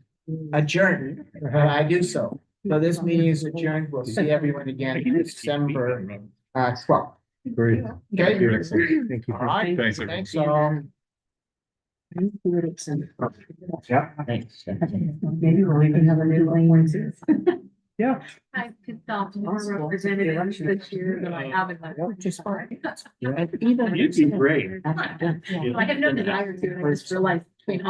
adjourned, and I do so. So this meeting is adjourned. We'll see everyone again December 12th. Great. Okay. Thank you. All right. Thanks, everyone. Thanks all. Yeah, thanks. Maybe we'll even have a new language. Yeah. I pissed off more representatives this year than I have in my. Just fine. You'd be great. I have no desire to, I just realized between